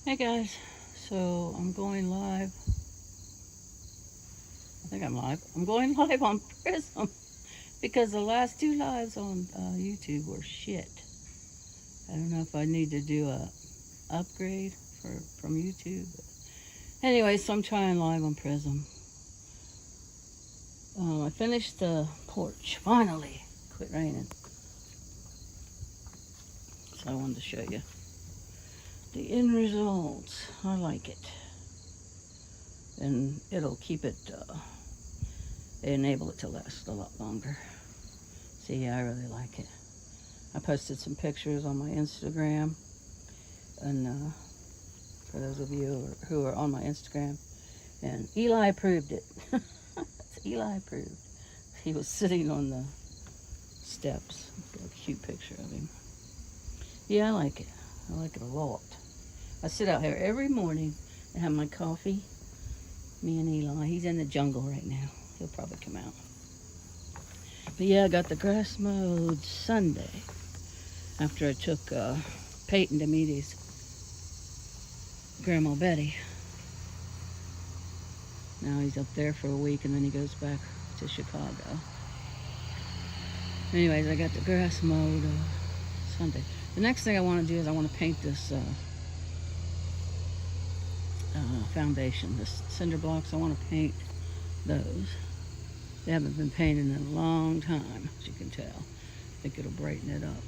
Hey guys, so I'm going live. I think I'm live. I'm going live on Prism because the last two lives on YouTube were shit. I don't know if I need to do a upgrade from YouTube. Anyway, so I'm trying live on Prism. I finished the porch finally. Quit raining. So I wanted to show you the end results. I like it, and it'll keep it. They enable it to last a lot longer. See, I really like it. I posted some pictures on my Instagram, and for those of you who are on my Instagram, and Eli approved it. Eli approved. He was sitting on the steps. Got a cute picture of him. Yeah, I like it. I like it a lot. I sit out here every morning and have my coffee. Me and Eli. He's in the jungle right now. He'll probably come out. But yeah, I got the grass mowed Sunday after I took Peyton to meet his Grandma Betty. Now he's up there for a week and then he goes back to Chicago. Anyways, I got the grass mowed Sunday. The next thing I want to do is I want to paint this foundation, this cinder blocks. I want to paint those. They haven't been painted in a long time, as you can tell. I think it'll brighten it up.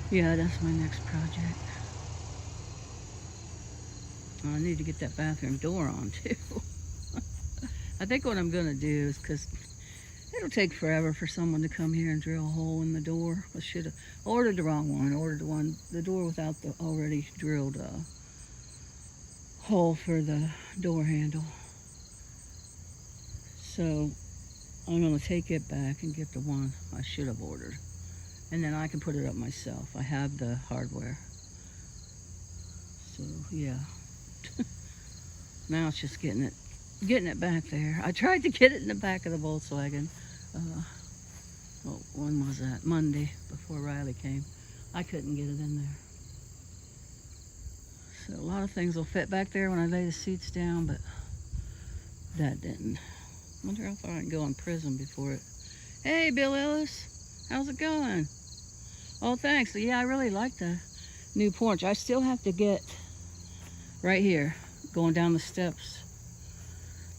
So, yeah, that's my next project. Oh, I need to get that bathroom door on too. I think what I'm gonna do is, because it'll take forever for someone to come here and drill a hole in the door. I should have ordered the wrong one. Ordered the door without the already drilled hole for the door handle. So I'm gonna take it back and get the one I should have ordered, and then I can put it up myself. I have the hardware. So yeah. Now it's just getting it back there. I tried to get it in the back of the Volkswagen. When was that? Monday, before Riley came. I couldn't get it in there. So a lot of things will fit back there when I lay the seats down, but that didn't. I wonder how far I can go on Prism before it. Hey, Bill Ellis, how's it going? Oh, thanks. Yeah, I really like the new porch. I still have to get right here, going down the steps.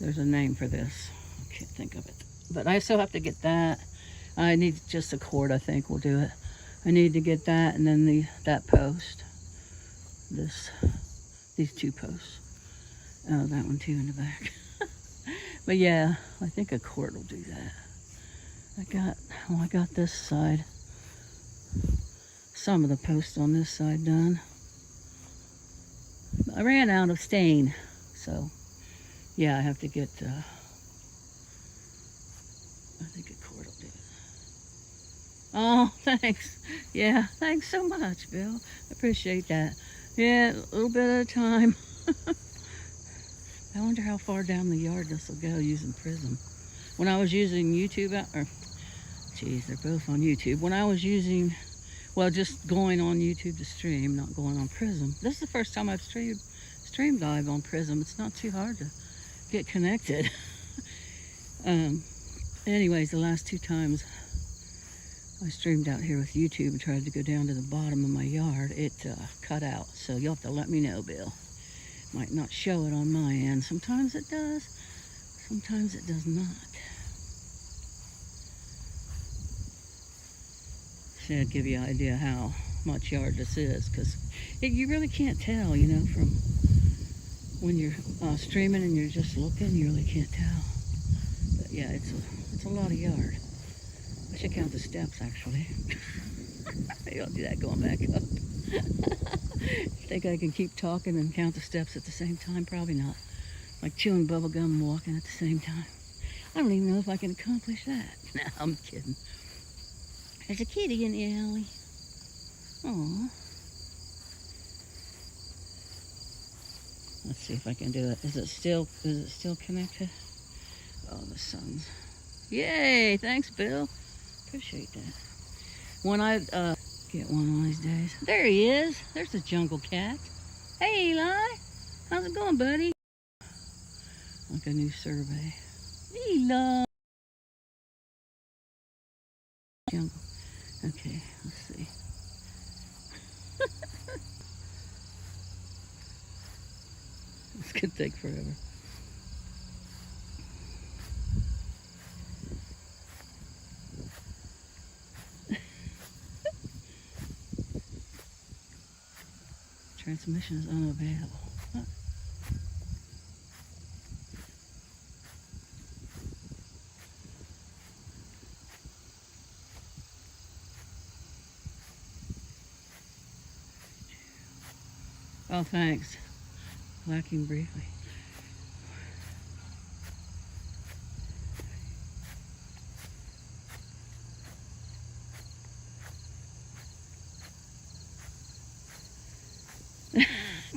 There's a name for this. I can't think of it. But I still have to get that. I need just a cord, I think will do it. I need to get that, and then that post. These two posts. Oh, that one too in the back. But yeah, I think a cord will do that. I got this side. Some of the posts on this side done. I ran out of stain, so yeah, I have to get, I think a cord will do it. Oh, thanks. Yeah, thanks so much, Bill. I appreciate that. Yeah, a little bit at a time. I wonder how far down the yard this will go using Prism. When I was using YouTube, they're both on YouTube. When I was using, just going on YouTube to stream, not going on Prism. This is the first time I've streamed live on Prism. It's not too hard to get connected. Anyways, the last two times I streamed out here with YouTube and tried to go down to the bottom of my yard, it cut out. So you'll have to let me know, Bill. Might not show it on my end. Sometimes it does, sometimes it does not. Should give you an idea how much yard this is, because you really can't tell, from when you're streaming and you're just looking, you really can't tell. But yeah, it's a lot of yard. I should count the steps, actually. Maybe I'll do that going back up. Think I can keep talking and count the steps at the same time? Probably not. Like chewing bubble gum and walking at the same time. I don't even know if I can accomplish that. No, I'm kidding. There's a kitty in the alley. Aww. Let's see if I can do it. Is it still connected? Oh, the sun's. Yay! Thanks, Bill. Appreciate that. When I Get one of these days. There he is. There's the jungle cat. Hey, Eli. How's it going, buddy? Like a new survey. Eli. Jungle. Okay, let's see. This could take forever. Transmission is unavailable. Huh. Oh, thanks. Lacking briefly.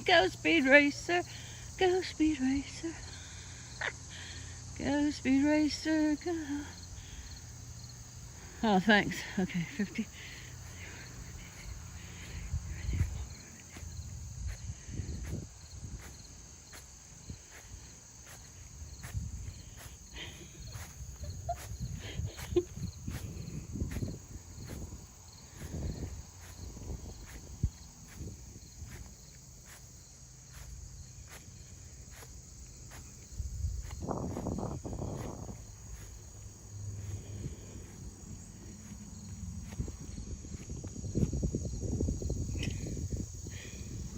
Go Speed Racer, go Speed Racer, go Speed Racer, go. Oh, thanks. Okay, 50.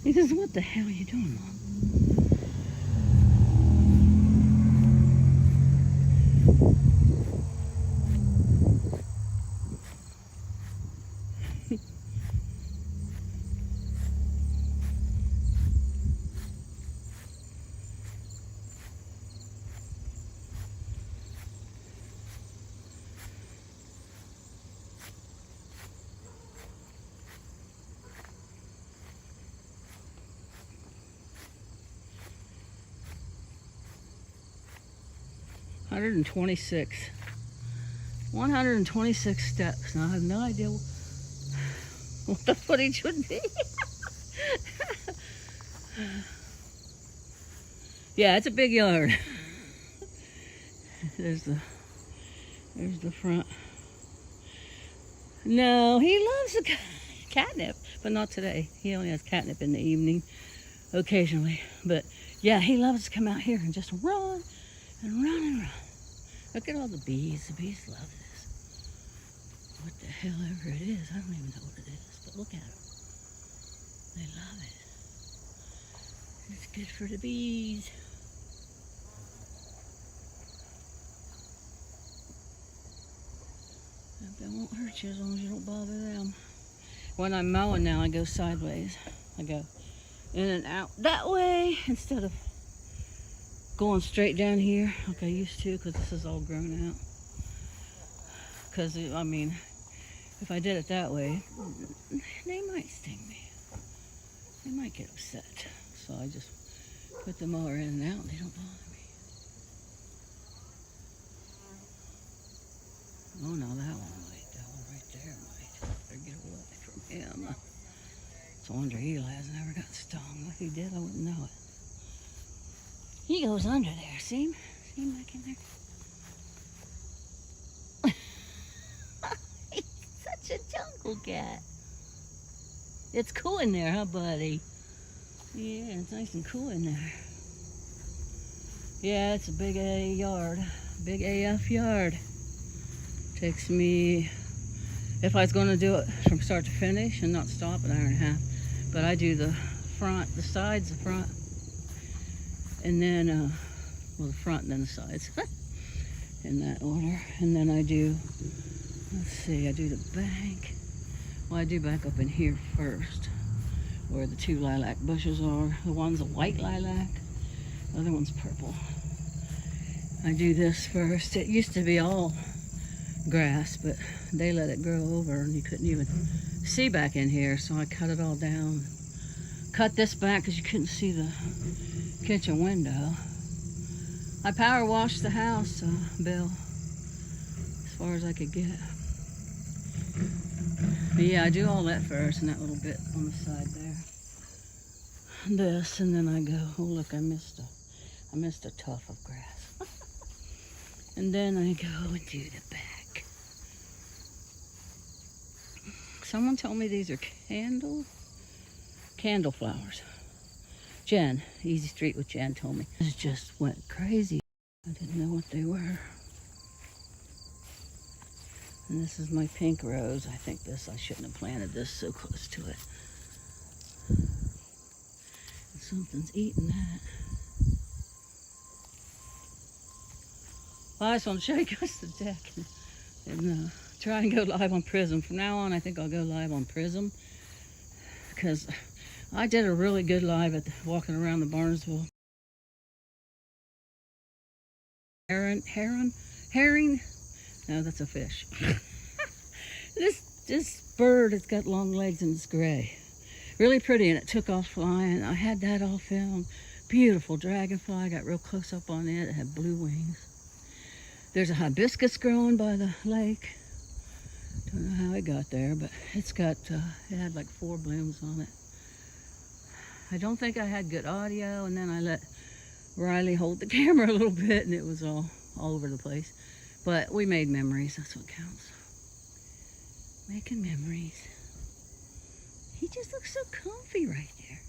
He says, what the hell are you doing, Mom? $126. 126 steps. Now I have no idea what the footage would be. Yeah, it's a big yard. There's the front. No, he loves the catnip, but not today. He only has catnip in the evening, occasionally. But yeah, he loves to come out here and just run and run and run. Look at all the bees. The bees love this. What the hell ever it is. I don't even know what it is, but look at them. They love it. It's good for the bees. They won't hurt you as long as you don't bother them. When I'm mowing now, I go sideways. I go in and out that way instead of going straight down here like I used to, because this is all grown out. Because, I mean, if I did it that way, they might sting me. They might get upset. So I just put the mower in and out and they don't bother me. Oh no, that one might. That one right there might. Better get away from him. It's a wonder Eli's never got stung. If he did, I wouldn't know it. He goes under there. See him? See him back in there? He's such a jungle cat. It's cool in there, huh, buddy? Yeah, it's nice and cool in there. Yeah, it's a big A yard. Big AF yard. Takes me, if I was going to do it from start to finish and not stop, an hour and a half. But I do the front, the sides, the front. And then, well, the front and then the sides, in that order. And then I do, let's see, I do the bank. Well, I do back up in here first, where the two lilac bushes are. The one's a white lilac, the other one's purple. I do this first. It used to be all grass, but they let it grow over and you couldn't even see back in here, so I cut it all down. Cut this back because you couldn't see the kitchen window. I power washed the house, Bill, as far as I could get. But yeah, I do all that first, and that little bit on the side there. This, and then I go, oh look, I missed a tuft of grass. And then I go and do the back. Someone told me these are candle flowers. Jen, Easy Street with Jen, told me. It just went crazy. I didn't know what they were. And this is my pink rose. I think I shouldn't have planted this so close to it. And something's eating that. Well, I just want to show you guys the deck and try and go live on Prism. From now on, I think I'll go live on Prism, because I did a really good live at walking around the Barnesville. Herring? No, that's a fish. This bird, it's got long legs and it's gray. Really pretty, and it took off flying. I had that all filmed. Beautiful dragonfly. I got real close up on it. It had blue wings. There's a hibiscus growing by the lake. Don't know how it got there, but it had like 4 blooms on it. I don't think I had good audio, and then I let Riley hold the camera a little bit, and it was all over the place. But we made memories. That's what counts. Making memories. He just looks so comfy right there.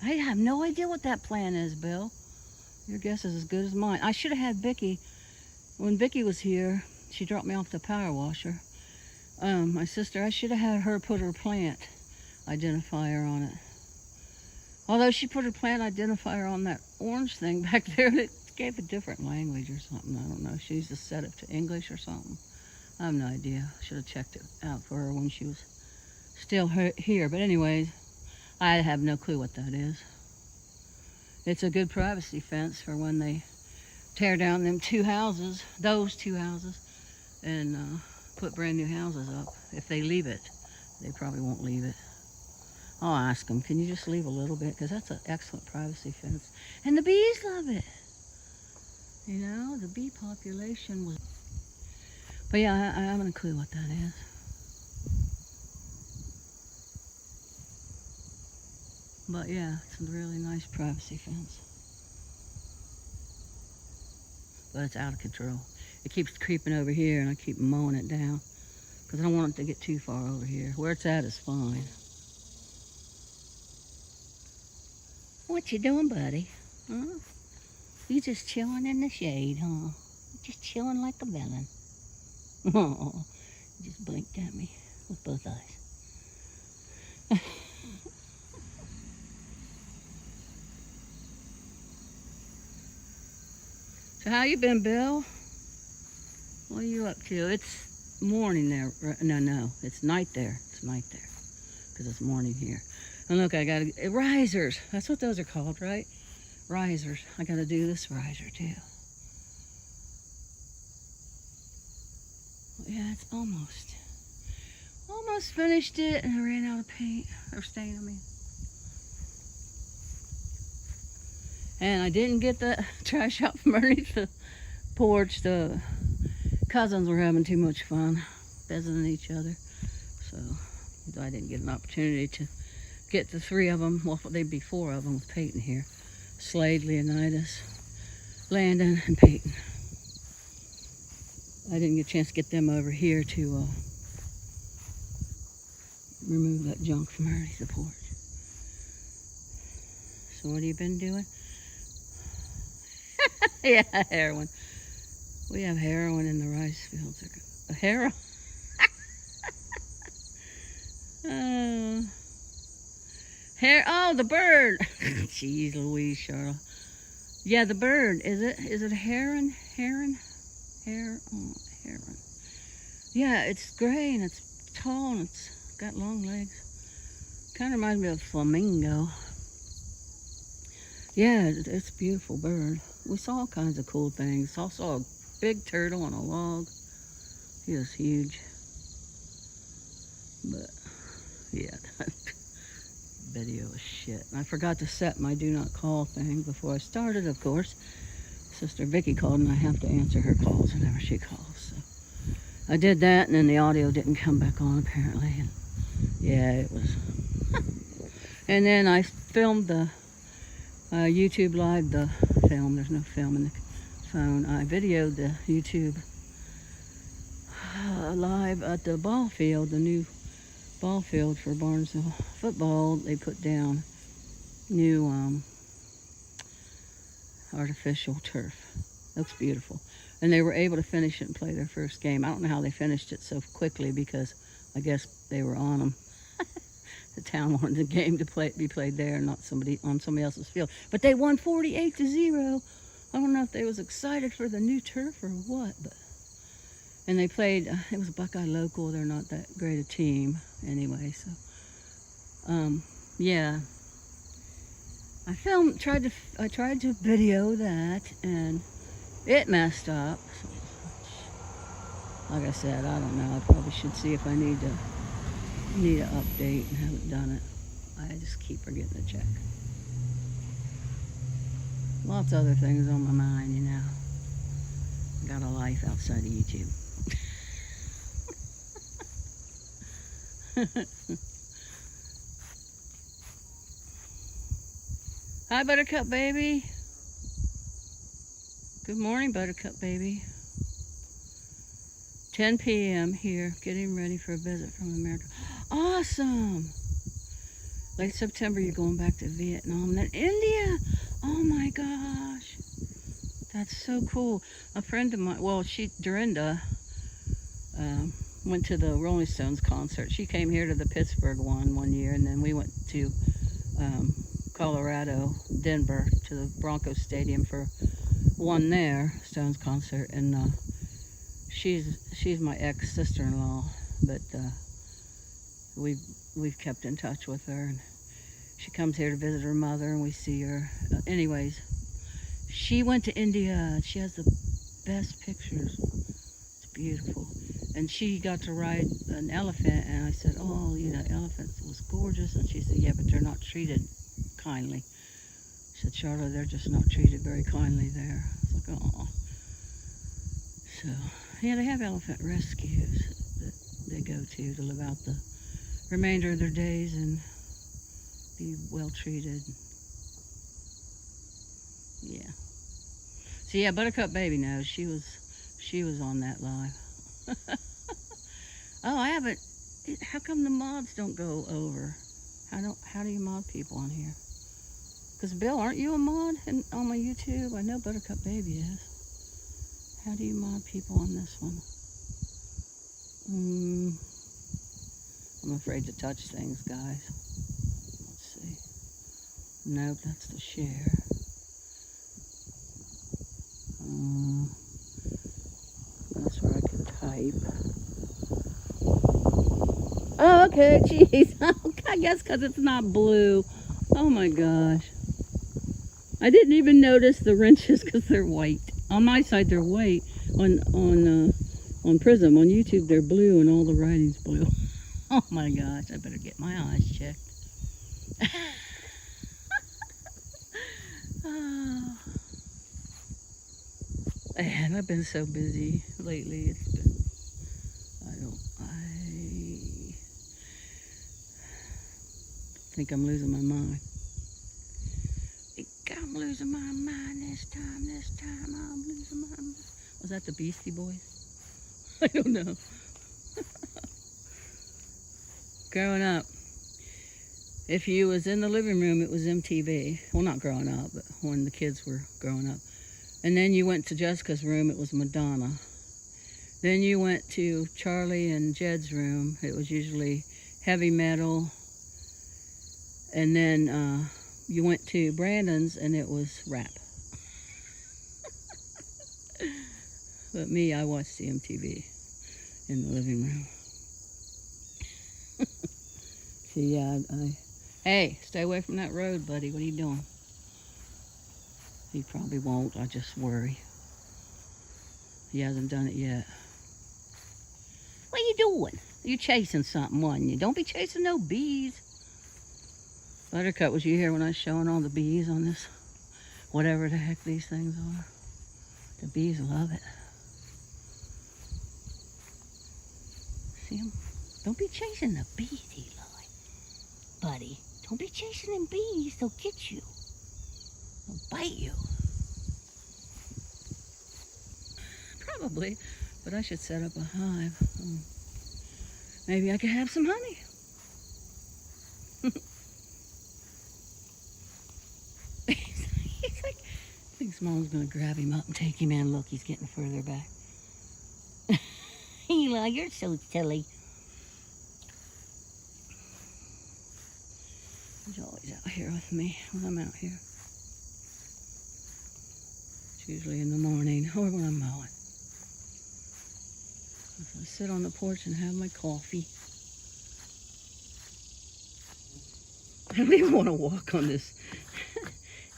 I have no idea what that plan is, Bill. Your guess is as good as mine. I should have had Vicky. When Vicky was here, she dropped me off the power washer. My sister, I should have had her put her plant identifier on it. Although she put her plant identifier on that orange thing back there, and it gave a different language or something. I don't know. She used to set it to English or something. I have no idea. Should have checked it out for her when she was still here. But anyways, I have no clue what that is. It's a good privacy fence for when they tear down those 2 houses, and put brand new houses up. If they leave it, they probably won't leave it. I'll ask them, can you just leave a little bit? Because that's an excellent privacy fence. And the bees love it. You know, the bee population was... But yeah, I haven't a clue what that is. But yeah, it's a really nice privacy fence. But it's out of control. It keeps creeping over here, and I keep mowing it down because I don't want it to get too far over here. Where it's at is fine. What you doing, buddy? Huh? You just chilling in the shade, huh? Just chilling like a villain. Oh, you just blinked at me with both eyes. So how you been, Bill? What are you up to? It's morning there. No, it's night there. It's night there because it's morning here. And look, I got risers. That's what those are called, right? Risers. I got to do this riser too. Yeah, it's almost finished it, and I ran out of paint or stain. I mean, and I didn't get the trash out from underneath the porch. The cousins were having too much fun visiting each other, so I didn't get an opportunity to get the 3 of them. Well, they'd be 4 of them with Peyton here. Slade, Leonidas, Landon, and Peyton. I didn't get a chance to get them over here to remove that junk from underneath the porch. So what have you been doing? Yeah, heroin. We have heroin in the rice fields. Heroin? Oh, the bird. Jeez Louise, Charlotte. Yeah, the bird. Is it a heron? Heron? Heron. Yeah, it's gray and it's tall and it's got long legs. Kind of reminds me of a flamingo. Yeah, it's a beautiful bird. We saw all kinds of cool things. I saw a big turtle on a log. He was huge. But yeah, that video was shit. And I forgot to set my do not call thing before I started, of course. Sister Vicky called and I have to answer her calls whenever she calls. So I did that, and then the audio didn't come back on apparently. And yeah, it was. And then I filmed the YouTube live, the film. There's no film in the phone. I videoed the YouTube live at the ball field, the new ball field for Barnesville football. They put down new artificial turf. Looks beautiful. And they were able to finish it and play their first game. I don't know how they finished it so quickly because I guess they were on them. The town wanted the game to be played there, not on somebody else's field. But they won 48-0. I don't know if they was excited for the new turf or what, but and they played. It was Buckeye local. They're not that great a team anyway. So, yeah. I tried to video that, and it messed up. Like I said, I don't know. I probably should see if I need to update and haven't done it. I just keep forgetting to check. Lots of other things on my mind, you know. I got a life outside of YouTube. Hi, Buttercup baby. Good morning, Buttercup baby. 10 p.m. here, getting ready for a visit from America. Awesome! Late September, you're going back to Vietnam, then India. Oh my gosh, that's so cool. A friend of mine, Dorinda, went to the Rolling Stones concert. She came here to the Pittsburgh one year, and then we went to Colorado, Denver, to the Broncos Stadium for one there, Stones concert, and she's my ex-sister-in-law, but we've kept in touch with her, and she comes here to visit her mother, and we see her. Anyways, she went to India. She has the best pictures. It's beautiful. And she got to ride an elephant, and I said, oh, you know, elephants was gorgeous. And she said, yeah, but they're not treated kindly. She said, Charlotte, they're just not treated very kindly there. I was like, oh. So, yeah, they have elephant rescues that they go to live out the remainder of their days and be well treated. Yeah. So yeah, Buttercup baby knows she was on that live. Oh, I haven't. How come the mods don't go over? How do you mod people on here? Because Bill, aren't you a mod on my YouTube? I know Buttercup baby is. How do you mod people on this one? I'm afraid to touch things, guys. Let's see. Nope, that's the share. That's where I can type. Oh, okay, jeez. I guess because it's not blue. Oh my gosh. I didn't even notice the wrenches because they're white. On my side, they're white. On Prism, on YouTube, they're blue and all the writing's blue. Oh my gosh, I better get my eyes checked. Oh. Man, I've been so busy lately. It's been, I think I'm losing my mind. I think I'm losing my mind this time I'm losing my mind. Was that the Beastie Boys? I don't know. Growing up, if you was in the living room, it was MTV. Well, not growing up, but when the kids were growing up. And then you went to Jessica's room, it was Madonna. Then you went to Charlie and Jed's room, it was usually heavy metal. And then you went to Brandon's and it was rap. But me, I watched the MTV in the living room. So yeah, hey, stay away from that road, buddy. What are you doing? He probably won't. I just worry. He hasn't done it yet. What are you doing? You chasing something, wasn't you? Don't be chasing no bees. Buttercup, was you here when I was showing all the bees on this? Whatever the heck these things are. The bees love it. see him? Don't be chasing the bees, Eli. Buddy, don't be chasing them bees. They'll get you. They'll bite you. Probably, but I should set up a hive. Maybe I could have some honey. He's like, I think Mom's gonna grab him up and take him in. Look, he's getting further back. Eli, you're so silly. He's always out here with me when I'm out here. It's usually in the morning or when I'm mowing. I sit on the porch and have my coffee. I don't even want to walk on this.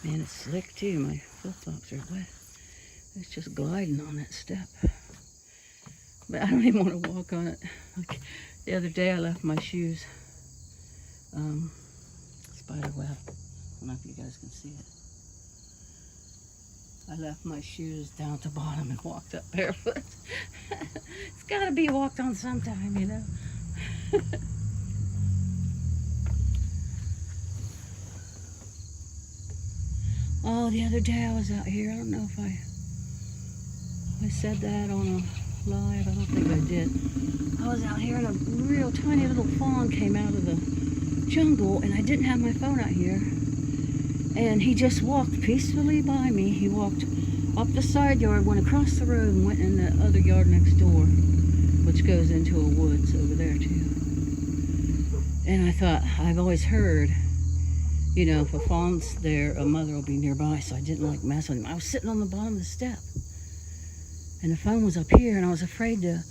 Man, it's slick too. My flip-flops are wet. It's just gliding on that step. But I don't even want to walk on it. Like the other day I left my shoes. Spider web. I don't know if you guys can see it. I left my shoes down at the bottom and walked up barefoot. It's got to be walked on sometime, you know. Oh, the other day I was out here. I don't know if I said that on a live. I don't think I did. I was out here and a real tiny little fawn came out of the jungle, and I didn't have my phone out here. And he just walked peacefully by me. He walked up the side yard, went across the road, and went in the other yard next door, which goes into a woods over there too. And I thought, I've always heard, you know, if a fawn's there, a mother will be nearby, so I didn't like mess with him. I was sitting on the bottom of the step, and the phone was up here, and I was afraid to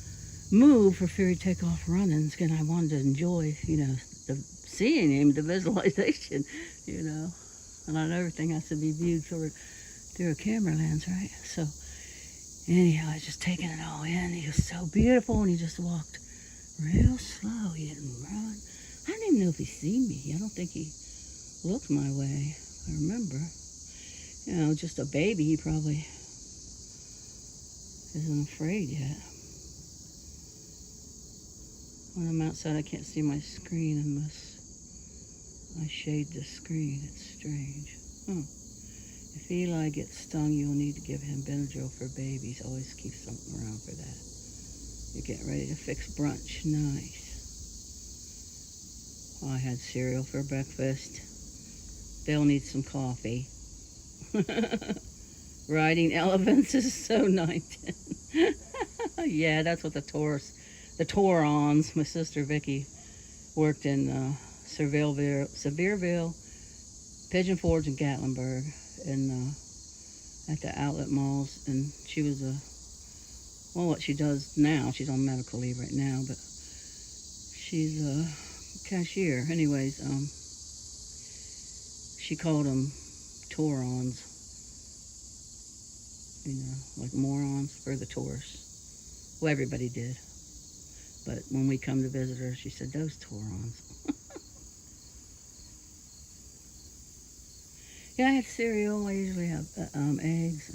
move for fear he'd take off running, and I wanted to enjoy, you know, the seeing him, the visualization, you know. And not everything has to be viewed through a camera lens, right? So anyhow, I was just taking it all in. He was so beautiful, and he just walked real slow. He didn't run. I don't even know if he's seen me. I don't think he looked my way. I remember, you know, just a baby. He probably isn't afraid yet. When I'm outside, I can't see my screen unless I shade the screen. It's strange. If Eli gets stung, you'll need to give him Benadryl for babies. Always keep something around for that. You're getting ready to fix brunch. Nice. Oh, I had cereal for breakfast. They'll need some coffee. Riding elephants is so 910. Yeah, that's what the Taurons. My sister Vicky worked in Sevierville, Pigeon Forge, and Gatlinburg, and at the outlet malls. And she was well, what she does now, she's on medical leave right now, but she's a cashier. Anyways, she called them Taurons, you know, like morons for the tourists. Well, everybody did. But when we come to visit her, she said, those Taurons. Yeah, I had cereal. I usually have eggs.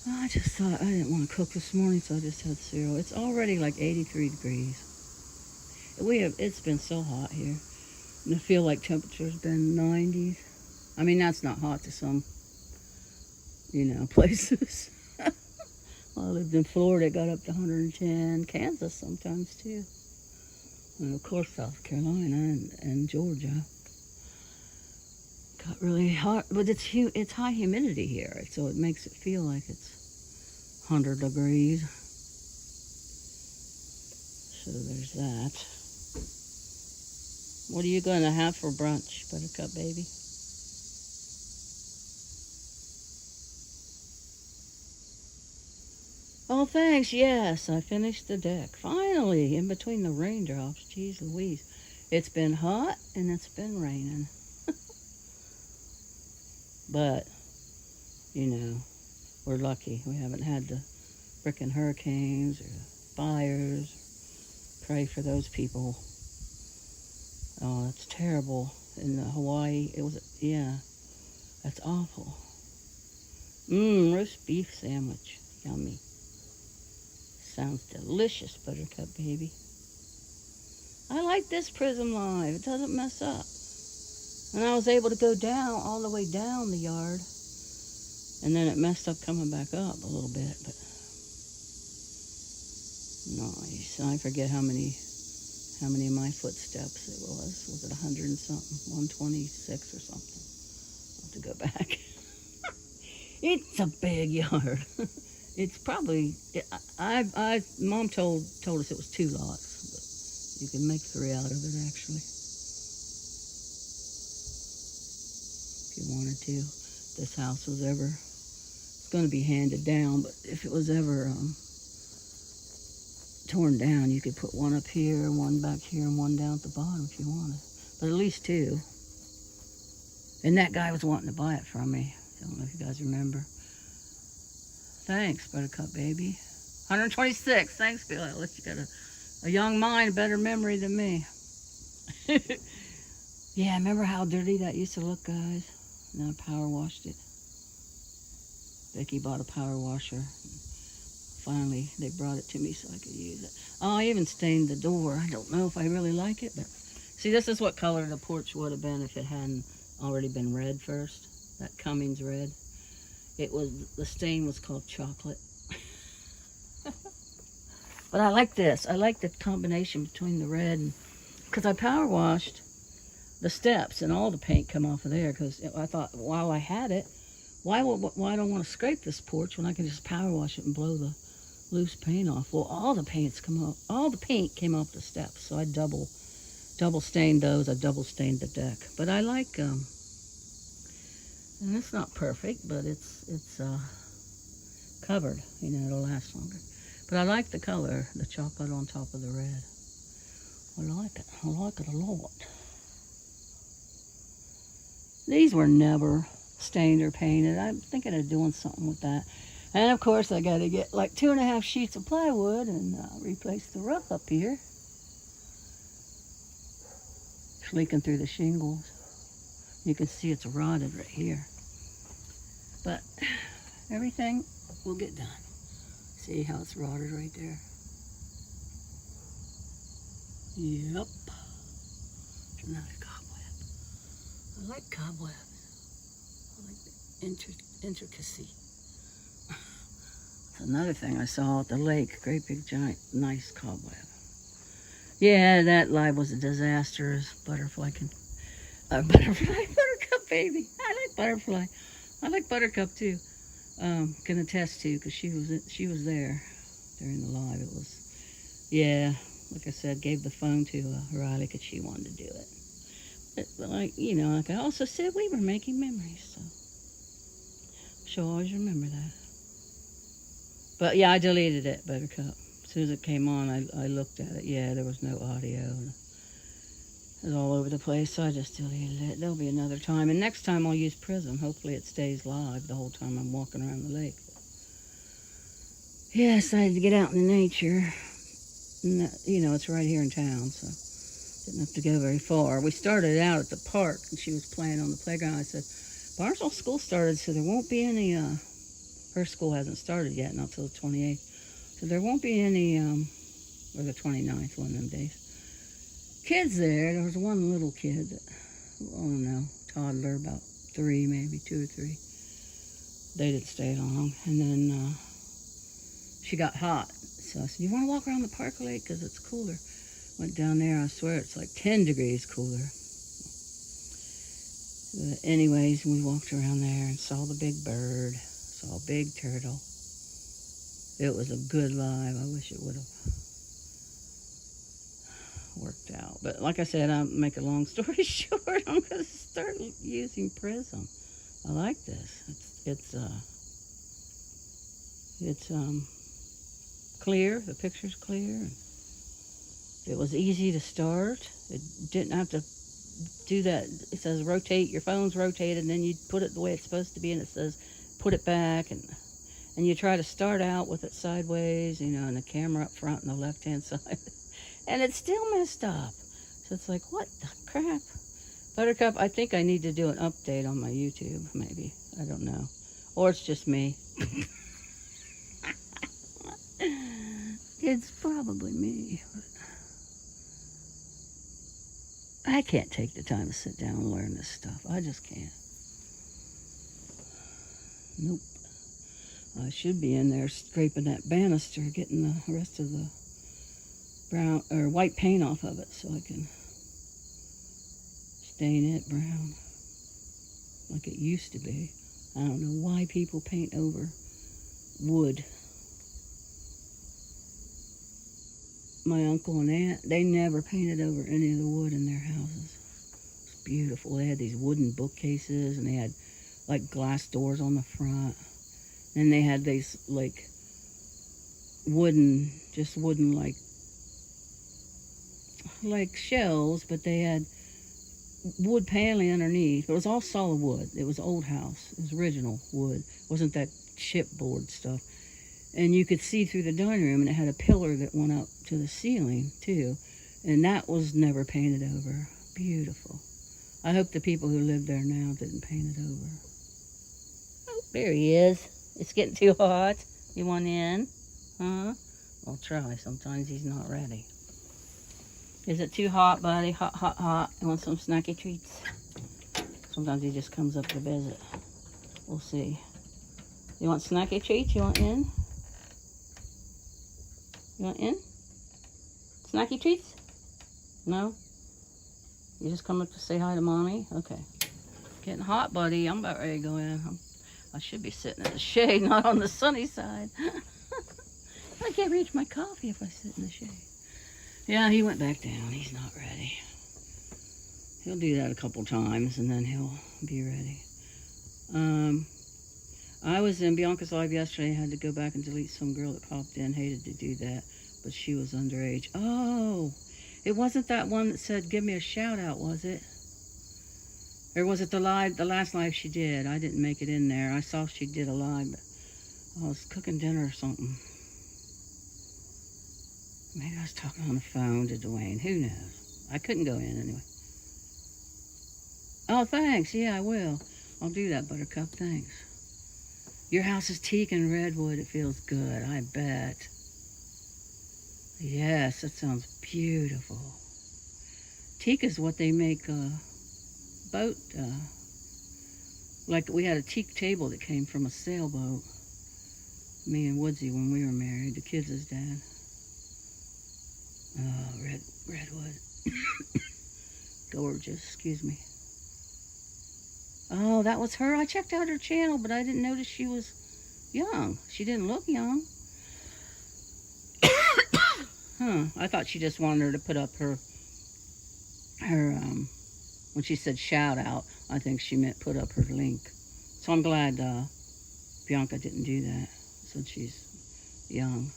And I just thought I didn't want to cook this morning, so I just had cereal. It's already like 83 degrees. It's been so hot here. And I feel like temperature's been 90s. I mean, that's not hot to some, you know, places. I lived in Florida, it got up to 110. Kansas sometimes too. And of course South Carolina and Georgia. Got really hot, but it's high humidity here, so it makes it feel like it's 100 degrees. So there's that. What are you going to have for brunch, Buttercup baby? Oh, thanks. Yes, I finished the deck. Finally, in between the raindrops. Jeez Louise. It's been hot and it's been raining. But, you know, we're lucky. We haven't had the frickin' hurricanes or fires. Pray for those people. Oh, that's terrible. In Hawaii, yeah, that's awful. Roast beef sandwich. Yummy. sounds delicious, Buttercup baby. I like this Prism Live. It doesn't mess up. And I was able to go down, all the way down the yard. And then it messed up coming back up a little bit. But nice. I forget how many of my footsteps it was. Was it 100 and something? 126 or something? I'll have to go back. It's a big yard. It's probably, Mom told us it was 2 lots, but you can make 3 out of it actually, if you wanted to. This house was ever, it's going to be handed down, but if it was ever torn down, you could put one up here, one back here, and one down at the bottom if you wanted. But at least 2. And that guy was wanting to buy it from me. I don't know if you guys remember. Thanks, Buttercup baby. 126. Thanks, Bill. At least you got a young mind, a better memory than me. Yeah, remember how dirty that used to look, guys? And I power washed it. Becky bought a power washer. Finally, they brought it to me so I could use it. Oh, I even stained the door. I don't know if I really like it, but see, this is what color the porch would have been if it hadn't already been red first. That Cummings red. It was, the stain was called chocolate. But I like this. I like the combination between the red and, because I power washed the steps and all the paint come off of there, because I thought while I had it, why don't I want to scrape this porch when I can just power wash it and blow the loose paint off? Well, all the paint came off the steps, so I double stained those. I double stained the deck. But I like and it's not perfect, but it's covered. You know, it'll last longer. But I like the color, the chocolate on top of the red. I like it. I like it a lot. These were never stained or painted. I'm thinking of doing something with that. And of course, I got to get like 2.5 sheets of plywood and replace the roof up here. It's leaking through the shingles. You can see it's rotted right here. But everything will get done. See how it's rotted right there? Yep. It's another cobweb. I like cobwebs. I like the intricacy. That's another thing I saw at the lake. Great big giant nice cobweb. Yeah, that live was a disaster as Buttercup baby. I like Butterfly. I like Buttercup too. Can attest to, because she was there during the live. It was, yeah, like I said, gave the phone to Riley because she wanted to do it. But like, you know, like I also said, we were making memories, so she'll always remember that. But yeah, I deleted it, Buttercup. As soon as it came on, I looked at it. Yeah, there was no audio. It was all over the place, so I just deleted it. There'll be another time. And next time I'll use Prism. Hopefully it stays live the whole time I'm walking around the lake. Yeah, I decided to get out in the nature. And that, you know, it's right here in town, so didn't have to go very far. We started out at the park, and she was playing on the playground. I said, Barnesville school started, so there won't be any, her school hasn't started yet, not till the 28th. So there won't be any, or the 29th, one of them days. Kids there. There was one little kid that, I don't know, toddler, about 3, maybe 2 or 3. They didn't stay long. And then she got hot. So I said, you want to walk around the park lake? Because it's cooler. Went down there. I swear it's like 10 degrees cooler. But anyways, we walked around there and saw the big bird. Saw a big turtle. It was a good live. I wish it would have worked out. But like I said, I'll make a long story short. I'm going to start using Prism. I like this. It's clear. The picture's clear. It was easy to start. It didn't have to do that. It says rotate. Your phone's rotated, and then you put it the way it's supposed to be, and it says put it back, and you try to start out with it sideways, you know, and the camera up front on the left-hand side. And it's still messed up. So it's like, what the crap? Buttercup, I think I need to do an update on my YouTube, maybe. I don't know. Or it's just me. It's probably me. I can't take the time to sit down and learn this stuff. I just can't. Nope. I should be in there scraping that banister, getting the rest of the brown or white paint off of it so I can stain it brown like it used to be. I don't know why people paint over wood. My uncle and aunt, they never painted over any of the wood in their houses. It's beautiful. They had these wooden bookcases and they had like glass doors on the front. And they had these like wooden like shelves, but they had wood paneling underneath. It was all solid wood. It was old house. It was original wood. It wasn't that chipboard stuff. And you could see through the dining room, and it had a pillar that went up to the ceiling too. And that was never painted over. Beautiful. I hope the people who live there now didn't paint it over. Oh, there he is. It's getting too hot. You want in? Huh? I'll try. Sometimes he's not ready. Is it too hot, buddy? Hot, hot, hot. You want some snacky treats? Sometimes he just comes up to visit. We'll see. You want snacky treats? You want in? You want in? Snacky treats? No? You just come up to say hi to mommy? Okay. Getting hot, buddy. I'm about ready to go in. I should be sitting in the shade, not on the sunny side. I can't reach my coffee if I sit in the shade. Yeah, he went back down. He's not ready. He'll do that a couple times, and then he'll be ready. I was in Bianca's live yesterday. I had to go back and delete some girl that popped in. Hated to do that, but she was underage. Oh, it wasn't that one that said, give me a shout out, was it? Or was it the last live she did? I didn't make it in there. I saw she did a live, but I was cooking dinner or something. Maybe I was talking on the phone to Dwayne. Who knows? I couldn't go in anyway. Oh, thanks. Yeah, I will. I'll do that, Buttercup. Thanks. Your house is teak and redwood. It feels good. I bet. Yes, that sounds beautiful. Teak is what they make boat. Like we had a teak table that came from a sailboat. Me and Woodsy when we were married. The kids' dad. Oh, redwood. Gorgeous, excuse me. Oh, that was her. I checked out her channel, but I didn't notice she was young. She didn't look young. Huh. I thought she just wanted her to put up her when she said shout out, I think she meant put up her link. So I'm glad Bianca didn't do that since she's young.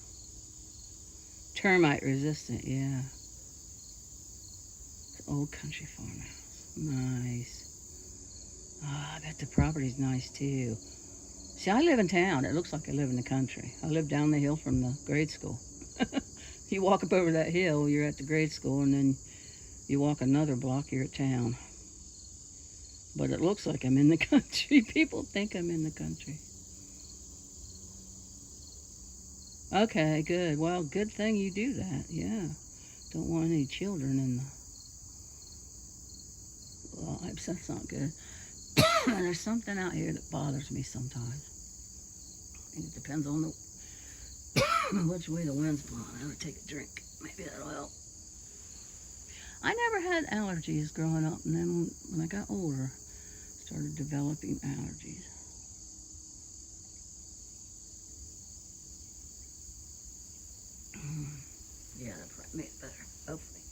Termite resistant, yeah. It's an old country farmhouse. Nice. Oh, I bet the property's nice too. See, I live in town. It looks like I live in the country. I live down the hill from the grade school. You walk up over that hill, you're at the grade school, and then you walk another block, you're at town. But it looks like I'm in the country. People think I'm in the country. Okay, good. Well, good thing you do that. Yeah. Don't want any children in the lives. That's not good. There's something out here that bothers me sometimes. And it depends on the which way the wind's blowing. I would take a drink. Maybe that'll help. I never had allergies growing up, and then when I got older, started developing allergies. Yeah, that probably made it better, hopefully.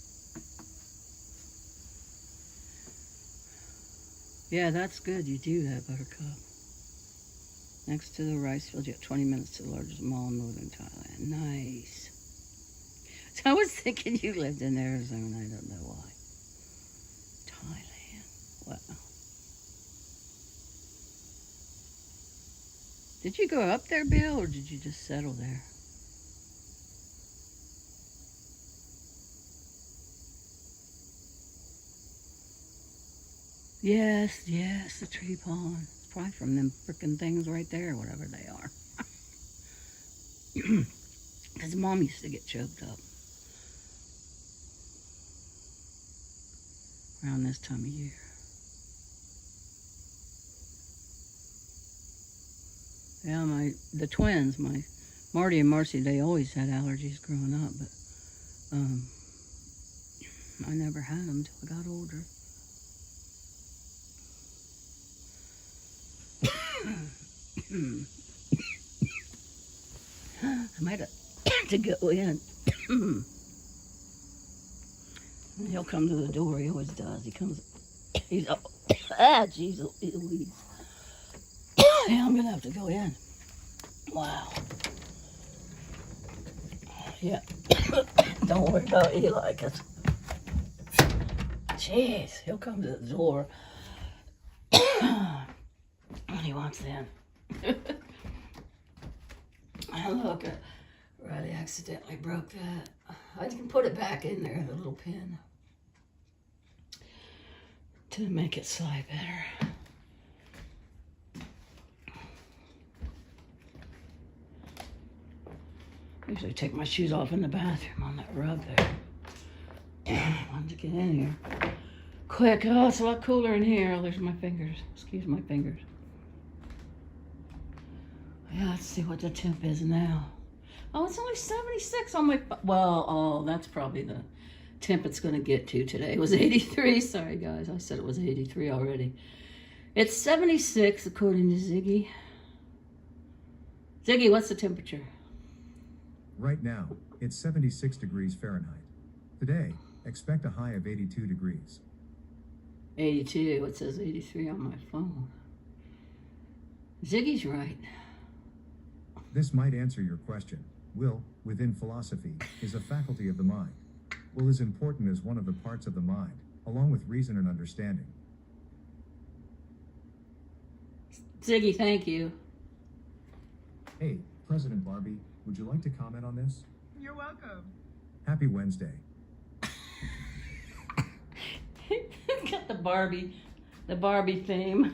Yeah, that's good. You do that, Buttercup. Next to the rice field, you have 20 minutes to the largest mall in northern Thailand. Nice. So I was thinking you lived in Arizona. I don't know why. Thailand. Wow. Did you grow up there, Bill, or did you just settle there? Yes, the tree pond. It's probably from them frickin' things right there, whatever they are. Because Mom used to get choked up around this time of year. Yeah, the twins, Marty and Marcy, they always had allergies growing up, but I never had them until I got older. I might have to go in. He'll come to the door. He always does. He's jeez Louise. Yeah, I'm gonna have to go in. Wow. Yeah. Don't worry about Eli, cause jeez, he'll come to the door when he wants in. Look, Riley accidentally broke that. I can put it back in there, the little pin, to make it slide better. Usually take my shoes off in the bathroom on that rug there. I wanted to get in here quick. Oh, it's a lot cooler in here. Oh, there's my fingers. Excuse my fingers. Yeah, let's see what the temp is now. Oh, it's only 76 on my, well, oh, that's probably the temp it's going to get to today. It was 83. Sorry, guys. I said it was 83 already. It's 76 according to Ziggy. Ziggy, what's the temperature? Right now, it's 76 degrees Fahrenheit. Today, expect a high of 82 degrees. 82. It says 83 on my phone. Ziggy's right. This might answer your question. Will, within philosophy, is a faculty of the mind. Will is important as one of the parts of the mind, along with reason and understanding. Ziggy, thank you. Hey, President Barbie, would you like to comment on this? You're welcome. Happy Wednesday. Got the Barbie theme.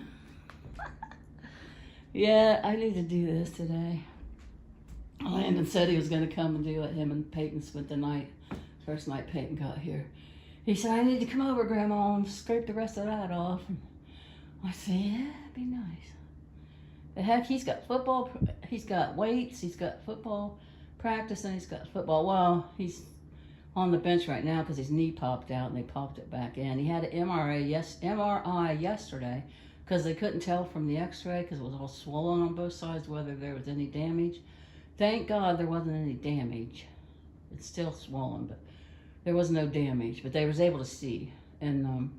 Yeah, I need to do this today. Landon said he was going to come and do it. Him and Peyton spent the night. First night Peyton got here. He said, I need to come over, Grandma, and scrape the rest of that off. And I said, yeah, that'd be nice. The heck, he's got football, he's got weights, he's got football practice, and he's got football. Well, he's on the bench right now because his knee popped out and they popped it back in. He had an MRI yesterday because they couldn't tell from the x-ray because it was all swollen on both sides whether there was any damage. Thank God there wasn't any damage. It's still swollen, but there was no damage. But they was able to see. And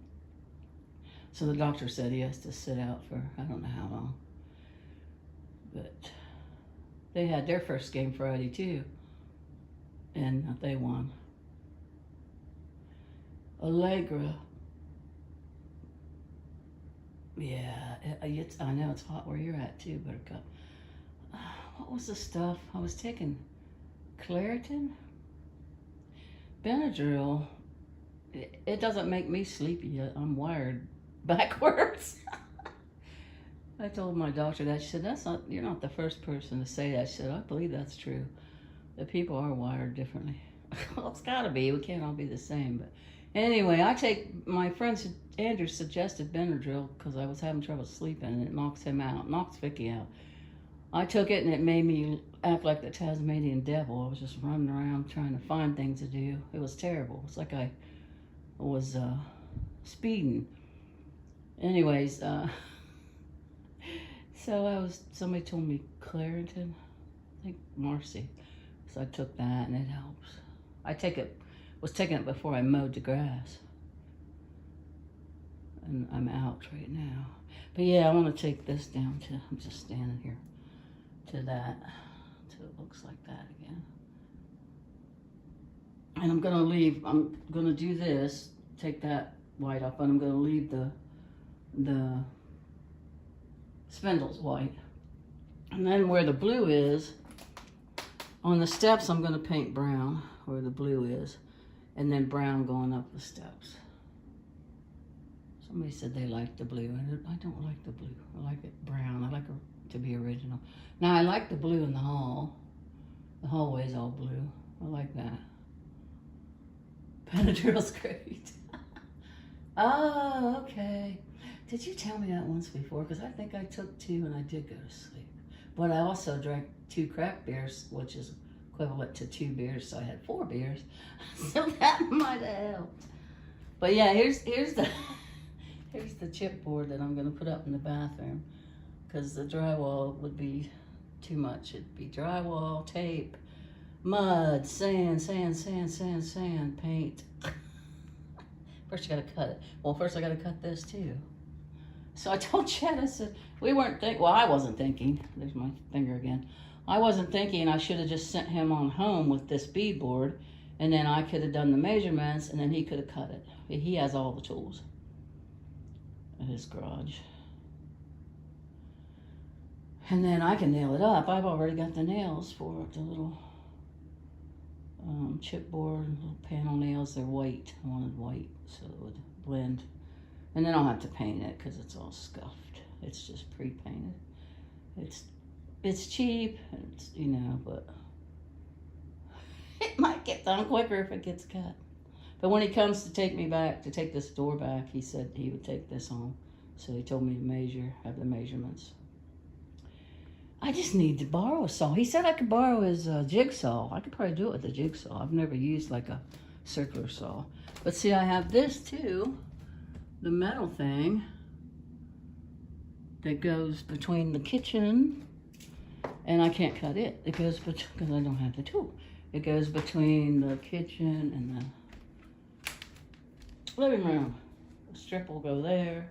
so the doctor said he has to sit out for I don't know how long. But they had their first game Friday too. And they won. Allegra. Yeah, I know it's hot where you're at too, Buttercup. What was the stuff? I was taking Claritin? Benadryl. It doesn't make me sleepy yet. I'm wired backwards. I told my doctor that. She said, you're not the first person to say that. She said, I believe that's true. That people are wired differently. Well, it's gotta be. We can't all be the same. But anyway, my friend Andrew suggested Benadryl because I was having trouble sleeping and it knocks him out, knocks Vicky out. I took it and it made me act like the Tasmanian devil. I was just running around trying to find things to do. It was terrible. It's like I was speeding. Anyways, so somebody told me Claritin, I think Marcy. So I took that and it helps. Was taking it before I mowed the grass. And I'm out right now. But yeah, I want to take this down to, I'm just standing here, to that, till it looks like that again. And I'm gonna do this, take that white up, and I'm gonna leave the spindles white. And then where the blue is, on the steps I'm gonna paint brown, where the blue is, and then brown going up the steps. Somebody said they liked the blue. I don't like the blue. I like it brown. I like it to be original. Now, I like the blue in the hall. The hallway's all blue. I like that. Benadryl's great. Oh, okay. Did you tell me that once before? Because I think I took 2 and I did go to sleep. But I also drank 2 craft beers, which is equivalent to 2 beers, so I had 4 beers. So that might have helped. But yeah, here's the here's the chipboard that I'm gonna put up in the bathroom, because the drywall would be too much. It'd be drywall, tape, mud, sand, paint. First you gotta cut it. Well, first I gotta cut this too. So I told Chad, I said, we weren't thinking, well, I wasn't thinking, there's my finger again. I wasn't thinking I should have just sent him on home with this beadboard, and then I could have done the measurements, and then he could have cut it. He has all the tools in his garage. And then I can nail it up. I've already got the nails for it, the little chipboard, little panel nails. They're white. I wanted white so it would blend. And then I'll have to paint it because it's all scuffed. It's just pre-painted. It's cheap, it's, you know, but it might get done quicker if it gets cut. But when he comes to take me back, to take this door back, he said he would take this home. So he told me to measure, have the measurements. I just need to borrow a saw. He said I could borrow his jigsaw. I could probably do it with a jigsaw. I've never used like a circular saw. But see, I have this too, the metal thing that goes between the kitchen, and I can't cut it. It goes because I don't have the tool. It goes between the kitchen and the living room. A strip will go there.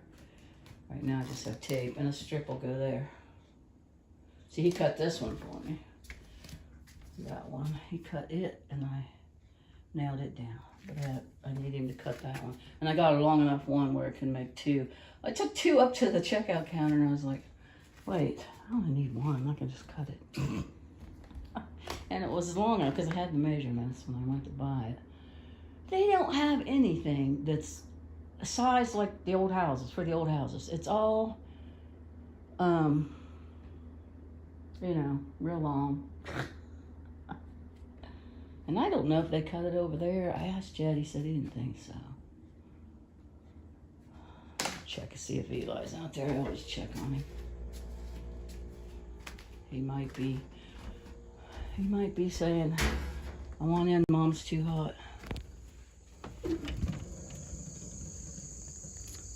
Right now I just have tape, and a strip will go there. See, he cut this one for me. That one, he cut it, and I nailed it down. But I need him to cut that one. And I got a long enough one where it can make 2. I took 2 up to the checkout counter, and I was like, wait, I only need 1. I can just cut it. And it was long enough because I had the measurements when I went to buy it. They don't have anything that's a size like the old houses, for the old houses. It's all, you know, real long. And I don't know if they cut it over there. I asked Jed, he said he didn't think so. Check to see if Eli's out there. I always check on him. He might be saying, I want in, Mom's too hot.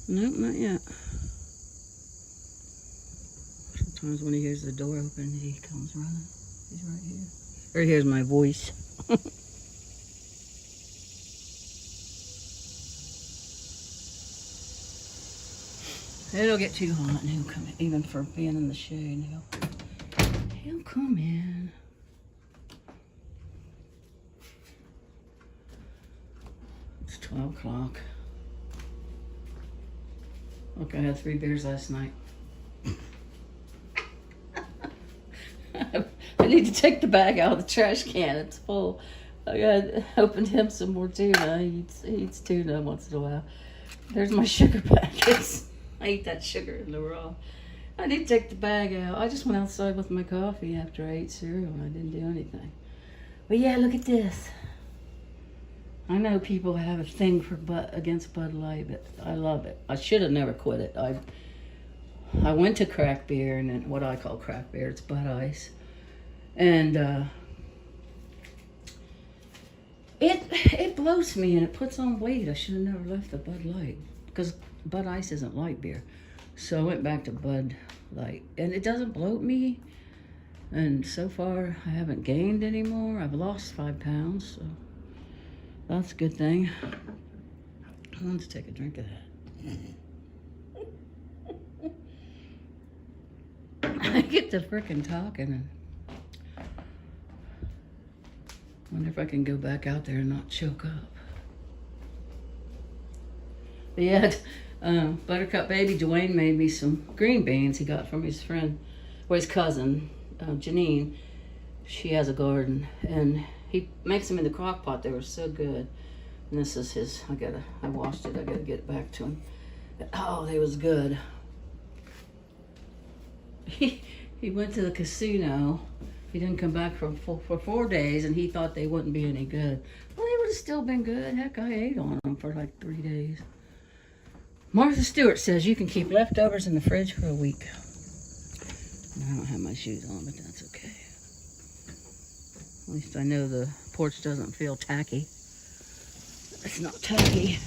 Nope, not yet. Sometimes when he hears the door open, he comes running. He's right here. Or he hears my voice. It'll get too hot and he'll come in. Even for being in the shade, he'll come in. It's 12 o'clock. Look, I had 3 beers last night. I need to take the bag out of the trash can. It's full. I opened him some more tuna. He eats tuna once in a while. There's my sugar packets. I eat that sugar in the raw. I need to take the bag out. I just went outside with my coffee after I ate cereal and I didn't do anything. But yeah, look at this. I know people have a thing for against Bud Light, but I love it. I should have never quit it. I went to craft beer, and then what I call craft beer, it's Bud Ice. And it bloats me and it puts on weight. I should have never left the Bud Light because Bud Ice isn't light beer. So I went back to Bud Light, and it doesn't bloat me. And so far, I haven't gained any more. I've lost 5 pounds, so that's a good thing. I want to take a drink of that. I get to frickin' talking and wonder if I can go back out there and not choke up. But yeah, Buttercup Baby Dwayne made me some green beans he got from his friend, or his cousin, Janine. She has a garden, and he makes them in the crock pot. They were so good. And this is his, I washed it, I gotta get it back to him. Oh, they was good. He went to the casino He didn't come back for 4 days, and he thought they wouldn't be any good. Well, they would have still been good. Heck, I ate on them for like 3 days. Martha Stewart says you can keep leftovers in the fridge for a week. I don't have my shoes on, but that's okay. At least I know the porch doesn't feel tacky. It's not tacky.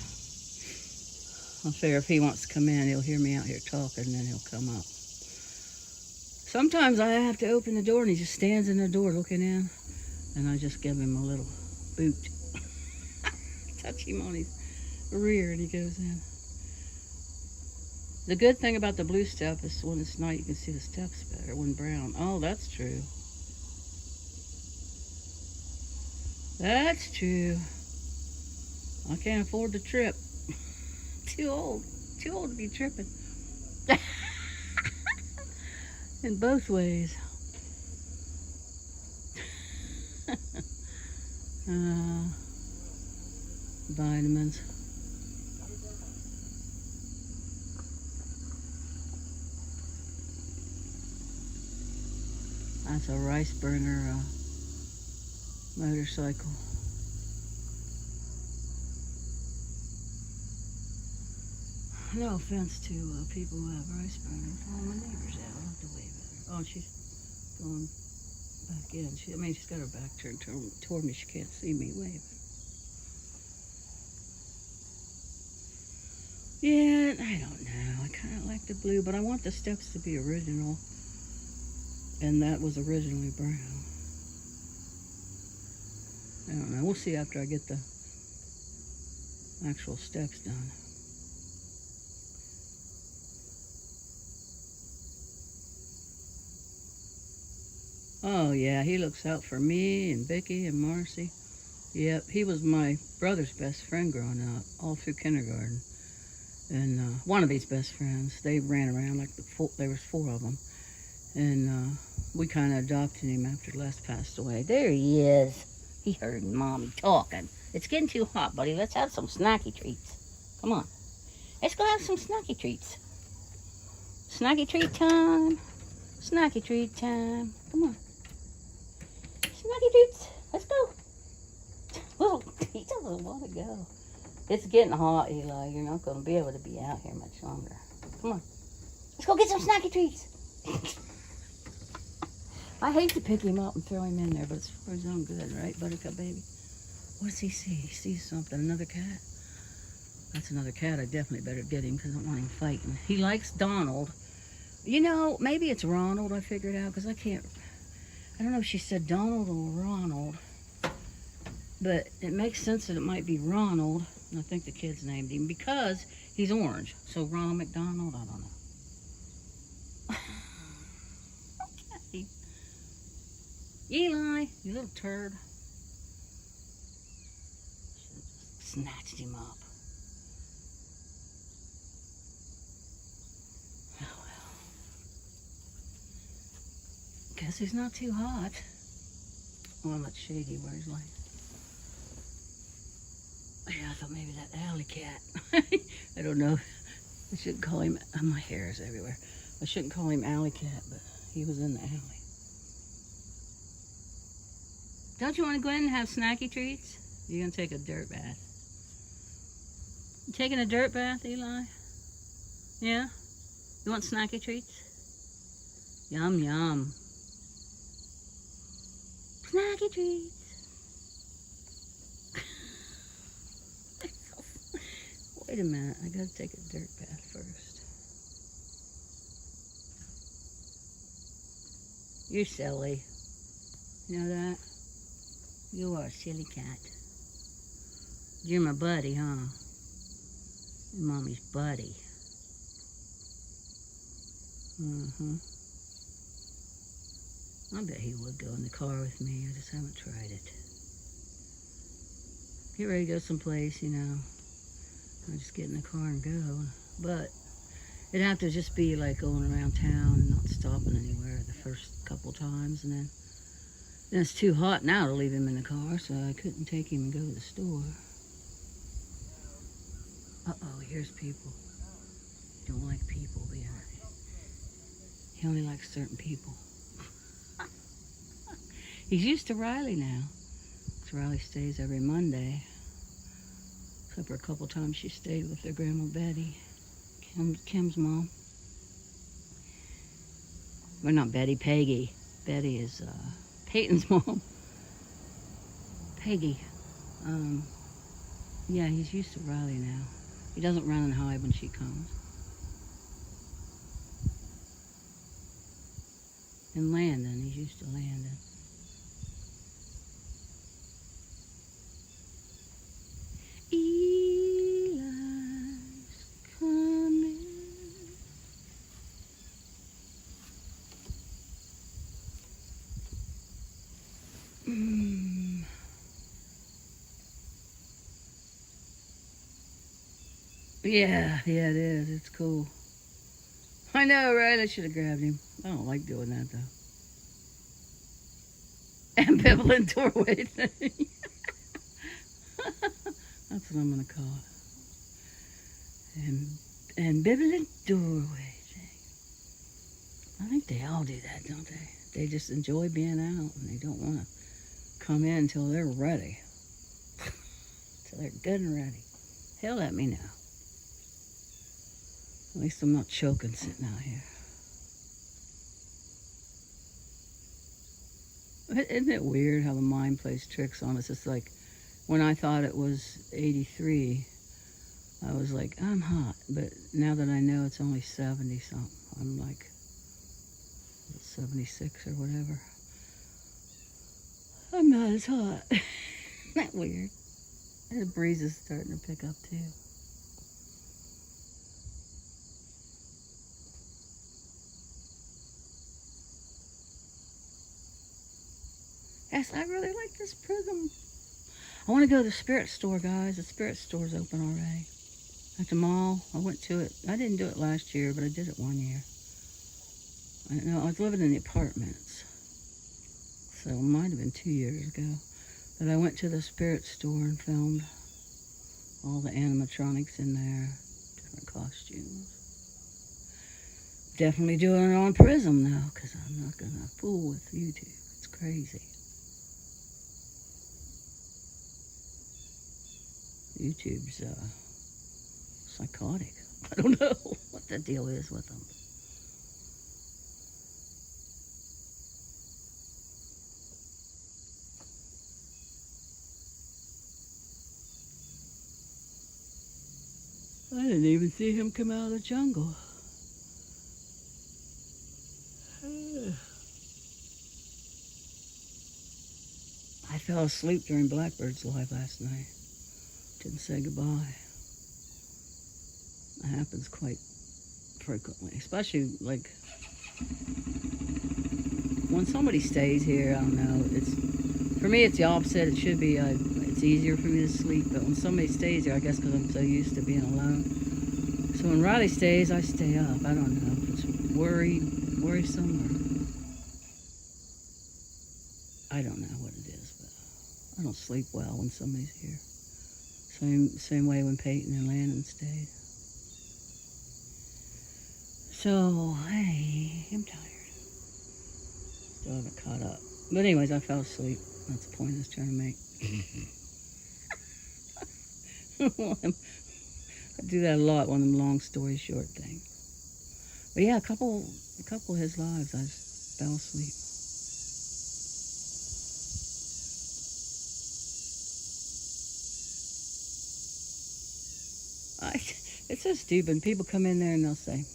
I figure if he wants to come in, he'll hear me out here talking, and then he'll come up. Sometimes I have to open the door, and he just stands in the door looking in, and I just give him a little boot. Touch him on his rear, and he goes in. The good thing about the blue stuff is when it's night, you can see the steps better. When brown, oh, that's true. That's true. I can't afford to trip. Too old to be tripping. In both ways. Vitamins. That's a rice burner motorcycle. No offense to people who have rice burners. Oh, my neighbor's out. I'll have to wave at her. Oh, she's going back in. She's got her back turned toward me. She can't see me waving. Yeah, I don't know. I kind of like the blue, but I want the steps to be original. And that was originally brown. I don't know. We'll see after I get the actual steps done. Oh, yeah, he looks out for me and Vicky and Marcy. Yep, he was my brother's best friend growing up, all through kindergarten. And one of his best friends, they ran around like there was 4 of them. And we kind of adopted him after Les passed away. There he is. He heard Mommy talking. It's getting too hot, buddy. Let's have some snacky treats. Come on. Let's go have some snacky treats. Snacky treat time. Snacky treat time. Come on. Snacky treats. Let's go. He doesn't want to go. It's getting hot, Eli. You're not going to be able to be out here much longer. Come on. Let's go get some snacky treats. I hate to pick him up and throw him in there, but it's for his own good, right, Buttercup baby? What does he see? He sees something. Another cat? That's another cat. I definitely better get him because I don't want him fighting. He likes Donald. You know, maybe it's Ronald, I figured out, because I don't know if she said Donald or Ronald, but it makes sense that it might be Ronald, and I think the kids named him because he's orange. So Ronald McDonald, I don't know. Okay. Eli, you little turd. Snatched him up. Oh well. Guess he's not too hot. Well, that's shady where he's like. Yeah, I thought maybe that alley cat. I don't know. I shouldn't call him. My hair is everywhere. I shouldn't call him alley cat, but he was in the alley. Don't you want to go in and have snacky treats? You're going to take a dirt bath. You taking a dirt bath, Eli? Yeah? You want snacky treats? Yum, yum. Snacky treats. Wait a minute, I gotta take a dirt bath first. You're silly. You know that? You are a silly cat. You're my buddy, huh? You're Mommy's buddy. I bet he would go in the car with me. I just haven't tried it. Get ready to go someplace, you know. I just get in the car and go. But it'd have to just be like going around town and not stopping anywhere the first couple times. And then it's too hot now to leave him in the car, so I couldn't take him and go to the store. Uh-oh, here's people. He don't like people being. He only likes certain people. He's used to Riley now. So Riley stays every Monday. Except for a couple times she stayed with their grandma Betty, Kim's mom. Well, not Betty, Peggy. Betty is Peyton's mom. Peggy. Yeah, he's used to Riley now. He doesn't run and hide when she comes. And Landon, he's used to Landon. Eli's coming. Yeah, it is. It's cool. I know, right? I should have grabbed him. I don't like doing that, though. Ambivalent doorway thing. That's what I'm going to call it. Ambivalent doorway thing. I think they all do that, don't they? They just enjoy being out, and they don't want to come in until they're ready. Until they're good and ready. He'll let me know. At least I'm not choking sitting out here. Isn't it weird how the mind plays tricks on us? It's like when I thought it was 83, I was like, I'm hot. But now that I know it's only 70 something, I'm like 76 or whatever. I'm not as hot. Isn't that weird? And the breeze is starting to pick up too. Yes, I really like this prism. I want to go to the Spirit store, guys. The Spirit store's open already. At the mall. I went to it. I didn't do it last year, but I did it one year. I was living in the apartments. So it might have been 2 years ago. But I went to the Spirit store and filmed all the animatronics in there. Different costumes. Definitely doing it on Prism, though, because I'm not going to fool with YouTube. It's crazy. YouTube's psychotic. I don't know what the deal is with them. I didn't even see him come out of the jungle. I fell asleep during Blackbird's live last night. Didn't say goodbye. That happens quite frequently, especially like when somebody stays here. I don't know. For me, it's the opposite. It should be. It's easier for me to sleep, but when somebody stays here, I guess because I'm so used to being alone. So when Riley stays, I stay up. I don't know if it's worrisome, or I don't know what it is, but I don't sleep well when somebody's here. Same way when Peyton and Landon stayed. So, hey, I'm tired. Still haven't caught up. But anyways, I fell asleep. That's the point I was trying to make. I do that a lot, one of them long story short things. But yeah, a couple of his lives, I just fell asleep. It's so stupid. People come in there and they'll say,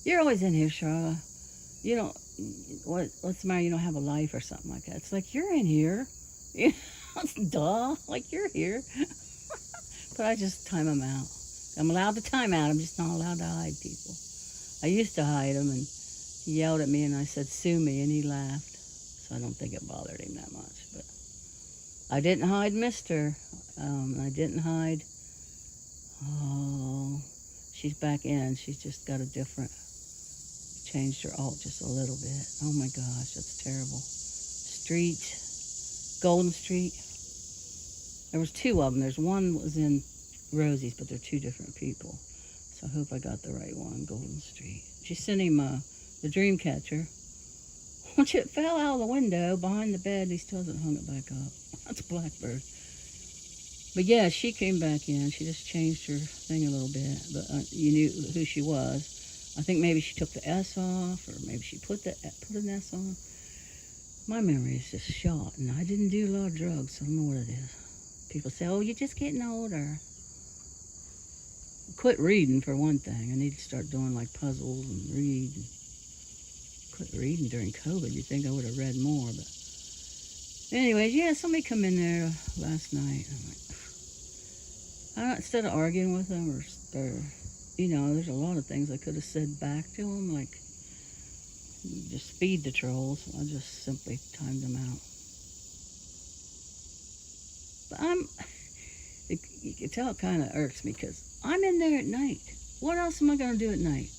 "You're always in here, Charla. You don't. What's the matter? You don't have a life or something like that." It's like, you're in here. Duh. Like, you're here. But I just time them out. I'm allowed to time out. I'm just not allowed to hide people. I used to hide him, and he yelled at me, and I said, "Sue me," and he laughed. So I don't think it bothered him that much. But I didn't hide Mister. I didn't hide. Oh, she's back in. She's just got a different, changed her alt just a little bit. Oh my gosh, that's terrible. Street, Golden Street. There was two of them. There's one was in Rosie's, but they're two different people. So I hope I got the right one, Golden Street. She sent him the dream catcher. Once it fell out of the window behind the bed, he still hasn't hung it back up. That's a blackbird. But yeah, she came back in. She just changed her thing a little bit, but you knew who she was. I think maybe she took the S off, or maybe she put an S on. My memory is just shot, and I didn't do a lot of drugs, so I don't know what it is. People say, "Oh, you're just getting older." Quit reading for one thing. I need to start doing like puzzles and read. Quit reading during COVID. You'd think I would have read more, but anyways, yeah, somebody come in there last night. Instead of arguing with them, or there's a lot of things I could have said back to them, like just feed the trolls. I just simply timed them out. But you can tell it kind of irks me because I'm in there at night. What else am I going to do at night?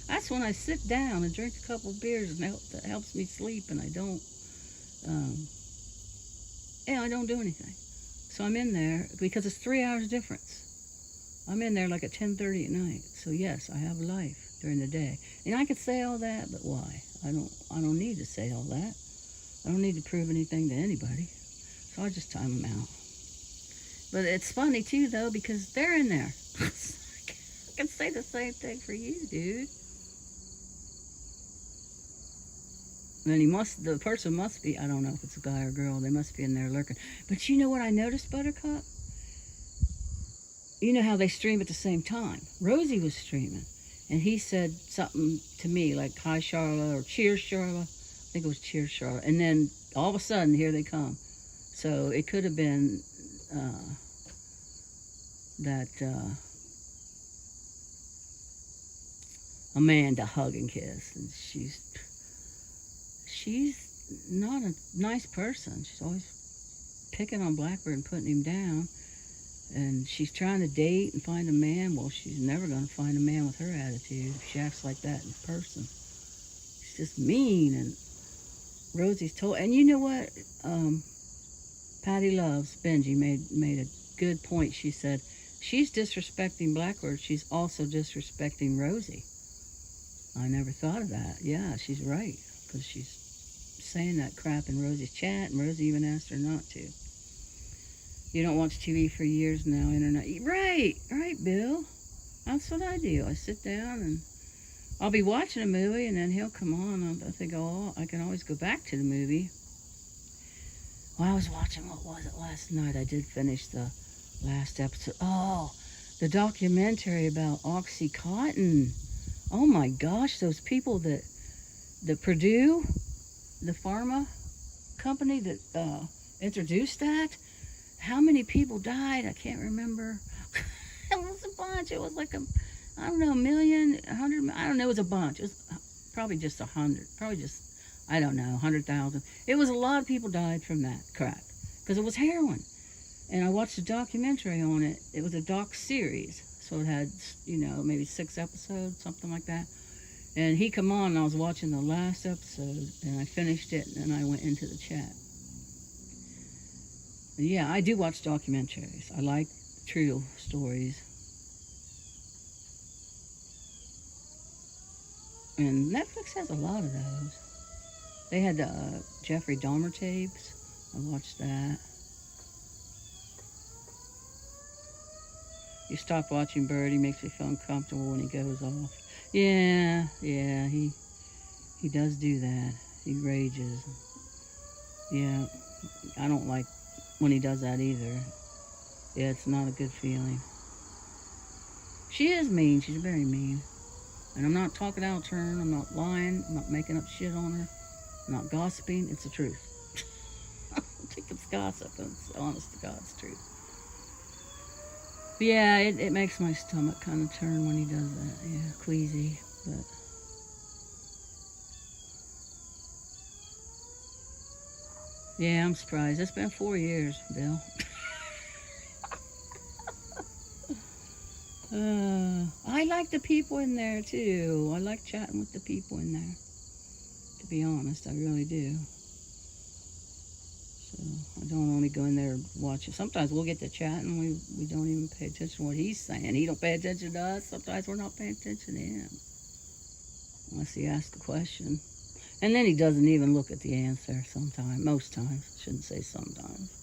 That's when I sit down and drink a couple of beers, and that helps me sleep, and I don't do anything. So I'm in there because it's 3 hours difference. I'm in there like at 10:30 at night. So yes, I have a life during the day. And I could say all that, but why? I don't need to say all that. I don't need to prove anything to anybody. So I just time them out. But it's funny too though, because they're in there. I can say the same thing for you, dude. And the person must be, I don't know if it's a guy or girl, they must be in there lurking. But you know what I noticed, Buttercup? You know how they stream at the same time. Rosie was streaming, and he said something to me like, "Hi, Charla," or "Cheers, Charla." I think it was "Cheers, Charla." And then all of a sudden, here they come. So it could have been that Amanda hug and kiss. And she's not a nice person. She's always picking on Blackbird and putting him down. And she's trying to date and find a man. Well, she's never going to find a man with her attitude if she acts like that in person. She's just mean. And Rosie's told. And you know what? Patty Loves, Benji, made a good point. She said, she's disrespecting Blackbird. She's also disrespecting Rosie. I never thought of that. Yeah, she's right. Because she's saying that crap in Rosie's chat, and Rosie even asked her not to. You don't watch TV for years now, internet. Right, Bill. That's what I do. I sit down and I'll be watching a movie, and then he'll come on. I think, oh, I can always go back to the movie. Well, I was watching, what was it last night? I did finish the last episode. Oh, the documentary about OxyContin. Oh my gosh, those people that Purdue, the pharma company that introduced that, how many people died? I can't remember. It was a bunch. It was like a million, 100, I don't know, it was a bunch. It was probably just 100, probably just, I don't know, 100,000. It was a lot of people died from that crack because it was heroin. And I watched a documentary on it. It was a doc series. So it had, maybe 6 episodes, something like that. And he come on, and I was watching the last episode, and I finished it, and then I went into the chat. And yeah, I do watch documentaries. I like true stories. And Netflix has a lot of those. They had the Jeffrey Dahmer tapes. I watched that. You stop watching Bird, he makes me feel uncomfortable when he goes off. Yeah, he does do that. He rages. Yeah, I don't like when he does that either. Yeah, it's not a good feeling. She is mean. She's very mean. And I'm not talking out of turn. I'm not lying. I'm not making up shit on her. I'm not gossiping. It's the truth. I don't think it's gossip. It's honest to God's truth. But yeah, it makes my stomach kind of turn when he does that. Yeah, queasy. But yeah, I'm surprised. It's been 4 years, Bill. I like the people in there too. I like chatting with the people in there. To be honest, I really do. So I don't only go in there and watch it. Sometimes we'll get to chat and we don't even pay attention to what he's saying. He don't pay attention to us. Sometimes we're not paying attention to him. Unless he asks a question. And then he doesn't even look at the answer sometimes. Most times. I shouldn't say sometimes.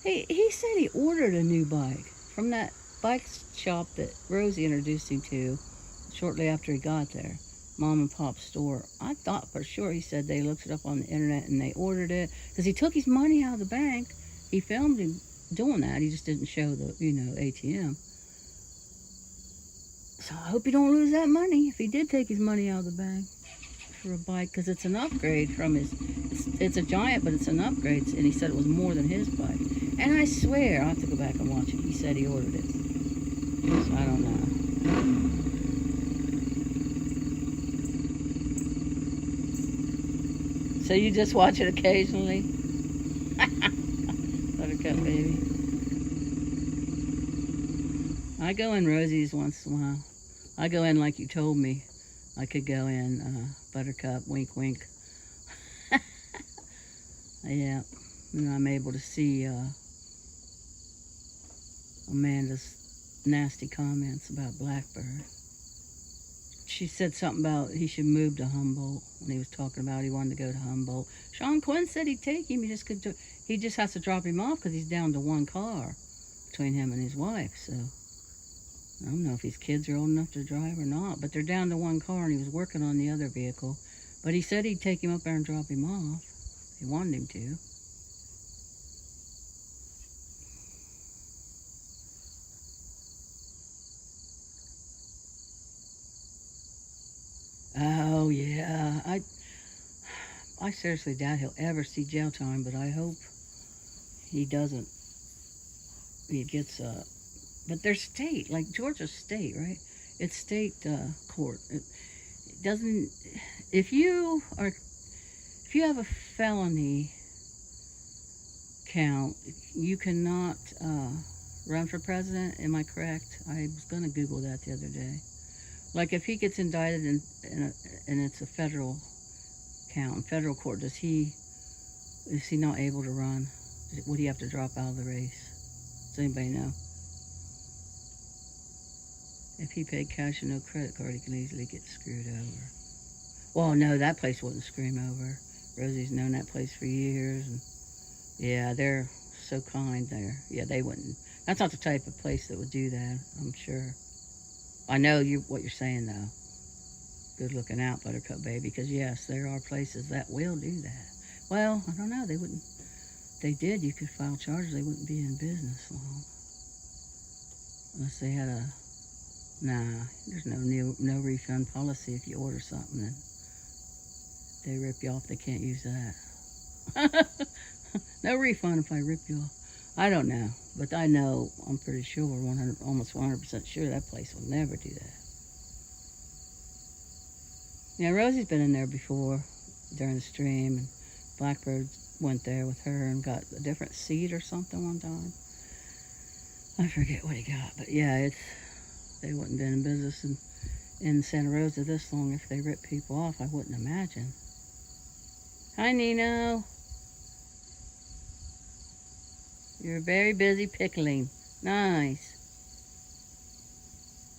He said he ordered a new bike from that bike shop that Rosie introduced him to shortly after he got there. Mom and Pop store. I thought for sure he said they looked it up on the internet and they ordered it because he took his money out of the bank. He filmed him doing that. He just didn't show the, ATM. So I hope he don't lose that money if he did take his money out of the bank for a bike, because it's an upgrade from his. It's a Giant, but it's an upgrade, and he said it was more than his bike. And I swear, I'll have to go back and watch it. He said he ordered it. So I don't know. So you just watch it occasionally? Buttercup baby. I go in Rosie's once in a while. I go in like you told me. I could go in Buttercup, wink wink. Yeah, and I'm able to see Amanda's nasty comments about Blackbird. She said something about he should move to Humboldt when he was talking about he wanted to go to Humboldt. Sean Quinn said he'd take him. He just has to drop him off because he's down to one car between him and his wife. So I don't know if his kids are old enough to drive or not, but they're down to one car and he was working on the other vehicle. But he said he'd take him up there and drop him off if he wanted him to. Oh, yeah. I seriously doubt he'll ever see jail time, but I hope he doesn't. He gets, but they're state, like Georgia state, right? It's state court. It doesn't, if you have a felony count, you cannot run for president. Am I correct? I was going to Google that the other day. Like if he gets indicted and it's a federal count, in federal court, is he not able to run? Would he have to drop out of the race? Does anybody know? If he paid cash and no credit card, he can easily get screwed over. Well, no, that place wouldn't screw him over. Rosie's known that place for years, and yeah, they're so kind there. Yeah, they wouldn't. That's not the type of place that would do that, I'm sure. I know what you're saying, though. Good looking out, Buttercup baby, because yes, there are places that will do that. Well, I don't know. They wouldn't. If they did, you could file charges. They wouldn't be in business long. Unless they had a. Nah, there's no refund policy if you order something and they rip you off. They can't use that. No refund if I rip you off. I don't know, but I know, I'm pretty sure, almost 100% sure that place will never do that. Yeah, Rosie's been in there before during the stream, and Blackbird went there with her and got a different seat or something one time. I forget what he got, but yeah, they wouldn't been in business in Santa Rosa this long if they ripped people off, I wouldn't imagine. Hi, Nino. You're very busy pickling. Nice.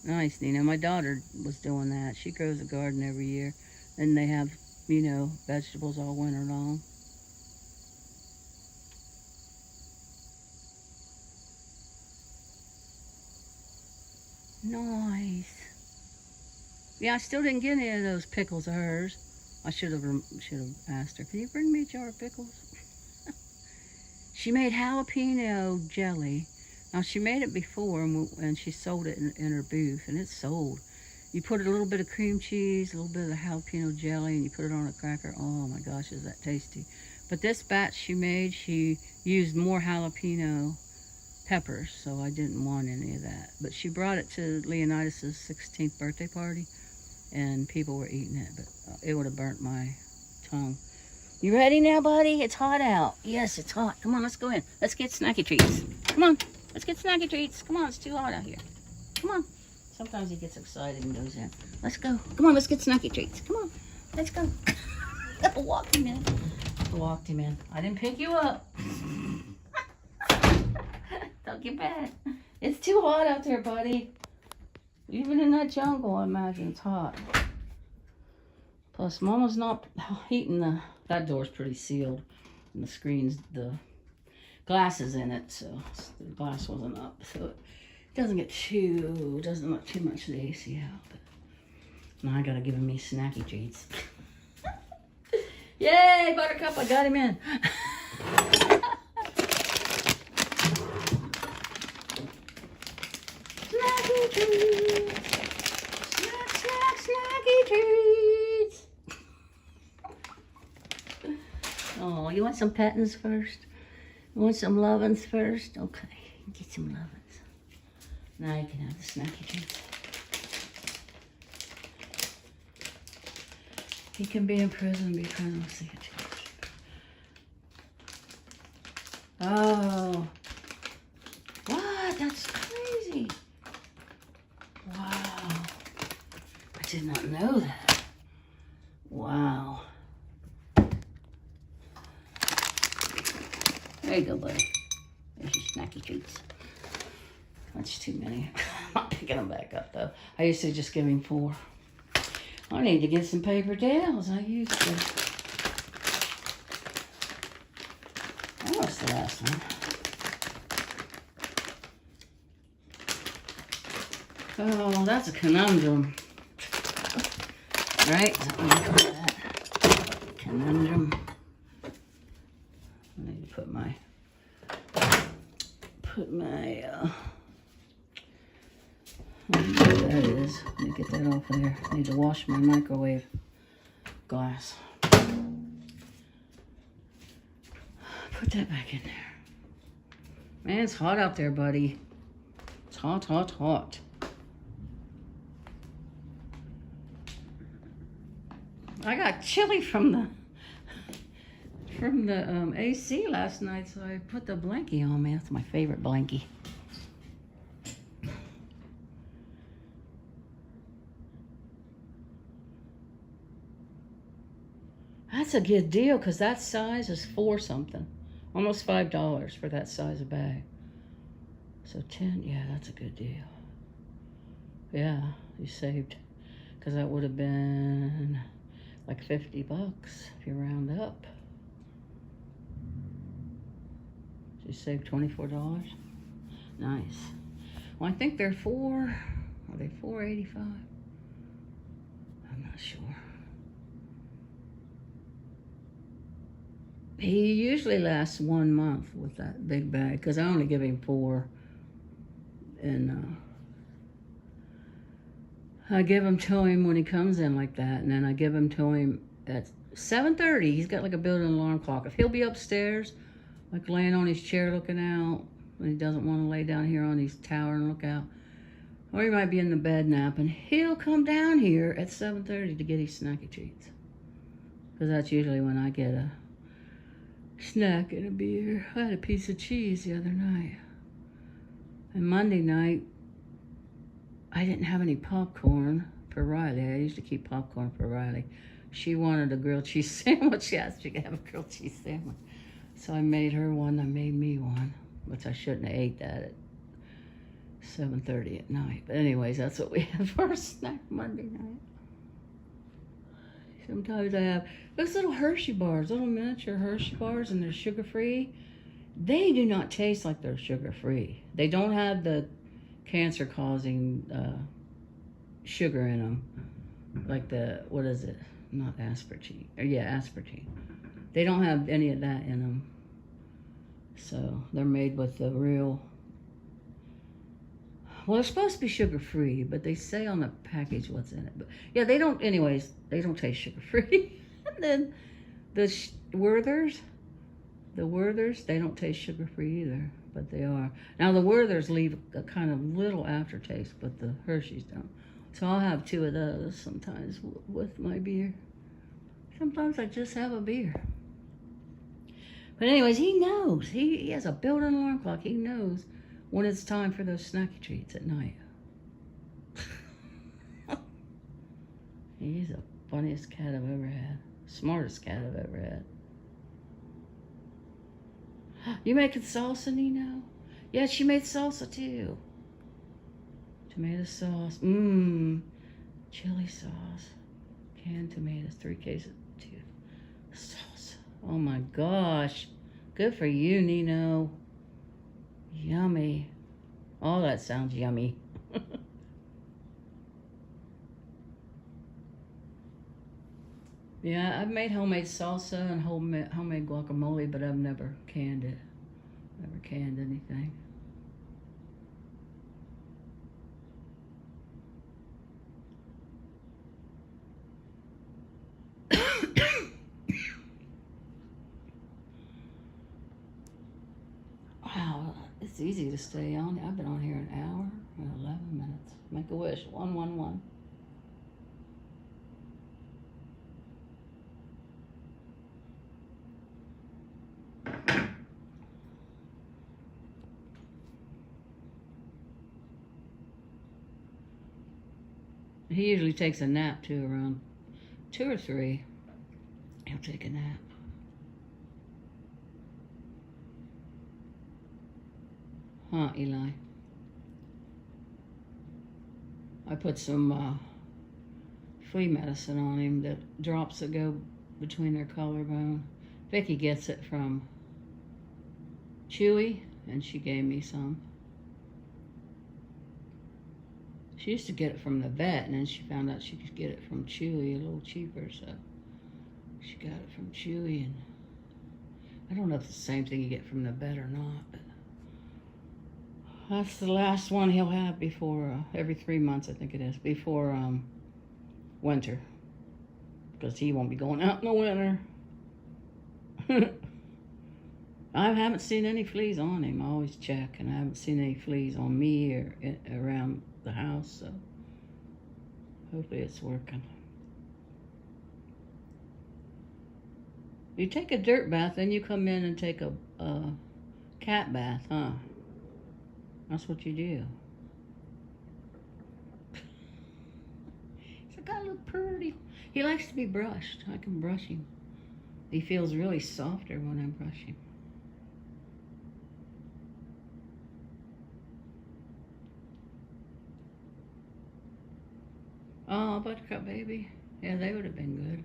Nice, Nina. My daughter was doing that. She grows a garden every year. And they have, vegetables all winter long. Nice. Yeah, I still didn't get any of those pickles of hers. I should have asked her, can you bring me a jar of pickles? She made jalapeno jelly. Now, she made it before, and she sold it in her booth, and it's sold. You put a little bit of cream cheese, a little bit of the jalapeno jelly, and you put it on a cracker. Oh, my gosh, is that tasty. But this batch she made, she used more jalapeno peppers, so I didn't want any of that. But she brought it to Leonidas' 16th birthday party, and people were eating it, but it would have burnt my tongue. You ready now, buddy? It's hot out. Yes, it's hot. Come on, let's go in. Let's get snacky treats. Come on, let's get snacky treats. Come on, it's too hot out here. Come on. Sometimes he gets excited and goes in. Let's go. Come on, let's get snacky treats. Come on, let's go. I walked him in. I didn't pick you up. Don't get bad. It's too hot out there, buddy. Even in that jungle, I imagine it's hot. Plus, Mama's not heating that door's pretty sealed. And the screen's, the glass is in it, so the glass wasn't up. So it doesn't let too much of the AC out. But now I gotta give him these snacky treats. Yay, Buttercup, I got him in. Snacky treats. Snacky treats. Oh, you want some pettings first? You want some lovin's first? Okay, get some lovin's. Now you can have the snacky treats. He can be in prison because of cigarettes. Oh. What? That's crazy. Wow. I did not know that. Wow. There you go, buddy. There's your snacky treats. That's too many. I'm not picking them back up, though. I used to just give him 4. I need to get some paper towels. I used to. That was the last one. Oh, that's a conundrum. Right? Is that what you call that? Conundrum. I need to put my there it is. Let me get that off of there. I need to wash my microwave glass. Put that back in there. Man, it's hot out there, buddy. It's hot, hot, hot. I got chilly from the AC last night, so I put the blankie on me. That's my favorite blankie. That's a good deal because that size is $4 something. Almost $5 for that size of bag. So 10, yeah, that's a good deal. Yeah, you saved. Because that would have been like $50 if you round up. So you saved $24. Nice. Well, I think they're are they $4.85? I'm not sure. He usually lasts 1 month with that big bag because I only give him 4. And I give them to him when he comes in like that. And then I give them to him at 7:30. He's got like a built-in alarm clock. If he'll be upstairs, like laying on his chair looking out, and he doesn't want to lay down here on his tower and look out, or he might be in the bed napping, he'll come down here at 7:30 to get his snacky treats. Because that's usually when I get a snack and a beer. I had a piece of cheese the other night. And Monday night, I didn't have any popcorn for Riley. I used to keep popcorn for Riley. She wanted a grilled cheese sandwich. She asked if she could have a grilled cheese sandwich. So I made her one. I made me one, which I shouldn't have ate that at 7:30 at night. But anyways, that's what we had for our snack Monday night. Sometimes I have those little Hershey bars, little miniature Hershey bars, and they're sugar-free. They do not taste like they're sugar-free. They don't have the cancer-causing sugar in them. Like the, what is it? Not aspartame. Yeah, aspartame. They don't have any of that in them. So they're made with the real... Well, they're supposed to be sugar-free, but they say on the package what's in it. But yeah, they don't, anyways, they don't taste sugar-free. And then the Werthers, they don't taste sugar-free either, but they are. Now, the Werthers leave a kind of little aftertaste, but the Hershey's don't. So I'll have 2 of those sometimes with my beer. Sometimes I just have a beer. But anyways, he knows. He has a built-in alarm clock. He knows when it's time for those snacky treats at night. He's the funniest cat I've ever had. Smartest cat I've ever had. You making salsa, Nino? Yeah, she made salsa too. Tomato sauce. Chili sauce. Canned tomatoes. 3 cases. 2. Sauce. Oh my gosh. Good for you, Nino. Yummy. Oh, that sounds yummy. Yeah, I've made homemade salsa and homemade guacamole, but I've never canned it. Never canned anything. Wow, it's easy to stay on. I've been on here an hour and 11 minutes. Make a wish. 111. He usually takes a nap too, around 2 or 3. He'll take a nap. Huh, Eli? I put some flea medicine on him, that drops that go between their collarbone. Vicky gets it from Chewy, and she gave me some. She used to get it from the vet, and then she found out she could get it from Chewy a little cheaper, so she got it from Chewy. And I don't know if it's the same thing you get from the vet or not, but that's the last one he'll have before, every 3 months I think it is, before winter, because he won't be going out in the winter. I haven't seen any fleas on him. I always check, and I haven't seen any fleas on me or around the house, so hopefully it's working. You take a dirt bath, then you come in and take a cat bath, huh? That's what you do. He's got a little pretty. He likes to be brushed. I can brush him. He feels really softer when I brush him. Oh, Buttercup baby. Yeah, they would have been good.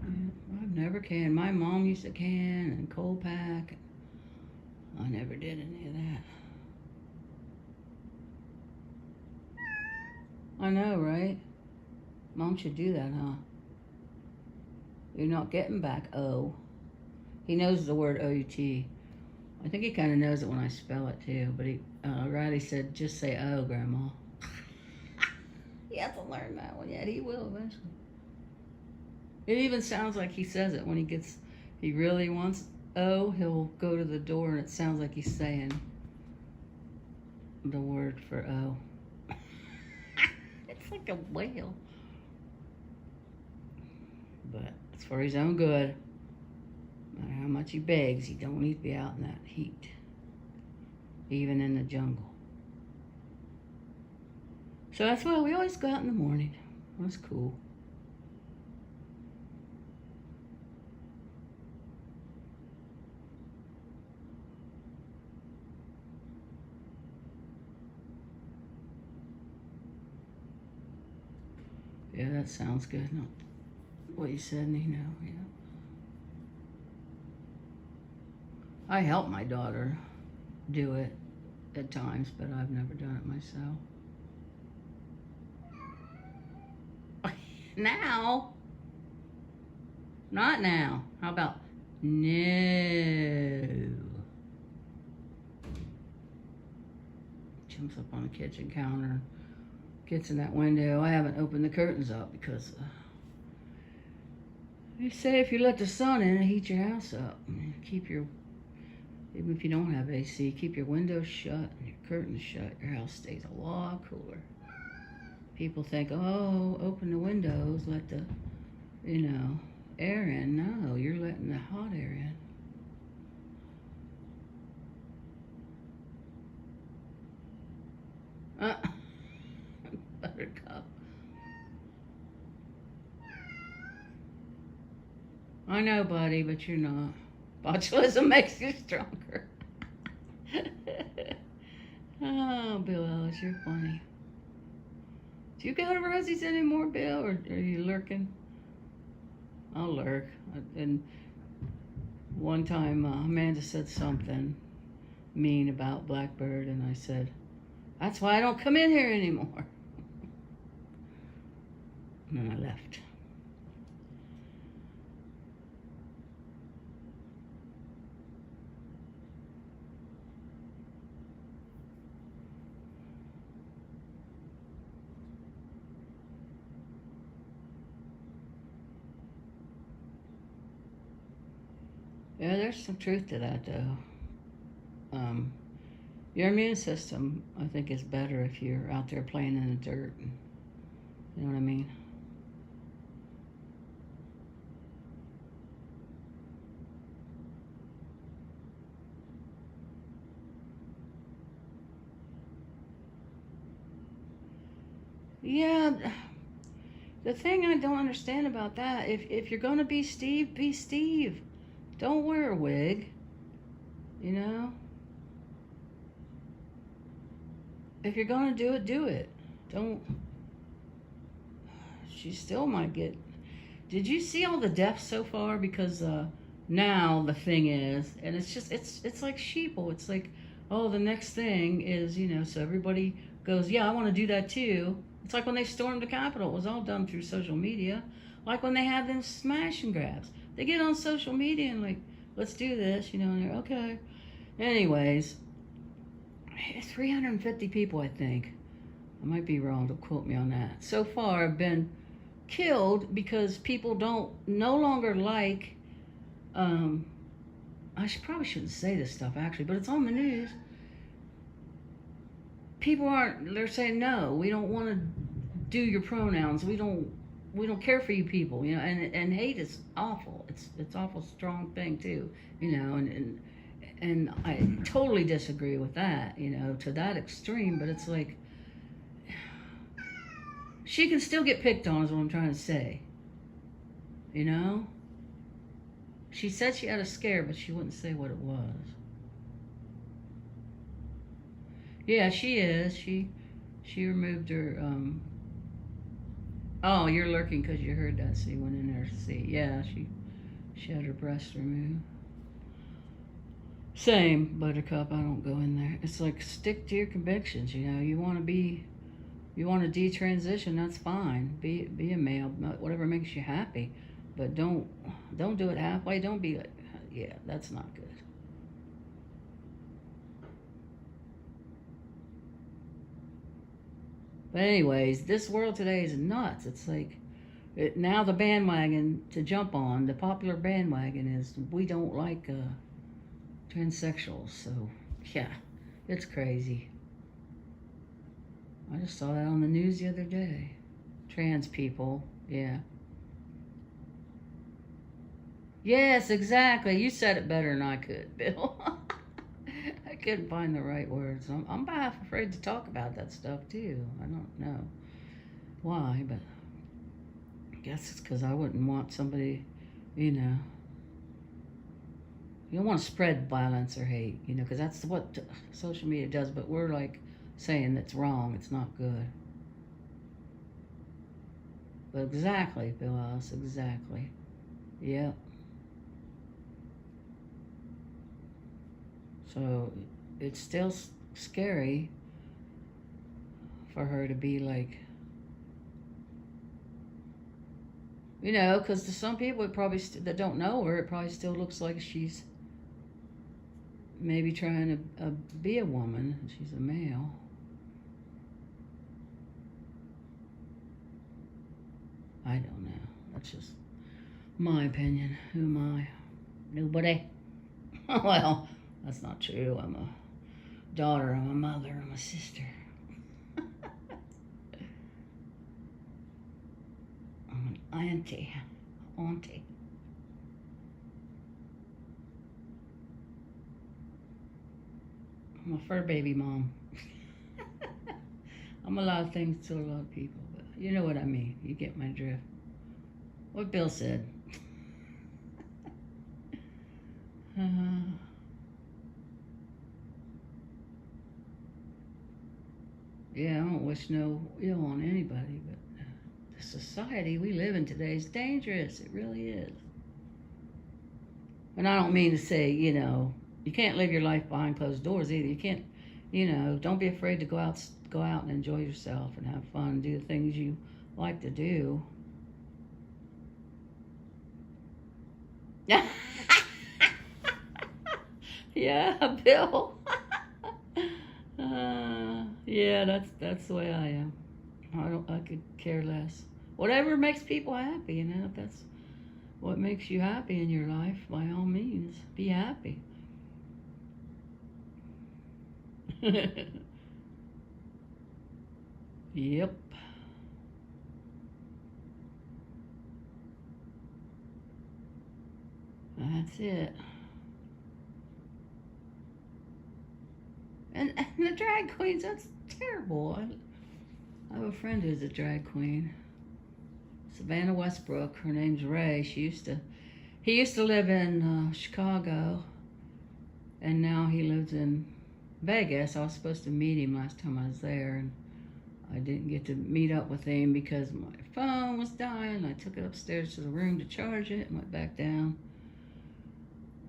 Yeah, I've never canned. My mom used to can and cold pack. I never did any of that. I know, right? Mom should do that, huh? You're not getting back O. He knows the word O-U-T. I think he kind of knows it when I spell it too, but Riley said, just say O, Grandma. He hasn't learned that one yet. He will eventually. It even sounds like he says it when he really wants O, he'll go to the door and it sounds like he's saying the word for O. It's like a whale. But it's for his own good. No matter how much he begs, he don't need to be out in that heat. Even in the jungle. So that's why we always go out in the morning. That's cool. Yeah, that sounds good. No, what you said, Nino, yeah. I help my daughter do it at times, but I've never done it myself. Now? Not now. How about no? Jumps up on the kitchen counter, gets in that window. I haven't opened the curtains up because they say if you let the sun in, it heats your house up. Even if you don't have AC, keep your windows shut and your curtains shut. Your house stays a lot cooler. People think, oh, open the windows, let the, air in. No, you're letting the hot air in. Buttercup. I know, buddy, but you're not. Botulism makes you stronger. Oh, Bill Ellis, you're funny. Do you go to Rosie's anymore, Bill, or are you lurking? I'll lurk. And one time, Amanda said something mean about Blackbird, and I said, "That's why I don't come in here anymore." And then I left. Yeah, there's some truth to that, though. Your immune system, I think, is better if you're out there playing in the dirt. You know what I mean? Yeah, the thing I don't understand about that, if you're gonna be Steve, be Steve. Don't wear a wig, you know? If you're gonna do it, do it. Don't. She still might get. Did you see all the deaths so far? Because now the thing is, and it's just it's like sheeple. It's like, oh, the next thing is, so everybody goes, yeah, I want to do that too. It's like when they stormed the Capitol. It was all done through social media. Like when they had them smash and grabs. They get on social media and like, let's do this, and they're okay. Anyways, 350 people, I think. I might be wrong. Don't quote me on that. So far, have been killed because people no longer like. Probably shouldn't say this stuff actually, but it's on the news. People aren't. They're saying no. We don't want to do your pronouns. We don't care for you people. And hate is awful. It's awful strong thing too. And I totally disagree with that. To that extreme. But it's like she can still get picked on. Is what I'm trying to say. She said she had a scare, but she wouldn't say what it was. Yeah, she is. She removed her. Oh, you're lurking because you heard that, so you went in there to see. Yeah, she had her breast removed. Same, Buttercup. I don't go in there. It's like stick to your convictions. You want to detransition. That's fine. Be a male. Whatever makes you happy, but don't do it halfway. Don't be like, yeah, that's not good. But anyways, this world today is nuts. It's like now the bandwagon to jump on, the popular bandwagon is we don't like transsexuals. So yeah, it's crazy. I just saw that on the news the other day. Trans people, yeah. Yes, exactly. You said it better than I could, Bill. I couldn't find the right words. I'm half afraid to talk about that stuff too. I don't know why, but I guess it's because I wouldn't want somebody, you don't want to spread violence or hate, because that's what social media does. But we're like saying that's wrong. It's not good. But exactly, Bill Alice, exactly. Yep. So it's still scary for her to be like, because to some people it probably that don't know her, it probably still looks like she's maybe trying to be a woman. She's a male. I don't know. That's just my opinion. Who am I? Nobody. Well, that's not true. I'm a daughter, I'm a mother, I'm a sister. I'm an auntie. I'm a fur baby mom. I'm a lot of things to a lot of people, but you know what I mean. You get my drift. What Bill said. Yeah, I don't wish no ill on anybody, but the society we live in today is dangerous. It really is. And I don't mean to say, you can't live your life behind closed doors either. You can't, don't be afraid to go out and enjoy yourself and have fun, do the things you like to do. Yeah, Bill. Yeah, that's the way I am. I could care less. Whatever makes people happy, if that's what makes you happy in your life, by all means, be happy. Yep. That's it. And the drag queens, that's terrible. I have a friend who's a drag queen. Savannah Westbrook. Her name's Ray. He used to live in Chicago, and now he lives in Vegas. I was supposed to meet him last time I was there, and I didn't get to meet up with him because my phone was dying. I took it upstairs to the room to charge it and went back down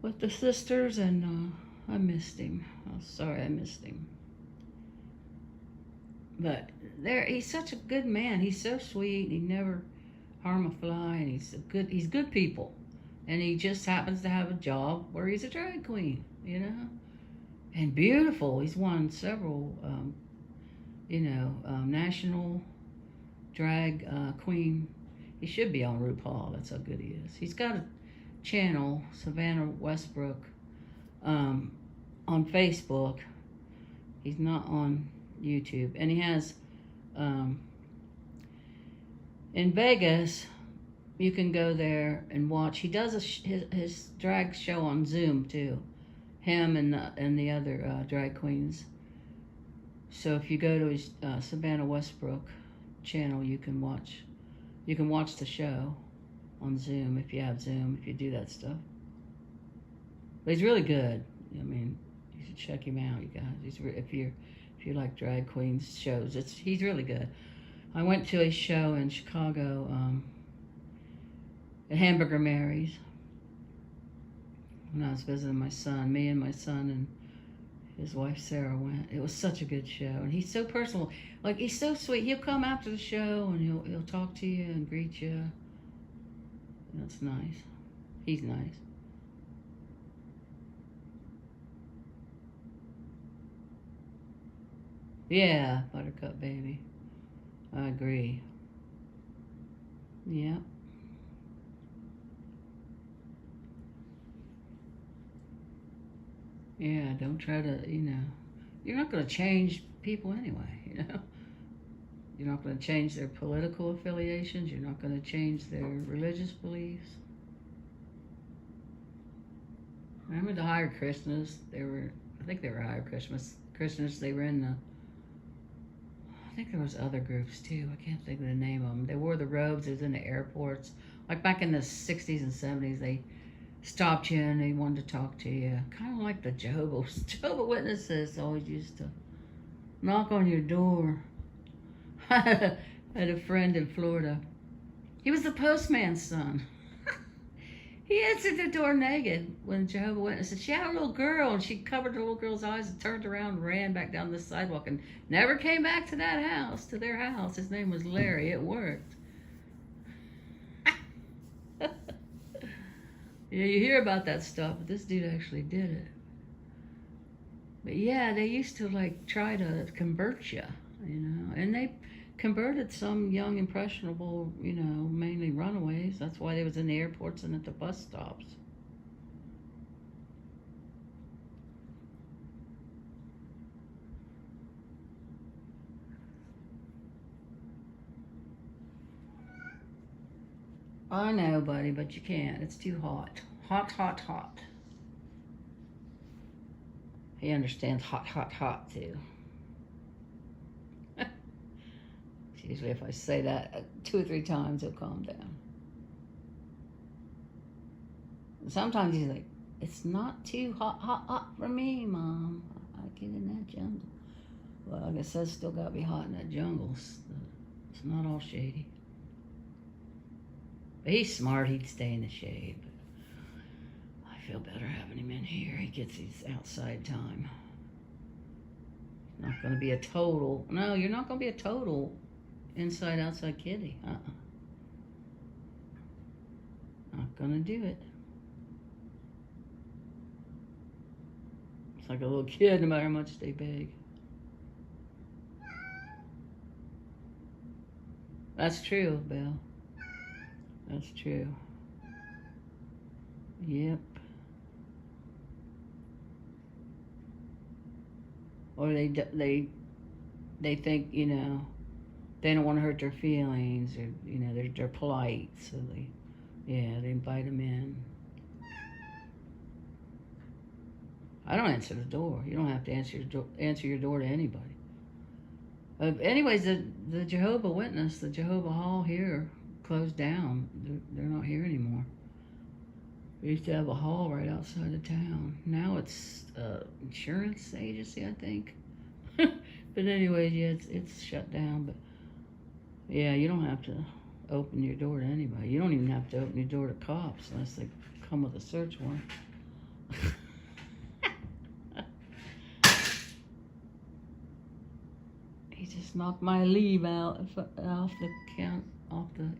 with the sisters, and I missed him. I'm sorry I missed him. But he's such a good man. He's so sweet. He never harm a fly, and he's good people. And he just happens to have a job where he's a drag queen, and beautiful. He's won several, national drag queen. He should be on RuPaul. That's how good he is. He's got a channel, Savannah Westbrook, on Facebook. He's not on YouTube, and he has in Vegas. You can go there and watch. He does his drag show on Zoom too, him and the other drag queens. So if you go to his Savannah Westbrook channel, you can watch the show on Zoom if you have Zoom, if you do that stuff. But he's really good. I mean, you should check him out, you guys. If you like drag queens shows, he's really good. I went to a show in Chicago at Hamburger Mary's when I was visiting my son. Me and my son and his wife Sarah went. It was such a good show, and he's so personal. Like, he's so sweet. He'll come after the show and he'll talk to you and greet you. That's nice. He's nice. Yeah, Buttercup Baby. I agree. Yeah. Yeah, don't try to, you're not going to change people anyway. You're not going to change their political affiliations. You're not going to change their religious beliefs. Remember the Hare Krishnas? I think they were Hare Krishnas. They were in I think there was other groups too. I can't think of the name of them. They wore the robes. It was in the airports. Like back in the 60s and 70s, they stopped you and they wanted to talk to you. Kind of like the Jehovah's Witnesses always used to knock on your door. I had a friend in Florida. He was the postman's son. He answered the door naked when Jehovah's Witnesses. She had a little girl, and she covered the little girl's eyes and turned around and ran back down the sidewalk and never came back to their house. His name was Larry. It worked. Yeah, you hear about that stuff, but this dude actually did it. But yeah, they used to try to convert you, and they converted some young, impressionable, mainly runaways. That's why they was in the airports and at the bus stops. I know, buddy, but you can't. It's too hot. Hot, hot, hot. He understands hot, hot, hot, too. Usually if I say that 2 or 3 times, he'll calm down. And sometimes he's like, it's not too hot, hot, hot for me, Mom. I get in that jungle. Well, like I said, still got to be hot in that jungle. It's not all shady. But he's smart. He'd stay in the shade. But I feel better having him in here. He gets his outside time. Not going to be a total. No, you're not going to be a total inside-outside kitty. Not going to do it. It's like a little kid no matter how much they beg. That's true, Bill. That's true. Yep. Or they think, you know, they don't want to hurt their feelings, or, you know, they're polite, so they invite them in. I don't answer the door. You don't have to answer your door to anybody. Anyways, the Jehovah Witness, the Jehovah Hall here closed down. They're not here anymore. We used to have a hall right outside of town. Now it's insurance agency, I think. But anyways, yeah, it's shut down. But yeah, you don't have to open your door to anybody. You don't even have to open your door to cops unless they come with a search warrant. He just knocked my leave out off the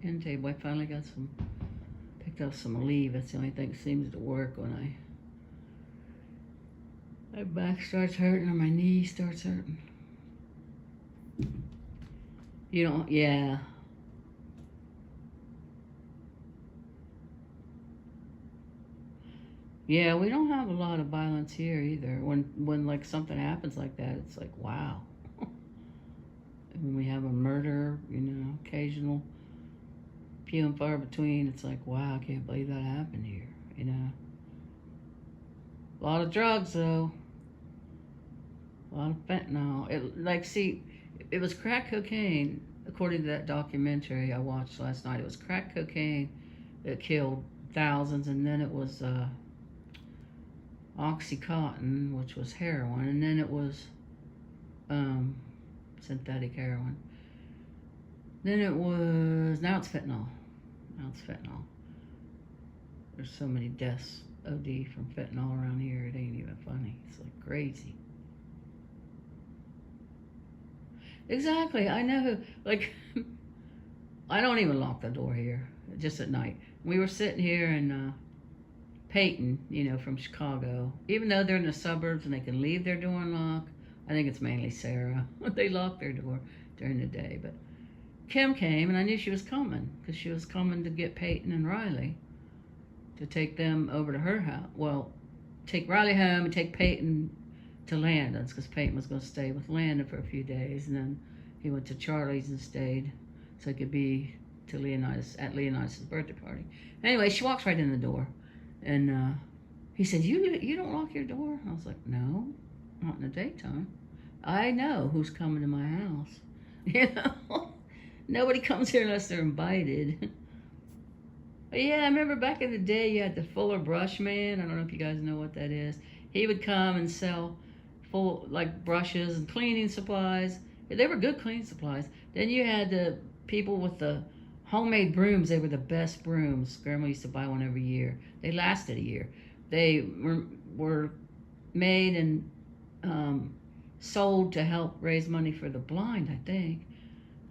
end table. I finally picked up some leave. That's the only thing that seems to work when my back starts hurting or my knee starts hurting. You don't, yeah. Yeah, we don't have a lot of violence here either. When like something happens like that, it's like, wow. When we have a murder, you know, occasional, few and far between, it's like, wow, I can't believe that happened here, you know. A lot of drugs, though. A lot of fentanyl. It was crack cocaine, according to that documentary I watched last night. It was crack cocaine that killed thousands, and then it was Oxycontin, which was heroin, and then it was synthetic heroin. Then now it's fentanyl. There's so many deaths, OD, from fentanyl around here, it ain't even funny. It's like crazy. Exactly, I know who, like, I don't even lock the door here, just at night. We were sitting here and Peyton, you know, from Chicago, even though they're in the suburbs and they can leave their door unlocked, I think it's mainly Sarah. They lock their door during the day. But Kim came, and I knew she was coming because she was coming to get Peyton and Riley to take them over to her house. Well, take Riley home and take Peyton to Landon's because Peyton was going to stay with Landon for a few days. And then he went to Charlie's and stayed so he could be at Leonidas' birthday party. Anyway, she walks right in the door. And he said, you don't lock your door? I was like, no. Not in the daytime. I know who's coming to my house. You know? Nobody comes here unless they're invited. But yeah, I remember back in the day you had the Fuller Brush Man. I don't know if you guys know what that is. He would come and sell brushes and cleaning supplies. They were good cleaning supplies. Then you had the people with the homemade brooms. They were the best brooms. Grandma used to buy one every year. They lasted a year. They were made and sold to help raise money for the blind, I think.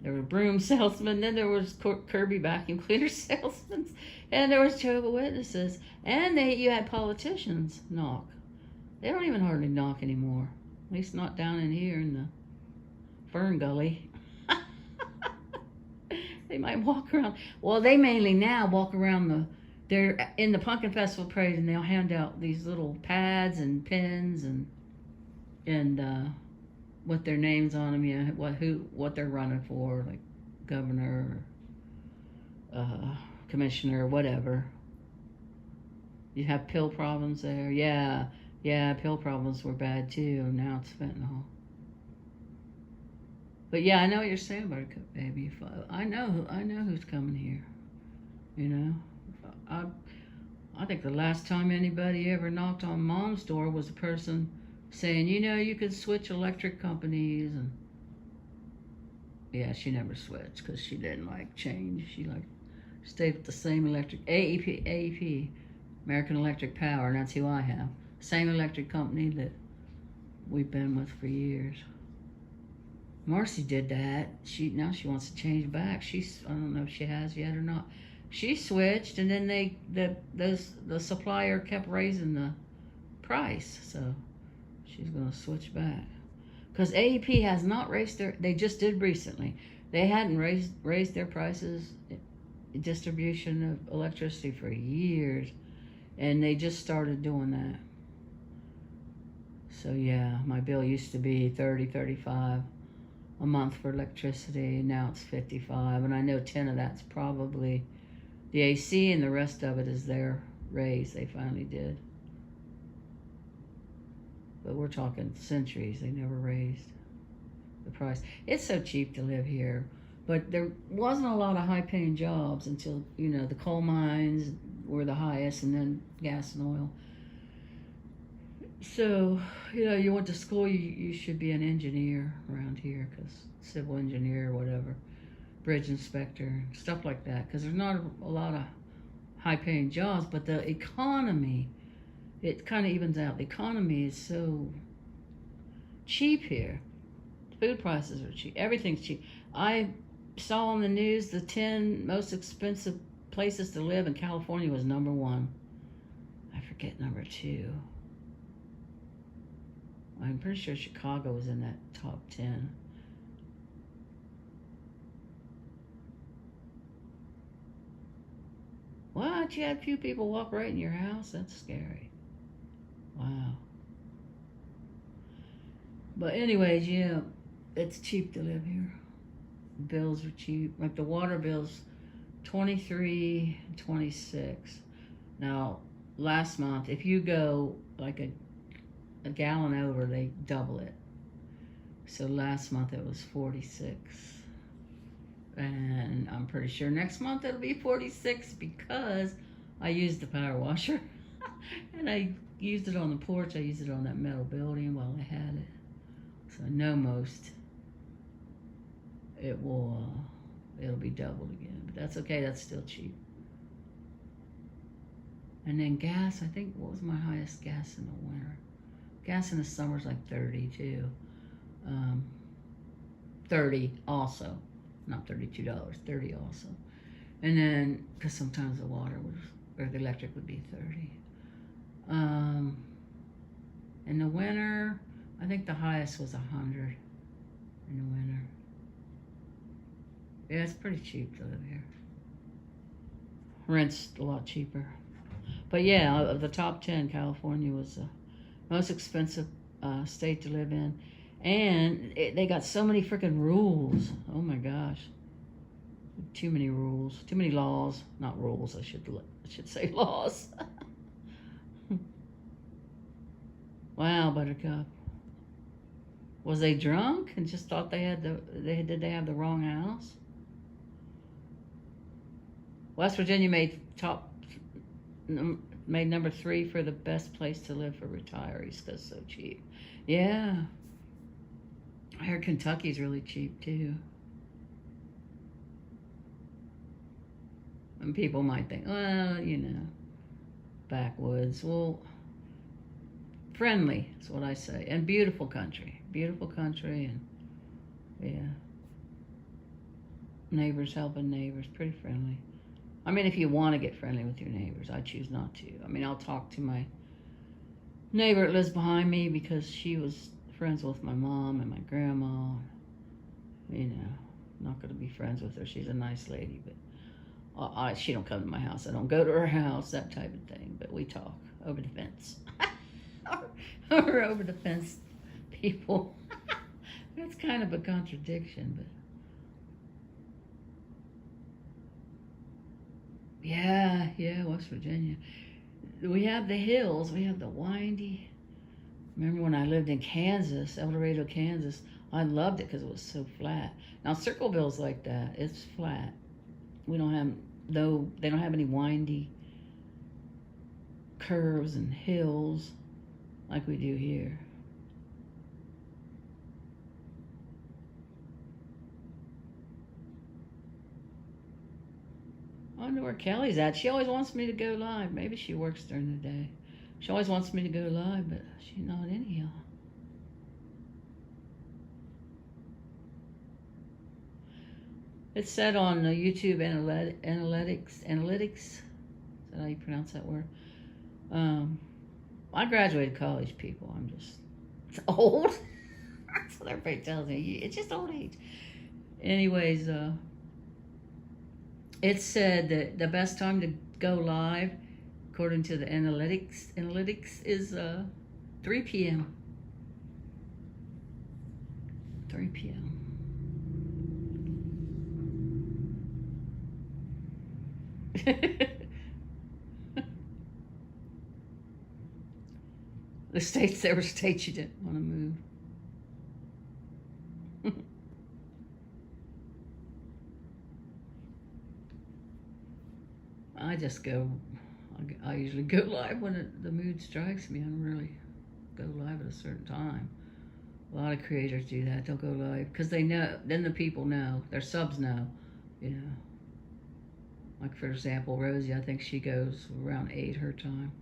There were broom salesmen, then there was Kirby vacuum cleaner salesmen, and there was Jehovah's Witnesses, and you had politicians knock. They don't even hardly knock anymore, at least not down in here in the Fern Gully. They might walk around. Well, they mainly now walk around they're in the Pumpkin Festival Parade, and they'll hand out these little pads and pens and with their names on them, yeah, what they're running for, like governor, commissioner, whatever. You have pill problems there, yeah, pill problems were bad too. Now it's fentanyl. But yeah, I know what you're saying, Buttercup, baby. I know who's coming here. You know, I think the last time anybody ever knocked on Mom's door was a person saying, you could switch electric companies. And yeah, she never switched because she didn't like change. She like stayed with the same electric, AEP, American Electric Power, and that's who I have. Same electric company that we've been with for years. Marcy did that. Now she wants to change back. I don't know if she has yet or not. She switched, and then the supplier kept raising the price, so she's gonna switch back. Because AEP has not raised they just did recently. They hadn't raised their prices, distribution of electricity for years, and they just started doing that. So yeah, my bill used to be $35 a month for electricity. Now it's $55, and I know 10 of that's probably the AC, and the rest of it is their raise they finally did. But we're talking centuries. They never raised the price. It's so cheap to live here. But there wasn't a lot of high-paying jobs until, the coal mines were the highest, and then gas and oil. So, you went to school, you should be an engineer around here, because civil engineer or whatever, bridge inspector, stuff like that, because there's not a lot of high-paying jobs, but the economy, it kind of evens out. The economy is so cheap here. Food prices are cheap. Everything's cheap. I saw on the news the 10 most expensive places to live, and California was number 1. I forget number 2. I'm pretty sure Chicago was in that top 10. What? You had a few people walk right in your house? That's scary. Wow. But anyways, yeah, it's cheap to live here. Bills are cheap. Like the water bills, $23, $26. Now, last month, if you go like a gallon over, they double it. So last month it was $46. And I'm pretty sure next month it'll be $46 because I used the power washer. And I used it on the porch. I used it on that metal building while I had it. So I know most it'll be doubled again. But that's okay, that's still cheap. And then gas, I think, what was my highest gas in the winter? Gas in the summer's like 32. 30 also. Not $32, 30 also. And then, because sometimes the the electric would be 30. In the winter, I think the highest was 100 in the winter. Yeah, it's pretty cheap to live here. Rent's a lot cheaper. But yeah, of the top 10, California was the most expensive state to live in. And they got so many freaking rules. Oh my gosh. Too many rules. Too many laws. Not rules, I should say laws. Wow, Buttercup. Was they drunk and just thought did they have the wrong house? West Virginia made number 3 for the best place to live for retirees because it's so cheap. Yeah. I heard Kentucky's really cheap too. And people might think, well, backwoods. Well, friendly is what I say. And beautiful country. Beautiful country, and yeah. Neighbors helping neighbors. Pretty friendly. I mean, if you want to get friendly with your neighbors, I choose not to. I mean, I'll talk to my neighbor that lives behind me because she was friends with my mom and my grandma. Not going to be friends with her. She's a nice lady, but she don't come to my house. I don't go to her house, that type of thing. But we talk over the fence. or over the fence people. That's kind of a contradiction, but yeah, West Virginia. We have the hills. We have the windy. Remember when I lived in Kansas, El Dorado, Kansas? I loved it because it was so flat. Now Circleville's like that. It's flat. They don't have any windy curves and hills like we do here. wonder where Kelly's at. She always wants me to go live. Maybe she works during the day. She always wants me to go live, but she's not in here. It's said on YouTube analytics. Is that how you pronounce that word? I graduated college, people. I'm just old. That's what everybody tells me. It's just old age. Anyways, it said that the best time to go live, according to the analytics is 3 p.m. 3 p.m. There were states you didn't want to move. I just go. I usually go live when the mood strikes me. I don't really go live at a certain time. A lot of creators do that. They'll go live because they know. Then the people know. Their subs know. You know. Like for example, Rosie. I think she goes around 8 her time.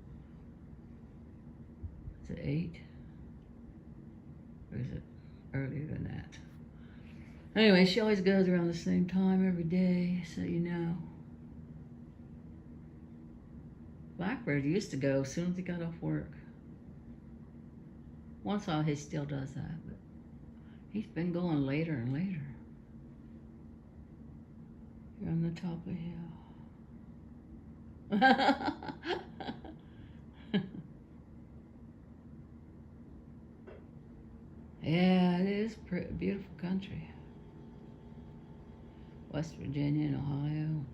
Is it 8? Or is it earlier than that? Anyway, she always goes around the same time every day, so you know. Blackbird used to go as soon as he got off work. Once in a while he still does that, but he's been going later and later. You're on the top of the hill. Yeah, it is a beautiful country. West Virginia and Ohio.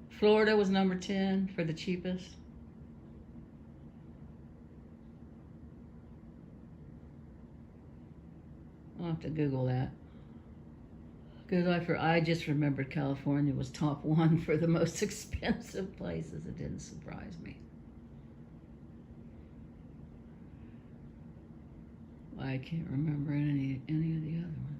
Florida was number 10 for the cheapest. I'll have to Google that. Because I just remembered California was top 1 for the most expensive places. It didn't surprise me. I can't remember any of the other ones.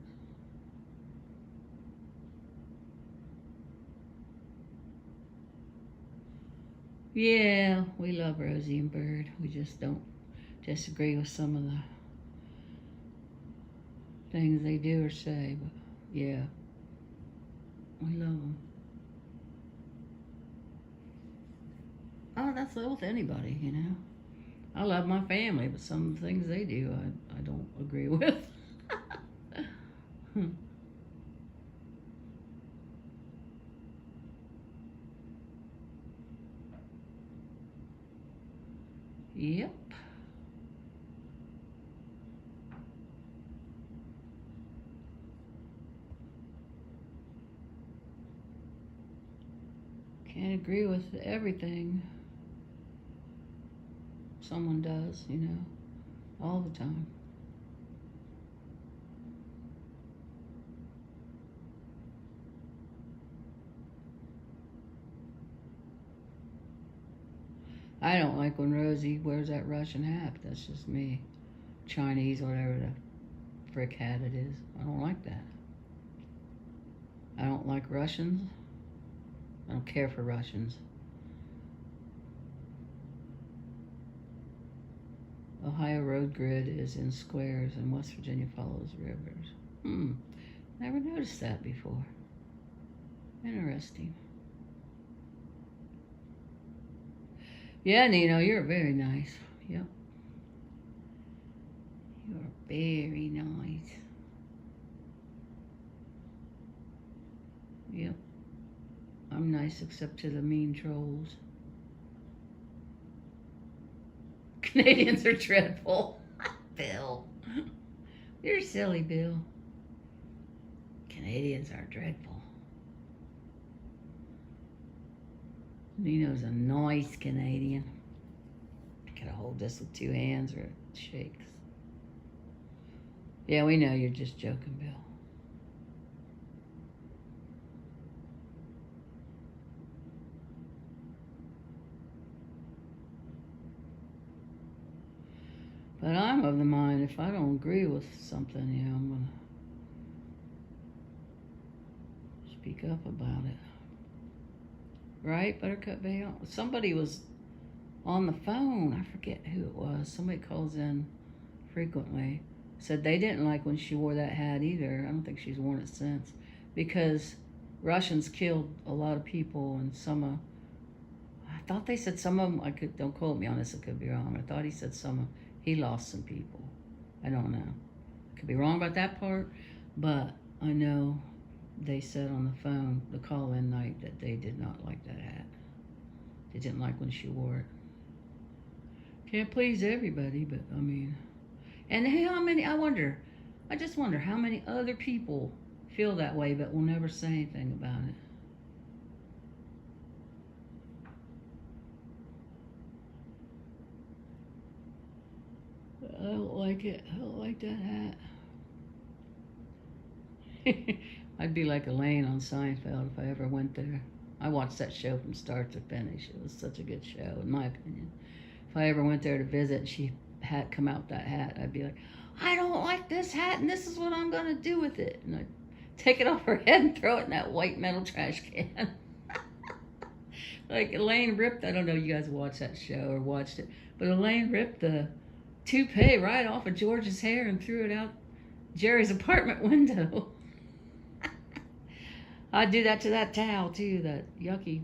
Yeah, we love Rosie and Bird. We just don't disagree with some of the things they do or say, but yeah, we love them. Oh, that's with anybody, you know. I love my family, but some things they do I don't agree with. Yep. Can't agree with everything someone does, you know, all the time. I don't like when Rosie wears that Russian hat. That's just me. Chinese, whatever the frick hat it is. I don't like that. I don't like Russians. I don't care for Russians. Ohio road grid is in squares and West Virginia follows rivers. Never noticed that before. Interesting. Yeah, Nino, you're very nice. Yep. You're very nice. Yep. I'm nice except to the mean trolls. Canadians are dreadful. Bill. You're silly, Bill. Canadians are dreadful. Nino's a nice Canadian. Gotta hold this with 2 hands or it shakes. Yeah, we know you're just joking, Bill. But I'm of the mind, if I don't agree with something, yeah, I'm gonna speak speak up about it. Right, Buttercup Baby? Somebody was on the phone. I forget who it was. Somebody calls in frequently. Said they didn't like when she wore that hat either. I don't think she's worn it since. Because Russians killed a lot of people, and I thought they said some of them, don't quote me on this, I could be wrong. I thought he said he lost some people. I don't know. I could be wrong about that part, but I know they said on the phone, the call-in night, that they did not like that hat. They didn't like when she wore it. Can't please everybody, but I mean, and how many, I just wonder how many other people feel that way but will never say anything about it. I don't like it. I don't like that hat. I'd be like Elaine on Seinfeld if I ever went there. I watched that show from start to finish. It was such a good show, in my opinion. If I ever went there to visit and she had come out that hat, I'd be like, I don't like this hat, and this is what I'm going to do with it. And I'd take it off her head and throw it in that white metal trash can. Like Elaine ripped, I don't know if you guys watched that show or watched it, but Elaine ripped the toupee right off of George's hair and threw it out Jerry's apartment window. I'd do that to that towel too, that yucky,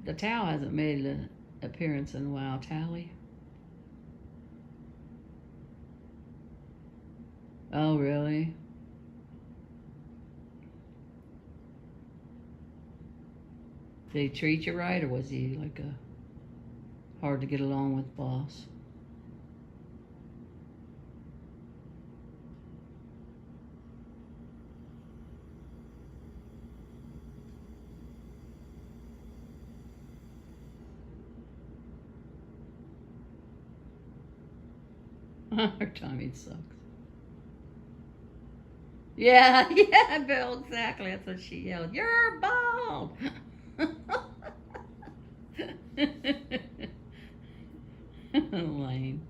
the towel hasn't made an appearance in a while. Tally. Oh, really? Did he treat you right, or was he like a hard to get along with boss? Her timing sucks. Yeah, yeah, Bill, exactly. That's what she yelled. You're bald! Lame.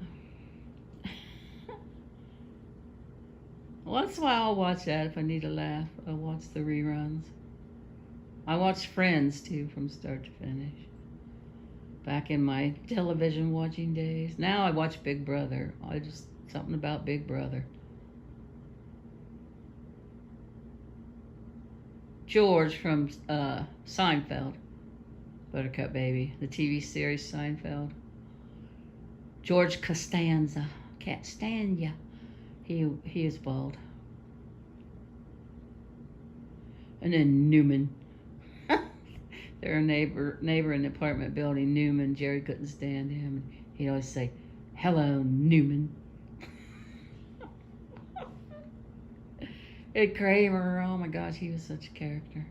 Once in a while I'll watch that if I need a laugh. I'll watch the reruns. I watch Friends too from start to finish. Back in my television watching days. Now I watch Big Brother. Something about Big Brother. George from Seinfeld. Buttercup Baby. The TV series Seinfeld. George Costanza. Can't stand ya. He is bald. And then Newman. They're a neighbor in the apartment building, Newman. Jerry couldn't stand him. He'd always say, hello, Newman. Ed Kramer, oh my gosh, he was such a character.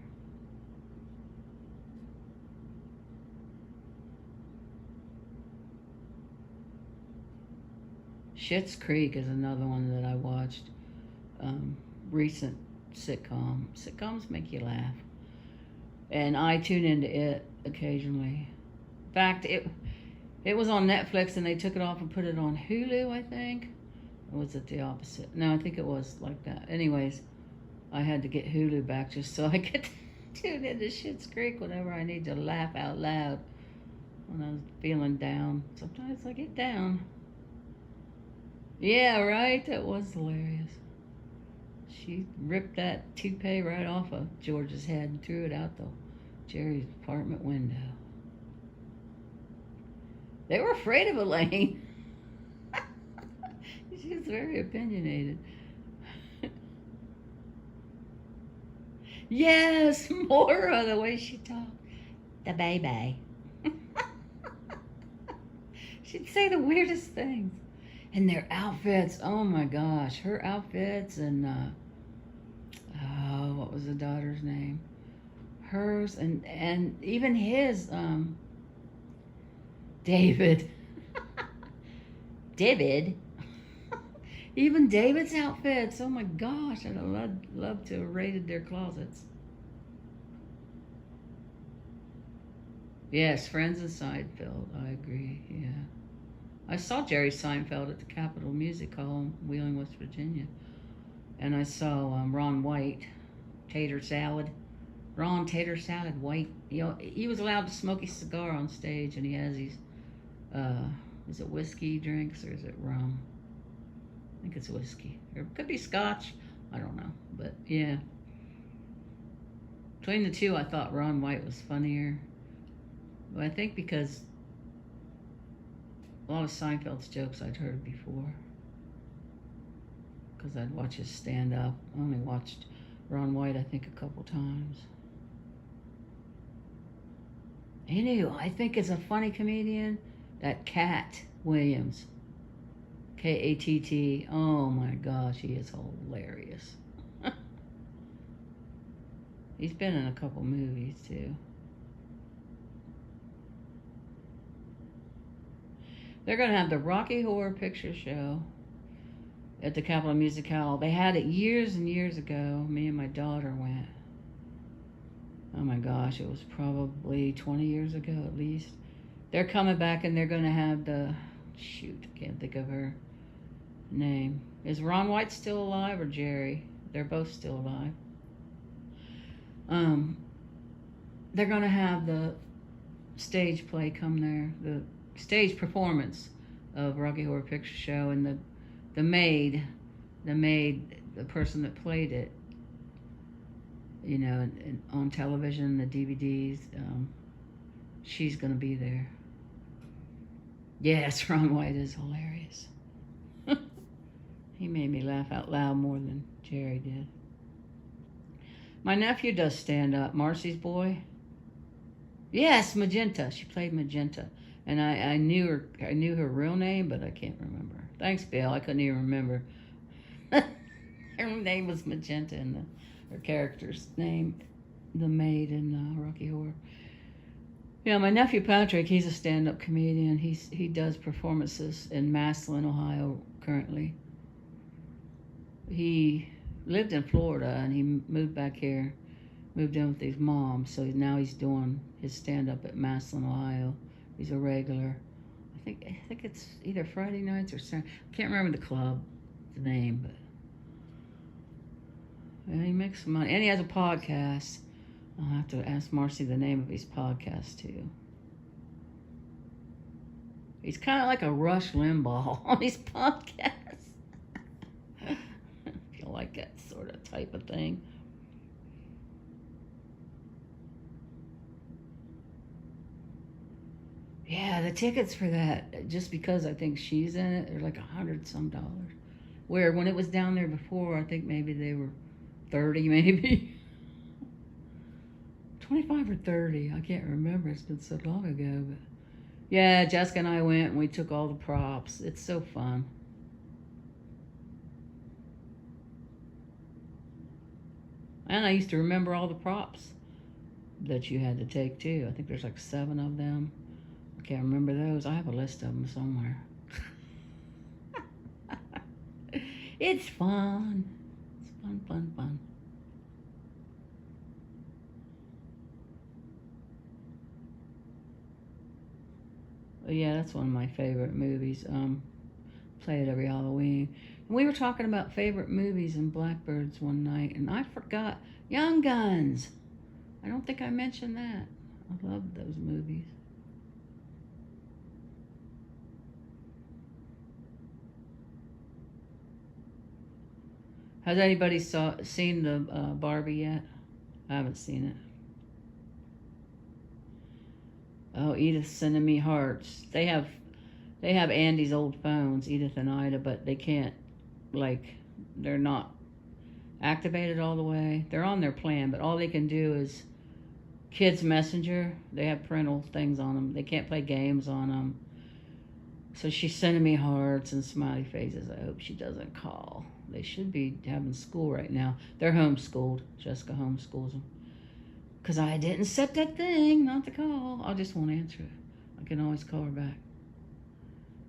Schitt's Creek is another one that I watched. Recent sitcom. Sitcoms make you laugh. And I tune into it occasionally. In fact, it was on Netflix and they took it off and put it on Hulu, I think. Or was it the opposite? No, I think it was like that. Anyways, I had to get Hulu back just so I could tune into Schitt's Creek whenever I need to laugh out loud when I was feeling down. Sometimes I get down. Yeah, right? That was hilarious. She ripped that toupee right off of George's head and threw it out the Jerry's apartment window. They were afraid of Elaine. She was very opinionated. Yes, Maura, the way she talked. The baby. She'd say the weirdest things. And their outfits, oh my gosh. Her outfits and, what was the daughter's name? Hers and even his, David. David. Even David's outfits. Oh my gosh, I'd love to have raided their closets. Yes, Friends and Seinfeld. I agree. Yeah, I saw Jerry Seinfeld at the Capitol Music Hall in Wheeling, West Virginia, and I saw Ron White, Tater Salad. Ron Tater Salad White. You know, he was allowed to smoke a cigar on stage, and he has these, is it whiskey drinks or is it rum? I think it's whiskey. Or it could be scotch. I don't know. But yeah. Between the two, I thought Ron White was funnier. But I think because a lot of Seinfeld's jokes I'd heard before. Because I'd watch his stand up. I only watched Ron White, I think, a couple times. I think is a funny comedian. That Cat Williams. Katt. Oh my gosh, he is hilarious. He's been in a couple movies too. They're going to have the Rocky Horror Picture Show at the Capitol Music Hall. They had it years and years ago. Me and my daughter went. Oh my gosh, it was probably 20 years ago at least. They're coming back and they're going to have the... Shoot, I can't think of her name. Is Ron White still alive or Jerry? They're both still alive. They're going to have the stage play come there. The stage performance of Rocky Horror Picture Show, and the maid, the person that played it, you know, on television, the DVDs, she's going to be there. Yes, Ron White is hilarious. He made me laugh out loud more than Jerry did. My nephew does stand up. Marcy's boy. Yes, Magenta. She played Magenta. And I knew her real name, but I can't remember. Thanks, Bill. I couldn't even remember. Her name was Magenta, and her character's name, the maid in Rocky Horror. Yeah, my nephew Patrick, he's a stand-up comedian. He does performances in Massillon, Ohio, currently. He lived in Florida, and he moved back here, moved in with his mom. So now he's doing his stand-up at Massillon, Ohio. He's a regular. I think it's either Friday nights or Saturday. I can't remember the club, the name, but yeah, he makes some money, and he has a podcast. I'll have to ask Marcy the name of his podcast too. He's kind of like a Rush Limbaugh on his podcast. I feel like that sort of type of thing. Yeah, the tickets for that, just because I think she's in it, they're like $100 some. Where when it was down there before, I think maybe they were 30, maybe 25 or 30. I can't remember. It's been so long ago. But yeah, Jessica and I went and we took all the props. It's so fun. And I used to remember all the props that you had to take too. I think there's like 7 of them. I can't remember those. I have a list of them somewhere. It's fun. It's fun. But yeah, that's one of my favorite movies. Play it every Halloween. And we were talking about favorite movies in Blackbirds one night, and I forgot Young Guns. I don't think I mentioned that. I love those movies. Has anybody seen the Barbie yet? I haven't seen it. Oh, Edith's sending me hearts. They have Andy's old phones, Edith and Ida, but they can't, they're not activated all the way. They're on their plan, but all they can do is Kids Messenger. They have parental things on them. They can't play games on them. So she's sending me hearts and smiley faces. I hope she doesn't call. They should be having school right now. They're homeschooled. Jessica homeschools them. Because I didn't set that thing not to call. I just won't answer it. I can always call her back.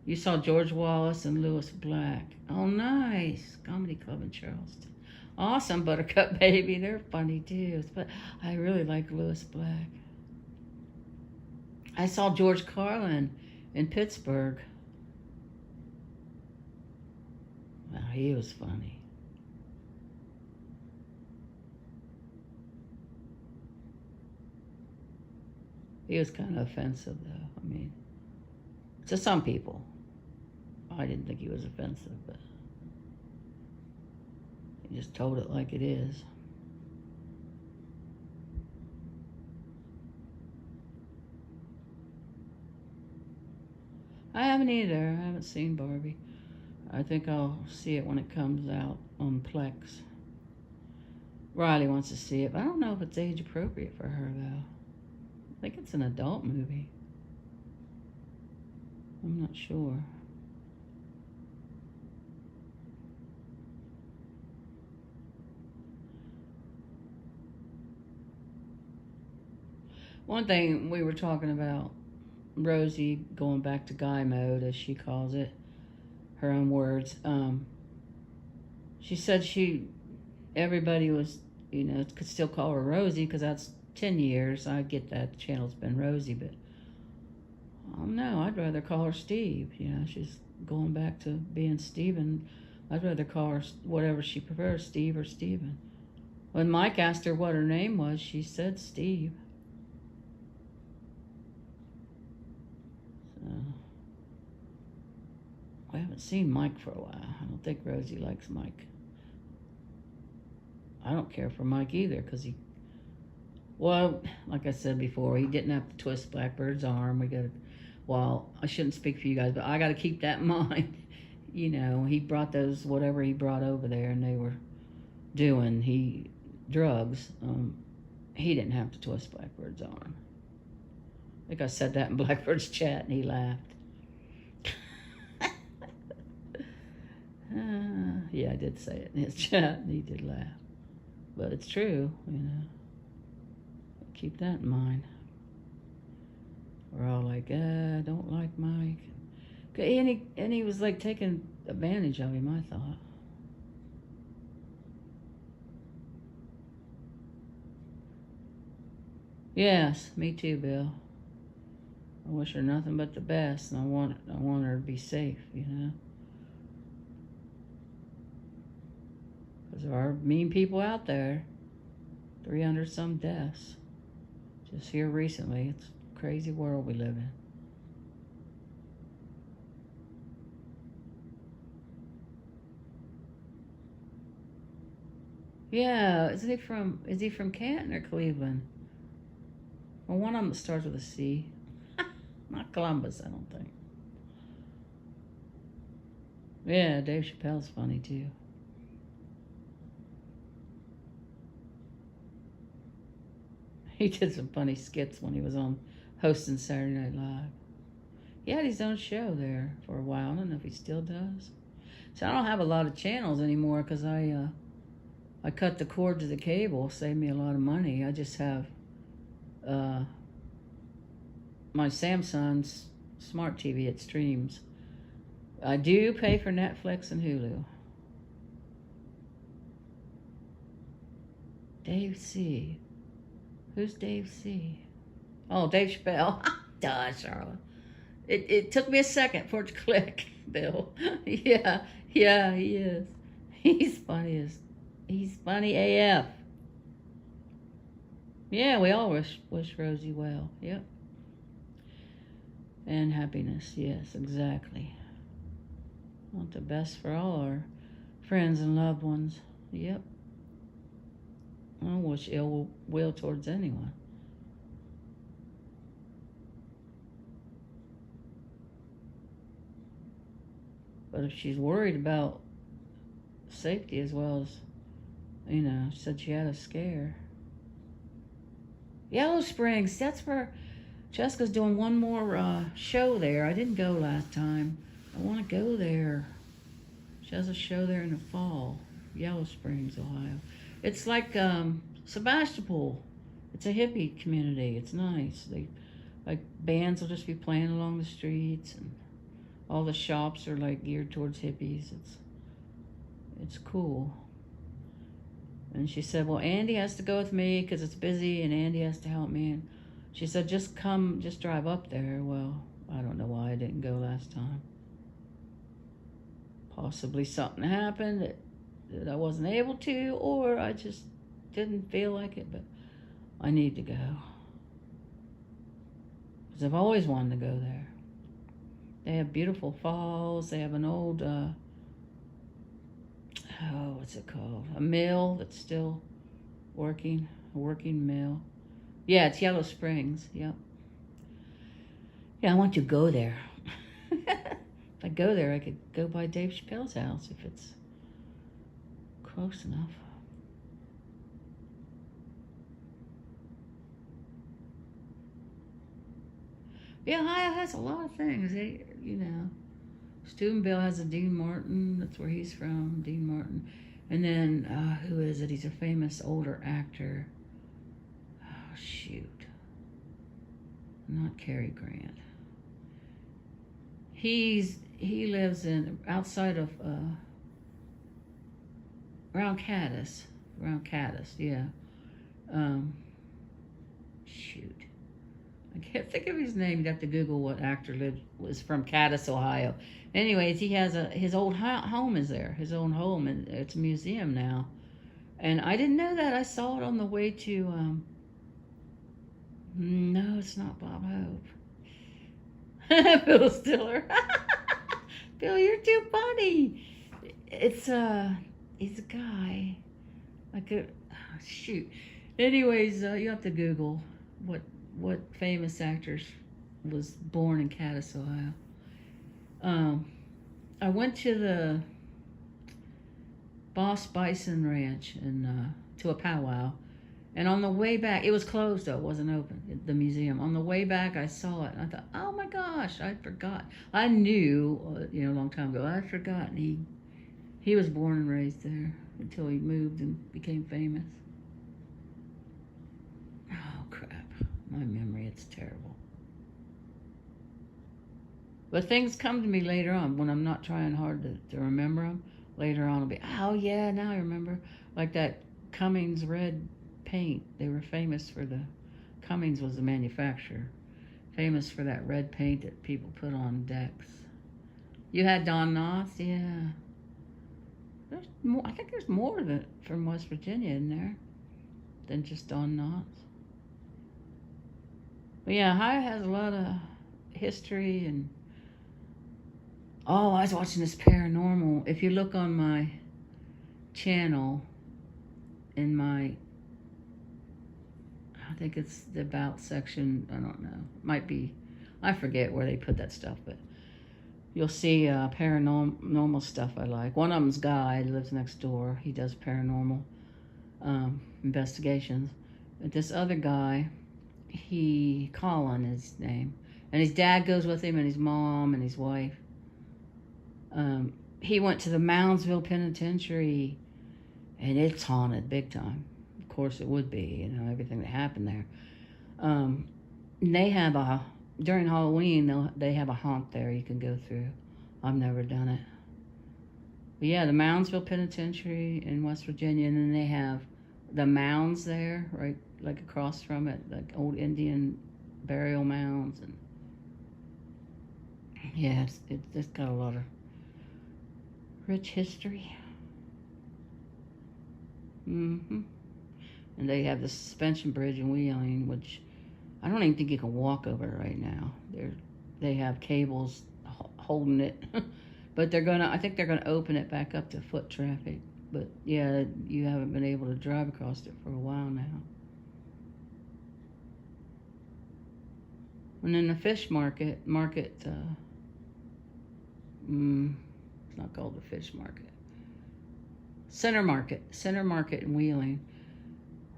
You saw George Wallace and Lewis Black. Oh, nice. Comedy Club in Charleston. Awesome, Buttercup Baby. They're funny too. But I really like Lewis Black. I saw George Carlin in Pittsburgh. Wow, he was funny. He was kind of offensive, though. I mean, to some people. I didn't think he was offensive, but he just told it like it is. I haven't either. I haven't seen Barbie. I think I'll see it when it comes out on Plex. Riley wants to see it, but I don't know if it's age appropriate for her, though. I think it's an adult movie. I'm not sure. One thing we were talking about, Rosie going back to guy mode, as she calls it, her own words. She said everybody was, could still call her Rosie because that's 10 years. I get that the channel's been Rosie, but no, I'd rather call her Steve. She's going back to being Steven. I'd rather call her whatever she prefers, Steve or Steven. When Mike asked her what her name was, she said Steve. So, I haven't seen Mike for a while. I don't think Rosie likes Mike. I don't care for Mike either because like I said before, he didn't have to twist Blackbird's arm. I shouldn't speak for you guys, but I got to keep that in mind. He brought whatever he brought over there, and they were doing drugs. He didn't have to twist Blackbird's arm. I think I said that in Blackbird's chat, and he laughed. Yeah, I did say it in his chat, and he did laugh. But it's true, Keep that in mind. We're all like, I don't like Mike. And he was like taking advantage of him, I thought. Yes, me too, Bill. I wish her nothing but the best, and I want her to be safe, Because there are mean people out there. 300 some deaths. Just here recently. It's a crazy world we live in. Yeah, is he from Canton or Cleveland? Well, one of them starts with a C. Not Columbus, I don't think. Yeah, Dave Chappelle's funny too. He did some funny skits when he was on hosting Saturday Night Live. He had his own show there for a while. I don't know if he still does. So I don't have a lot of channels anymore because I cut the cord to the cable. Saved me a lot of money. I just have my Samsung's smart TV. It streams. I do pay for Netflix and Hulu. Dave C. Who's Dave C? Oh, Dave Chappelle. Duh, Charlotte. It took me a second for it to click, Bill. Yeah, he is. He's funny AF. Yeah, we all wish Rosie well. Yep. And happiness. Yes, exactly. Want the best for all our friends and loved ones. Yep. I don't wish ill will towards anyone. But if she's worried about safety as well as, she said she had a scare. Yellow Springs, that's where Jessica's doing one more show there. I didn't go last time. I want to go there. She has a show there in the fall. Yellow Springs, Ohio. It's like Sebastopol. It's a hippie community. It's nice. Bands will just be playing along the streets, and all the shops are geared towards hippies. It's cool. And she said, well, Andy has to go with me because it's busy, and Andy has to help me. And she said, just drive up there. Well, I don't know why I didn't go last time. Possibly something happened that I wasn't able to, or I just didn't feel like it, but I need to go. because I've always wanted to go there. They have beautiful falls. They have an old, what's it called? A mill that's still working, a working mill. Yeah, it's Yellow Springs. Yep. Yeah, I want to go there. If I go there, I could go by Dave Chappelle's house if it's close enough. Yeah, Ohio has a lot of things. Steubenville has a Dean Martin. That's where he's from, Dean Martin. And then, who is it? He's a famous older actor. Oh, shoot. Not Cary Grant. He lives outside of, around Cadiz. Around Cadiz, yeah. Shoot. I can't think of his name. You'd have to Google what actor was from Cadiz, Ohio. Anyways, he has his old home is there. His own home, and it's a museum now. And I didn't know that. I saw it on the way to. No, it's not Bob Hope. Bill Stiller. Bill, you're too funny. He's a guy. Shoot. Anyways, you have to Google what famous actors was born in Cadiz, Ohio. I went to the Boss Bison Ranch and to a powwow, and on the way back, it was closed though, it wasn't open, the museum. On the way back, I saw it, and I thought, oh my gosh, I forgot. I knew, a long time ago, I'd forgotten he was born and raised there until he moved and became famous. Oh crap. My memory, it's terrible. But things come to me later on when I'm not trying hard to remember them. Later on, I'll be, oh yeah, now I remember. Like that Cummings red paint. They were famous for Cummings was the manufacturer. Famous for that red paint that people put on decks. You had Don Knotts, yeah. There's more, I think there's more from West Virginia in there than just Don Knotts. But yeah, Ohio has a lot of history and... Oh, I was watching this paranormal. If you look on my channel, I think it's the About section, I don't know. Might be, I forget where they put that stuff, but you'll see paranormal stuff I like. One of them's Guy, lives next door. He does paranormal investigations. But this other guy... Colin is his name, and his dad goes with him, and his mom and his wife. He went to the Moundsville Penitentiary, and it's haunted big time. Of course it would be, everything that happened there. They have during Halloween, they have a haunt there you can go through. I've never done it. But yeah, the Moundsville Penitentiary in West Virginia, and then they have the mounds there, right, like across from it, like old Indian burial mounds, and yeah, it's got a lot of rich history. And they have the suspension bridge in Wheeling, which I don't even think you can walk over it right now. They have cables holding it, but I think they're gonna open it back up to foot traffic. But yeah, you haven't been able to drive across it for a while now. And then the fish market, it's not called the fish market. Center Market in Wheeling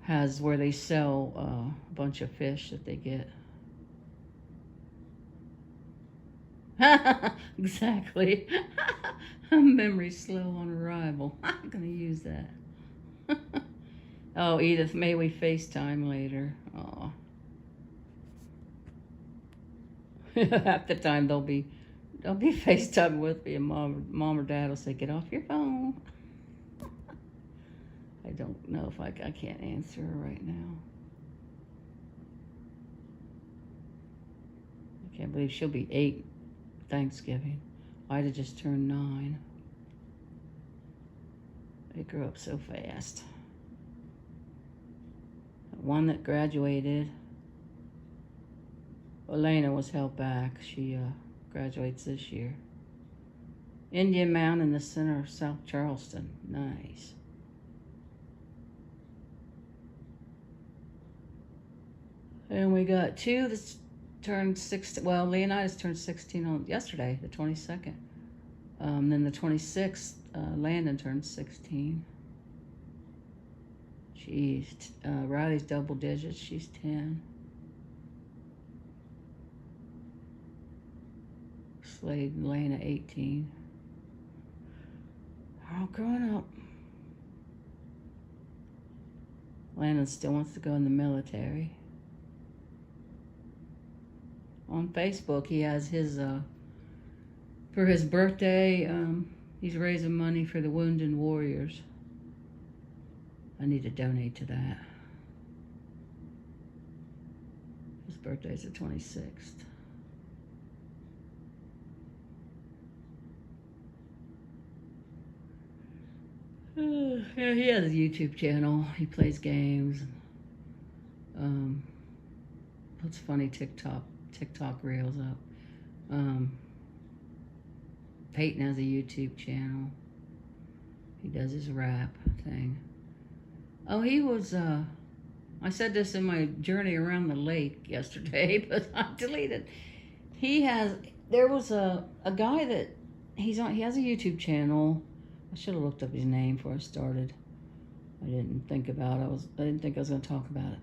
has where they sell a bunch of fish that they get. Exactly. Memory's slow on arrival. I'm gonna use that. Oh, Edith, may we FaceTime later? Oh. Half the time they'll be FaceTiming with me, and mom or dad will say, "Get off your phone." I don't know if I can't answer her right now. I can't believe she'll be 8 Thanksgiving. I'd have just turned 9. They grew up so fast. One that graduated. Elena was held back. She graduates this year. Indian Mound in the center of South Charleston. Nice. And we got two that's turned 16. Well, Leonidas turned 16 on yesterday, the 22nd. Then the 26th, Landon turned 16. Jeez. Riley's double digits. She's 10. Slade and Lena, 18. They're all growing up. Landon still wants to go in the military. On Facebook, he has his, for his birthday, he's raising money for the Wounded Warriors. I need to donate to that. His birthday's the 26th. Yeah, he has a YouTube channel. He plays games. Puts funny TikTok reels up. Peyton has a YouTube channel. He does his rap thing. Oh, he was, I said this in my journey around the lake yesterday, but I deleted. There was a guy that he has a YouTube channel. I should have looked up his name before I started. I didn't think I was going to talk about it.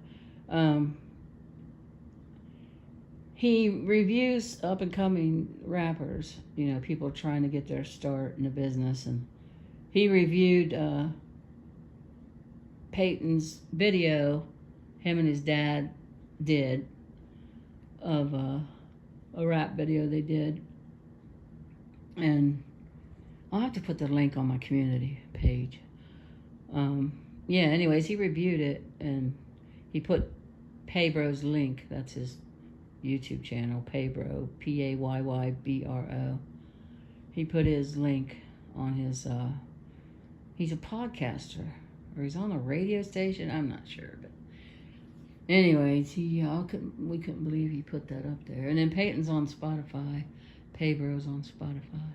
He reviews up and coming rappers, people trying to get their start in the business, and he reviewed Peyton's video him and his dad did of a rap video they did, and I'll have to put the link on my community page. Yeah, anyways, he reviewed it, and he put Paybro's link. That's his YouTube channel, Paybro, Payybro. He put his link on his, he's a podcaster, or he's on a radio station, I'm not sure, but anyways, we couldn't believe he put that up there. And then Peyton's on Spotify, Paybro's on Spotify.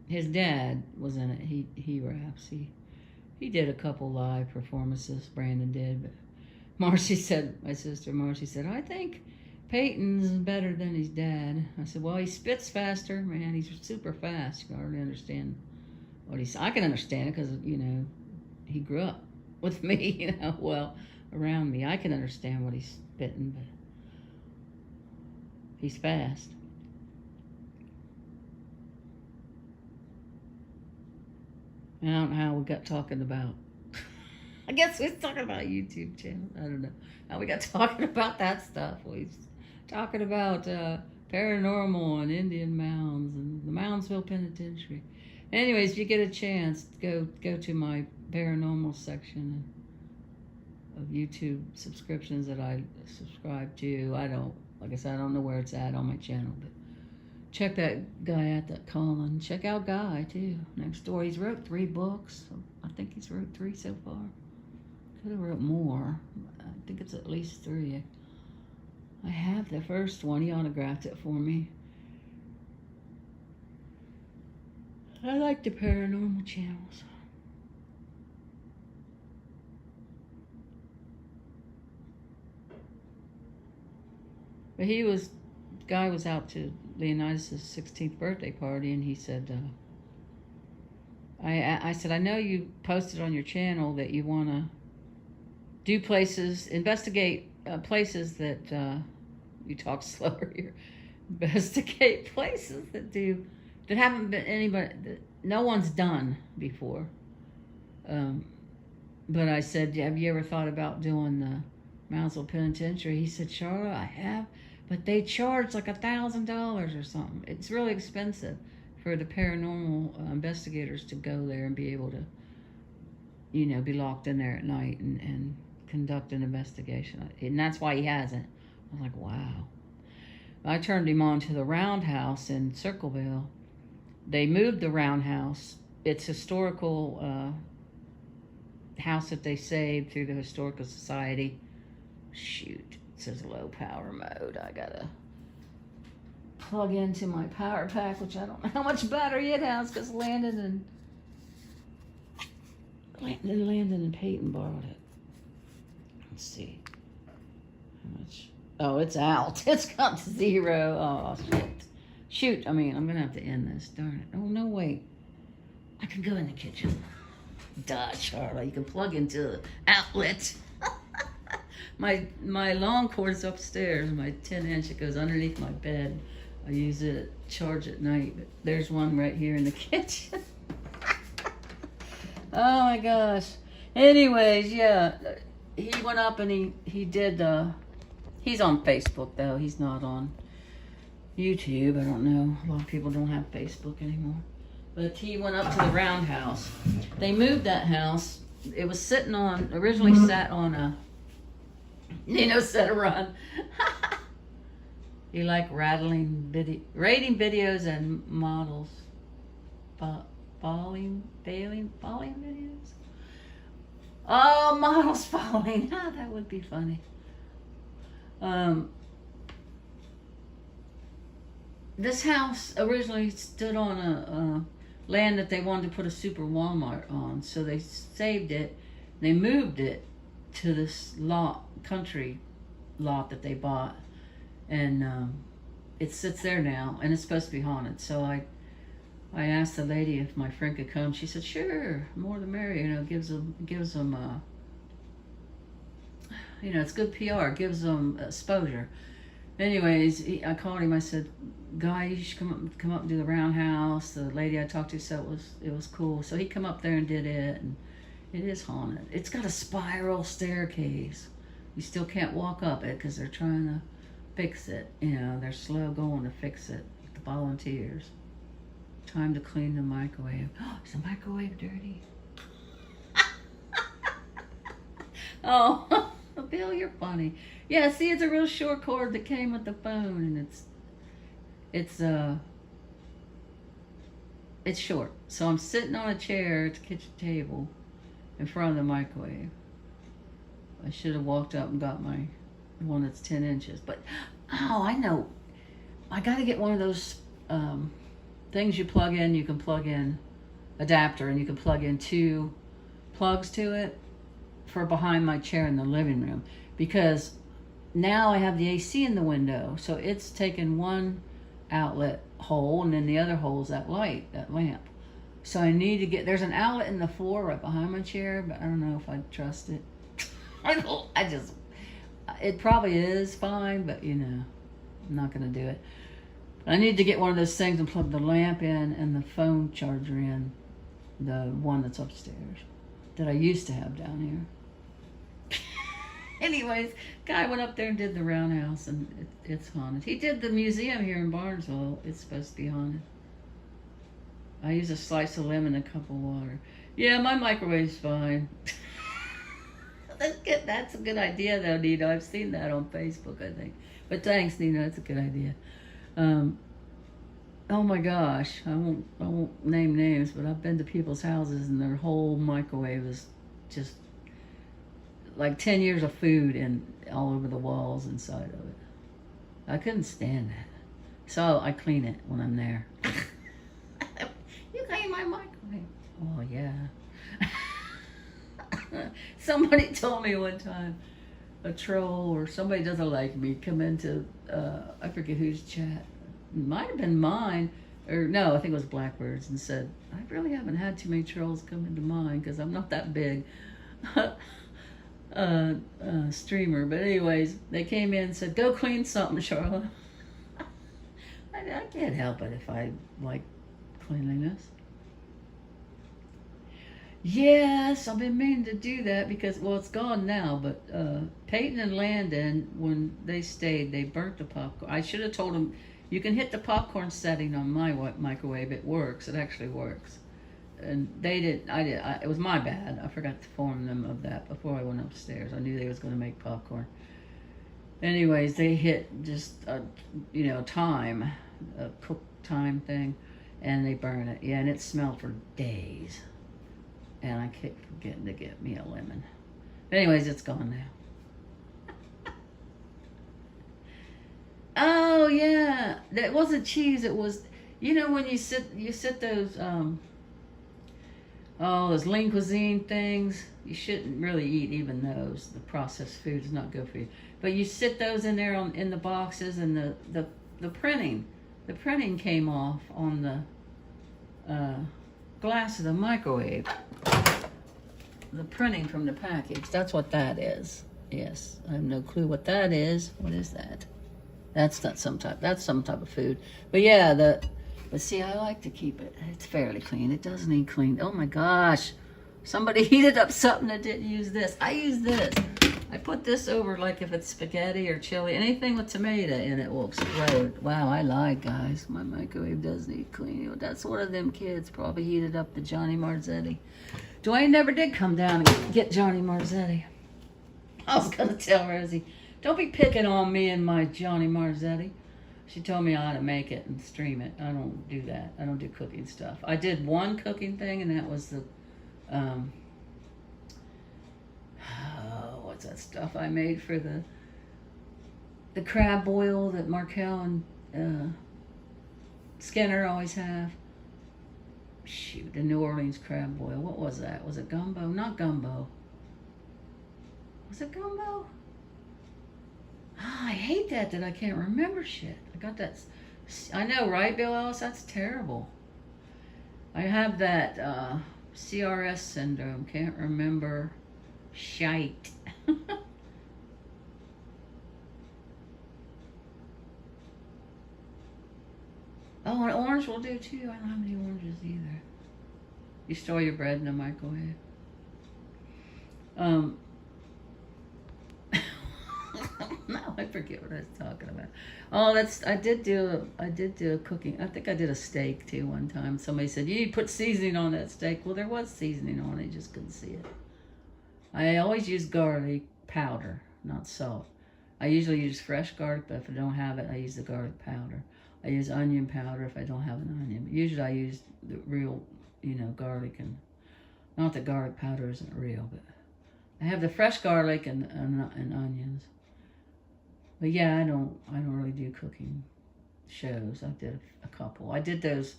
His dad was in it. He raps. He did a couple live performances, Brandon did, but Marcy said, my sister Marcy said, I think Peyton's better than his dad. I said, well, he spits faster, man. He's super fast. You can hardly understand what he's. I can understand it because, he grew up with me, well, around me. I can understand what he's spitting, but he's fast. I don't know how we got talking about. I guess we was talking about YouTube channel. I don't know how we got talking about that stuff. We was talking about paranormal and Indian mounds and the Moundsville Penitentiary. Anyways, if you get a chance, go to my paranormal section of YouTube subscriptions that I subscribe to. Like I said, I don't know where it's at on my channel, but check that guy out, that Colin. Check out Guy, too, next door. He's wrote 3 books. I think he's wrote 3 so far. Could have wrote more. I think it's at least 3. I have the first one. He autographed it for me. I like the paranormal channels. But Guy was out to Leonidas' 16th birthday party, and he said, I said, I know you posted on your channel that you want to do investigate places that, you talk slower here, investigate places that haven't been that no one's done before. But I said, have you ever thought about doing the Moundsville Penitentiary? He said, Charlotte, I have. But they charge like $1,000 or something. It's really expensive for the paranormal investigators to go there and be able to, be locked in there at night and conduct an investigation. And that's why he hasn't. I was like, wow. I turned him on to the Roundhouse in Circleville. They moved the Roundhouse. It's historical house that they saved through the Historical Society. shoot, it says low power mode. I gotta plug into my power pack, which I don't know how much battery it has because Landon and Peyton borrowed it. Let's see. How much? Oh, it's out. It's got 0. Oh, shit. Shoot, I mean, I'm gonna have to end this. Darn it. Oh, no, wait. I can go in the kitchen. Duh, Charlie. You can plug into the outlet. My long cord's upstairs. My 10-inch. It goes underneath my bed. I use it to charge at night. But there's one right here in the kitchen. Oh my gosh. Anyways, yeah. He went up and he did. He's on Facebook though. He's not on YouTube. I don't know. A lot of people don't have Facebook anymore. But he went up to the roundhouse. They moved that house. It was originally sat on a, set a run. You like rating videos and models. Falling videos? Oh, models falling. That would be funny. This house originally stood on a land that they wanted to put a super Walmart on, so they saved it. They moved it to this country lot that they bought, and it sits there now, and it's supposed to be haunted. So I asked the lady if my friend could come. She said, "Sure, more the merrier." Gives them. It's good PR. Gives them exposure. Anyways, I called him. I said, "Guy, you should come up and do the roundhouse." The lady I talked to said it was cool. So he come up there and did it, and it is haunted. It's got a spiral staircase. You still can't walk up it because they're trying to fix it. They're slow going to fix it. The volunteers. Time to clean the microwave. Oh, is the microwave dirty? Oh, Bill, you're funny. Yeah, see, it's a real short cord that came with the phone, and it's short. So I'm sitting on a chair at the kitchen table in front of the microwave. I should have walked up and got my one that's 10 inches. But, I know. I got to get one of those things you plug in. You can plug in adapter, and you can plug in 2 plugs to it for behind my chair in the living room. Because now I have the AC in the window, so it's taking one outlet hole, and then the other hole is that light, that lamp. So I need to there's an outlet in the floor right behind my chair, but I don't know if I trust it. It probably is fine, but I'm not gonna do it. I need to get one of those things and plug the lamp in and the phone charger in, the one that's upstairs that I used to have down here. Anyways, guy went up there and did the roundhouse, and it's haunted. He did the museum here in Barnesville. It's supposed to be haunted. I use a slice of lemon and a cup of water. Yeah, my microwave's fine. That's a good idea, though, Nina. I've seen that on Facebook, I think. But thanks, Nina. That's a good idea. Oh my gosh, I won't name names, but I've been to people's houses and their whole microwave is just like 10 years of food and all over the walls inside of it. I couldn't stand that. So I clean it when I'm there. You clean my microwave? Oh yeah. Somebody told me one time, a troll or somebody doesn't like me come into, I forget whose chat. It might have been mine, or no, I think it was Blackbirds, and said, I really haven't had too many trolls come into mine because I'm not that big streamer. But anyways, they came in and said, go clean something, Charlotte. I can't help it if I like cleanliness. Yes, I've been meaning to do that because, well, it's gone now, but Peyton and Landon, when they stayed, they burnt the popcorn. I should have told them, you can hit the popcorn setting on my microwave. It works. It actually works. And they didn't. It was my bad. I forgot to inform them of that before I went upstairs. I knew they was going to make popcorn. Anyways, they hit just a cook time thing, and they burn it. Yeah, and it smelled for days. And I kept forgetting to get me a lemon. Anyways, it's gone now. Oh yeah, that wasn't cheese. It was, when you sit those those lean cuisine things. You shouldn't really eat even those. The processed food is not good for you. But you sit those in there in the boxes, and the printing came off on the glass of the microwave. The printing from the package. That's what that is. Yes, I have no clue what that is. What is that? That's not some type. That's some type of food. But yeah, but see, I like to keep it. It's fairly clean. It doesn't need clean. Oh my gosh, somebody heated up something that didn't use this. I use this. I put this over, like if it's spaghetti or chili, anything with tomato in it will explode. Wow, I lied, guys. My microwave does need cleaning. That's one of them kids probably heated up the Johnny Marzetti. Dwayne never did come down and get Johnny Marzetti. I was gonna tell Rosie, don't be picking on me and my Johnny Marzetti. She told me how to make it and stream it. I don't do that. I don't do cooking stuff. I did one cooking thing, and that was the, what's that stuff I made for the crab boil that Markel and Skinner always have. Shoot, the New Orleans crab boil. What was that? Was it gumbo? Not gumbo. Was it gumbo? I hate that I can't remember shit. I got that. I know, right, Bill Ellis? That's terrible. I have that CRS syndrome. Can't remember shite. Oh, an orange will do too. I don't have any oranges either. You store your bread in the microwave. Now I forget what I was talking about. Oh, I did do a cooking. I think I did a steak too one time. Somebody said, you need to put seasoning on that steak. Well, there was seasoning on it. You just couldn't see it. I always use garlic powder, not salt. I usually use fresh garlic, but if I don't have it, I use the garlic powder. I use onion powder if I don't have an onion. Usually I use the real, garlic, and not that garlic powder isn't real, but I have the fresh garlic and onions. But yeah, I don't really do cooking shows. I did a couple. I did those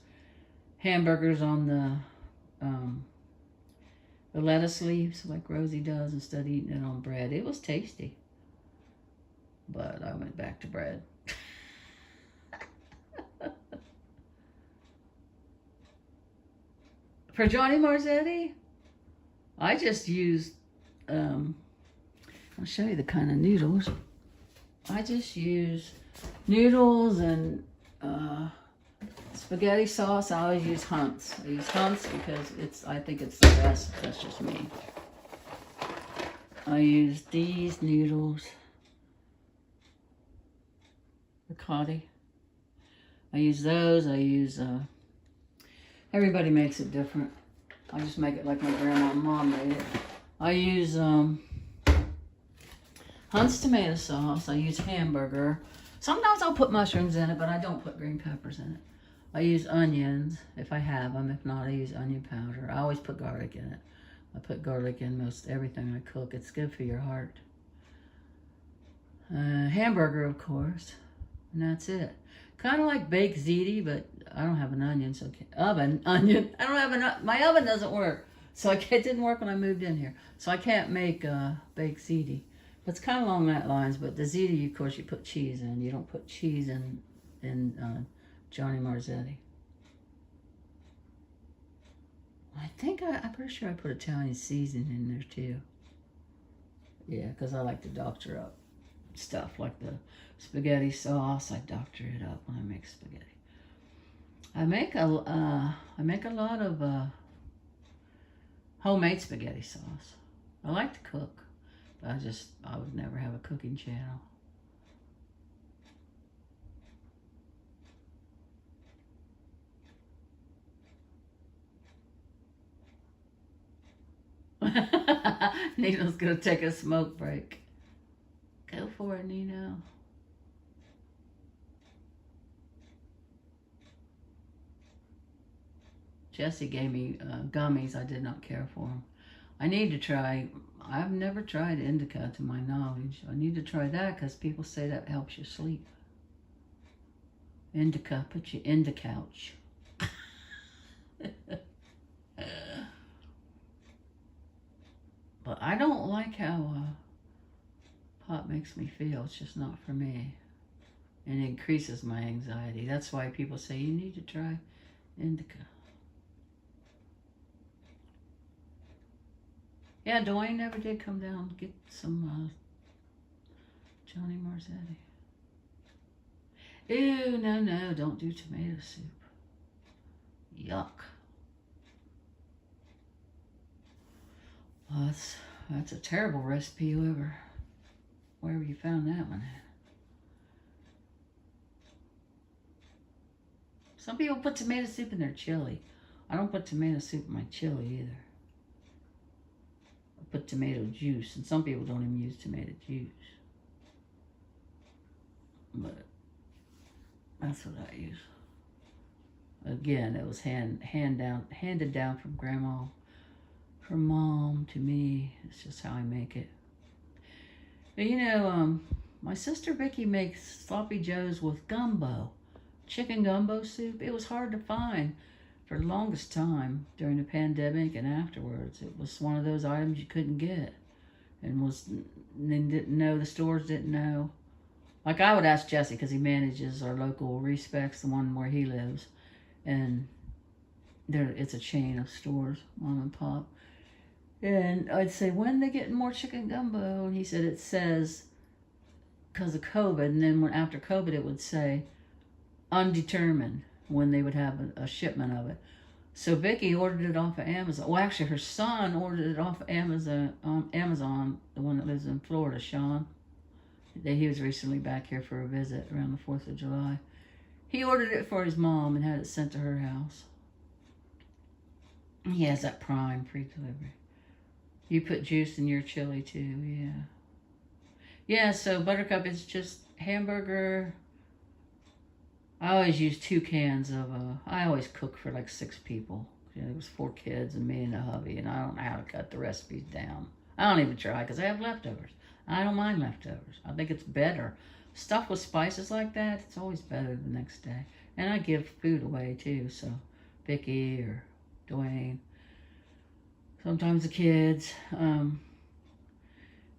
hamburgers on the lettuce leaves like Rosie does, instead of eating it on bread. It was tasty. But I went back to bread. For Johnny Marzetti, I just used, I'll show you the kind of noodles. I just use noodles and spaghetti sauce. I always use Hunt's. I use Hunt's because I think it's the best. That's just me. I use these noodles. Ricotta. I use those. I use, everybody makes it different. I just make it like my grandma and mom made it. I use Hunt's tomato sauce. I use hamburger. Sometimes I'll put mushrooms in it, but I don't put green peppers in it. I use onions if I have them. If not, I use onion powder. I always put garlic in it. I put garlic in most everything I cook. It's good for your heart. Hamburger, of course. And that's it. Kind of like baked ziti, but I don't have an onion, so onion. I don't have my oven doesn't work, so it didn't work when I moved in here, so I can't make baked ziti. But it's kind of along that lines. But the ziti, of course, you put cheese in. You don't put cheese in Johnny Marzetti. I think I'm pretty sure I put Italian seasoning in there too. Yeah, because I like to doctor up stuff like the spaghetti sauce. I doctor it up when I make spaghetti. I make a lot of homemade spaghetti sauce. I like to cook, but I would never have a cooking channel. Nino's gonna take a smoke break. Go for it, Nino. Jesse gave me gummies. I did not care for them. I need to try. I've never tried indica to my knowledge. I need to try that because people say that helps you sleep. Indica, put you in the couch. But I don't like how pot makes me feel. It's just not for me. And it increases my anxiety. That's why people say you need to try indica. Yeah, Dwayne never did come down and get some Johnny Marzetti. Ew, no, don't do tomato soup. Yuck. Well, that's a terrible recipe, wherever you found that one at. Some people put tomato soup in their chili. I don't put tomato soup in my chili either. I put tomato juice, and some people don't even use tomato juice. But that's what I use. Again, it was handed down from grandma, from mom to me. It's just how I make it. But you know, my sister Vicky makes sloppy joes with gumbo, chicken gumbo soup. It was hard to find for the longest time during the pandemic and afterwards. It was one of those items you couldn't get, and they didn't know, the stores didn't know. Like I would ask Jesse because he manages our local Respects, the one where he lives, and it's a chain of stores, mom and pop. And I'd say, when they getting more chicken gumbo? And he said it says because of COVID, and then after COVID it would say undetermined when they would have a shipment of it. So Vicky ordered it off of Amazon. Well, actually, her son ordered it off of Amazon. The one that lives in Florida, Sean. He was recently back here for a visit around the 4th of July. He ordered it for his mom and had it sent to her house. He has that Prime pre-delivery. You put juice in your chili too, yeah. Yeah, so Buttercup is just hamburger. I always use 2 cans of, I always cook for like 6 people. You know, there was 4 kids and me and a hubby, and I don't know how to cut the recipes down. I don't even try because I have leftovers. I don't mind leftovers. I think it's better. Stuff with spices like that, it's always better the next day. And I give food away too, so Vicky or Dwayne. Sometimes the kids.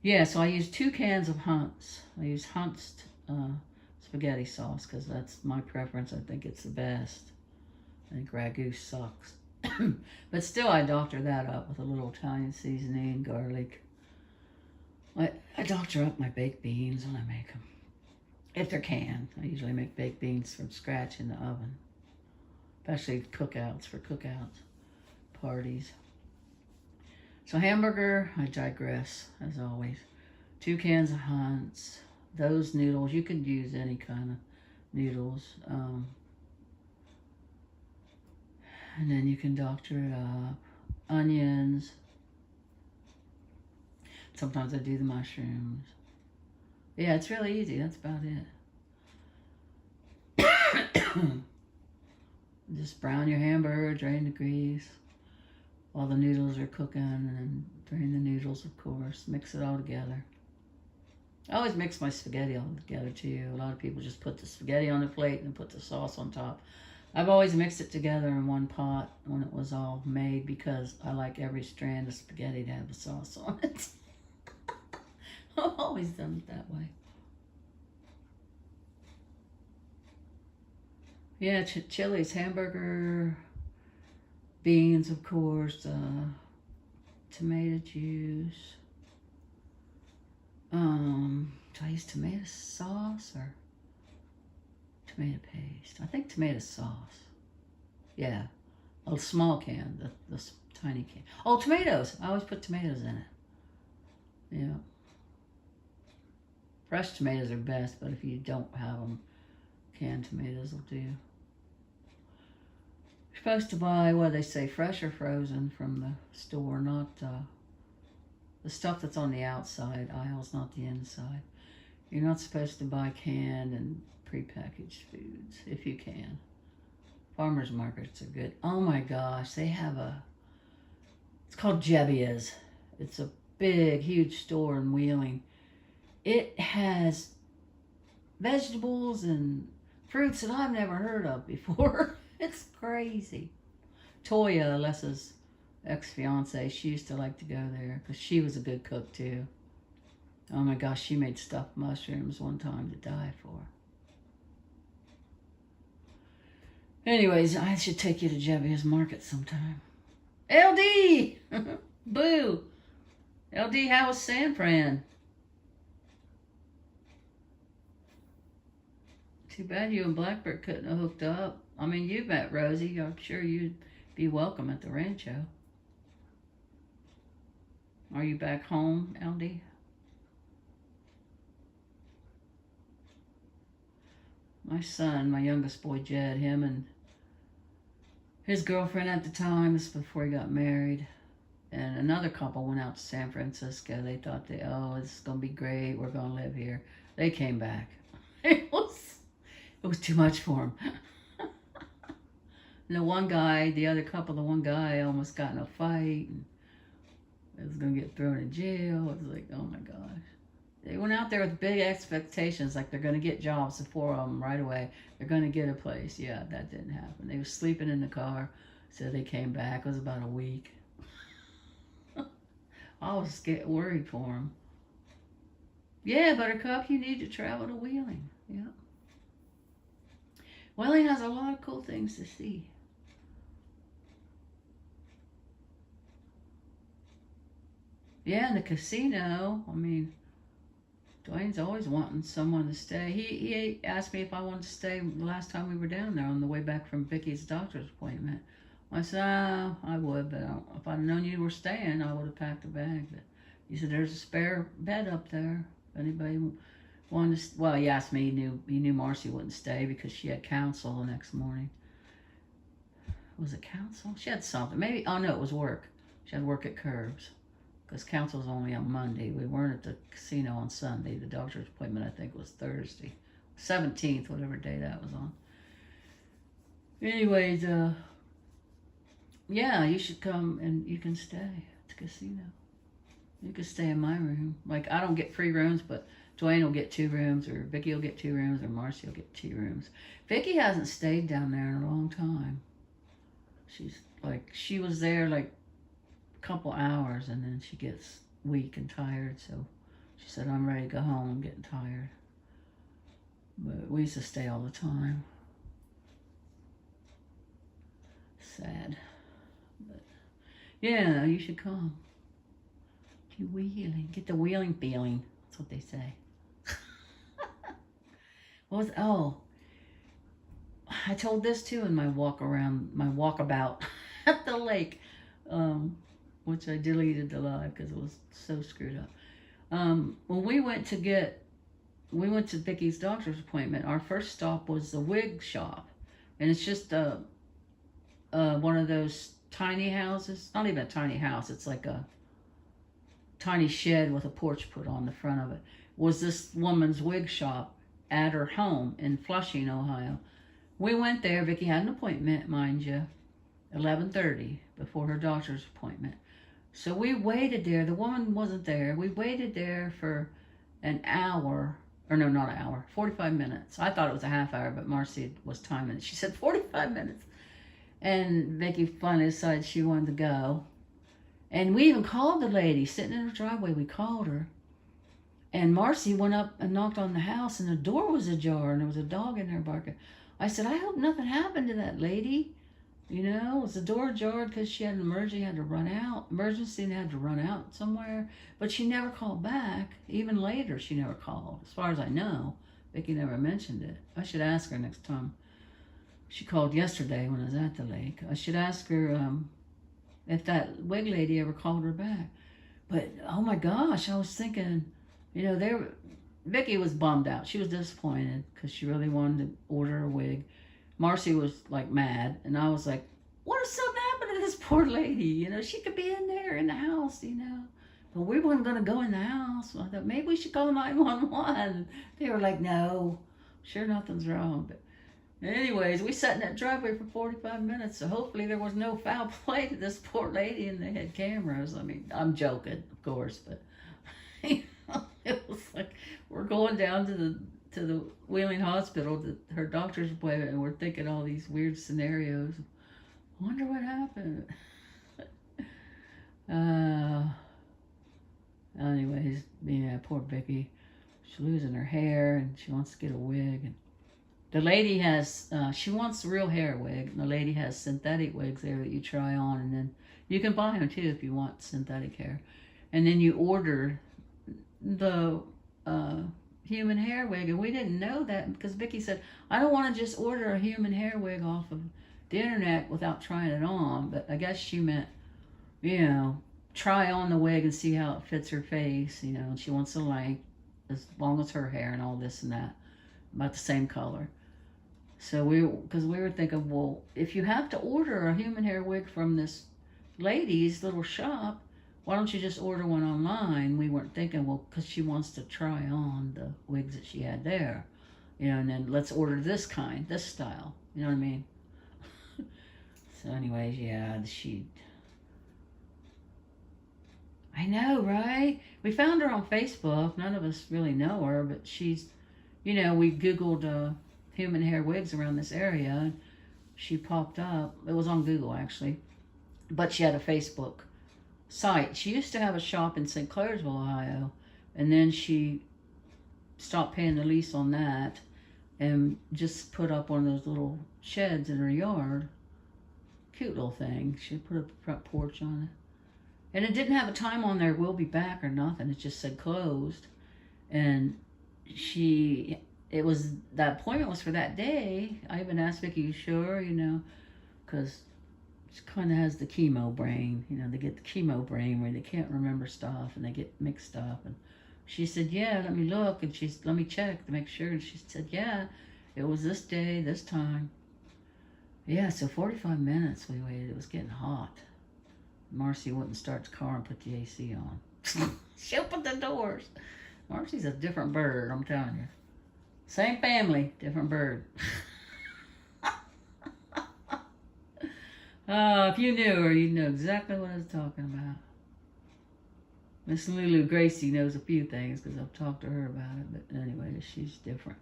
Yeah, so I use 2 cans of Hunt's. I use Hunt's spaghetti sauce because that's my preference. I think it's the best. I think ragu sucks. But still, I doctor that up with a little Italian seasoning, garlic. I doctor up my baked beans when I make them. If they're canned. I usually make baked beans from scratch in the oven. Especially cookouts, parties. So hamburger, I digress, as always. 2 cans of Hunt's. Those noodles, you could use any kind of noodles. And then you can doctor it up. Onions. Sometimes I do the mushrooms. Yeah, it's really easy. That's about it. Just brown your hamburger, drain the grease while the noodles are cooking, and then drain the noodles, of course. Mix it all together. I always mix my spaghetti all together too. A lot of people just put the spaghetti on the plate and put the sauce on top. I've always mixed it together in one pot when it was all made because I like every strand of spaghetti to have the sauce on it. I've always done it that way. Yeah, chilies, hamburger, beans, of course, tomato juice. Do I use tomato sauce or tomato paste? I think tomato sauce. Yeah, a small can, the tiny can. Oh, tomatoes. I always put tomatoes in it. Yeah. Fresh tomatoes are best, but if you don't have them, canned tomatoes will do. You're supposed to buy, what they say, fresh or frozen from the store, not the stuff that's on the outside aisles, not the inside. You're not supposed to buy canned and prepackaged foods, if you can. Farmers markets are good. Oh my gosh, they have it's called Jebbia's. It's a big, huge store in Wheeling. It has vegetables and fruits that I've never heard of before. It's crazy. Toya, Alessa's ex-fiance, she used to like to go there because she was a good cook too. Oh my gosh, she made stuffed mushrooms one time to die for. Anyways, I should take you to Jebbia's Market sometime. LD! Boo! LD, how was San Fran? Too bad you and Blackbird couldn't have hooked up. I mean, you've met Rosie. I'm sure you'd be welcome at the Rancho. Are you back home, LD? My son, my youngest boy, Jed, him and his girlfriend at the time, this was before he got married, and another couple went out to San Francisco. They thought this is going to be great. We're going to live here. They came back. It was too much for them. And the one guy almost got in a fight and was going to get thrown in jail. It was like, oh my gosh. They went out there with big expectations, like they're going to get jobs, the four of them right away. They're going to get a place. Yeah, that didn't happen. They were sleeping in the car, so they came back. It was about a week. I was worried for them. Yeah, Buttercup, you need to travel to Wheeling. Yeah. Wheeling has a lot of cool things to see. Yeah, and the casino, I mean, Dwayne's always wanting someone to stay. He asked me if I wanted to stay the last time we were down there on the way back from Vicky's doctor's appointment. I said, I would, but if I'd known you were staying, I would have packed a bag. But he said, there's a spare bed up there. If anybody wanted to, well, he asked me, he knew Marcy wouldn't stay because she had counsel the next morning. Was it counsel? She had something. Maybe, oh no, it was work. She had work at Curbs. Because council was only on Monday. We weren't at the casino on Sunday. The doctor's appointment, I think, was Thursday. 17th, whatever day that was on. Anyways, yeah, you should come and you can stay at the casino. You can stay in my room. Like, I don't get free rooms, but Dwayne will get 2 rooms, or Vicky will get 2 rooms, or Marcy will get 2 rooms. Vicky hasn't stayed down there in a long time. She was there, like, couple hours and then she gets weak and tired, so she said, I'm ready to go home, I'm getting tired. But we used to stay all the time. Sad. But yeah, you should come to Wheeling. Get the Wheeling feeling. That's what they say. I told this too in my walkabout at the lake. Which I deleted the live because it was so screwed up. When we went to Vicky's doctor's appointment, our first stop was the wig shop. And it's just one of those tiny houses. Not even a tiny house. It's like a tiny shed with a porch put on the front of it. Was this woman's wig shop at her home in Flushing, Ohio. We went there. Vicky had an appointment, mind you, 11:30 before her doctor's appointment. So we waited there. The woman wasn't there. We waited there for an hour. Or no, not an hour. 45 minutes. I thought it was a half hour, but Marcy was timing it. She said 45 minutes. And Vicky finally decided she wanted to go. And we even called the lady sitting in her driveway. We called her. And Marcy went up and knocked on the house, and the door was ajar, and there was a dog in there barking. I said, I hope nothing happened to that lady. You know, was the door ajar because she had an emergency and had to run out somewhere. But she never called back. Even later, she never called. As far as I know, Vicky never mentioned it. I should ask her next time. She called yesterday when I was at the lake. I should ask her if that wig lady ever called her back. But, oh my gosh, I was thinking, you know, Vicky was bummed out. She was disappointed because she really wanted to order a wig. Marcy was like mad, and I was like, what if something happened to this poor lady? You know, she could be in there in the house, you know. But we weren't going to go in the house. So I thought maybe we should call 911. They were like, no, sure nothing's wrong. But anyways, we sat in that driveway for 45 minutes, so hopefully there was no foul play to this poor lady, and they had cameras. I mean, I'm joking, of course, but you know, it was like we're going down to to the Wheeling Hospital, her doctor's appointment, and we're thinking all these weird scenarios. Wonder what happened. Anyways, yeah, poor Vicky. She's losing her hair, and she wants to get a wig. And the lady has, she wants a real hair wig, and the lady has synthetic wigs there that you try on, and then you can buy them too if you want synthetic hair. And then you order the human hair wig, and we didn't know that because Vicky said, I don't want to just order a human hair wig off of the internet without trying it on. But I guess she meant, try on the wig and see how it fits her face, and she wants the length as long as her hair and all this and that, about the same color. So because we were thinking, well, if you have to order a human hair wig from this lady's little shop, why don't you just order one online? We weren't thinking, well, because she wants to try on the wigs that she had there, and then let's order this kind, this style, you know what I mean? So anyways, yeah, I know, right? We found her on Facebook. None of us really know her, but she's, we Googled human hair wigs around this area, and she popped up. It was on Google, actually. But she had a Facebook site. She used to have a shop in St. Clairsville, Ohio, and then she stopped paying the lease on that and just put up one of those little sheds in her yard. Cute little thing. She put a front porch on it. And it didn't have a time on there, we'll be back or nothing. It just said closed. And that appointment was for that day. I even asked Vicky, you sure? Because she kind of has the chemo brain. They get the chemo brain where they can't remember stuff and they get mixed up. And she said, yeah, let me look. And let me check to make sure. And she said, yeah, it was this day, this time. Yeah, so 45 minutes we waited. It was getting hot. Marcy wouldn't start the car and put the AC on. She opened the doors. Marcy's a different bird, I'm telling you. Same family, different bird. If you knew her, you'd know exactly what I was talking about. Miss Lulu Gracie knows a few things because I've talked to her about it. But anyway, she's different.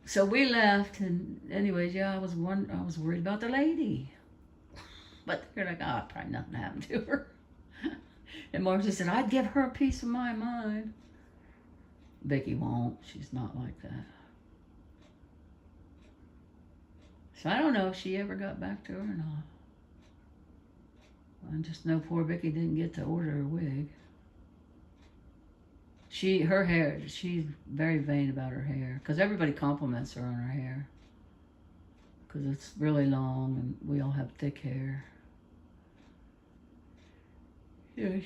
So we left, and anyways, yeah, I was worried about the lady. But they're like, probably nothing happened to her. And Marcy said, I'd give her a piece of my mind. Vicky won't. She's not like that. So I don't know if she ever got back to her or not. I just know poor Vicky didn't get to order her wig. Her hair, she's very vain about her hair. Because everybody compliments her on her hair. Because it's really long and we all have thick hair.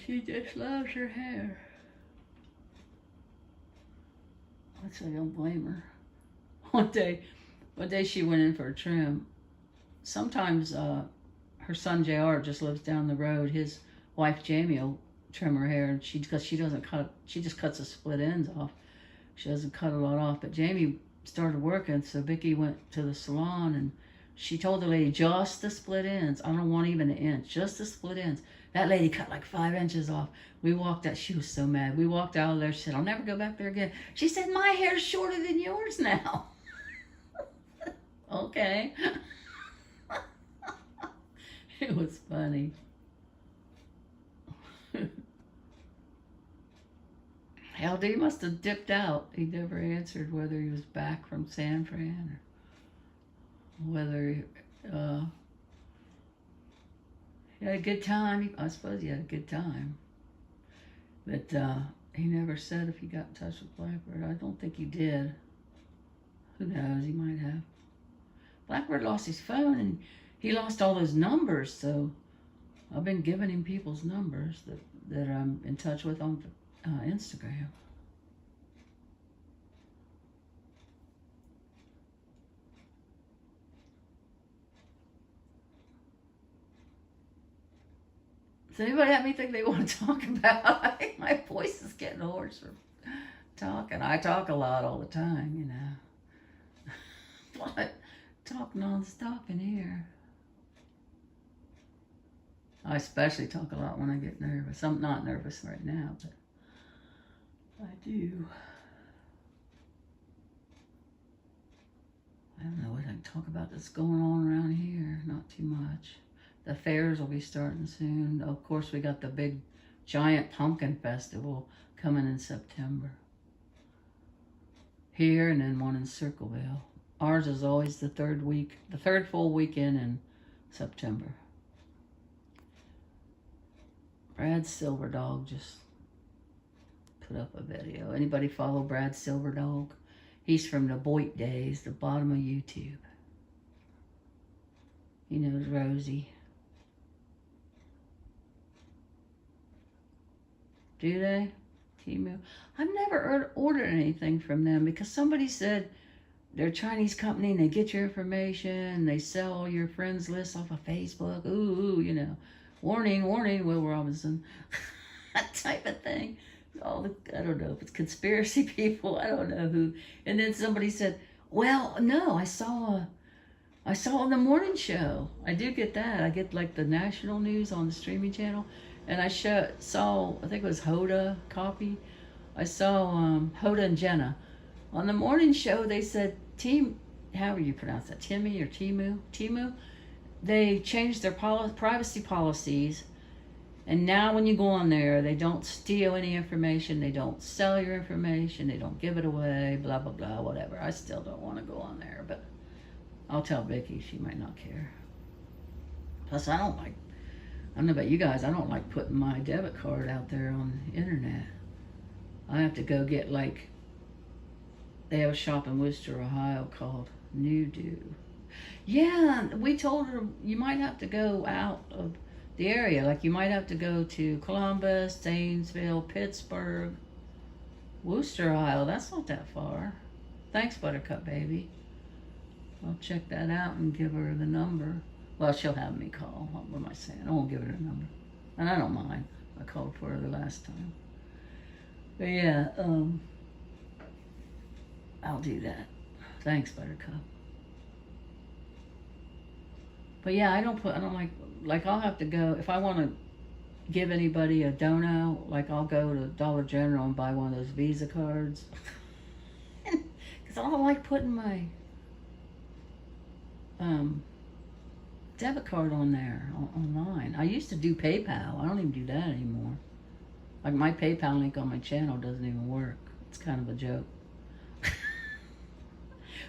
She just loves her hair. So I don't blame her. One day she went in for a trim. Sometimes her son JR just lives down the road. His wife Jamie will trim her hair, and because she doesn't cut, she just cuts the split ends off. She doesn't cut a lot off. But Jamie started working, so Vicky went to the salon and she told the lady, just the split ends. I don't want even an inch, just the split ends. That lady cut like 5 inches off. We walked out. She was so mad. We walked out of there. She said, I'll never go back there again. She said, my hair's shorter than yours now. Okay. It was funny. LD must have dipped out. He never answered whether he was back from San Fran or whether he had a good time. I suppose he had a good time. But he never said if he got in touch with Blackbird. I don't think he did. Who knows? He might have. Blackbird lost his phone and he lost all those numbers. So I've been giving him people's numbers that I'm in touch with on Instagram. Does anybody have anything they want to talk about? I think my voice is getting hoarse from talking. I talk a lot all the time, you know. But talk non-stop in here. I especially talk a lot when I get nervous. I'm not nervous right now, but I do. talk about that's going on around here? Not too much. The fairs will be starting soon. Of course, we got the big giant pumpkin festival coming in September. Here and then one in Circleville. Ours is always the third full weekend in September. Brad Silverdog just put up a video. Anybody follow Brad Silverdog? He's from the Boyd days, the bottom of YouTube. He knows Rosie. Do they? Temu? I've never ordered anything from them because somebody said they're a Chinese company and they get your information and they sell your friends list off of Facebook. Ooh, you know. Warning, warning, Will Robinson. That type of thing. I don't know if it's conspiracy people. I don't know who. And then somebody said, well, no, I saw on the morning show. I do get that. I get like the national news on the streaming channel. And I saw, I think it was Hoda Copy. I saw Hoda and Jenna. On the morning show, they said, however you pronounce that, Timmy or Temu, they changed their privacy policies. And now when you go on there, they don't steal any information. They don't sell your information. They don't give it away, blah, blah, blah, whatever. I still don't want to go on there, but I'll tell Vicky. She might not care. Plus, I don't know about you guys, I don't like putting my debit card out there on the internet. I have to go get they have a shop in Worcester, Ohio called New Do. Yeah, we told her you might have to go out of the area. Like you might have to go to Columbus, Zanesville, Pittsburgh, Worcester, Ohio. That's not that far. Thanks, Buttercup Baby. I'll check that out and give her the number. Well, she'll have me call. What am I saying? I won't give her a number. And I don't mind. I called for her the last time. But yeah, I'll do that. Thanks, Buttercup. But yeah, I don't like I'll have to go, if I want to give anybody a dono, like I'll go to Dollar General and buy one of those Visa cards. Because I don't like putting my debit card on there, online. I used to do PayPal. I don't even do that anymore. Like my PayPal link on my channel doesn't even work. It's kind of a joke.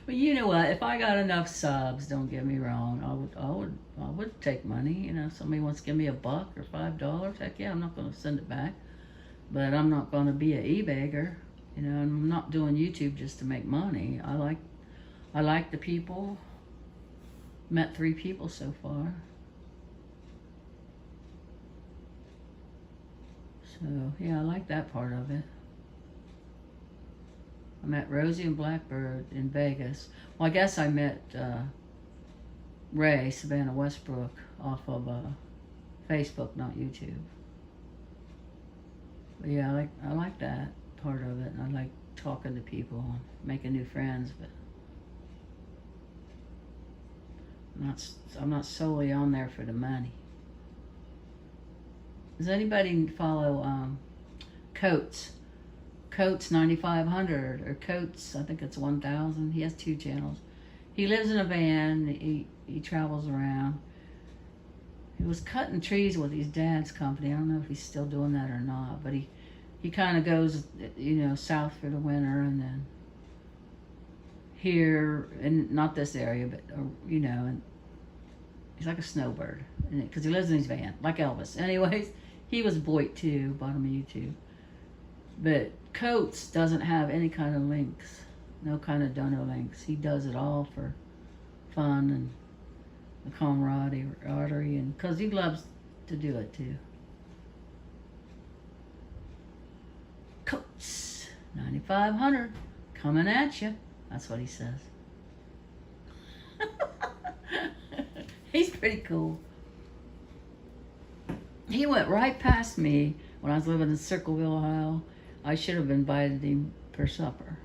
But you know what? If I got enough subs, don't get me wrong, I would take money. You know, if somebody wants to give me $1 or $5, heck yeah, I'm not going to send it back. But I'm not going to be an e-bagger. You know, I'm not doing YouTube just to make money. I like the people. Met 3 people so far. So yeah, I like that part of it. I met Rosie and Blackbird in Vegas. Well, I guess I met Ray, Savannah Westbrook, off of Facebook, not YouTube. But yeah, I like that part of it. And I like talking to people, making new friends. But I'm not solely on there for the money. Does anybody follow Coates? Coates 9500 or Coates, I think it's 1000. He has 2 channels. He lives in a van. He travels around. He was cutting trees with his dad's company. I don't know if he's still doing that or not, but he kind of goes, you know, south for the winter and then here, and not this area, but you know, and he's like a snowbird because he lives in his van, like Elvis. Anyways, he was Boyd too, bottom of YouTube. But Coates doesn't have any kind of links, no kind of dono links. He does it all for fun and the camaraderie, and because he loves to do it too. Coates 9500 coming at you. That's what he says. He's pretty cool. He went right past me when I was living in Circleville, Ohio. I should have invited him for supper.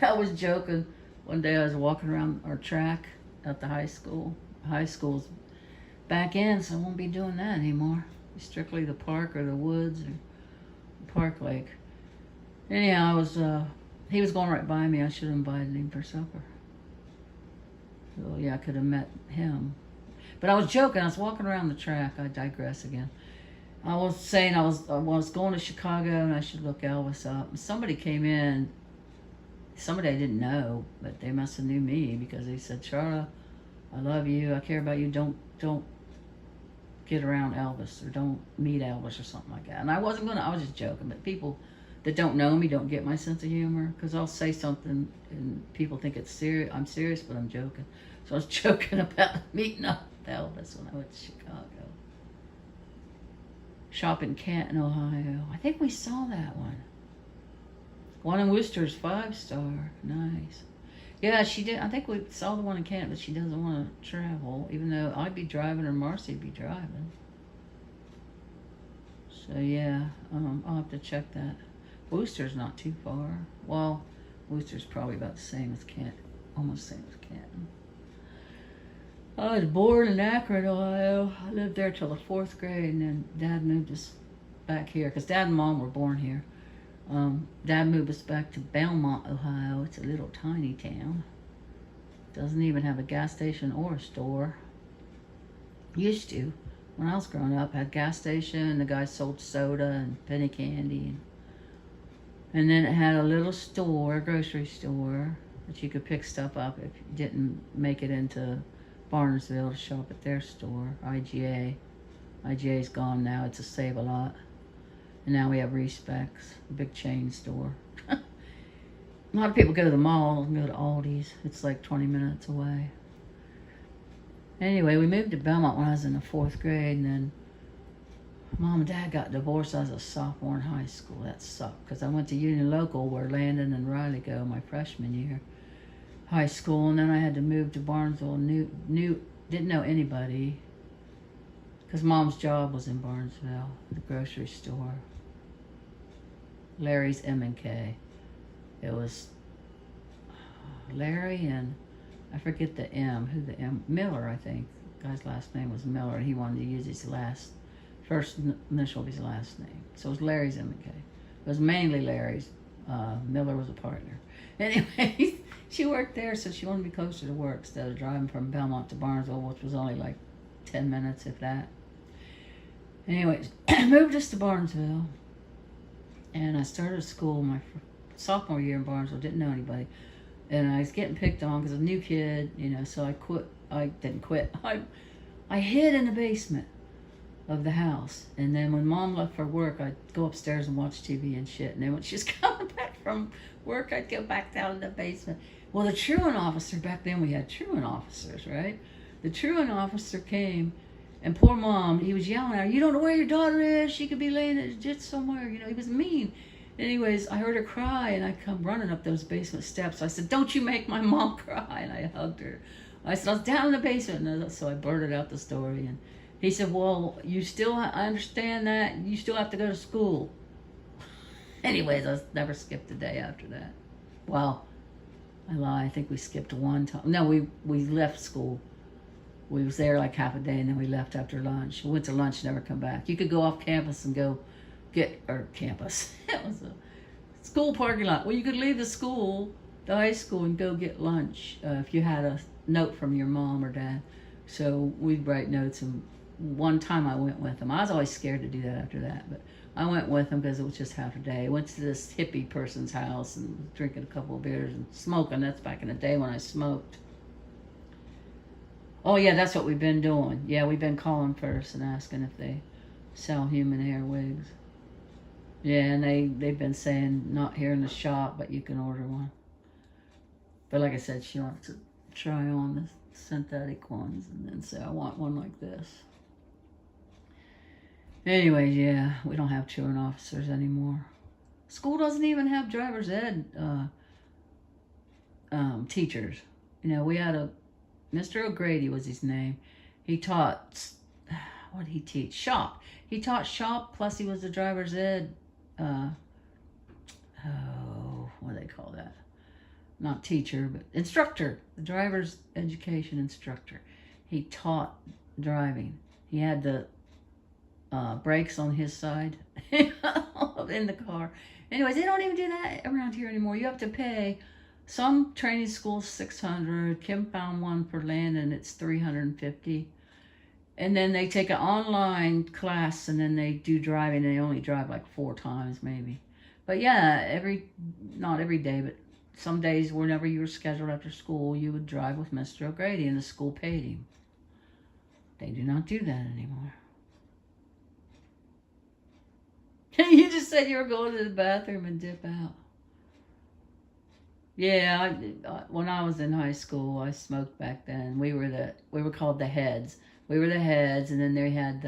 I was joking. One day I was walking around our track at the high school. High school's back in, so I won't be doing that anymore. Strictly the park or the woods or the park lake. Anyhow, he was going right by me. I should have invited him for supper. So yeah, I could have met him. But I was joking. I was walking around the track. I digress again. I was saying I was going to Chicago and I should look Elvis up. And somebody came in. Somebody I didn't know, but they must have knew me because they said, "Charla, I love you. I care about you. Don't get around Elvis or don't meet Elvis or something like that." And I wasn't gonna. I was just joking. But people that don't know me don't get my sense of humor because I'll say something and people think it's serious. I'm serious, but I'm joking. So I was joking about meeting up with Elvis when I went to Chicago. Shop in Canton, Ohio. I think we saw that one. One in Worcester's 5-star. Nice. Yeah, she did. I think we saw the one in Canton, but she doesn't want to travel, even though I'd be driving or Marcy'd be driving. So yeah, I'll have to check that. Worcester's not too far. Well, Worcester's probably about the same as Canton. Almost the same as Canton. I was born in Akron, Ohio. I lived there till the 4th grade, and then Dad moved us back here, because Dad and Mom were born here. Dad moved us back to Belmont, Ohio. It's a little tiny town. Doesn't even have a gas station or a store. Used to. When I was growing up, had a gas station, the guy sold soda and penny candy. And then it had a little store, a grocery store, that you could pick stuff up if you didn't make it into Barnesville to shop at their store, IGA. IGA's gone now. It's a Save-A-Lot. And now we have Respecs, a big chain store. A lot of people go to the mall and go to Aldi's. It's like 20 minutes away. Anyway, we moved to Belmont when I was in the 4th grade, and then Mom and Dad got divorced. I was a sophomore in high school. That sucked, because I went to Union Local, where Landon and Riley go, my freshman year. High school, and then I had to move to Barnesville. Didn't know anybody, because Mom's job was in Barnesville, the grocery store. Larry's M&K. It was Larry and I forget the M. Who the M? Miller, I think. The guy's last name was Miller, and he wanted to use his first initial of his last name. So it was Larry's M&K. It was mainly Larry's. Miller was a partner. Anyway, she worked there, so she wanted to be closer to work instead of driving from Belmont to Barnesville, which was only like 10 minutes, if that. Anyways, moved us to Barnesville, and I started school my sophomore year in Barnesville. Didn't know anybody, and I was getting picked on because I was a new kid, so I quit. I didn't quit. I hid in the basement of the house, and then when Mom left for work, I'd go upstairs and watch TV and shit, and then when she was coming back from work, I'd go back down in the basement. Well, the truant officer, back then we had truant officers, right? The truant officer came, and poor Mom, he was yelling at her, "You don't know where your daughter is? She could be laying in a ditch somewhere." He was mean. Anyways, I heard her cry, and I come running up those basement steps. I said, "Don't you make my mom cry," and I hugged her. I said, "I was down in the basement," and so I blurted out the story, and he said, "Well, I understand that. You still have to go to school." Anyways, I never skipped a day after that. Well, I lie. I think we skipped one time. No, we left school. We was there like half a day, and then we left after lunch. We went to lunch, never come back. You could go off campus and go campus. It was a school parking lot. Well, you could leave the high school, and go get lunch if you had a note from your mom or dad. So we'd write notes, and one time I went with them. I was always scared to do that after that, but I went with them because it was just half a day. I went to this hippie person's house and was drinking a couple of beers and smoking. That's back in the day when I smoked. Oh yeah, that's what we've been doing. Yeah, we've been calling first and asking if they sell human hair wigs. Yeah, and they've been saying not here in the shop, but you can order one. But like I said, she wants to try on the synthetic ones and then say, "I want one like this." Anyways, yeah, we don't have truant officers anymore. School doesn't even have driver's ed teachers. We had Mr. O'Grady was his name. He taught, what did he teach? Shop. He taught shop, plus he was a driver's ed, what do they call that? Not teacher, but instructor. The driver's education instructor. He taught driving. He had the brakes on his side in the car. Anyways, they don't even do that around here anymore. You have to pay Some training schools $600. Kim found one for Landon. It's $350. And then they take an online class, and then they do driving. They only drive like 4 times maybe. But yeah, not every day, but some days whenever you were scheduled after school, you would drive with Mr. O'Grady, and the school paid him. They do not do that anymore. You just said you were going to the bathroom and dip out. Yeah, when I was in high school, I smoked back then. We were called the heads. We were the heads, and then they had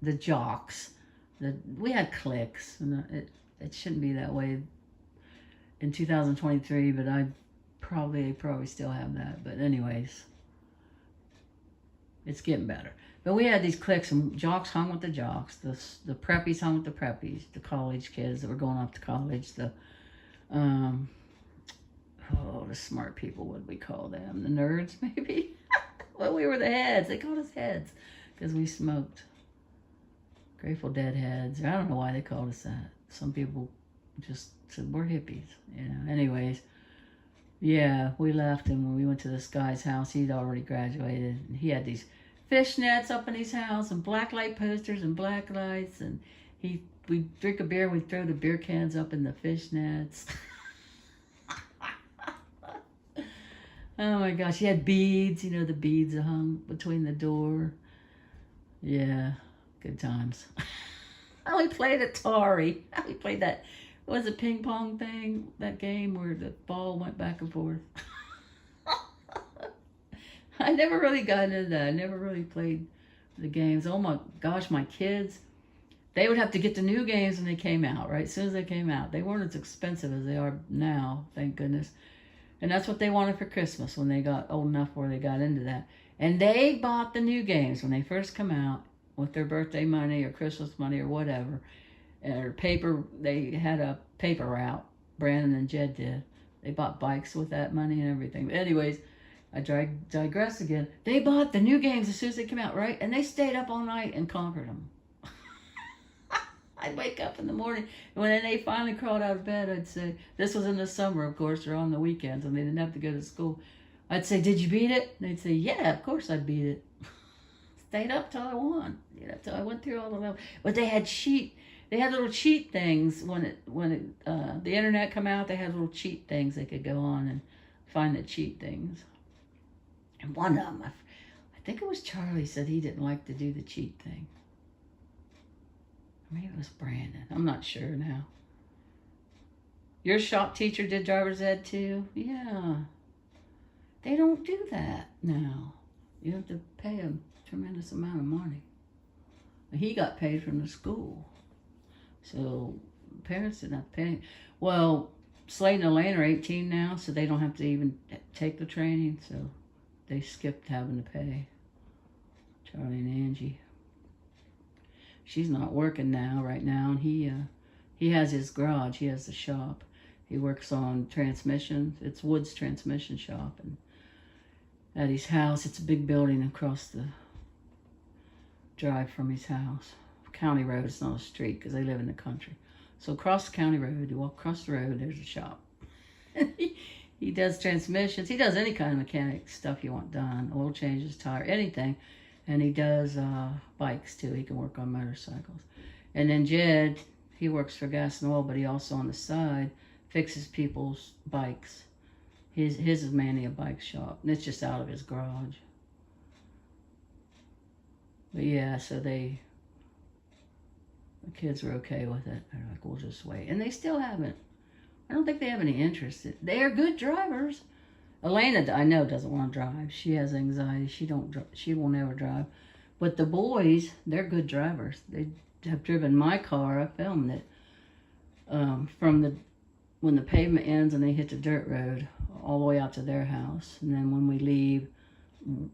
the jocks. We had cliques, and it shouldn't be that way in 2023, but I probably still have that. But anyways, it's getting better. But we had these cliques, and jocks hung with the jocks. The preppies hung with the preppies. The college kids that were going off to college. The smart people, what did we call them? The nerds, maybe? Well, we were the heads. They called us heads because we smoked. Grateful Dead heads. I don't know why they called us that. Some people just said we're hippies. Anyways, yeah, we left, and when we went to this guy's house, he'd already graduated. And he had these fishnets up in his house, and black light posters and black lights, and we'd drink a beer, and we'd throw the beer cans up in the fishnets. Oh my gosh, he had beads, the beads hung between the door. Yeah, good times. We played Atari. We played that, what was it, ping pong thing? That game where the ball went back and forth. I never really got into that. I never really played the games. Oh my gosh, my kids, they would have to get the new games when they came out, right? As soon as they came out. They weren't as expensive as they are now, thank goodness. And that's what they wanted for Christmas when they got old enough where they got into that. And they bought the new games when they first come out with their birthday money or Christmas money or whatever. Or paper, they had a paper route. Brandon and Jed did. They bought bikes with that money and everything. But anyways, I digress again. They bought the new games as soon as they came out, right? And they stayed up all night and conquered them. I'd wake up in the morning, and when they finally crawled out of bed, I'd say, this was in the summer, of course, or on the weekends when they didn't have to go to school. I'd say, did you beat it? And they'd say, yeah, of course I'd beat it. Stayed up till I won, till I went through all the levels. But they had little cheat things when the internet come out. They had little cheat things they could go on and find the cheat things. And one of them, I think it was Charlie, said he didn't like to do the cheat thing. Maybe it was Brandon. I'm not sure now. Your shop teacher did driver's ed too? Yeah. They don't do that now. You have to pay a tremendous amount of money. He got paid from the school. So parents didn't have to pay. Well, Slade and Elaine are 18 now, so they don't have to even take the training. So they skipped having to pay. Charlie and Angie. She's not working right now, and he has his garage. He has the shop. He works on transmissions. It's Wood's transmission shop, and at his house, it's a big building across the drive from his house. County road. It's not a street because they live in the country. So across the county road, you walk across the road. There's a shop. He does transmissions. He does any kind of mechanic stuff you want done. Oil changes, tire, anything. And he does bikes too. He can work on motorcycles. And then Jed, he works for Gas and Oil, but he also on the side fixes people's bikes. His is mainly a bike shop, and it's just out of his garage. But yeah, so the kids were okay with it. They're like, we'll just wait. And they still haven't. I don't think they have any interest. They are good drivers. Elena, I know, doesn't want to drive. She has anxiety. She won't ever drive. But the boys, they're good drivers. They have driven my car. I filmed it from when the pavement ends and they hit the dirt road all the way out to their house. And then when we leave,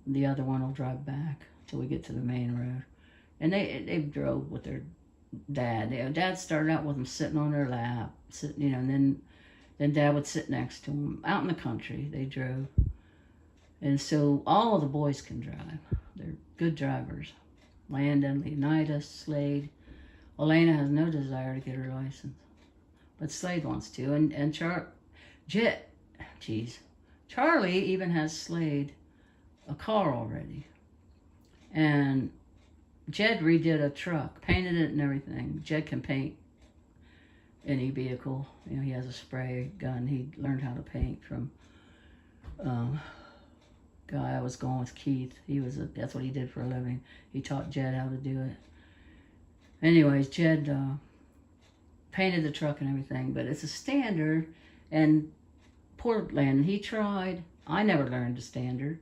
the other one will drive back till we get to the main road. And they drove with their dad. Dad started out with them sitting on their lap, and then Dad would sit next to him. Out in the country, they drove. And so all of the boys can drive. They're good drivers. Landon, Leonidas, Slade, Elena has no desire to get her license, but Slade wants to, and Charlie even has Slade a car already, and Jed redid a truck, painted it and everything. Jed can paint any vehicle. You know, he has a spray gun. He learned how to paint from guy I was going with, Keith. That's what he did for a living. He taught Jed how to do it. Anyways, Jed painted the truck and everything, but it's a standard, and poor Landon, he tried. I never learned the standard.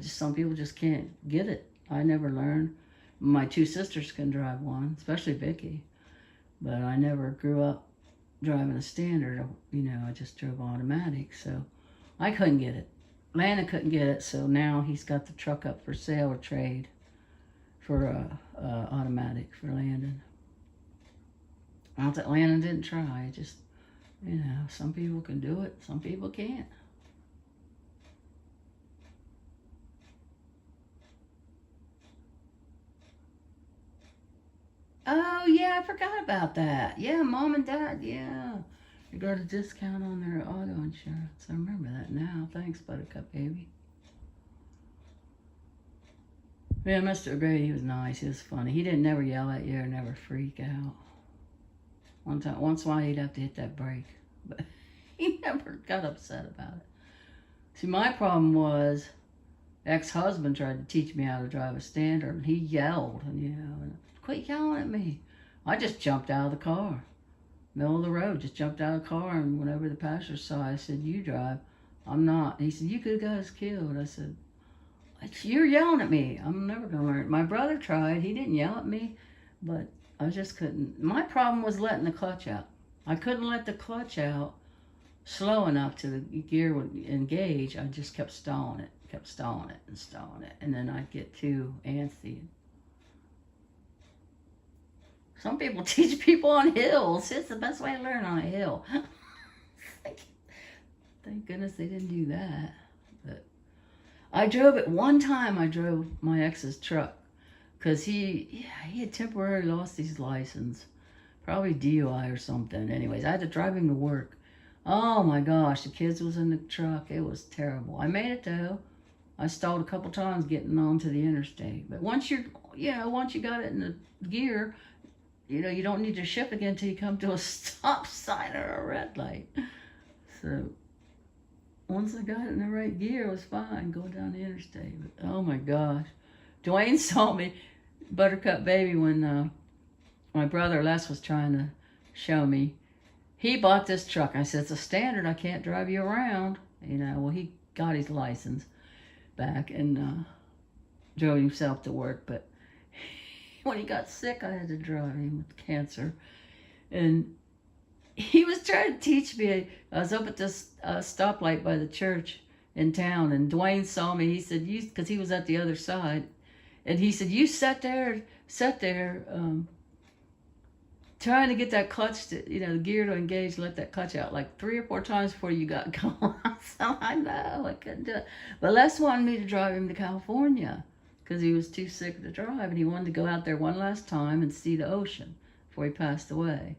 Some people just can't get it. I never learned. My two sisters can drive one, especially Vicky, but I never grew up driving a standard. You know, I just drove automatic, so I couldn't get it. Landon couldn't get it, so now he's got the truck up for sale or trade for automatic for Landon. Not that Landon didn't try, just, you know, some people can do it, some people can't. Oh, yeah, I forgot about that. Yeah, Mom and Dad, yeah. They got a discount on their auto insurance. I remember that now. Thanks, Buttercup Baby. Yeah, Mr. O'Grady, he was nice. He was funny. He didn't never yell at you or never freak out. Once in a while, he'd have to hit that brake. But he never got upset about it. See, my problem was ex-husband tried to teach me how to drive a standard, and he yelled, and, you know, and, quit yelling at me. I just jumped out of the car. Middle of the road, just jumped out of the car, and whenever the passenger saw, I said, you drive. I'm not. He said, you could have got us killed. I said, you're yelling at me. I'm never going to learn. My brother tried. He didn't yell at me, but I just couldn't. My problem was letting the clutch out. I couldn't let the clutch out slow enough to the gear would engage. I just kept stalling it, and then I'd get too antsy. Some people teach people on hills. It's the best way to learn, on a hill. Thank goodness they didn't do that. But I drove it one time. I drove my ex's truck because he had temporarily lost his license, probably DUI or something. Anyways, I had to drive him to work. Oh my gosh, the kids was in the truck. It was terrible. I made it though. I stalled a couple times getting onto the interstate. But once you got it in the gear, you know, you don't need to shift again until you come to a stop sign or a red light. So once I got it in the right gear, it was fine going down the interstate. But, oh my gosh. Dwayne saw me, Buttercup Baby, when my brother Les was trying to show me. He bought this truck. I said, it's a standard. I can't drive you around. You know, well, he got his license back and drove himself to work. But when he got sick, I had to drive him with cancer. And he was trying to teach me. I was up at this stoplight by the church in town, and Dwayne saw me. He said, because he was at the other side, and he said, you sat there, trying to get that clutch to, you know, the gear to engage, let that clutch out like 3 or 4 times before you got going. So I know I couldn't do it. But Les wanted me to drive him to California because he was too sick to drive, and he wanted to go out there one last time and see the ocean before he passed away.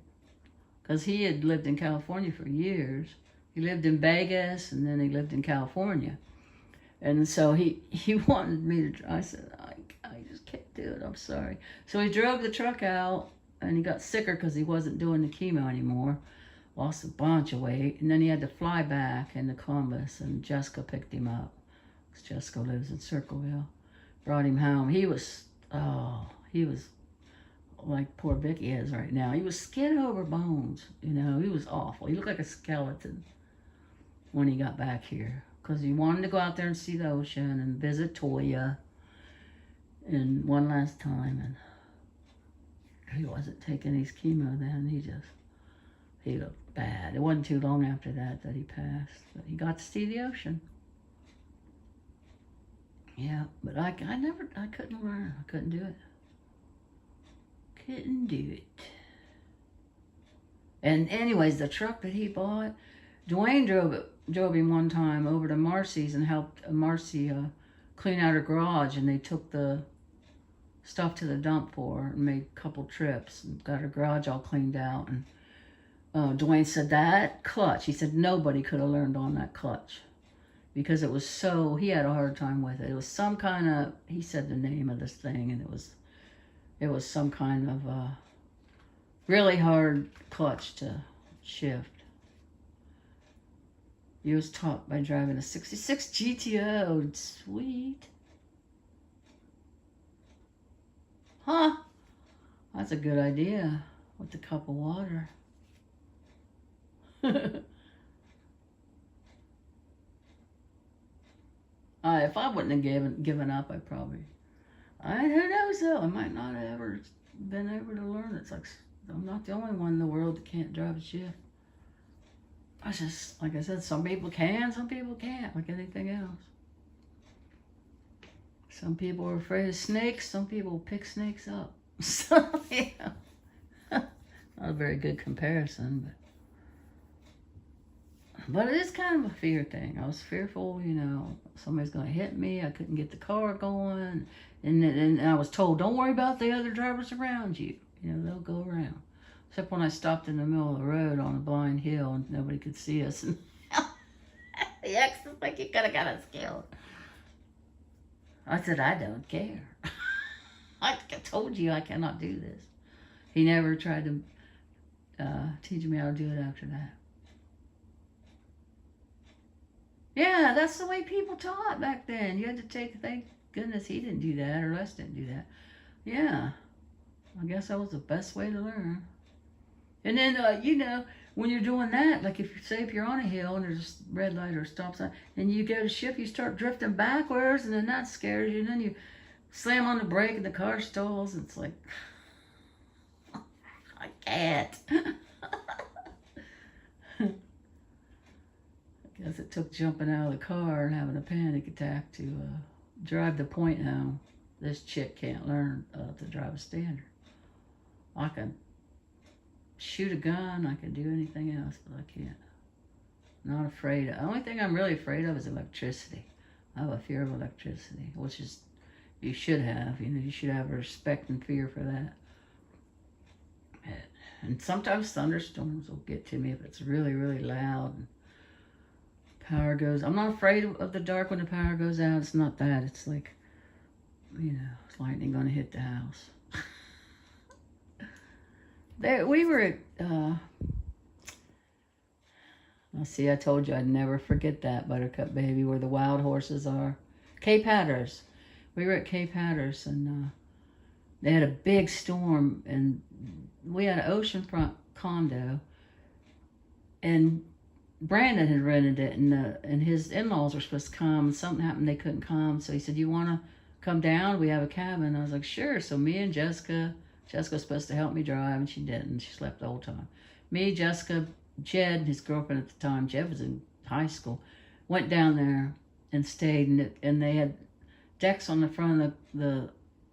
Because he had lived in California for years. He lived in Vegas, and then he lived in California. And so he wanted me to drive. I said, I just can't do it. I'm sorry. So he drove the truck out, and he got sicker because he wasn't doing the chemo anymore. Lost a bunch of weight. And then he had to fly back into Columbus, and Jessica picked him up. Because Jessica lives in Circleville. Brought him home. He was like poor Vicky is right now. He was skin over bones. You know, he was awful. He looked like a skeleton when he got back here. Because he wanted to go out there and see the ocean and visit Toya. And one last time. And he wasn't taking his chemo then. He looked bad. It wasn't too long after that he passed. But he got to see the ocean. Yeah, but I couldn't learn. I couldn't do it. Couldn't do it. And anyways, the truck that he bought, Dwayne drove him one time over to Marcy's and helped Marcy clean out her garage, and they took the stuff to the dump for her and made a couple trips and got her garage all cleaned out. And Dwayne said that clutch, he said nobody could have learned on that clutch because it was so, he had a hard time with it. It was some kind of, he said the name of this thing, and it was some kind of really hard clutch to shift. He was taught by driving a 66 GTO. Sweet. Huh? That's a good idea with a cup of water. If I wouldn't have given up, who knows though, I might not have ever been able to learn. It's like, I'm not the only one in the world that can't drive a shift. I just, like I said, some people can, some people can't, like anything else. Some people are afraid of snakes, some people pick snakes up. So, yeah. Not a very good comparison, but it is kind of a fear thing. I was fearful, somebody's going to hit me. I couldn't get the car going. And I was told, don't worry about the other drivers around you. They'll go around. Except when I stopped in the middle of the road on a blind hill and nobody could see us. And the ex was like, you could have got us killed. I said, I don't care. I told you I cannot do this. He never tried to teach me how to do it after that. Yeah, that's the way people taught back then. You had to thank goodness he didn't do that, or Les didn't do that. Yeah, I guess that was the best way to learn. And then, when you're doing that, like if you're on a hill and there's a red light or a stop sign, and you go to shift, you start drifting backwards, and then that scares you, and then you slam on the brake and the car stalls, and it's like, I can't. I guess it took jumping out of the car and having a panic attack to drive the point home. This chick can't learn to drive a standard. I can shoot a gun, I can do anything else, but I can't. Not afraid. The only thing I'm really afraid of is electricity. I have a fear of electricity, which is, you should have. You should have a respect and fear for that. And sometimes thunderstorms will get to me if it's really, really loud. And power goes. I'm not afraid of the dark when the power goes out. It's not that. It's like, is lightning going to hit the house? We were at, see, I told you I'd never forget that, Buttercup Baby, where the wild horses are. Cape Hatteras. We were at Cape Hatteras, and they had a big storm, and we had an oceanfront condo, and Brandon had rented it, and his in-laws were supposed to come, and something happened, they couldn't come, so he said, you want to come down? We have a cabin. I was like, sure. So me and Jessica was supposed to help me drive, and she didn't. She slept the whole time. Me, Jessica, Jed, his girlfriend at the time, Jed was in high school, went down there and stayed, and they had decks on the front of the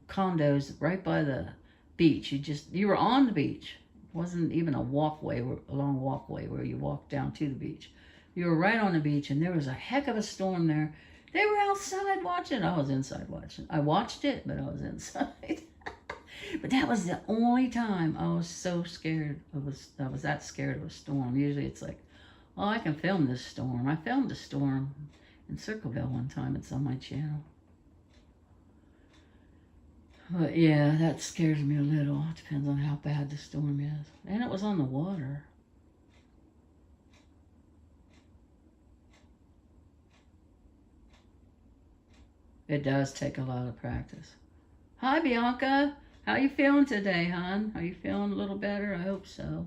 condos right by the beach. You were on the beach. It wasn't even a long walkway where you walked down to the beach. You were right on the beach, and there was a heck of a storm there. They were outside watching. I was inside watching. I watched it, but I was inside. But that was the only time I was so scared. I was that scared of a storm. Usually it's like, oh, I can film this storm. I filmed a storm in Circleville one time. It's on my channel. But yeah, that scares me a little. It depends on how bad the storm is. And it was on the water. It does take a lot of practice. Hi, Bianca. How you feeling today, hon? Are you feeling a little better? I hope so.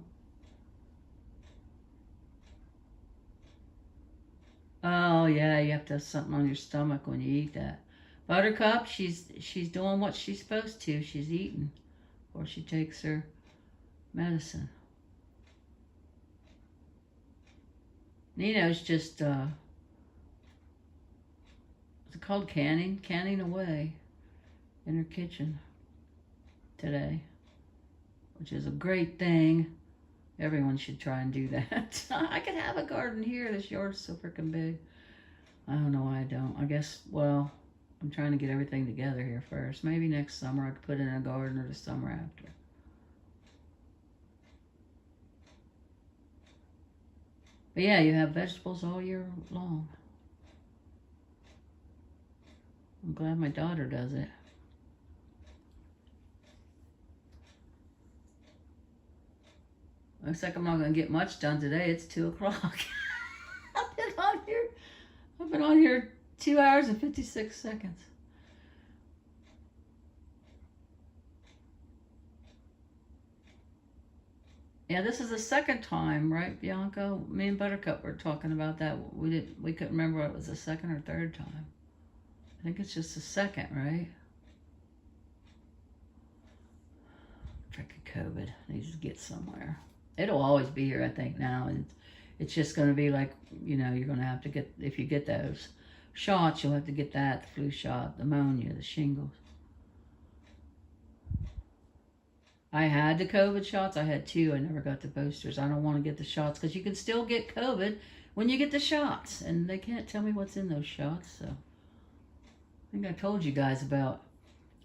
Oh, yeah, you have to have something on your stomach when you eat that. Buttercup, she's doing what she's supposed to. She's eating before she takes her medicine. Nina's just, what's it called? Canning away in her kitchen today, which is a great thing. Everyone should try and do that. I could have a garden here. This yard's so freaking big. I don't know why I don't. I guess, well, I'm trying to get everything together here first. Maybe next summer I could put it in a garden, or the summer after. But yeah, you have vegetables all year long. I'm glad my daughter does it. Looks like I'm not going to get much done today. It's 2 o'clock. I've been on here 2 hours and 56 seconds. Yeah, this is the second time, right, Bianca? Me and Buttercup were talking about that. We couldn't remember what it was, the second or third time. I think it's just the second, right? Freaking COVID needs to get somewhere. It'll always be here, I think, now. And it's just going to be like, you know, you're going to have to get, if you get those shots, you'll have to get that, the flu shot, the pneumonia, the shingles. I had the COVID shots. I had 2. I never got the boosters. I don't want to get the shots because you can still get COVID when you get the shots. And they can't tell me what's in those shots. So I think I told you guys about,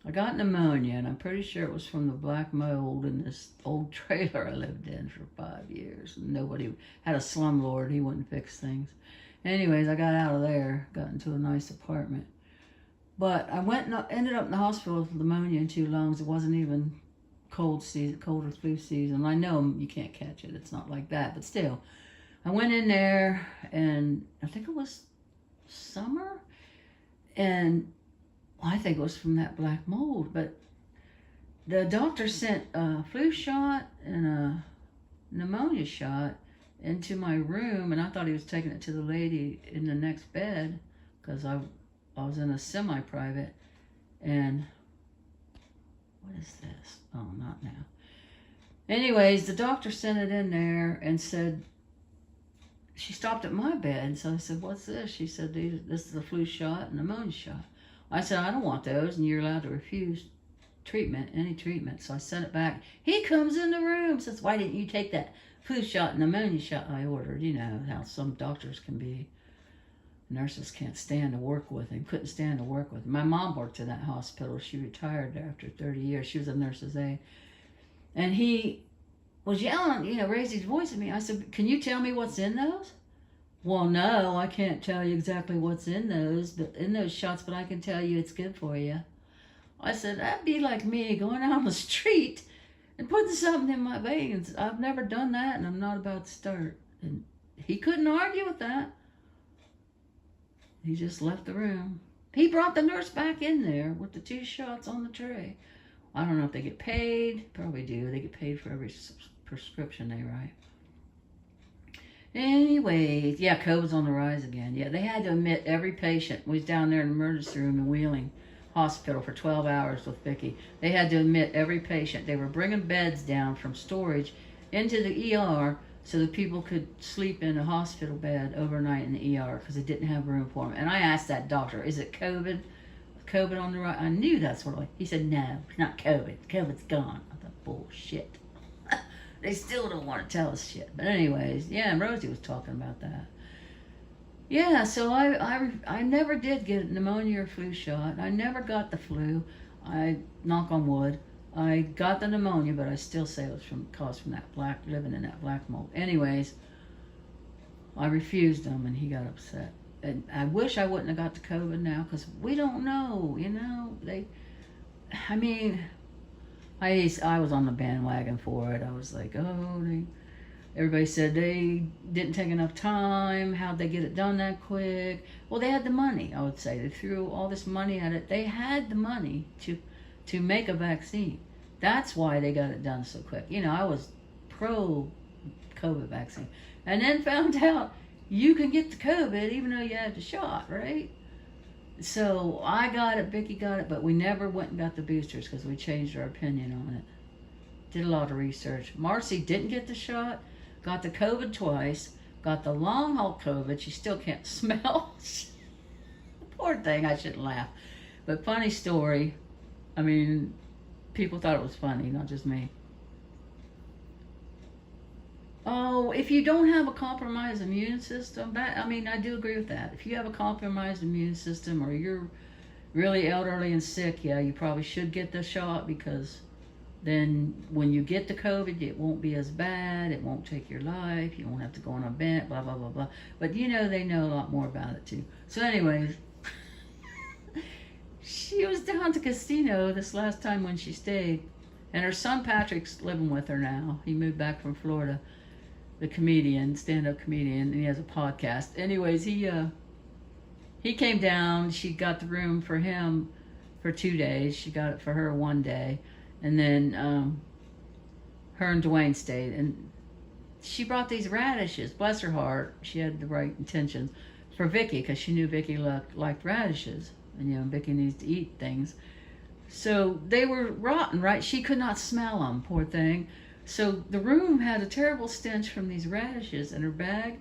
I got pneumonia, and I'm pretty sure it was from the black mold in this old trailer I lived in for 5 years. Nobody had a slumlord. He wouldn't fix things. Anyways, I got out of there, got into a nice apartment. But I went and ended up in the hospital with pneumonia in 2 lungs. It wasn't even cold or flu season. I know you can't catch it. It's not like that. But still, I went in there, and I think it was summer. And I think it was from that black mold. But the doctor sent a flu shot and a pneumonia shot into my room. And I thought he was taking it to the lady in the next bed because I was in a semi-private. And what is this? Oh, not now. Anyways, the doctor sent it in there and said, she stopped at my bed. So I said, what's this? She said, this is a flu shot and pneumonia shot. I said, I don't want those. And you're allowed to refuse treatment, any treatment. So I sent it back. He comes in the room, says, why didn't you take that flu shot and pneumonia shot I ordered? You know how some doctors can be. Nurses can't stand to work with him. Couldn't stand to work with him. My mom worked in that hospital. She retired after 30 years. She was a nurse's aide. And he was yelling, you know, raised his voice at me. I said, can you tell me what's in those? Well, no, I can't tell you exactly what's in those shots, but I can tell you it's good for you. I said, that'd be like me going out on the street and putting something in my veins. I've never done that, and I'm not about to start. And he couldn't argue with that. He just left the room. He brought the nurse back in there with the 2 shots on the tray. I don't know if they get paid. Probably do. They get paid for every prescription they write. Anyways, yeah, COVID's on the rise again. Yeah, they had to admit every patient. We was down there in the emergency room in Wheeling Hospital for 12 hours with Vicky. They had to admit every patient. They were bringing beds down from storage into the ER so that people could sleep in a hospital bed overnight in the ER because they didn't have room for them. And I asked that doctor, is it COVID? COVID on the right? I knew that's what it was. He said, no, it's not COVID. COVID's gone. I thought, bullshit. They still don't want to tell us shit. But anyways, yeah, and Rosie was talking about that. Yeah, so I never did get pneumonia or flu shot. I never got the flu. I knock on wood. I got the pneumonia, but I still say it was caused from that living in that black mold. Anyways, I refused him, and he got upset. And I wish I wouldn't have got the COVID now, because we don't know, you know. I was on the bandwagon for it. I was like, everybody said they didn't take enough time. How'd they get it done that quick? Well, they had the money, I would say. They threw all this money at it. They had the money to make a vaccine. That's why they got it done so quick. You know, I was pro-COVID vaccine. And then found out you can get the COVID even though you had the shot, right? So I got it, Vicky got it, but we never went and got the boosters because we changed our opinion on it. Did a lot of research. Marcy didn't get the shot, got the COVID twice, got the long haul COVID. She still can't smell. Poor thing, I shouldn't laugh. But funny story. I mean, people thought it was funny, not just me. Oh, if you don't have a compromised immune system, I do agree with that. If you have a compromised immune system or you're really elderly and sick, yeah, you probably should get the shot, because then when you get the COVID, it won't be as bad. It won't take your life. You won't have to go on a vent, blah, blah, blah, blah. But you know, they know a lot more about it too. So anyways, she was down to Casino this last time when she stayed. And her son Patrick's living with her now. He moved back from Florida. The comedian, stand-up comedian, and he has a podcast. Anyways, he came down. She got the room for him for 2 days. She got it for her 1 day. And then her and Dwayne stayed. And she brought these radishes. Bless her heart. She had the right intentions for Vicky, because she knew Vicky liked radishes. And, you know, Vicky needs to eat things. So they were rotten, right? She could not smell them, poor thing. So the room had a terrible stench from these radishes in her bag,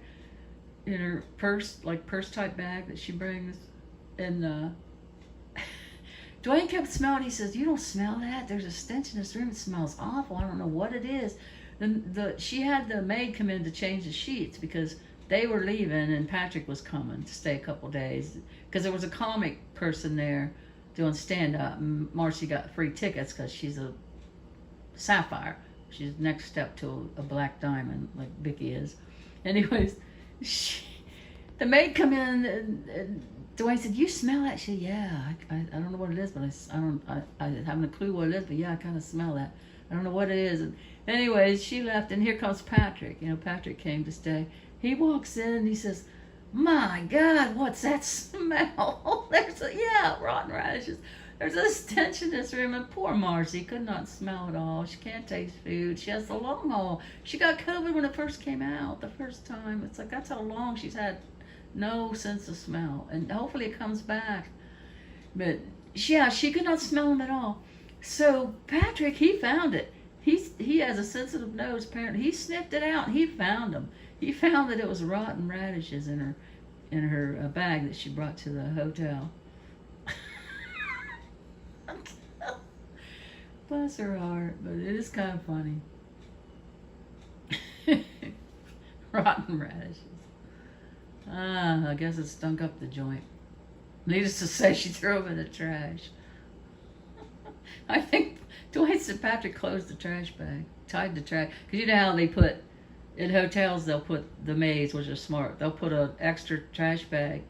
in her purse, like purse-type bag that she brings. And Dwayne kept smelling. He says, "You don't smell that? There's a stench in this room. It smells awful. I don't know what it is." Then she had the maid come in to change the sheets, because they were leaving and Patrick was coming to stay a couple days. Because there was a comic person there doing stand-up. And Marcy got free tickets because she's a sapphire. She's next step to a black diamond, like Vicky is. Anyways, the maid come in, and Dwayne said, "You smell that?" She said, "Yeah, I don't know what it is, but I haven't a clue what it is, but yeah, I kind of smell that. I don't know what it is." And anyways, she left, and here comes Patrick. You know, Patrick came to stay. He walks in, and he says, "My God, what's that smell?" There's rotten radishes. There's a stench in this room, and poor Marcy could not smell it all. She can't taste food. She has the long haul. She got COVID when it first came out, the first time. It's like, that's how long she's had no sense of smell, and hopefully it comes back. But yeah, she could not smell them at all. So Patrick, he found it. He has a sensitive nose, apparently. He sniffed it out, and he found them. He found that it was rotten radishes in her bag that she brought to the hotel. Bless her heart, but it is kind of funny. Rotten radishes. I guess it stunk up the joint. Needless to say, she threw them in the trash. I think Dwayne said Patrick closed the trash bag, tied the trash. Because you know how they put, in hotels, they'll put the maids, which are smart, they'll put an extra trash bag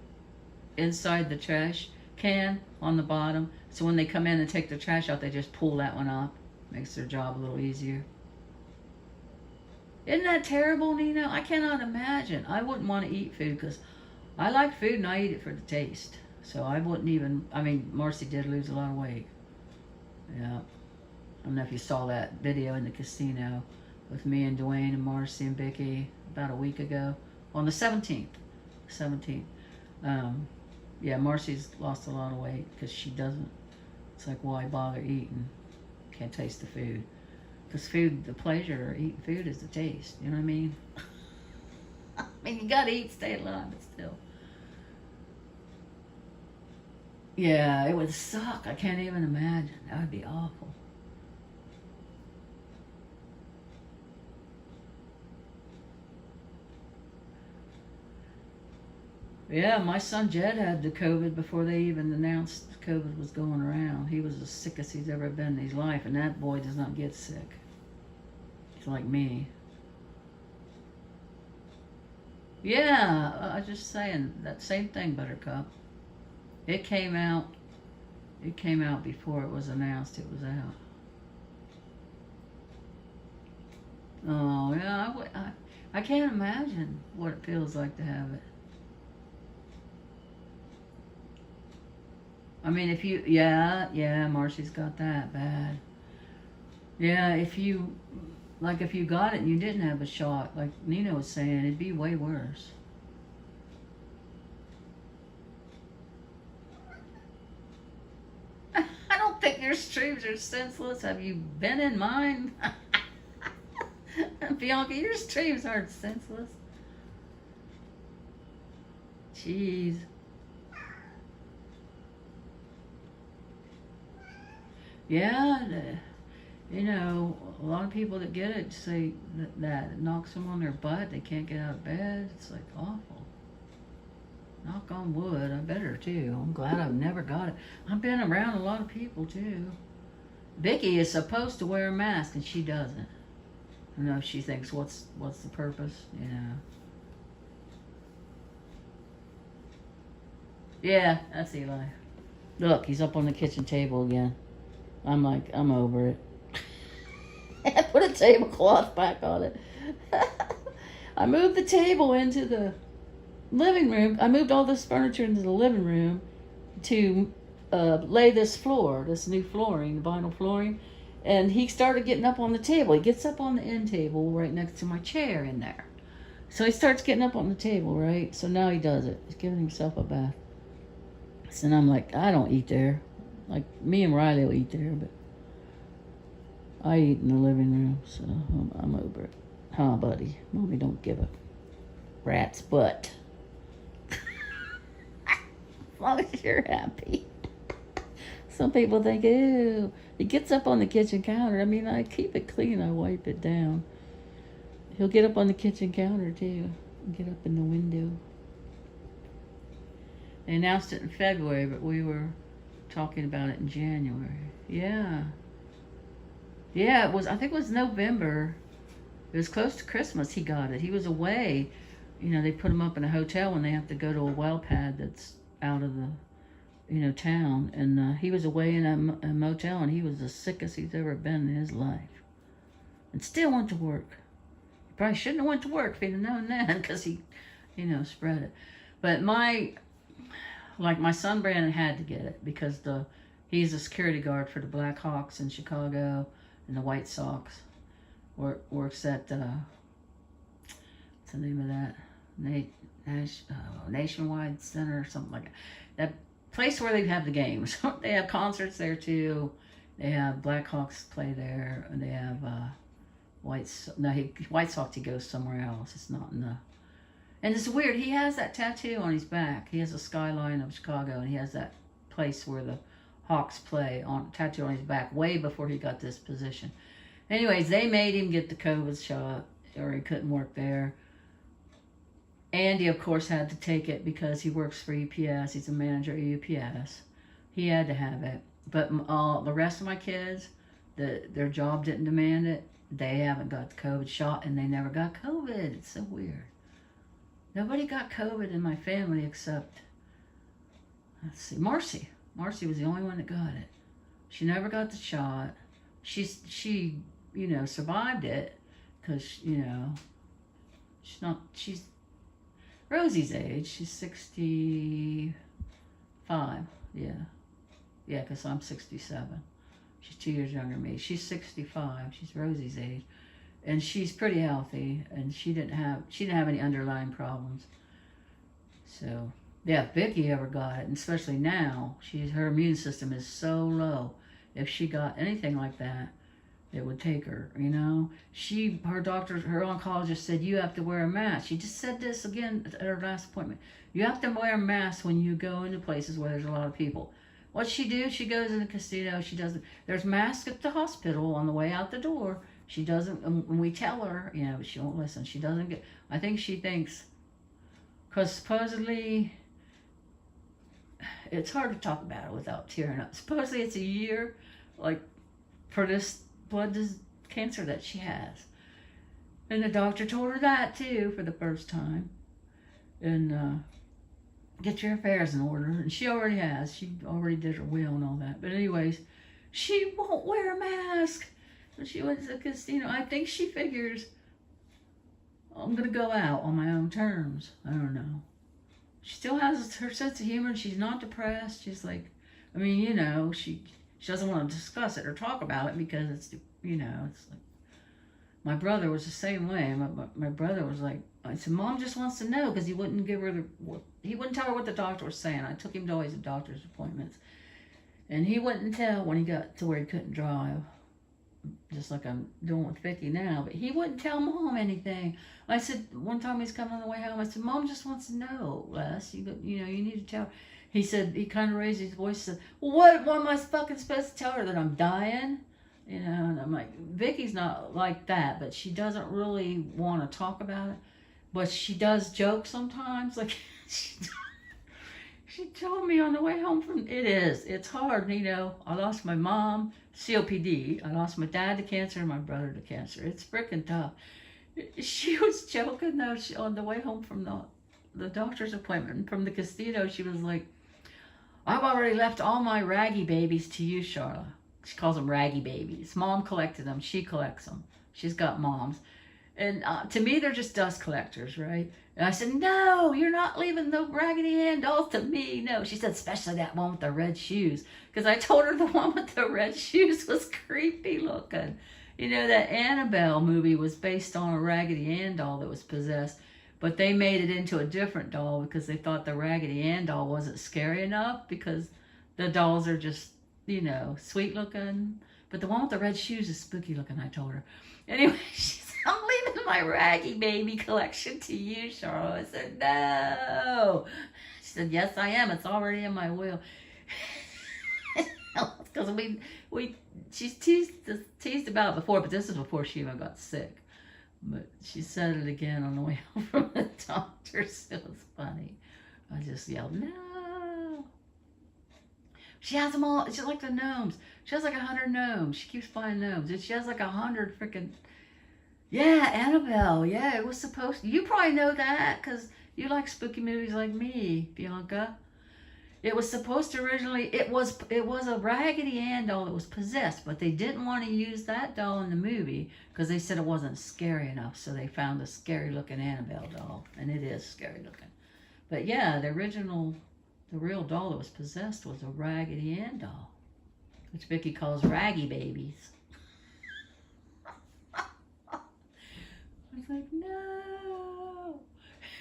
inside the trash can on the bottom. So when they come in and take the trash out, they just pull that one up. Makes their job a little easier. Isn't that terrible, Nino? I cannot imagine. I wouldn't want to eat food, because I like food and I eat it for the taste. So I wouldn't even, I mean, Marcy did lose a lot of weight. Yeah. I don't know if you saw that video in the casino with me and Dwayne and Marcy and Vicky about a week ago. On the 17th. 17th. Yeah, Marcy's lost a lot of weight because she doesn't. It's like, why bother eating? Can't taste the food. Because food, the pleasure of eating food is the taste. You know what I mean? I mean, you gotta eat, stay alive, but still. Yeah, it would suck. I can't even imagine. That would be awful. Yeah, my son Jed had the COVID before they even announced COVID was going around. He was the sickest he's ever been in his life, and that boy does not get sick. He's like me. Yeah, I was just saying, that same thing, Buttercup. It came out before it was announced it was out. Oh, yeah, I can't imagine what it feels like to have it. I mean, if you, yeah, Marcy's got that bad. Yeah, if you got it and you didn't have a shot, like Nina was saying, it'd be way worse. I don't think your streams are senseless. Have you been in mine? Bianca, your streams aren't senseless. Jeez. Yeah, you know, a lot of people that get it say that it knocks them on their butt. They can't get out of bed. It's like awful. Knock on wood. I better too. I'm glad I've never got it. I've been around a lot of people too. Vicky is supposed to wear a mask and she doesn't. I don't know if she thinks what's the purpose, you know. Yeah, that's Eli. Look, he's up on the kitchen table again. I'm like, I'm over it. I put a tablecloth back on it. I moved the table into the living room. I moved all this furniture into the living room to lay this floor, this new flooring, vinyl flooring. And he started getting up on the table. He gets up on the end table right next to my chair in there. So he starts getting up on the table, right? So now he does it. He's giving himself a bath. So I'm like, I don't eat there. Like, me and Riley will eat there, but I eat in the living room, so I'm over it. Huh, buddy? Mommy don't give a rat's butt. As long as you're happy. Some people think, ew. He gets up on the kitchen counter. I mean, I keep it clean. I wipe it down. He'll get up on the kitchen counter, too. Get up in the window. They announced it in February, but we were talking about it in January. Yeah. Yeah, I think it was November. It was close to Christmas he got it. He was away. You know, they put him up in a hotel when they have to go to a well pad that's out of the, town. And he was away in a motel, and he was the sickest he's ever been in his life. And still went to work. He probably shouldn't have went to work if he'd have known then, because he, spread it. But my son Brandon had to get it because he's a security guard for the Blackhawks in Chicago and the White Sox. Works at what's the name of that? Nationwide Center or something like that. That place where they have the games. They have concerts there too. They have Blackhawks play there. And they have White Sox. He goes somewhere else. It's not in the. And it's weird. He has that tattoo on his back. He has a skyline of Chicago, and he has that place where the Hawks play tattoo on his back way before he got this position. Anyways, they made him get the COVID shot, or he couldn't work there. Andy, of course, had to take it because he works for UPS. He's a manager at UPS. He had to have it. But the rest of my kids, their job didn't demand it. They haven't got the COVID shot, and they never got COVID. It's so weird. Nobody got COVID in my family except, let's see, Marcy. Marcy was the only one that got it. She never got the shot. She survived it because, she's Rosie's age. She's 65. Yeah, because I'm 67. She's 2 years younger than me. She's 65. She's Rosie's age. And she's pretty healthy, and she didn't have any underlying problems. So, yeah, if Vicky ever got it, and especially now, her immune system is so low. If she got anything like that, it would take her, her oncologist said, you have to wear a mask. She just said this again at her last appointment. You have to wear a mask when you go into places where there's a lot of people. What's she do? She goes in the casino. She doesn't. There's masks at the hospital on the way out the door. She doesn't, when we tell her, but she won't listen. She doesn't get, I think she thinks, because supposedly, it's hard to talk about it without tearing up. Supposedly it's a year, for this blood cancer that she has. And the doctor told her that too, for the first time. And, get your affairs in order. And she already has. She already did her will and all that. But anyways, she won't wear a mask. When she went to the casino, I think she figures, I'm going to go out on my own terms. I don't know. She still has her sense of humor. She's not depressed. She's like, she doesn't want to discuss it or talk about it because it's like, my brother was the same way. My brother was like, I said, Mom just wants to know, because he wouldn't he wouldn't tell her what the doctor was saying. I took him to all his doctor's appointments. And he wouldn't tell when he got to where he couldn't drive. Just like I'm doing with Vicky now, but he wouldn't tell Mom anything. I said, one time he's coming on the way home, I said, Mom just wants to know, Les, you need to tell her. He said, he kind of raised his voice and said, well, what am I fucking supposed to tell her, that I'm dying? And I'm like, Vicky's not like that, but she doesn't really want to talk about it, but she does joke sometimes, like, She told me on the way home from it's hard, you know. I lost my mom, COPD. I lost my dad to cancer and my brother to cancer. It's freaking tough. She was joking though. On the way home from the doctor's appointment from the casino, she was like, "I've already left all my raggy babies to you, Charla." She calls them raggy babies. Mom collected them. She collects them. She's got moms. And to me, they're just dust collectors, right? And I said, "No, you're not leaving the Raggedy Ann dolls to me." No, she said, especially that one with the red shoes. Because I told her the one with the red shoes was creepy looking. You know, that Annabelle movie was based on a Raggedy Ann doll that was possessed. But they made it into a different doll because they thought the Raggedy Ann doll wasn't scary enough because the dolls are just, you know, sweet looking. But the one with the red shoes is spooky looking, I told her. Anyway, she said, "I'm leaving my Raggy Baby collection to you, Charlotte." I said, "No." She said, "Yes, I am. It's already in my will." Because she's teased about it before, but this is before she even got sick. But she said it again on the way home from the doctor's. It was funny. I just yelled, "No." She has them all. She's like the gnomes. She has like 100 gnomes. She keeps buying gnomes. And she has like 100 freaking... Yeah, Annabelle. Yeah, it was supposed to... You probably know that because you like spooky movies like me, Bianca. It was supposed to originally... It was a Raggedy Ann doll that was possessed, but they didn't want to use that doll in the movie because they said it wasn't scary enough. So they found a scary-looking Annabelle doll, and it is scary-looking. But yeah, the real doll that was possessed was a Raggedy Ann doll, which Vicky calls Raggy Babies. I was like, "No."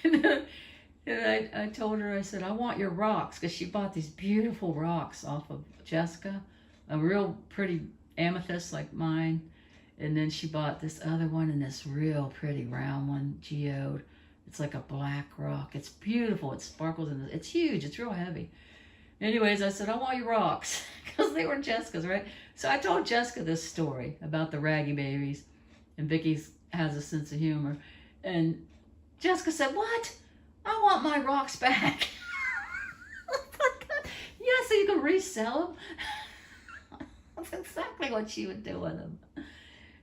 And I told her, I said, "I want your rocks," because she bought these beautiful rocks off of Jessica, a real pretty amethyst like mine. And then she bought this other one and this real pretty round one, geode. It's like a black rock. It's beautiful. It sparkles in it's huge. It's real heavy. Anyways, I said, "I want your rocks," because they were Jessica's, right? So I told Jessica this story about the Raggy Babies, and Vicky has a sense of humor. And Jessica said, "What? I want my rocks back." Yeah, so you can resell them. That's exactly what she would do with them.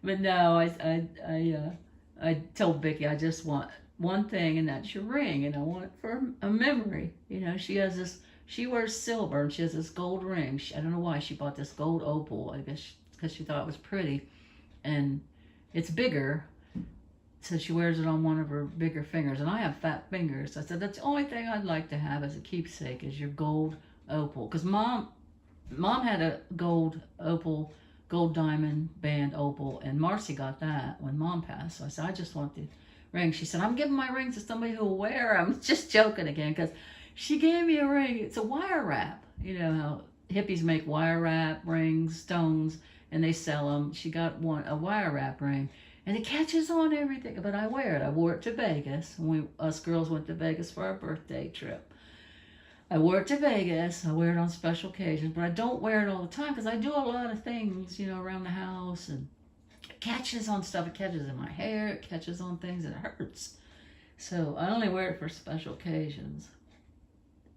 But no, I told Vicky, I just want one thing, and that's your ring, and I want it for a memory. You know, she wears silver, and she has this gold ring. I don't know why she bought this gold opal. I guess because she thought it was pretty, and it's bigger, so she wears it on one of her bigger fingers. And I have fat fingers. I said, that's the only thing I'd like to have as a keepsake is your gold opal. Because mom had a gold opal, gold diamond band opal, and Marcy got that when Mom passed. So I said, I just want the ring. She said, I'm giving my ring to somebody who will wear them. Just joking again, because she gave me a ring. It's a wire wrap. You know how hippies make wire wrap rings, stones, and they sell them. She got a wire wrap ring, and it catches on everything. But I wear it. I wore it to Vegas. Us girls went to Vegas for our birthday trip. I wore it to Vegas. I wear it on special occasions, but I don't wear it all the time because I do a lot of things, you know, around the house, and it catches on stuff. It catches in my hair. It catches on things. It hurts. So I only wear it for special occasions.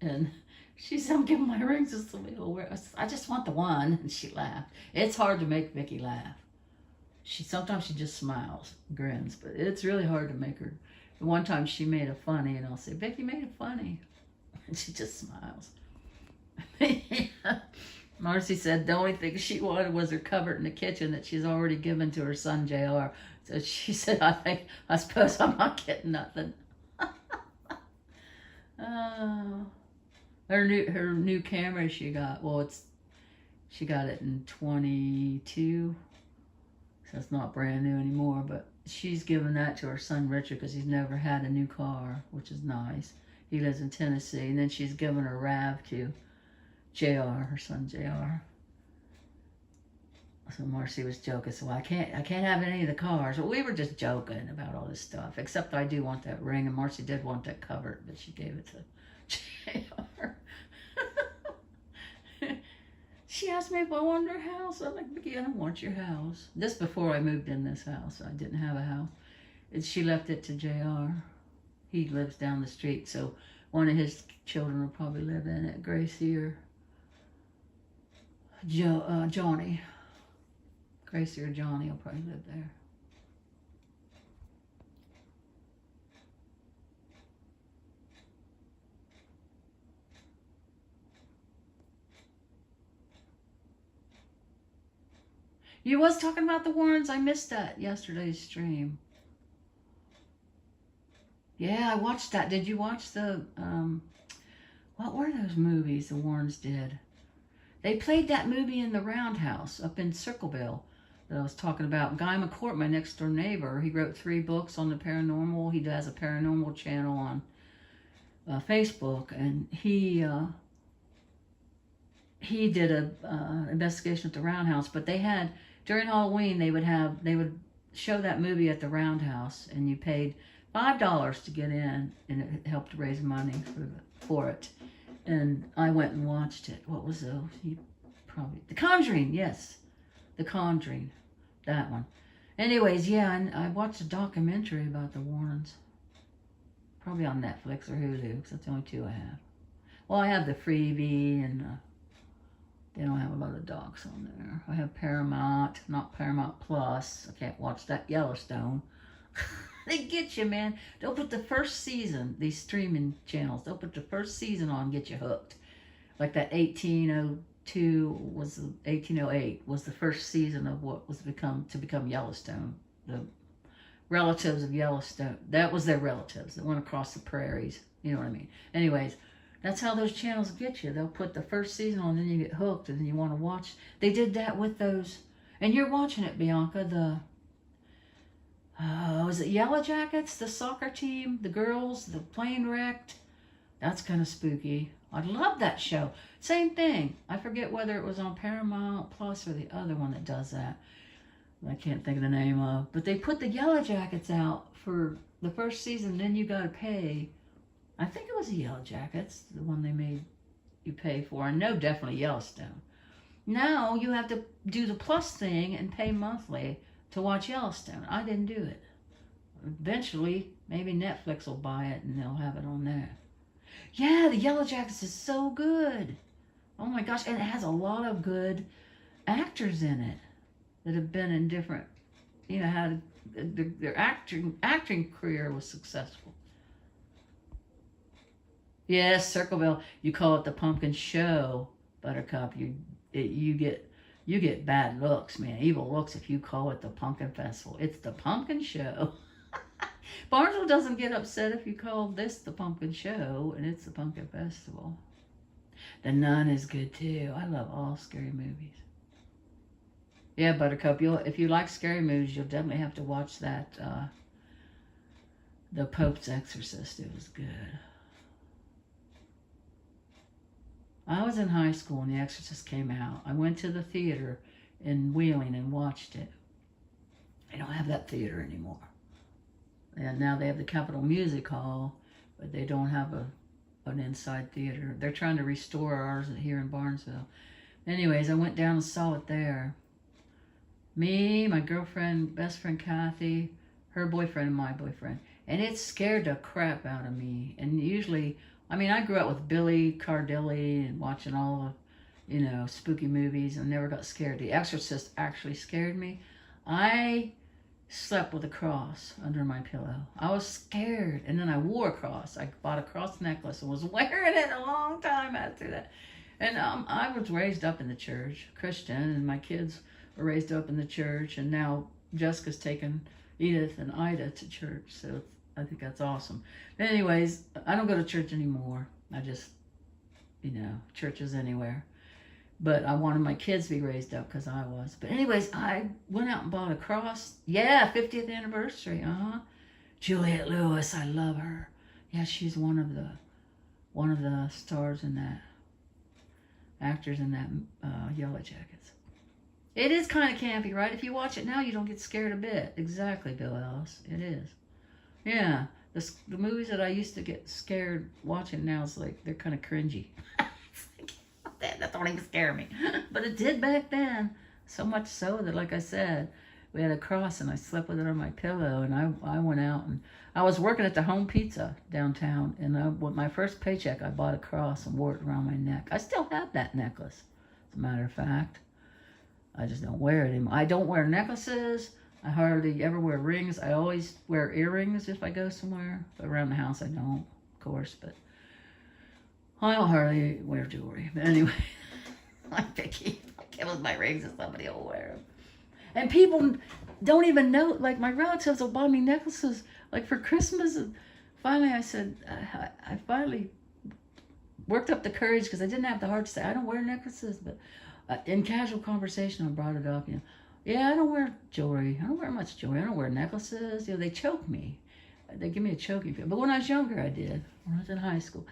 And she said, I'm giving my rings to somebody who'll wear it. I just want the one. And she laughed. It's hard to make Vicky laugh. Sometimes she just smiles, grins, but it's really hard to make her. One time she made a funny, and I'll say, Vicky made a funny. And she just smiles. Marcy said the only thing she wanted was her cupboard in the kitchen that she's already given to her son, JR. So she said, I suppose I'm not getting nothing. Oh. Her new camera she got, she got it in 22, so it's not brand new anymore, but she's given that to her son Richard because he's never had a new car, which is nice. He lives in Tennessee. And then she's given her RAV to JR, her son JR. So Marcy was joking, so I can't have any of the cars. But we were just joking about all this stuff, except I do want that ring, and Marcy did want that cover, but she gave it to JR. She asked me if I wanted her house. I'm like, Vicky, I don't want your house. This before I moved in this house. I didn't have a house. And she left it to JR. He lives down the street, so One of his children will probably live in it, Gracie or Johnny. Gracie or Johnny will probably live there. You was talking about the Warrens. I missed that yesterday's stream. Yeah, I watched that. Did you watch the, what were those movies the Warrens did? They played that movie in the Roundhouse up in Circleville that I was talking about. Guy McCourt, my next door neighbor, he wrote 3 books on the paranormal. He does a paranormal channel on Facebook, and he did a investigation at the Roundhouse. But they had, during Halloween, they would show that movie at the Roundhouse, and you paid $5 to get in, and it helped raise money for it. And I went and watched it. What was those? The Conjuring, yes. The Conjuring. That one. Anyways, yeah, and I watched a documentary about the Warrens. Probably on Netflix or Hulu, because that's the only 2 I have. Well, I have the Freebie, and they don't have a lot of docs on there. I have Paramount, not Paramount Plus. I can't watch that Yellowstone. They get you, man. They'll put the first season, these streaming channels, they'll put the first season on and get you hooked. Like that 1808 was the first season of what was to become Yellowstone. The relatives of Yellowstone. That was their relatives that went across the prairies. You know what I mean? Anyways, that's how those channels get you. They'll put the first season on, then you get hooked, and then you want to watch. They did that with those. And you're watching it, Bianca, was it Yellow Jackets, the soccer team, the girls, the plane wrecked? That's kind of spooky. I love that show. Same thing. I forget whether it was on Paramount Plus or the other one that does that. I can't think of the name of. But they put the Yellow Jackets out for the first season, then you got to pay. I think it was the Yellow Jackets, the one they made you pay for. I know definitely Yellowstone. Now you have to do the Plus thing and pay monthly to watch Yellowstone. I didn't do it. Eventually, maybe Netflix will buy it and they'll have it on there. Yeah, the Yellow Jackets is so good. Oh my gosh, and it has a lot of good actors in it that have been in different, had their acting career was successful. Yes, Circleville. You call it the Pumpkin Show, Buttercup. You get bad looks, man. Evil looks if you call it the Pumpkin Festival. It's the Pumpkin Show. Barnesville doesn't get upset if you call this the Pumpkin Show and it's the Pumpkin Festival. The Nun is good too. I love all scary movies. Yeah, Buttercup, if you like scary movies, you'll definitely have to watch that, The Pope's Exorcist. It was good. I was in high school when The Exorcist came out. I went to the theater in Wheeling and watched it. They don't have that theater anymore. And now they have the Capitol Music Hall, but they don't have an inside theater. They're trying to restore ours here in Barnesville. Anyways, I went down and saw it there. Me, my girlfriend, best friend Kathy, her boyfriend and my boyfriend. And it scared the crap out of me. And usually, I grew up with Billy Cardilli and watching all the, spooky movies and never got scared. The Exorcist actually scared me. I slept with a cross under my pillow. I was scared. And then I wore a cross. I bought a cross necklace and was wearing it a long time after that. And I was raised up in the church, Christian, and my kids were raised up in the church. And now Jessica's taken Edith and Ida to church. So I think that's awesome. But anyways, I don't go to church anymore. I just, churches anywhere. But I wanted my kids to be raised up because I was. But anyways, I went out and bought a cross. Yeah, 50th anniversary. Juliette Lewis, I love her. Yeah, she's one of the stars in that, actors in that Yellow Jackets. It is kind of campy, right? If you watch it now, you don't get scared a bit. Exactly, Bill Ellis. It is. Yeah, the movies that I used to get scared watching now is like, they're kind of cringy. That don't even scare me. But it did back then. So much so that, like I said, We had a cross, and I slept with it on my pillow. And I went out, and I was working at the Home Pizza downtown. And with my first paycheck, I bought a cross and wore it around my neck. I still have that necklace, as a matter of fact. I just don't wear it anymore. I don't wear necklaces. I hardly ever wear rings. I always wear earrings if I go somewhere. But around the house, I don't, of course. But I don't hardly wear jewelry. But anyway, I'm picky. I give them my rings and somebody will wear them. And people don't even know, like my relatives will buy me necklaces, like for Christmas. And finally I said, I finally worked up the courage because I didn't have the heart to say, I don't wear necklaces. But in casual conversation, I brought it up, yeah, I don't wear jewelry. I don't wear much jewelry. I don't wear necklaces. They choke me. They give me a choking feel. But when I was younger, I did. When I was in high school.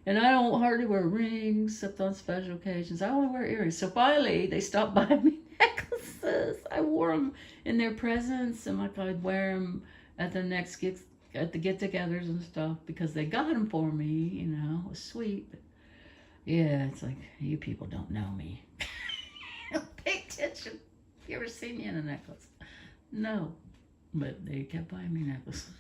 And I don't hardly wear rings except on special occasions. I only wear earrings. So finally, they stopped buying me necklaces. I wore them in their presence, and like I'd wear them at the next at the get-togethers and stuff because they got them for me. It was sweet. But yeah, it's like you people don't know me. Pay attention. Have you ever seen me in a necklace? No, but they kept buying me necklaces.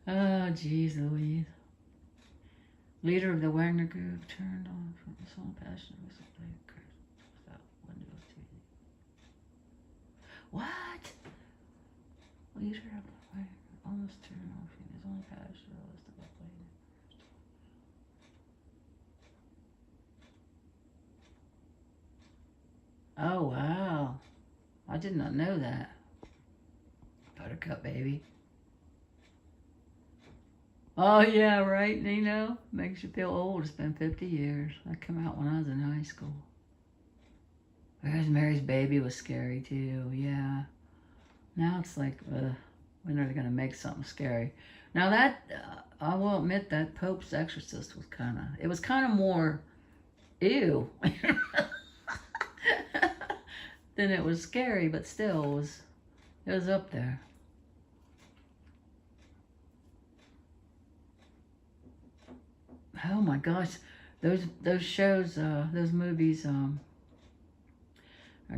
Oh, geez, Louise. Leader of the Wagner Group turned on from his own passion without window TV. What? Leader of the Wagner almost turned on from his own passion was to play. Oh, wow. I did not know that. Buttercup, baby. Oh, yeah, right, Nino? Makes you feel old. It's been 50 years. I came out when I was in high school. Mary's Baby was scary, too. Yeah. Now it's like, when are they going to make something scary? Now that, I will admit that Pope's Exorcist was it was kind of more, ew. Then it was scary, but still, it was up there. Oh my gosh, those shows, those movies, I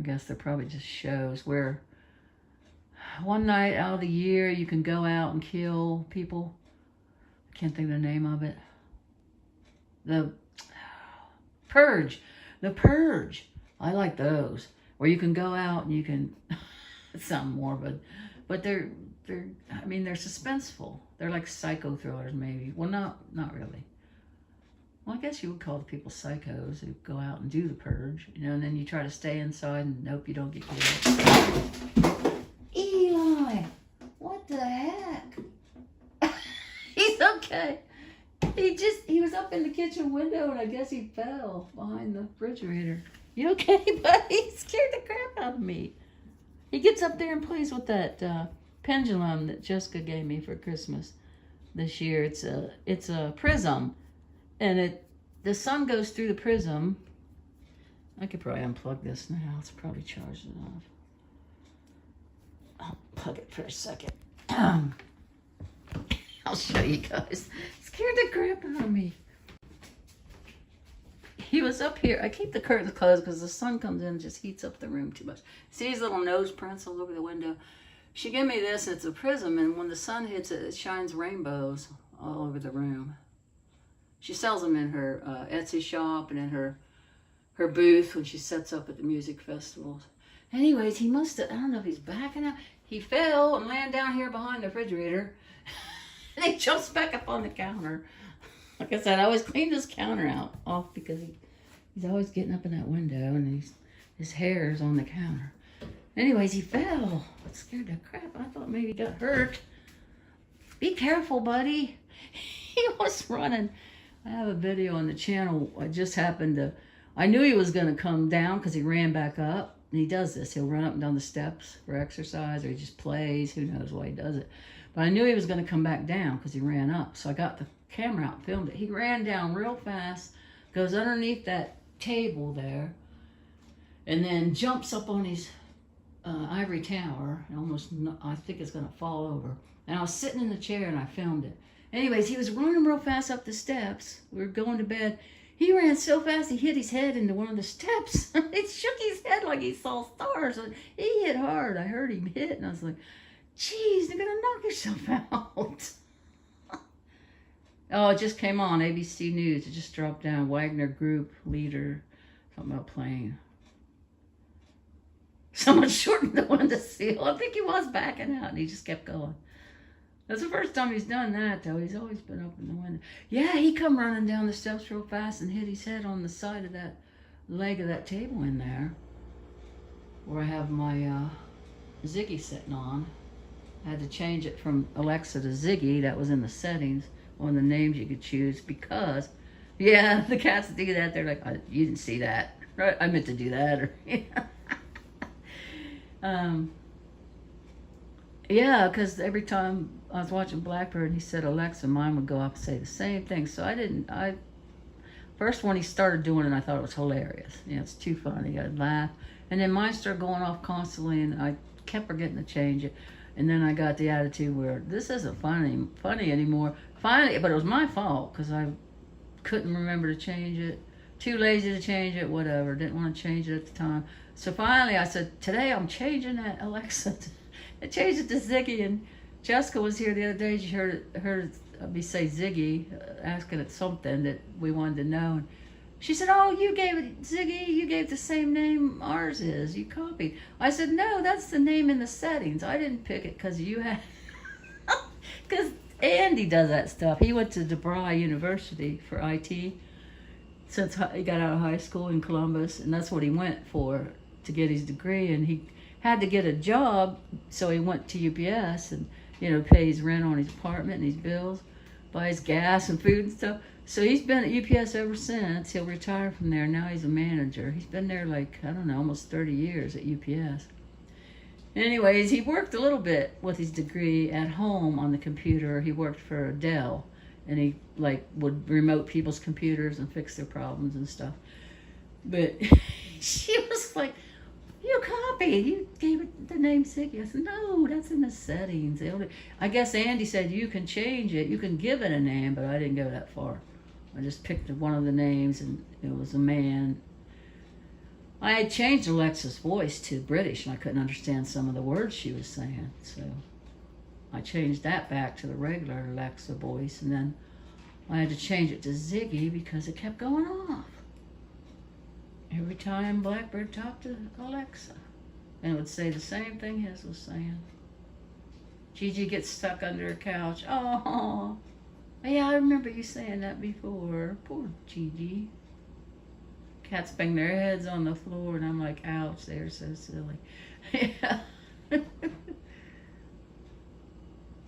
guess they're probably just shows where one night out of the year you can go out and kill people. I can't think of the name of it. The Purge. The Purge. I like those. Where you can go out and you can, it's something morbid, but they're suspenseful. They're like psycho thrillers, maybe. Well, not really. Well, I guess you would call the people psychos who go out and do the purge, and then you try to stay inside and hope you don't get killed. Eli, what the heck? He's okay. He was up in the kitchen window, and I guess he fell behind the refrigerator. You okay, buddy? He scared the crap out of me. He gets up there and plays with that pendulum that Jessica gave me for Christmas this year. It's a prism. And the sun goes through the prism. I could probably unplug this now. It's probably charged enough. I'll plug it for a second. I'll show you guys. Scared the crap out of me. He was up here. I keep the curtains closed because the sun comes in and just heats up the room too much. See these little nose prints all over the window? She gave me this. It's a prism, and when the sun hits it, it shines rainbows all over the room. She sells them in her Etsy shop and in her booth when she sets up at the music festivals. Anyways, he must have, I don't know if he's backing out. He fell and landed down here behind the refrigerator. And he jumps back up on the counter. Like I said, I always clean this counter off because he's always getting up in that window and his hair is on the counter. Anyways, he fell. It scared the crap. I thought maybe he got hurt. Be careful, buddy. He was running. I have a video on the channel. I knew he was going to come down because he ran back up. And he does this. He'll run up and down the steps for exercise, or he just plays. Who knows why he does it. But I knew he was going to come back down because he ran up. So I got the camera out and filmed it. He ran down real fast, goes underneath that table there, and then jumps up on his ivory tower. And I think it's going to fall over. And I was sitting in the chair and I filmed it. Anyways, he was running real fast up the steps. We were going to bed. He ran so fast he hit his head into one of the steps. It shook his head like he saw stars. He hit hard. I heard him hit, and I was like, "Geez, you're gonna knock yourself out." Oh, it just came on ABC News. It just dropped down. Wagner Group leader, something about plane. Someone shortened the window seal. I think he was backing out, and he just kept going. That's the first time he's done that, though. He's always been up in the window. Yeah, he come running down the steps real fast and hit his head on the side of that leg of that table in there, where I have my Ziggy sitting on. I had to change it from Alexa to Ziggy. That was in the settings, one of the names you could choose, because, yeah, the cats do that. They're like, you didn't see that. Right? I meant to do that. Or, yeah, because every time I was watching Blackbird, he said Alexa, mine would go up and say the same thing. So first when he started doing it, I thought it was hilarious. You know, it's too funny. I'd laugh. And then mine started going off constantly, and I kept forgetting to change it. And then I got the attitude where this isn't funny anymore. Finally, but it was my fault because I couldn't remember to change it. Too lazy to change it, whatever. Didn't want to change it at the time. So finally I said, today I'm changing that Alexa. I changed it to Ziggy, and Jessica was here the other day. She heard me say Ziggy, asking it something that we wanted to know. And she said, "Oh, you gave it Ziggy. You gave the same name ours is. You copied." I said, "No, that's the name in the settings. I didn't pick it because you had." Because Andy does that stuff. He went to DeVry University for IT since he got out of high school in Columbus, and that's what he went for to get his degree. And he had to get a job, so he went to UPS and, pay his rent on his apartment and his bills, buy his gas and food and stuff. So he's been at UPS ever since. He'll retire from there. Now he's a manager. He's been there almost 30 years at UPS. Anyways, he worked a little bit with his degree at home on the computer. He worked for Dell, and he would remote people's computers and fix their problems and stuff. But she was like, "You copied. You gave it the name Ziggy." I said, "No, that's in the settings." I guess Andy said you can change it. You can give it a name, but I didn't go that far. I just picked one of the names, and it was a man. I had changed Alexa's voice to British, and I couldn't understand some of the words she was saying. So I changed that back to the regular Alexa voice, and then I had to change it to Ziggy because it kept going off every time Blackbird talked to Alexa, and it would say the same thing his was saying. Gigi gets stuck under a couch. Oh, yeah, I remember you saying that before. Poor Gigi. Cats bang their heads on the floor, and I'm like, ouch, they're so silly. Yeah.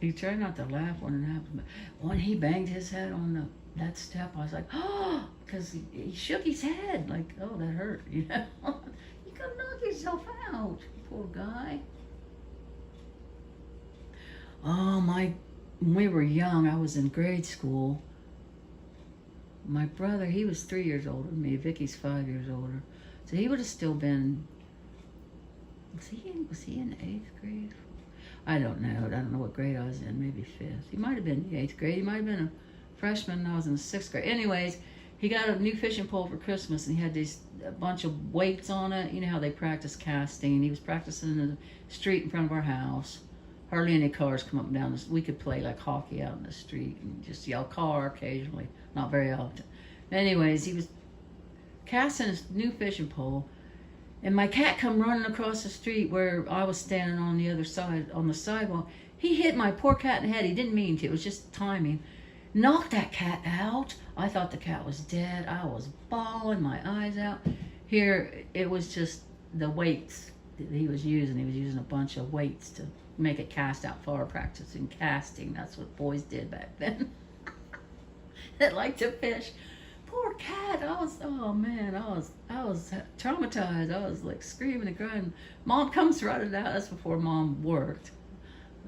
You try not to laugh when it happens, but when he banged his head on that step, I was like, oh, because he shook his head, like, oh, that hurt, You could knock yourself out, poor guy. Oh, when we were young, I was in grade school. My brother, he was 3 years older than me. Vicky's 5 years older. So he would have still been, was he in 8th grade? I don't know. I don't know what grade I was in, maybe 5th. He might have been in the 8th grade. He might have been a freshman and I was in the 6th grade. Anyways, he got a new fishing pole for Christmas, and he had a bunch of weights on it. You know how they practice casting. He was practicing in the street in front of our house. Hardly any cars come up and down. We could play like hockey out in the street and just yell car occasionally, not very often. Anyways, he was casting his new fishing pole, and my cat come running across the street where I was standing on the other side, on the sidewalk. He hit my poor cat in the head. He didn't mean to. It was just timing. Knocked that cat out. I thought the cat was dead. I was bawling my eyes out. Here, it was just the weights that he was using. He was using a bunch of weights to make it cast out far, practicing casting. That's what boys did back then. That liked to fish. Poor cat. I was traumatized. I was like screaming and crying. Mom comes running out. That's before Mom worked.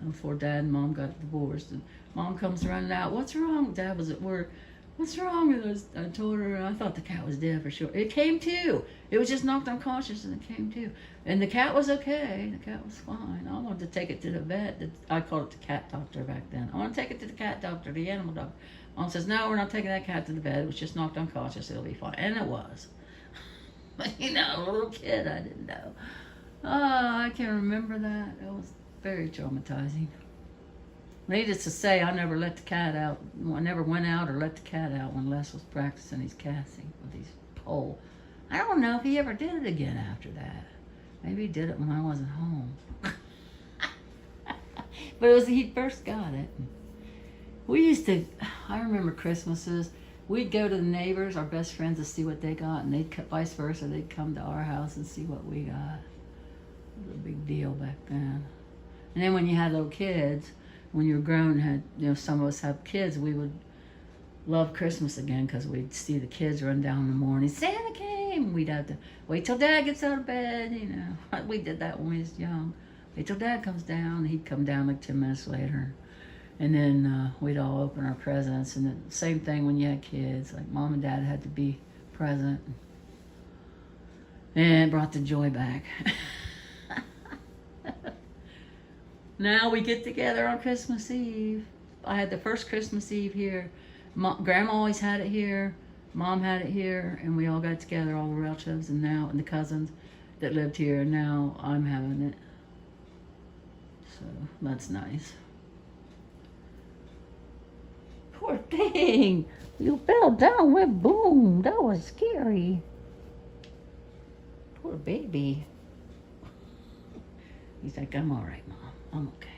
Before Dad and Mom got divorced. And Mom comes running out. "What's wrong?" Dad was at work. What's wrong with us? I told her, I thought the cat was dead for sure. It came to. It was just knocked unconscious and it came to. And the cat was okay. The cat was fine. I wanted to take it to the vet. I called it the cat doctor back then. I want to take it to the cat doctor, the animal doctor. Mom says, no, we're not taking that cat to the vet. It was just knocked unconscious. It'll be fine. And it was. But, you know, a little kid, I didn't know. Oh, I can't remember that. It was very traumatizing. Needless to say, I never let the cat out. I never went out or let the cat out when Les was practicing his casting with his pole. I don't know if he ever did it again after that. Maybe he did it when I wasn't home. But it was he first got it. We used to, I remember Christmases, we'd go to the neighbors, our best friends, to see what they got, and they'd vice versa, they'd come to our house and see what we got. It was a big deal back then. And then when you had little kids, when you were grown, had, you know, some of us have kids, we would love Christmas again because we'd see the kids run down in the morning. Santa came! We'd have to wait till Dad gets out of bed, you know. We did that when we was young. Wait till Dad comes down. He'd come down like 10 minutes later. And then we'd all open our presents. And the same thing when you had kids. Like Mom and Dad had to be present. And it brought the joy back. Now we get together on Christmas Eve. I had the first Christmas Eve here. Grandma always had it here. Mom had it here. And we all got together, all the relatives and the cousins that lived here. And now I'm having it. So that's nice. Poor thing. You fell down with boom. That was scary. Poor baby. He's like, I'm all right, Mom. I'm okay.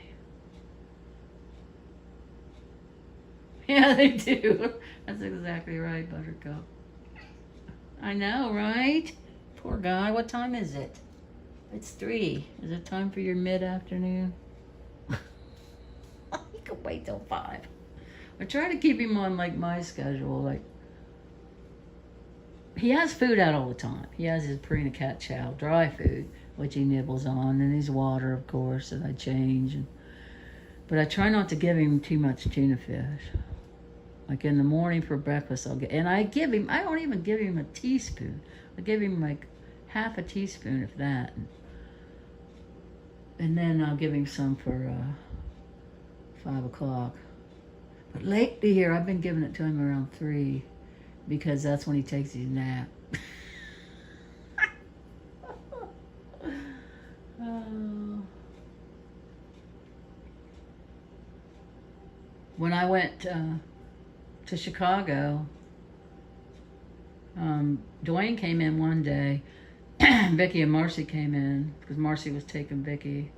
Yeah, they do. That's exactly right, Buttercup. I know, right? Poor guy. What time is it? It's 3. Is it time for your mid-afternoon? He can wait till 5. I try to keep him on, like, my schedule. Like, he has food out all the time. He has his Purina Cat Chow, dry food, which he nibbles on, and his water, of course, that I change. But I try not to give him too much tuna fish. Like in the morning for breakfast, I don't even give him a teaspoon. I give him like half a teaspoon, if that. And then I'll give him some for 5 o'clock. But lately here, I've been giving it to him around 3 because that's when he takes his nap. When I went to Chicago, Dwayne came in one day. Vicky and Marcy came in because Marcy was taking Vicky.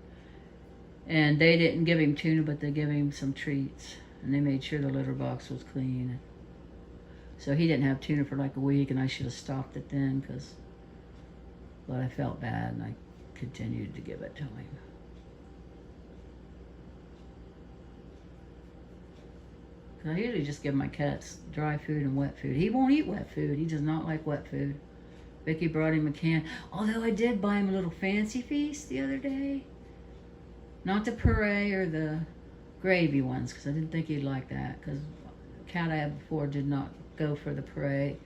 And they didn't give him tuna, but they gave him some treats. And they made sure the litter box was clean. So he didn't have tuna for like a week, and I should have stopped it then but I felt bad, and I continued to give it to him. I usually just give my cats dry food and wet food. He won't eat wet food. He does not like wet food. Vicky brought him a can. Although I did buy him a little Fancy Feast the other day. Not the puree or the gravy ones, because I didn't think he'd like that. Because the cat I had before did not go for the puree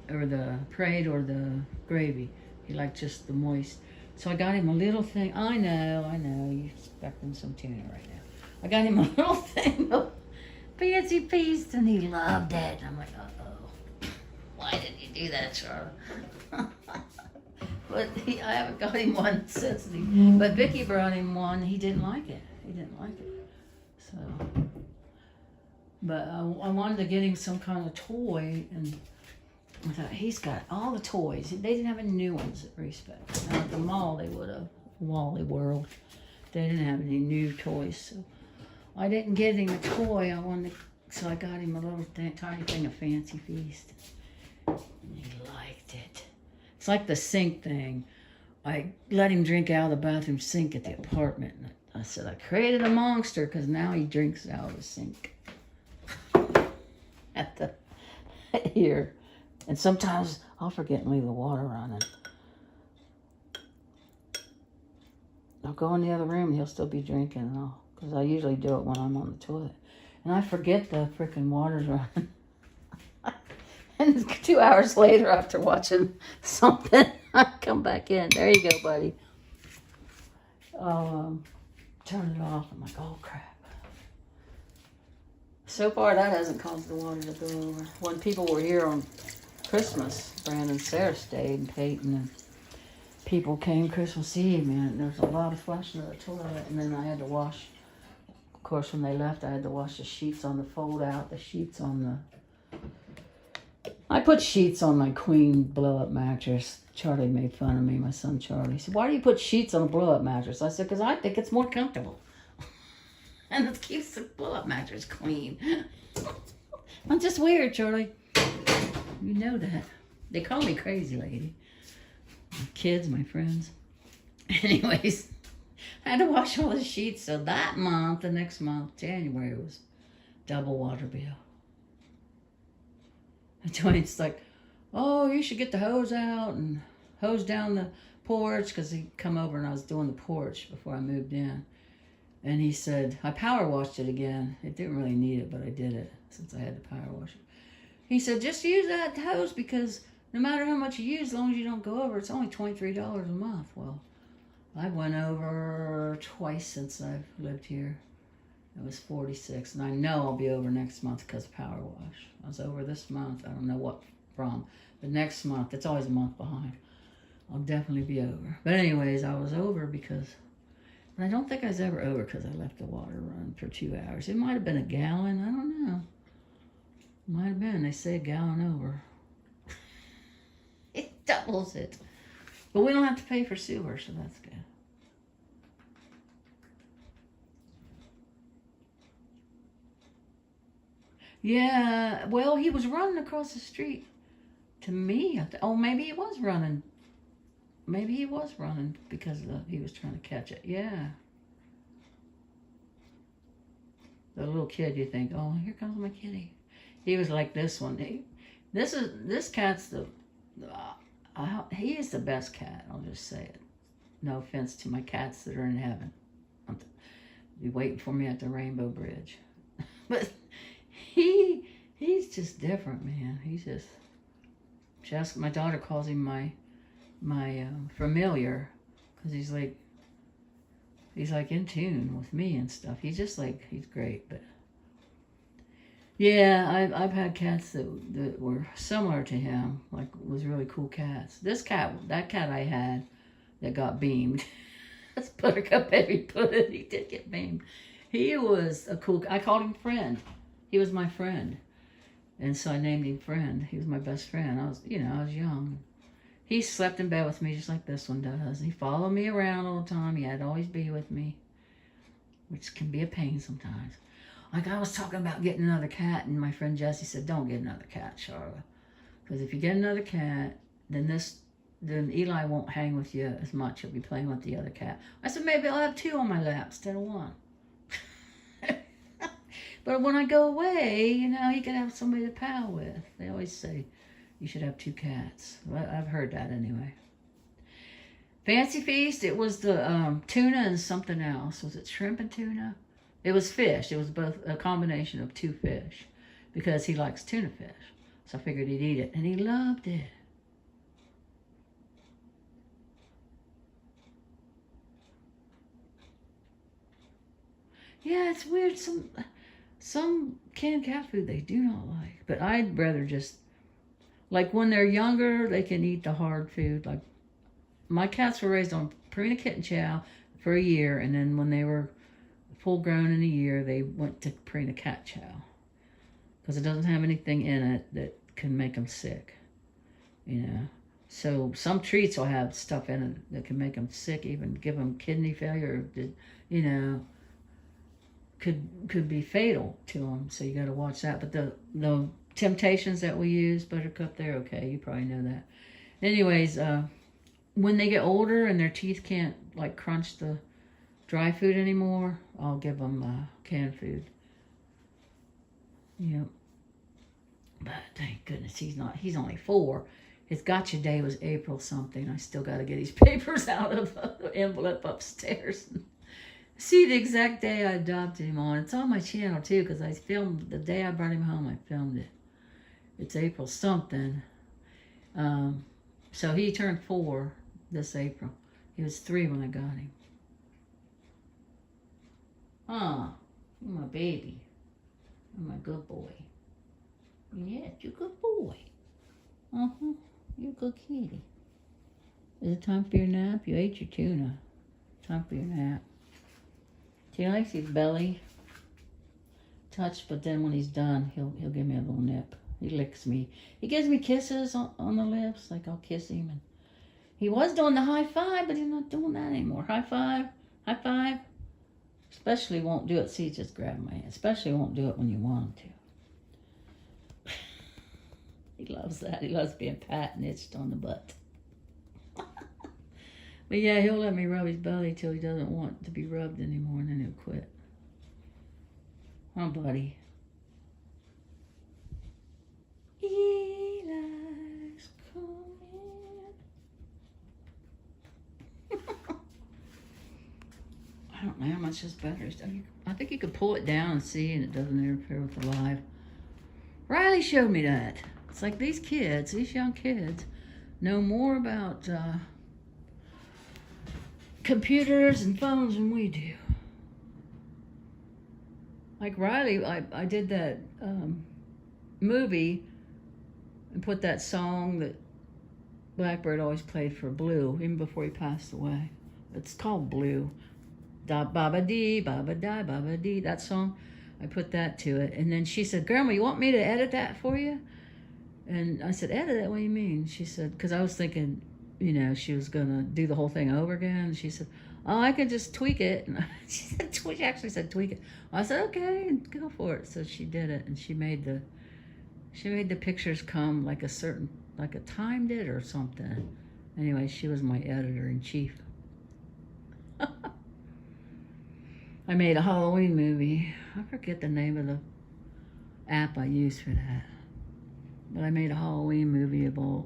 or the gravy. He liked just the moist. So I got him a little thing. I know. You're expecting some tuna right now. I got him a little thing of Fancy Feast, and he loved it. I'm like, uh-oh. Why did you do that, Charlotte? But I haven't got him one since. But Vicky brought him one. He didn't like it. So, but I wanted to get him some kind of toy, and I thought, he's got all the toys. They didn't have any new ones at Respect. Now at the mall, they would have. Wally World. They didn't have any new toys, so I didn't get him a toy. So I got him a little tiny thing of Fancy Feast. And he liked it. It's like the sink thing. I let him drink out of the bathroom sink at the apartment. And I said, I created a monster because now he drinks out of the sink. At the here. And sometimes I'll forget and leave the water running. I'll go in the other room and he'll still be drinking, because I usually do it when I'm on the toilet. And I forget the freaking water's running. And 2 hours later, after watching something, I come back in. There you go, buddy. Turn it off. I'm like, oh crap. So far, that hasn't caused the water to go over. When people were here on Christmas, Brandon and Sarah stayed, and Peyton, and people came Christmas Eve, man. There was a lot of flushing of the toilet, and then I had to wash. Of course, when they left, I had to wash the sheets on the fold out, the sheets on the. I put sheets on my queen blow-up mattress. Charlie made fun of me, my son Charlie. He said, "Why do you put sheets on a blow-up mattress?" I said, "Because I think it's more comfortable." And it keeps the blow-up mattress clean. I'm just weird, Charlie. You know that. They call me crazy lady. My kids, my friends. Anyways, I had to wash all the sheets. So that month, the next month, January, was double water bill. And Dwayne's like, "Oh, you should get the hose out and hose down the porch," because he'd come over and I was doing the porch before I moved in. And he said, I power washed it again. It didn't really need it, but I did it since I had to power wash it. He said, just use that hose because no matter how much you use, as long as you don't go over, it's only $23 a month. Well, I went over twice since I've lived here. It was 46, and I know I'll be over next month because of power wash. I was over this month. I don't know what from. But next month, it's always a month behind. I'll definitely be over. But anyways, I was over because... And I don't think I was ever over because I left the water run for 2 hours. It might have been a gallon. I don't know. Might have been. They say a gallon over. It doubles it. But we don't have to pay for sewer, so that's good. Yeah, well, he was running across the street to me. Oh, maybe he was running. Maybe he was running because he was trying to catch it. Yeah. The little kid, you think, oh, here comes my kitty. He was like this one. This cat's he is the best cat. I'll just say it. No offense to my cats that are in heaven. Be waiting for me at the Rainbow Bridge. But he's just different, man. He's just my daughter calls him my familiar, because he's like in tune with me and stuff. He's great. But yeah, I've had cats that were similar to him, like was really cool cats. That cat I had that got beamed. That's Buttercup Baby Puddin'. He did get beamed. He was a cool. I called him Friend. He was my friend, and so I named him Friend. He was my best friend. I was young. He slept in bed with me just like this one does. He followed me around all the time. He had to always be with me, which can be a pain sometimes. Like I was talking about getting another cat, and my friend Jesse said, "Don't get another cat, Charla, because if you get another cat, then Eli won't hang with you as much. He'll be playing with the other cat." I said, "Maybe I'll have 2 on my lap instead of 1." But when I go away, he can have somebody to pal with. They always say you should have 2 cats. Well, I've heard that anyway. Fancy Feast, it was the tuna and something else. Was it shrimp and tuna? It was fish. It was both a combination of 2 fish because he likes tuna fish. So I figured he'd eat it, and he loved it. Yeah, it's weird. Some canned cat food they do not like. But I'd rather just... Like when they're younger, they can eat the hard food. Like my cats were raised on Purina Kitten Chow for a year, and then when they were full grown in a year, they went to Purina Cat Chow because it doesn't have anything in it that can make them sick. So some treats will have stuff in it that can make them sick, even give them kidney failure. Could be fatal to them. So you got to watch that. But the Temptations that we use, Buttercup, they're okay. You probably know that. Anyways, when they get older and their teeth can't like crunch the dry food anymore, I'll give them canned food. But thank goodness he's only 4. His gotcha day was April something. I still got to get his papers out of the envelope upstairs. See the exact day I adopted him on. It's on my channel too, because I filmed the day I brought him home. I filmed it. It's April something. So he turned 4 this April. He was 3 when I got him. Huh. You're my baby. You're my good boy. Yes, you're a good boy. Uh-huh. You're a good kitty. Is it time for your nap? You ate your tuna. Time for your nap. He likes his belly touched, but then when he's done, he'll give me a little nip. He licks me. He gives me kisses on the lips, like I'll kiss him. And he was doing the high five, but he's not doing that anymore. High five, high five. Especially won't do it. See, just grab my hand. Especially won't do it when you want him to. He loves that. He loves being pat and itched on the butt. But yeah, he'll let me rub his belly till he doesn't want to be rubbed anymore, and then he'll quit. Huh, buddy? Eli's coming. I don't know how much this battery's done. I think you could pull it down and see, and it doesn't interfere with the live. Riley showed me that. It's like these kids, these young kids, know more about computers and phones than we do. Like Riley, I did that movie and put that song that Blackbird always played for Blue, even before he passed away. It's called Blue. Da ba ba dee, ba ba da, ba ba dee. That song, I put that to it. And then she said, Grandma, you want me to edit that for you? And I said, edit it? What do you mean? She said, because I was thinking, you know, she was going to do the whole thing over again. And she said, oh, I could just tweak it. And she actually said tweak it. I said, okay, go for it. So she did it, and she made the pictures come like a timed it or something. Anyway, she was my editor-in-chief. I made a Halloween movie. I forget the name of the app I used for that. But I made a Halloween movie about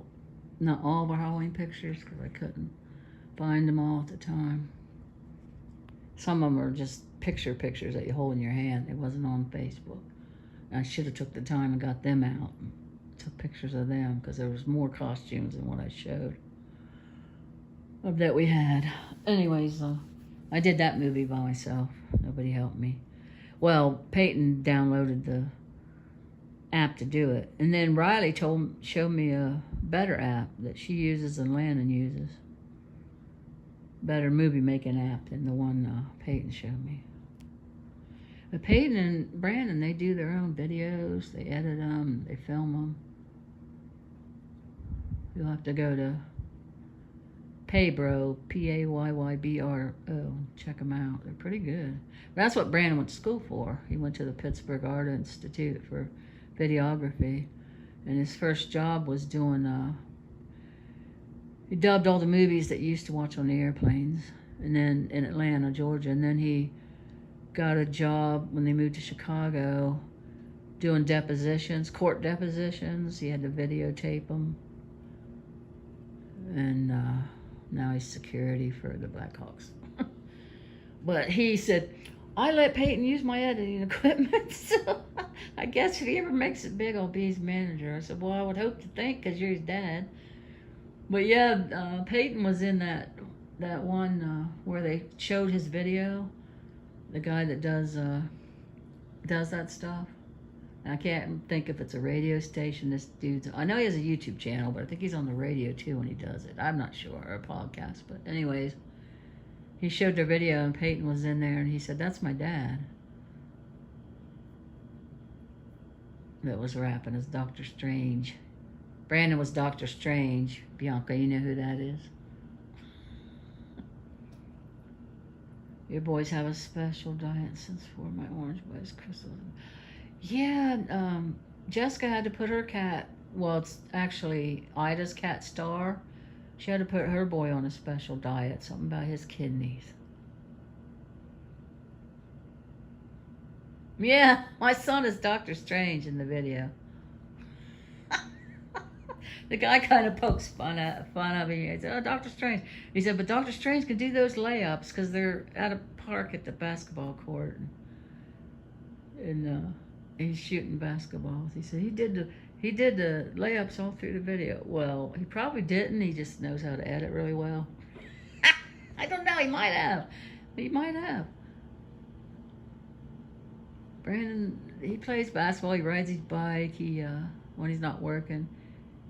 not all of our Halloween pictures because I couldn't find them all at the time. Some of them are just pictures that you hold in your hand. It wasn't on Facebook. I should have took the time and got them out and took pictures of them because there was more costumes than what I showed of that we had. Anyways, I did that movie by myself. Nobody helped me. Well, Peyton downloaded the app to do it. And then Riley showed me a better app that she uses and Landon uses. Better movie making app than the one Peyton showed me. But Peyton and Brandon, they do their own videos. They edit them. They film them. You'll have to go to Paybro, P-A-Y-Y-B-R-O. Check them out. They're pretty good. That's what Brandon went to school for. He went to the Pittsburgh Art Institute for videography. And his first job was doing, he dubbed all the movies that you used to watch on the airplanes. And then in Atlanta, Georgia. And then he got a job when they moved to Chicago doing depositions, court depositions. He had to videotape them. And now he's security for the Blackhawks. But he said, I let Peyton use my editing equipment, so I guess if he ever makes it big, I'll be his manager. I said, well, I would hope to think, because you're his dad. But yeah, Peyton was in that one where they showed his video. The guy that does that stuff. I can't think if it's a radio station. This dude's, I know he has a YouTube channel, but I think he's on the radio too when he does it. I'm not sure, or a podcast. But anyways, he showed their video and Peyton was in there and he said, that's my dad. That was rapping as Dr. Strange. Brandon was Dr. Strange. Bianca, you know who that is? Your boys have a special diet since for my orange boys, Crystal. Yeah, Jessica had to put her cat, well, it's actually Ida's cat, Star. She had to put her boy on a special diet, something about his kidneys. Yeah, my son is Dr. Strange in the video. The guy kind of pokes fun of me. He said, oh, Dr. Strange. He said, but Dr. Strange can do those layups because they're at a park at the basketball court. And he's shooting basketballs. He said he He did the layups all through the video. Well, he probably didn't. He just knows how to edit really well. I don't know. He might have. He might have. Brandon, he plays basketball. He rides his bike. He when he's not working.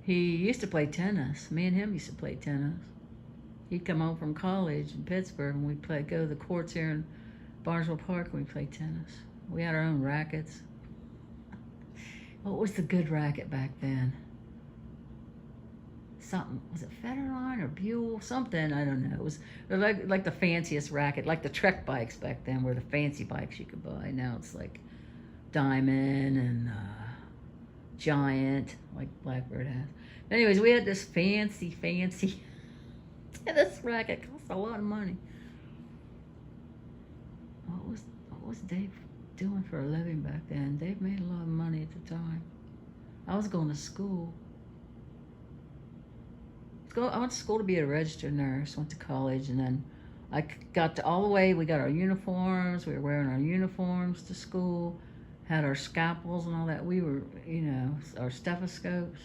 He used to play tennis. Me and him used to play tennis. He'd come home from college in Pittsburgh, and we'd go to the courts here in Barnesville Park, and we'd play tennis. We had our own rackets. What was the good racket back then? Something, was it Federline or Buell? Something, I don't know. It was like the fanciest racket, like the Trek bikes back then were the fancy bikes you could buy. Now it's like Diamond and Giant, like Blackbird has. Anyways, we had this fancy tennis racket. It cost a lot of money. What was Dave doing for a living back then? Dave made a lot of money at the time. I was going to school. I went to school to be a registered nurse, went to college, and then I got to all the way. We got our uniforms. We were wearing our uniforms to school, had our scalpels and all that. We were, our stethoscopes.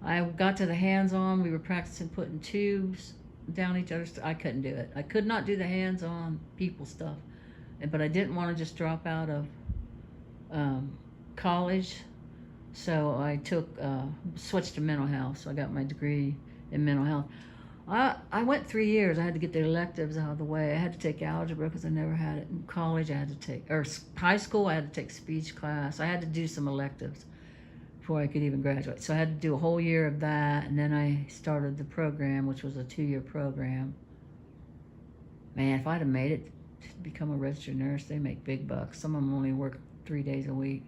I got to the hands-on. We were practicing putting tubes down each other's. I couldn't do it. I could not do the hands-on people stuff. But I didn't want to just drop out of college, so I switched to mental health. So I got my degree in mental health. I went 3 years. I had to get the electives out of the way. I had to take algebra because I never had it. In college, I had to take, or high school, I had to take speech class. I had to do some electives before I could even graduate. So I had to do a whole year of that, and then I started the program, which was a 2-year program. Man, if I'd have made it to become a registered nurse, they make big bucks. Some of them only work 3 days a week.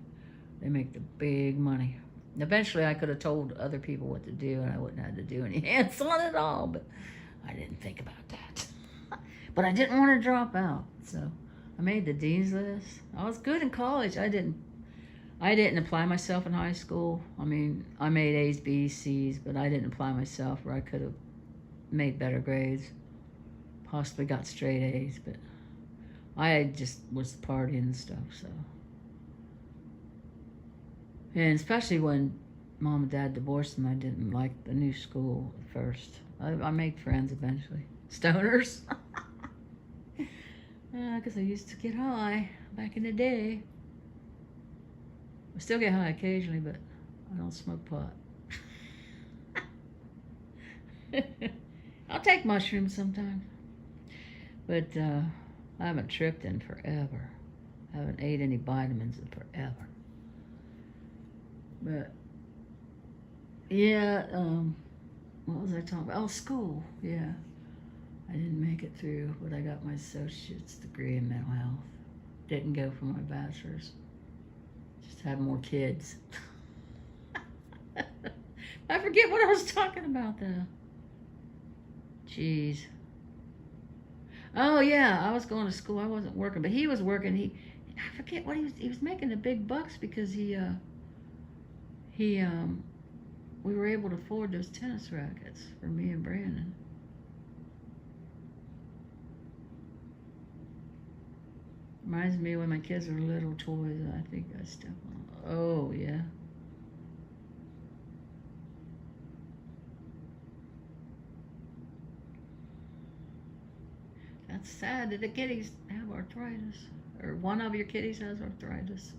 They make the big money. Eventually, I could have told other people what to do, and I wouldn't have had to do any hands-on at all, but I didn't think about that. But I didn't want to drop out, so I made the dean's list. I was good in college. I didn't apply myself in high school. I mean, I made A's, B's, C's, but I didn't apply myself where I could have made better grades. Possibly got straight A's, but I just was partying and stuff, so. And especially when Mom and Dad divorced them, I didn't like the new school at first. I made friends eventually. Stoners. Because I used to get high back in the day. I still get high occasionally, but I don't smoke pot. I'll take mushrooms sometimes. But I haven't tripped in forever. I haven't ate any vitamins in forever. But, yeah, what was I talking about? Oh, school, yeah. I didn't make it through, but I got my associate's degree in mental health. Didn't go for my bachelor's. Just had more kids. I forget what I was talking about, though. Jeez. Oh, yeah, I was going to school. I wasn't working, but he was working. I forget what he was making the big bucks because we were able to afford those tennis rackets for me and Brandon. Reminds me when my kids were little toys. I think I stepped on. Oh, yeah. That's sad that the kitties have arthritis. Or one of your kitties has arthritis.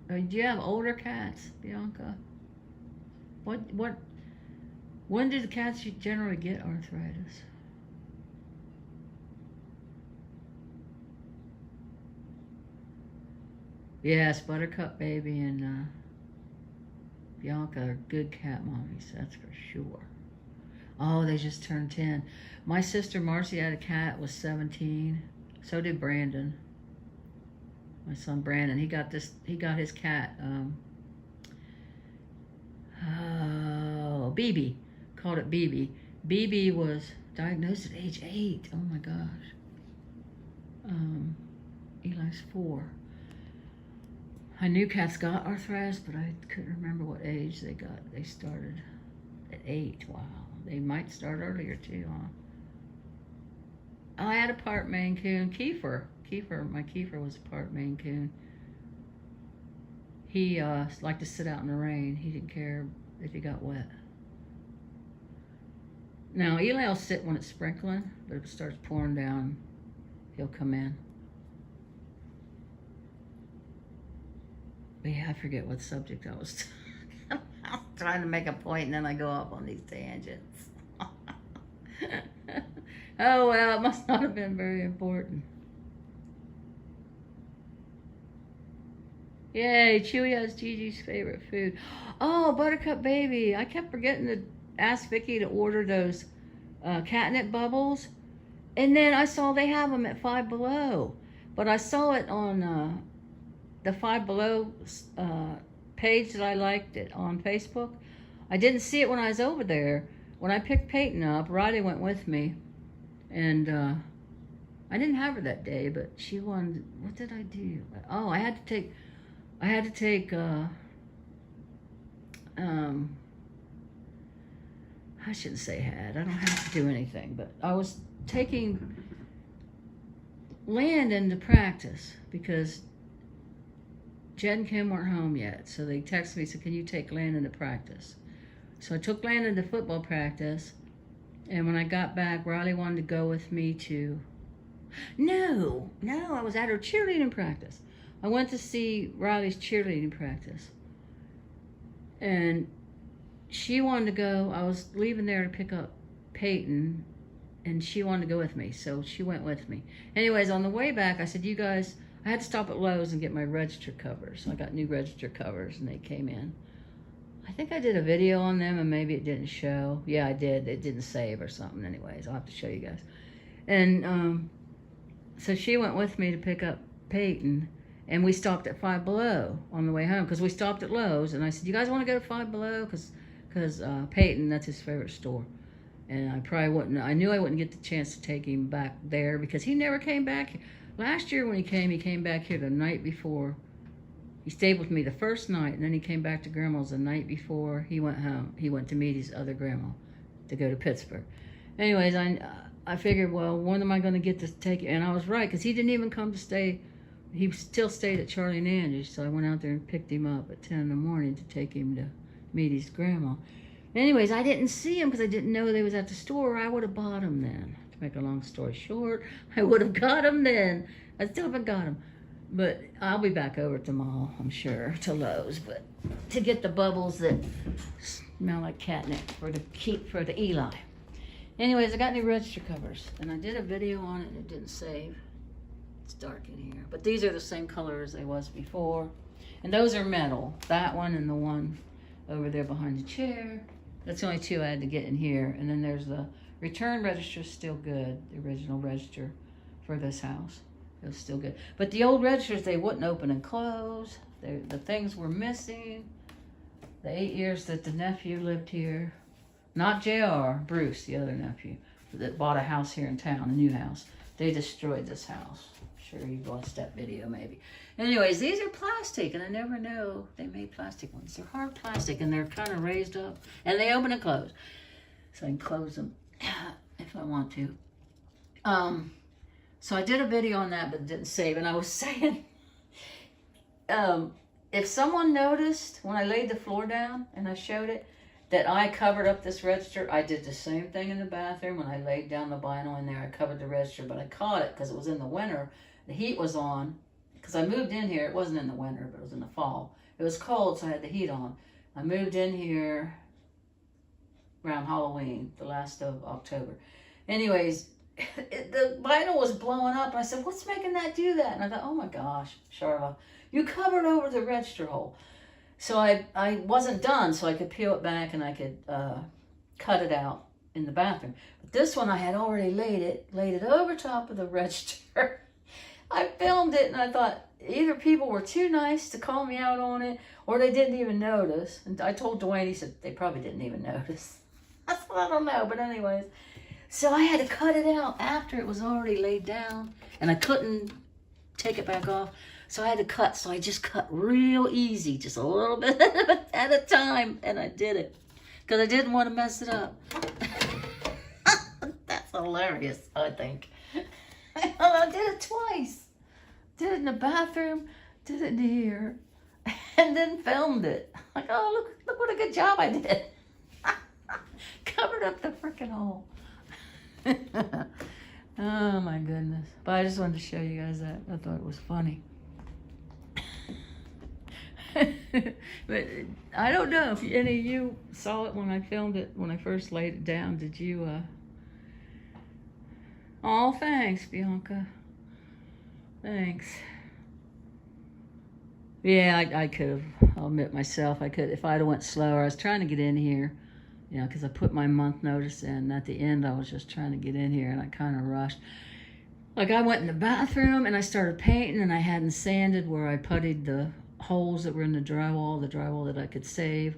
Do you have older cats, Bianca? When do the cats generally get arthritis? Yes, Buttercup Baby and Bianca are good cat mommies, that's for sure. Oh, they just turned 10. My sister Marcy had a cat, was 17. So did Brandon. My son Brandon, he got his cat, BB, called it BB. BB was diagnosed at age 8. Oh my gosh. Eli's 4. I knew cats got arthritis, but I couldn't remember what age they got. They started at 8. Wow. They might start earlier too, huh? I had a part Maine Coon, Kiefer. My Kiefer was a part Maine Coon. He liked to sit out in the rain. He didn't care if he got wet. Now, Eli will sit when it's sprinkling, but if it starts pouring down, he'll come in. But yeah, I forget what subject I was trying to make a point, and then I go off on these tangents. Oh, well, it must not have been very important. Yay, Chewy has Gigi's favorite food. Oh, Buttercup Baby. I kept forgetting to ask Vicky to order those catnip bubbles. And then I saw they have them at Five Below. But I saw it on the Five Below page that I liked it on Facebook. I didn't see it when I was over there. When I picked Peyton up, Riley went with me. And I didn't have her that day, but she wanted, what did I do? Oh, I had to take I shouldn't say had. I don't have to do anything, but I was taking Landon to practice because Jed and Kim weren't home yet. So they texted me, said, can you take Landon to practice? So I took Landon to football practice. And when I got back, Riley wanted to go with me to... No, I was at her cheerleading practice. I went to see Riley's cheerleading practice. And she wanted to go. I was leaving there to pick up Peyton, and she wanted to go with me, so she went with me. Anyways, on the way back, I said, you guys, I had to stop at Lowe's and get my register covers. I got new register covers, and they came in. I think I did a video on them, and maybe it didn't show. Yeah, I did. It didn't save or something. Anyways, I'll have to show you guys. And so she went with me to pick up Peyton, and we stopped at Five Below on the way home because we stopped at Lowe's. And I said, you guys want to go to Five Below? Because Peyton, that's his favorite store. And I probably wouldn't, I knew I wouldn't get the chance to take him back there because he never came back. Last year when he came back here the night before. He stayed with me the first night, and then he came back to Grandma's the night before he went home. He went to meet his other grandma to go to Pittsburgh. Anyways, I figured, well, when am I going to get to take it? And I was right, because he didn't even come to stay. He still stayed at Charlie and Angie's, so I went out there and picked him up at 10 in the morning to take him to meet his grandma. Anyways, I didn't see him because I didn't know they was at the store. I would have bought him then. To make a long story short, I would have got him then. I still haven't got him. But I'll be back over at the mall, I'm sure, to Lowe's, but to get the bubbles that smell like catnip for the Eli. Anyways, I got new register covers, and I did a video on it, and it didn't save. It's dark in here, but these are the same color as they was before, and those are metal. That one and the one over there behind the chair. That's the only two I had to get in here, and then there's the return register, still good, the original register for this house. It was still good. But the old registers, they wouldn't open and close. The things were missing. The 8 years that the nephew lived here. Not JR, Bruce, the other nephew, that bought a house here in town, a new house. They destroyed this house. I'm sure you watched that video maybe. Anyways, these are plastic, and I never know they made plastic ones. They're hard plastic, and they're kind of raised up. And they open and close. So I can close them if I want to. So I did a video on that, but it didn't save. And I was saying, if someone noticed when I laid the floor down and I showed it, that I covered up this register, I did the same thing in the bathroom. When I laid down the vinyl in there, I covered the register, but I caught it because it was in the winter. The heat was on, because I moved in here. It wasn't in the winter, but it was in the fall. It was cold, so I had the heat on. I moved in here around Halloween, the last of October. Anyways, the vinyl was blowing up. I said, what's making that do that? And I thought, oh my gosh, Charla, you covered over the register hole. So I wasn't done, so I could peel it back and I could cut it out in the bathroom. But this one I had already laid it over top of the register. I filmed it, and I thought either people were too nice to call me out on it, or they didn't even notice. And I told Dwayne, he said, they probably didn't even notice. I said, I don't know, but anyways. So I had to cut it out after it was already laid down, and I couldn't take it back off. So I had to cut, so I just cut real easy, just a little bit at a time, and I did it. Because I didn't want to mess it up. That's hilarious, I think. I did it twice. Did it in the bathroom, did it in here. and then filmed it. Like, oh, look what a good job I did. Covered up the freaking hole. Oh my goodness. But I just wanted to show you guys that. I thought it was funny. But I don't know if any of you saw it when I filmed it, when I first laid it down. Did you, Oh, thanks, Bianca. Thanks. Yeah, I could have, I'll admit myself, I could, if I'd have went slower. I was trying to get in here, you know, because I put my month notice in, and at the end I was just trying to get in here, and I kind of rushed. Like, I went in the bathroom, and I started painting, and I hadn't sanded where I puttied the holes that were in the drywall that I could save.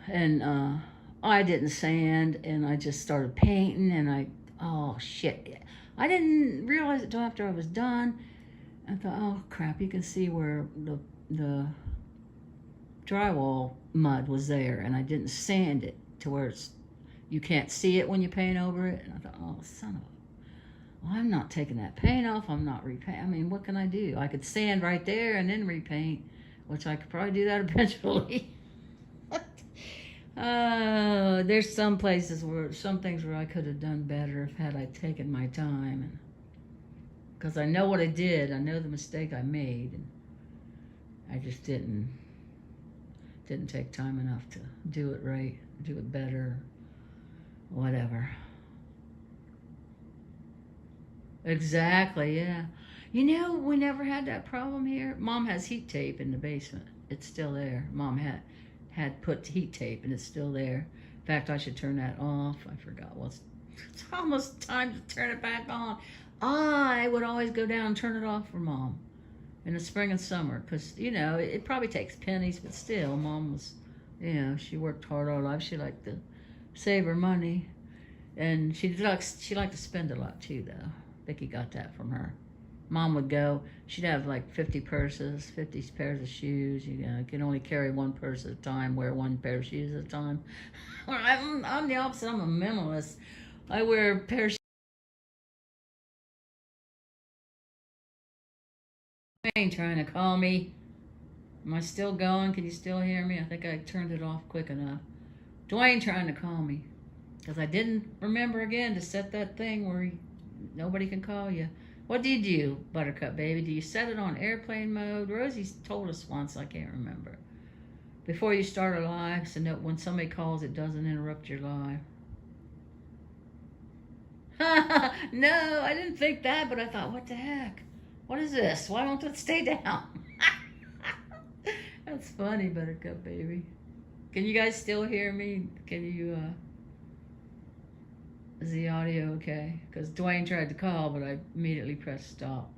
And I didn't sand, and I just started painting, and oh shit. I didn't realize it until after I was done. I thought, oh crap, you can see where the drywall mud was there, and I didn't sand it to where you can't see it when you paint over it. And I thought, oh, son of a, well, I'm not taking that paint off. I'm not repaint. I mean, what can I do? I could sand right there and then repaint, which I could probably do that eventually. There's some places some things where I could have done better if had I taken my time, and because I know what I did, I know the mistake I made, and I just didn't take time enough to do it right, do it better, whatever. Exactly, yeah. You know, we never had that problem here. Mom has heat tape in the basement. It's still there. Mom had put heat tape, and it's still there. In fact, I should turn that off. I forgot. It's almost time to turn it back on. I would always go down and turn it off for Mom in the spring and summer, because, you know, it probably takes pennies, but still, Mom was, you know, she worked hard all her life. She liked to save her money, and she liked to spend a lot too, though. Vicki got that from her. Mom would go, she'd have like 50 purses, 50 pairs of shoes. You know, you can only carry one purse at a time, wear one pair of shoes at a time. I'm the opposite. I'm a minimalist. I wear a pair of shoes. Dwayne trying to call me. Am I still going? Can you still hear me? I think I turned it off quick enough. Dwayne trying to call me, because I didn't remember again to set that thing where nobody can call you. What did you, Buttercup baby? Do you set it on airplane mode? Rosie's told us once, I can't remember. Before you start a live, so that when somebody calls, it doesn't interrupt your live. No, I didn't think that, but I thought, what the heck? What is this? Why don't it stay down? That's funny, Buttercup baby. Can you guys still hear me? Can you, is the audio okay? Because Dwayne tried to call, but I immediately pressed stop.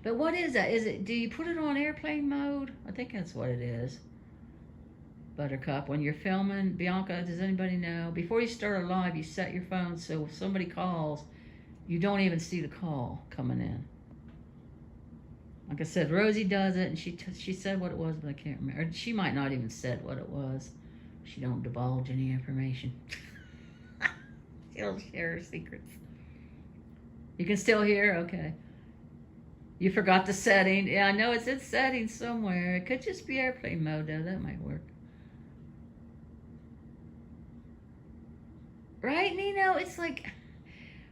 But what is that? Do you put it on airplane mode? I think that's what it is. Buttercup, when you're filming, Bianca, does anybody know? Before you start a live, you set your phone so if somebody calls, you don't even see the call coming in. Like I said, Rosie does it, and she said what it was, but I can't remember. She might not even said what it was. She don't divulge any information. She don't share her secrets. You can still hear? Okay. You forgot the setting. Yeah, I know it's in settings somewhere. It could just be airplane mode, though. That might work. Right, Nino? It's like,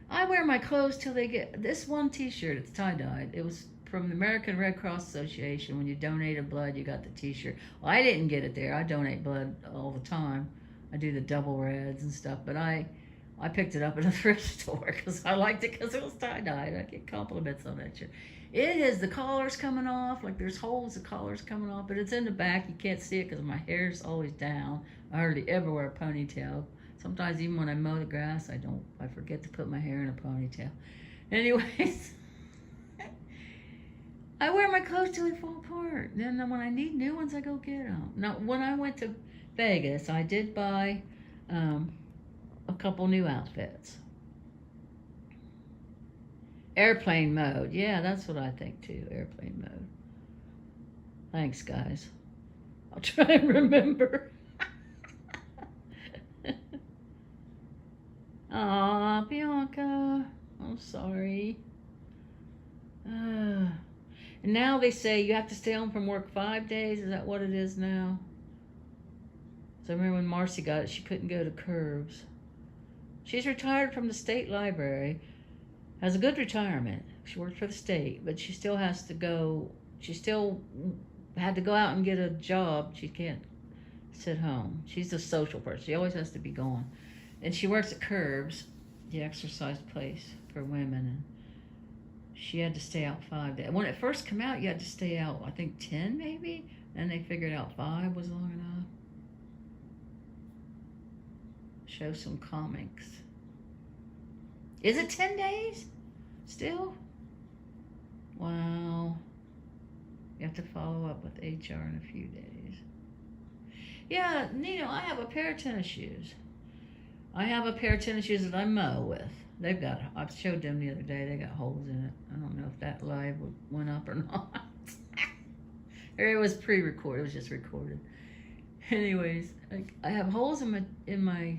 I wear my clothes till they get... This one t-shirt, it's tie-dyed. It was from the American Red Cross Association. When you donated blood, you got the t-shirt. Well, I didn't get it there. I donate blood all the time. I do the double reds and stuff. But I picked it up at a thrift store because I liked it because it was tie-dyed. I get compliments on that shirt. It is, the collar's coming off. Like, there's holes, the collar's coming off. But it's in the back. You can't see it because my hair's always down. I hardly ever wear a ponytail. Sometimes even when I mow the grass, I forget to put my hair in a ponytail. Anyways, I wear my clothes till they fall apart. Then when I need new ones, I go get them. Now, when I went to Vegas, I did buy a couple new outfits. Airplane mode. Yeah, that's what I think too. Airplane mode. Thanks, guys. I'll try and remember. Aw, Bianca. I'm sorry. And now they say you have to stay home from work 5 days. Is that what it is now? So I remember when Marcy got it, she couldn't go to Curbs. She's retired from the state library, has a good retirement. She worked for the state, but she still has to go. She still had to go out and get a job. She can't sit home. She's a social person. She always has to be gone. And she works at Curbs, the exercise place for women. And she had to stay out 5 days. When it first came out, you had to stay out, I think, 10 maybe. And they figured out 5 was long enough. Show some comics. Is it 10 days still? Wow. You have to follow up with HR in a few days. Yeah, Nino, I have a pair of tennis shoes. I have a pair of tennis shoes that I mow with. They've got, I showed them the other day, they got holes in it. I don't know if that live went up or not. Or it was pre-recorded, it was just recorded. Anyways, I have holes in my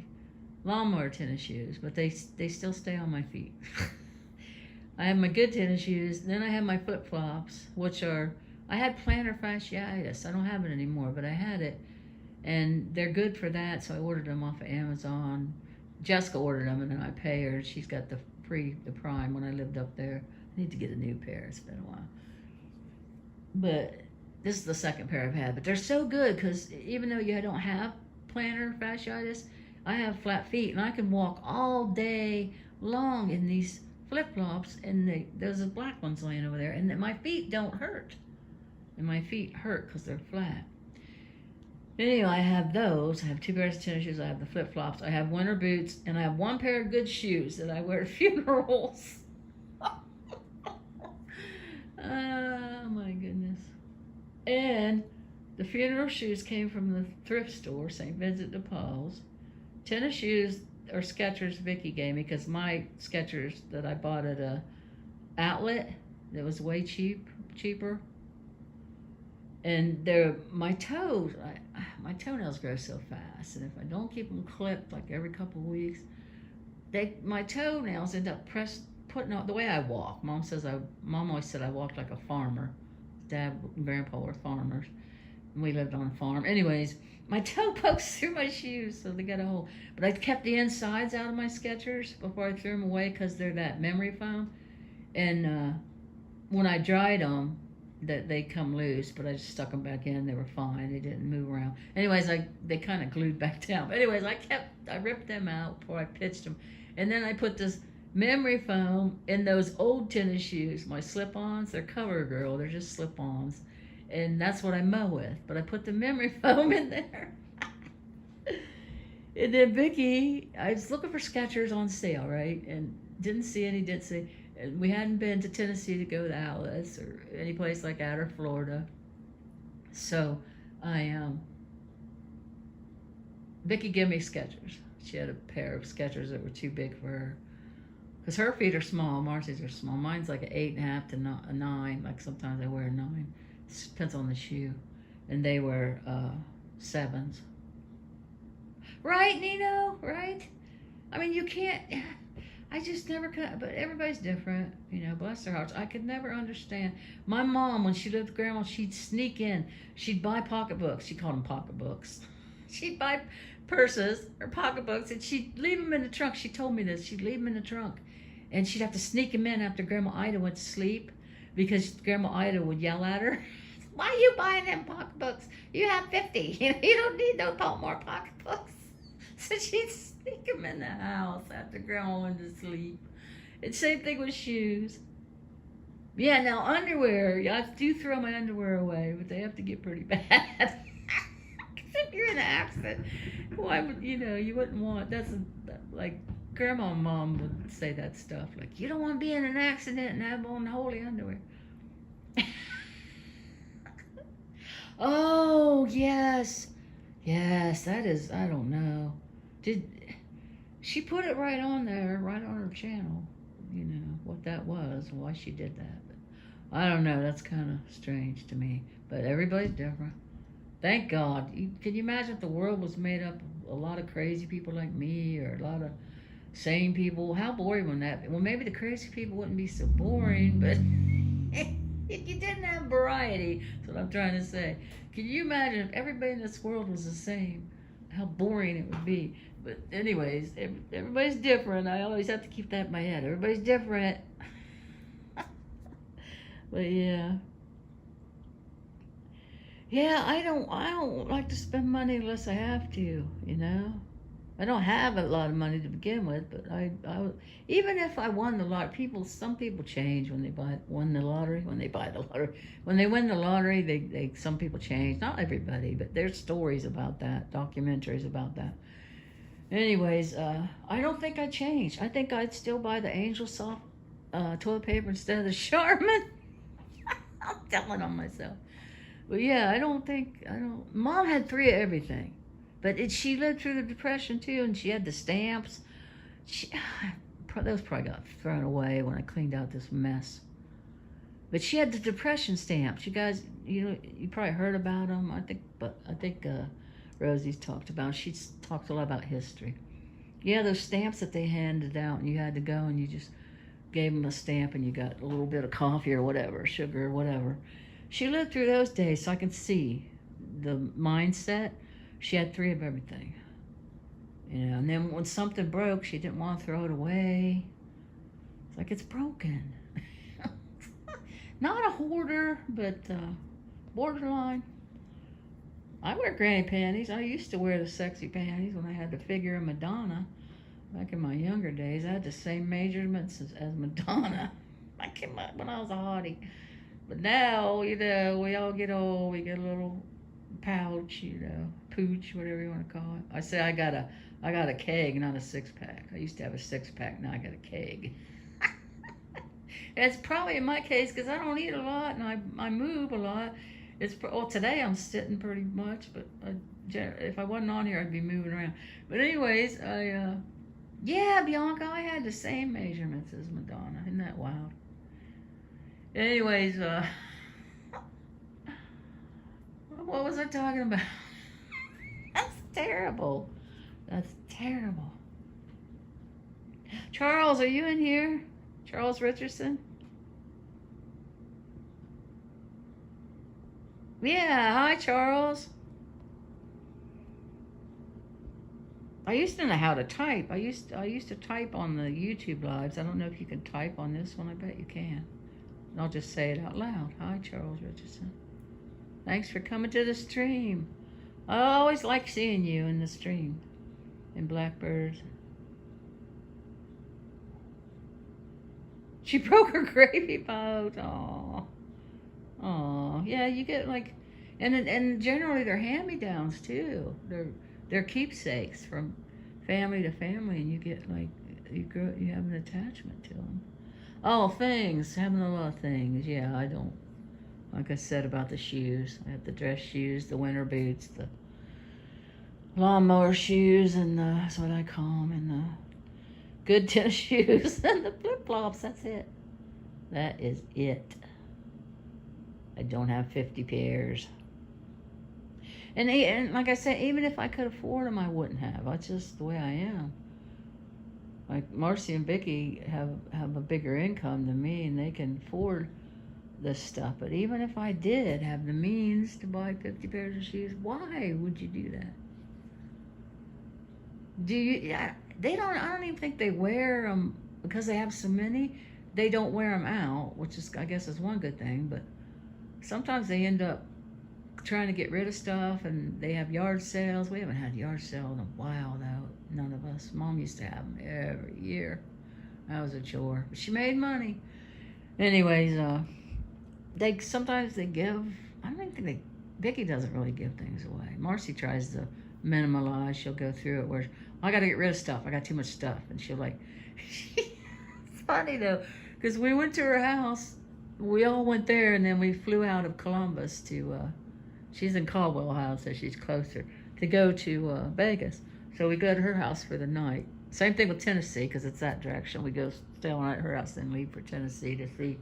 lawnmower tennis shoes, but they still stay on my feet. I have my good tennis shoes, then I have my flip-flops, which are, I had plantar fasciitis. I don't have it anymore, but I had it. And they're good for that, so I ordered them off of Amazon. Jessica ordered them, and then I pay her. She's got the Prime when I lived up there. I need to get a new pair. It's been a while. But this is the second pair I've had. But they're so good, because even though you don't have plantar fasciitis, I have flat feet, and I can walk all day long in these flip-flops, and there's the black ones laying over there, and my feet don't hurt. And my feet hurt because they're flat. Anyway, I have those. I have 2 pairs of tennis shoes. I have the flip-flops. I have winter boots. And I have 1 pair of good shoes that I wear to funerals. Oh, my goodness. And the funeral shoes came from the thrift store, St. Vincent de Paul's. Tennis shoes are Skechers Vicky gave me, because my Skechers that I bought at a outlet that was way cheaper. And my toenails grow so fast, and if I don't keep them clipped like every couple of weeks, my toenails end up putting out the way I walk. Mom always said I walked like a farmer. Dad and Grandpa were farmers, and we lived on a farm. Anyways, my toe pokes through my shoes, so they got a hole. But I kept the insides out of my Skechers before I threw them away, because they're that memory foam. And when I dried them, they come loose, but I just stuck them back in. They were fine. They didn't move around. Anyways, they kind of glued back down. But anyways, I ripped them out before I pitched them. And then I put this memory foam in those old tennis shoes, my slip-ons. They're CoverGirl. They're just slip-ons. And that's what I mow with. But I put the memory foam in there. And then Vicky, I was looking for Skechers on sale, right? And didn't see any, and we hadn't been to Tennessee to go to Alice or any place like that, or Florida. So Vicky gave me Skechers. She had a pair of Skechers that were too big for her, because her feet are small. Marcy's are small. Mine's like an 8.5 to a 9. Like sometimes I wear a 9. It depends on the shoe. And they were 7s. Right, Nino? Right? I mean, you can't. I just never could, but everybody's different, bless their hearts. I could never understand. My mom, when she lived with Grandma, she'd sneak in. She'd buy pocketbooks. She called them pocketbooks. She'd buy purses or pocketbooks, and she'd leave them in the trunk. She told me this. She'd leave them in the trunk, and she'd have to sneak them in after Grandma Ida went to sleep, because Grandma Ida would yell at her, "Why are you buying them pocketbooks? You have 50. You don't need no more pocketbooks." So she'd sneak them in the house after Grandma went to sleep. And same thing with shoes. Yeah, now underwear, I do throw my underwear away, but they have to get pretty bad. Because if you're in an accident, why would, you wouldn't want, like Grandma and Mom would say that stuff. Like, you don't want to be in an accident and have on holy underwear. Oh, yes. Yes, that is, I don't know. She put it right on there, right on her channel, what that was, why she did that. But I don't know, that's kind of strange to me. But everybody's different. Thank God. Can you imagine if the world was made up of a lot of crazy people like me, or a lot of sane people? How boring would that be? Well, maybe the crazy people wouldn't be so boring, but if you didn't have variety. That's what I'm trying to say. Can you imagine if everybody in this world was the same? How boring it would be. But anyways, everybody's different. I always have to keep that in my head. Everybody's different. But yeah. Yeah, I don't like to spend money unless I have to, you know. I don't have a lot of money to begin with, but I even if I won the lottery, some people change when they win the lottery. When they win the lottery, some people change. Not everybody, but there's stories about that, documentaries about that. Anyways, I don't think I'd change. I think I'd still buy the Angel Soft toilet paper instead of the Charmin. I'm telling on myself. But yeah, I don't. Mom had 3 of everything. But she lived through the Depression too, and she had the stamps. Those probably got thrown away when I cleaned out this mess. But she had the Depression stamps. You guys, you probably heard about them. I think Rosie's talked about. She's talked a lot about history. Yeah, those stamps that they handed out, and you had to go and you just gave them a stamp, and you got a little bit of coffee or whatever, sugar or whatever. She lived through those days, so I can see the mindset. She had 3 of everything, and then when something broke, she didn't want to throw it away. It's like, it's broken. Not a hoarder, but borderline. I wear granny panties. I used to wear the sexy panties when I had the figure of Madonna. Back in my younger days, I had the same measurements as Madonna. When I was a hottie. But now, we all get old. We get a little pouch, pooch, whatever you want to call it. I say I got a keg, not a 6-pack. I used to have a 6-pack, now I got a keg. It's probably in my case because I don't eat a lot and I move a lot. Today I'm sitting pretty much, but if I wasn't on here, I'd be moving around. But anyways, yeah, Bianca, I had the same measurements as Madonna. Isn't that wild? Anyways, what was I talking about? That's terrible. That's terrible. Charles, are you in here? Charles Richardson? Yeah, hi Charles. I used to know how to type. I used to type on the YouTube lives. I don't know if you can type on this one. I bet you can. And I'll just say it out loud. Hi Charles Richardson. Thanks for coming to the stream. I always like seeing you in the stream. In Blackbirds. She broke her gravy boat. Aww. Aww. Yeah, you get like, and generally they're hand-me-downs too. They're keepsakes from family to family, and you get like, you have an attachment to them. Oh, things. Having a lot of things. Yeah, I don't. Like I said about the shoes. I have the dress shoes, the winter boots, the lawnmower shoes, and that's what I call them, and the good tennis shoes, and the flip-flops. That's it. That is it. I don't have 50 pairs. And like I said, even if I could afford them, I wouldn't have. That's just the way I am. Like Marcy and Vicky have a bigger income than me, and they can afford this stuff. But even if I did have the means to buy 50 pairs of shoes, why would you do that? I don't even think they wear them because they have so many. They don't wear them out, which is, I guess, is one good thing. But sometimes they end up trying to get rid of stuff, and they have yard sales. We haven't had yard sale in a while, though. None of us. Mom used to have them every year. That was a chore. But she made money. Anyways, sometimes they give. I don't think Vicky doesn't really give things away. Marcy tries to minimalize. She'll go through it where I got to get rid of stuff. I got too much stuff, and she'll like. It's funny though, because we went to her house. We all went there, and then we flew out of Columbus to. She's in Caldwell, Ohio, so she's closer to go to Vegas. So we go to her house for the night. Same thing with Tennessee, because it's that direction. We go stay all night at her house, then leave for Tennessee to see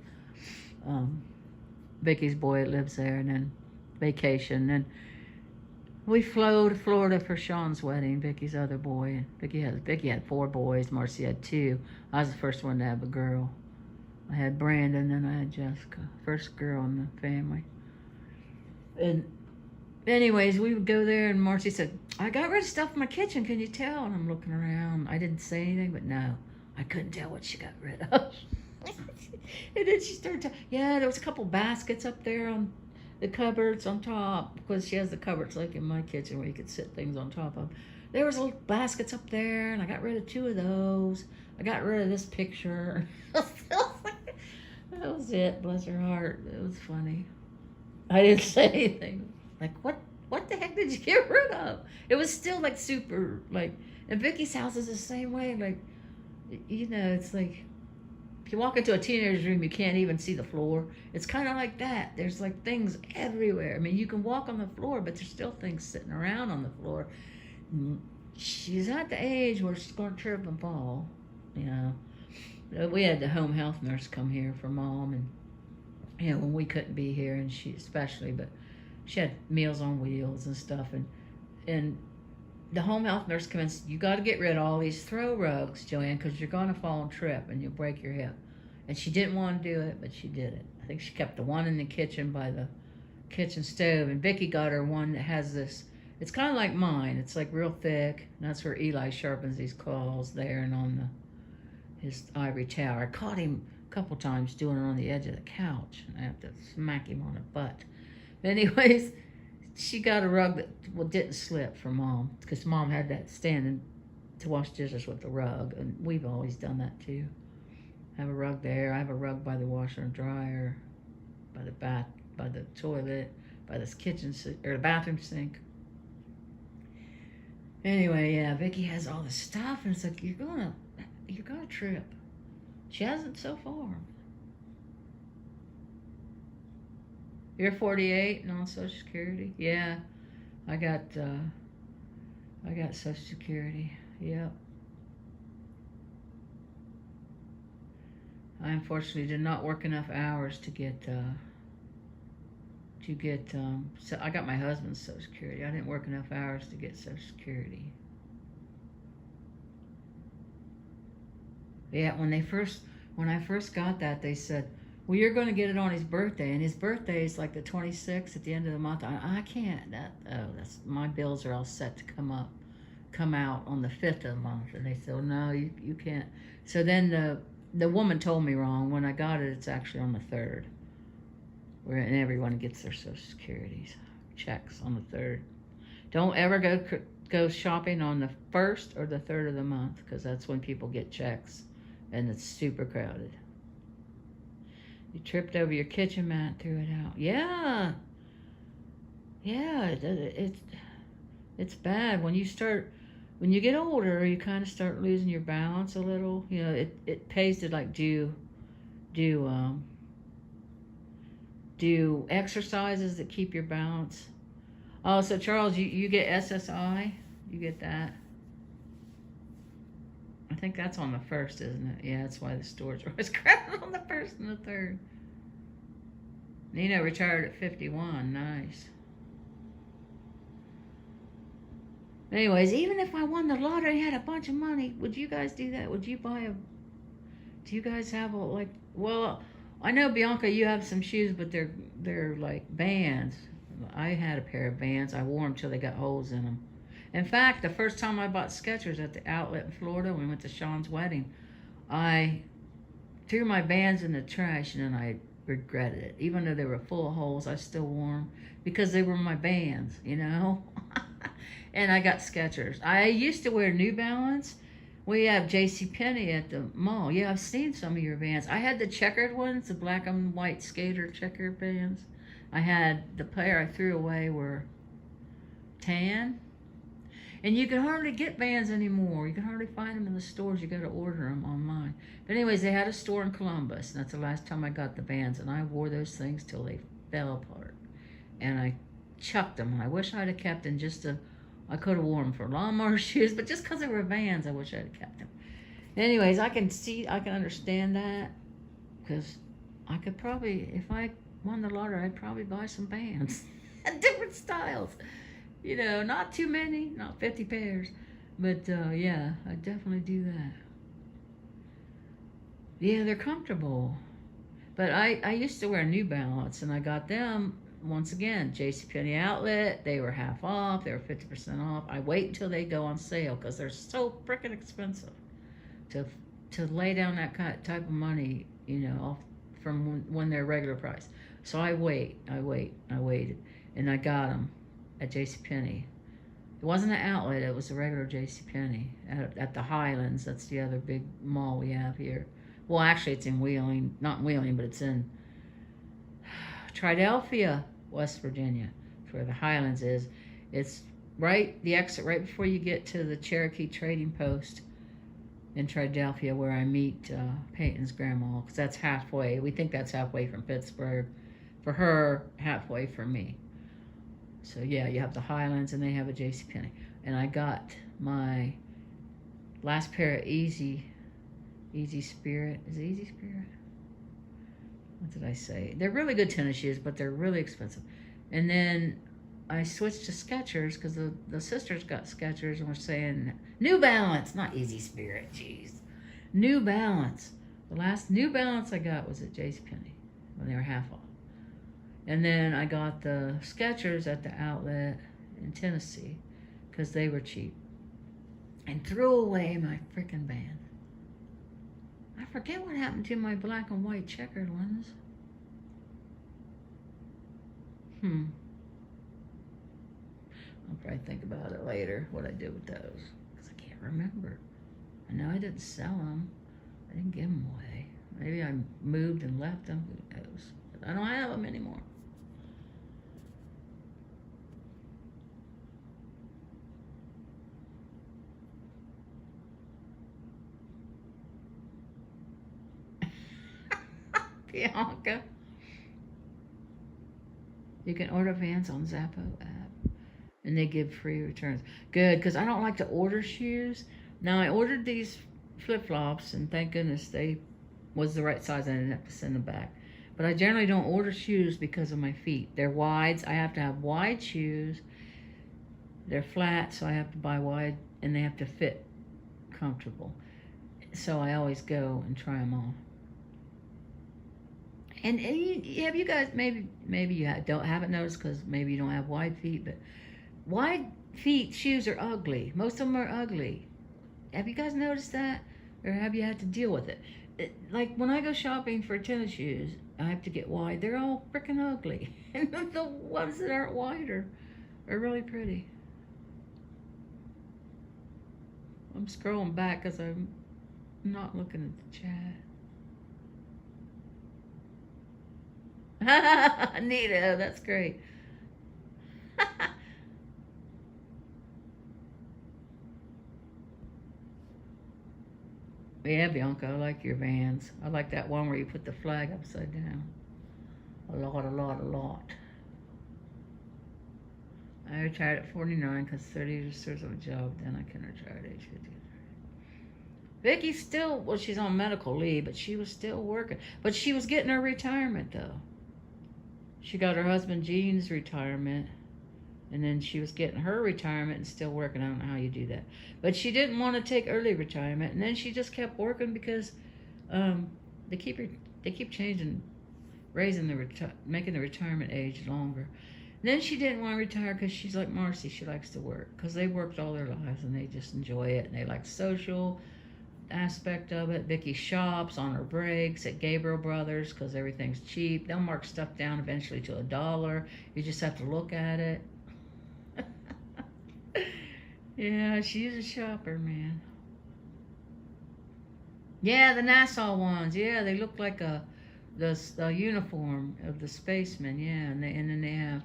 Vicky's boy that lives there, and then vacation. And we flew to Florida for Sean's wedding, Vicky's other boy. Vicky had 4 boys. Marcy had 2. I was the first one to have a girl. I had Brandon, and I had Jessica, first girl in the family. And anyways, we would go there, and Marcy said, I got rid of stuff in my kitchen, can you tell? And I'm looking around. I didn't say anything, but no, I couldn't tell what she got rid of. And then she started to, yeah, there was a couple baskets up there on the cupboards on top, because she has the cupboards like in my kitchen where you could sit things on top of. There was little baskets up there, and I got rid of 2 of those. I got rid of this picture. That was it, bless her heart. It was funny. I didn't say anything. Like, what the heck did you get rid of? It was still like super, like, and Vicky's house is the same way. Like, you know, it's like, if you walk into a teenager's room, you can't even see the floor. It's kind of like that. There's like things everywhere. I mean, you can walk on the floor, but there's still things sitting around on the floor. She's at the age where she's going to trip and fall, you know. We had the home health nurse come here for Mom, and you know, when we couldn't be here, and she especially, but she had Meals on Wheels and stuff, and the home health nurse came in and said, you got to get rid of all these throw rugs, Joanne, because you're going to fall and trip and you'll break your hip. And she didn't want to do it, but she did it. I think she kept the one in the kitchen by the kitchen stove, and Vicky got her one that has this, it's kind of like mine. It's like real thick, and that's where Eli sharpens these claws there and on his ivory tower. I caught him a couple times doing it on the edge of the couch, and I have to smack him on the butt. But anyways, she got a rug that didn't slip for Mom, because Mom had that standing to wash dishes with the rug, and we've always done that too. I have a rug there. I have a rug by the washer and dryer, by the toilet, by this kitchen or the bathroom sink. Anyway, yeah, Vicky has all this stuff, and it's like, you're gonna trip. She hasn't so far. You're 48 and on Social Security? Yeah, I got Social Security. Yep. I unfortunately did not work enough hours to get so I got my husband's Social Security. I didn't work enough hours to get Social Security. Yeah, when I first got that, they said, well, you're going to get it on his birthday, and his birthday is like the 26th at the end of the month. I can't. That's my bills are all set to come out on the 5th of the month, and they said, well, no, you can't. So then the woman told me wrong. When I got it, it's actually on the 3rd, and everyone gets their Social Security checks on the 3rd. Don't ever go shopping on the 1st or the 3rd of the month, because that's when people get checks, and it's super crowded. You tripped over your kitchen mat and threw it out. Yeah. Yeah, it's bad. When you get older, you kind of start losing your balance a little. You know, it pays to like do exercises that keep your balance. Oh, so Charles, you get SSI? You get that? I think that's on the 1st, isn't it? Yeah, that's why the stores are always crowded on the 1st and the 3rd. Nina retired at 51. Nice. Anyways, even if I won the lottery and had a bunch of money, would you guys do that? Do you guys have well, I know, Bianca, you have some shoes, but they're like Vans. I had a pair of Vans. I wore them till they got holes in them. In fact, the first time I bought Skechers at the outlet in Florida, when we went to Sean's wedding, I threw my Vans in the trash, and then I regretted it. Even though they were full of holes, I still wore them because they were my Vans, you know? And I got Skechers. I used to wear New Balance. We have JCPenney at the mall. Yeah, I've seen some of your Vans. I had the checkered ones, the black and white skater checkered Vans. I had the pair I threw away were tan. And you can hardly get Vans anymore. You can hardly find them in the stores. You got to order them online. But anyways, they had a store in Columbus, and that's the last time I got the Vans. And I wore those things till they fell apart. And I chucked them. I wish I'd have kept them I could have worn them for lawnmower shoes, but just because they were Vans, I wish I'd have kept them. Anyways, I can understand that, because I could probably, if I won the lottery, I'd probably buy some Vans. Different styles. You know, not too many, not 50 pairs. But, yeah, I'd definitely do that. Yeah, they're comfortable. But I used to wear New Balance, and I got them once again, JCPenney outlet. They were half off. They were 50% off. I wait until they go on sale because they're so freaking expensive to lay down that type of money, off from when they're regular price. So I waited, and I got them at JCPenney. It wasn't an outlet; it was a regular JCPenney at the Highlands. That's the other big mall we have here. Well, actually, it's in Wheeling, not in Wheeling, but it's in Triadelphia, West Virginia. It's where the Highlands is. It's the exit right before you get to the Cherokee Trading Post in Triadelphia, where I meet Peyton's grandma, because that's halfway. We think that's halfway from Pittsburgh. For her, halfway from me. So yeah, you have the Highlands, and they have a JCPenney. And I got my last pair of Easy Spirit. Is it Easy Spirit? What did I say? They're really good tennis shoes, but they're really expensive. And then I switched to Skechers because the sisters got Skechers and were saying New Balance, not Easy Spirit. Jeez, New Balance. The last New Balance I got was at JCPenney when they were half off. And then I got the Skechers at the outlet in Tennessee because they were cheap. And threw away my freaking band. I forget what happened to my black and white checkered ones. I'll probably think about it later, what I did with those. Because I can't remember. I know I didn't sell them. I didn't give them away. Maybe I moved and left them. Who knows? But I don't have them anymore. Bianca. You can order Vans on Zappo app, and they give free returns. Good, because I don't like to order shoes. Now, I ordered these flip-flops, and thank goodness they was the right size. I didn't have to send them back. But I generally don't order shoes because of my feet. They're wides. I have to have wide shoes. They're flat, so I have to buy wide, and they have to fit comfortable. So I always go and try them on. And have you guys, maybe you haven't noticed because maybe you don't have wide feet, but wide feet shoes are ugly. Most of them are ugly. Have you guys noticed that? Or have you had to deal with it? Like when I go shopping for tennis shoes, I have to get wide. They're all freaking ugly. And the ones that aren't wider are really pretty. I'm scrolling back because I'm not looking at the chat. Nita, that's great. Yeah, Bianca, I like your Vans. I like that one where you put the flag upside down. A lot. I retired at 49 because 30 years serves of a job. Then I can retire at age 50. Vicky's still, well, she's on medical leave, but she was still working. But she was getting her retirement, though. She got her husband Gene's retirement, and then she was getting her retirement and still working. I don't know how you do that. But she didn't want to take early retirement, and then she just kept working because they keep changing, making the retirement age longer. And then she didn't want to retire because she's like Marcy. She likes to work because they worked all their lives and they just enjoy it, and they like social aspect of it. Vicky shops on her breaks at Gabriel Brothers because everything's cheap. They'll mark stuff down eventually to $1. You just have to look at it. Yeah, she's a shopper, man. Yeah, the Nassau ones. Yeah, they look like the uniform of the spacemen. Yeah, and then they have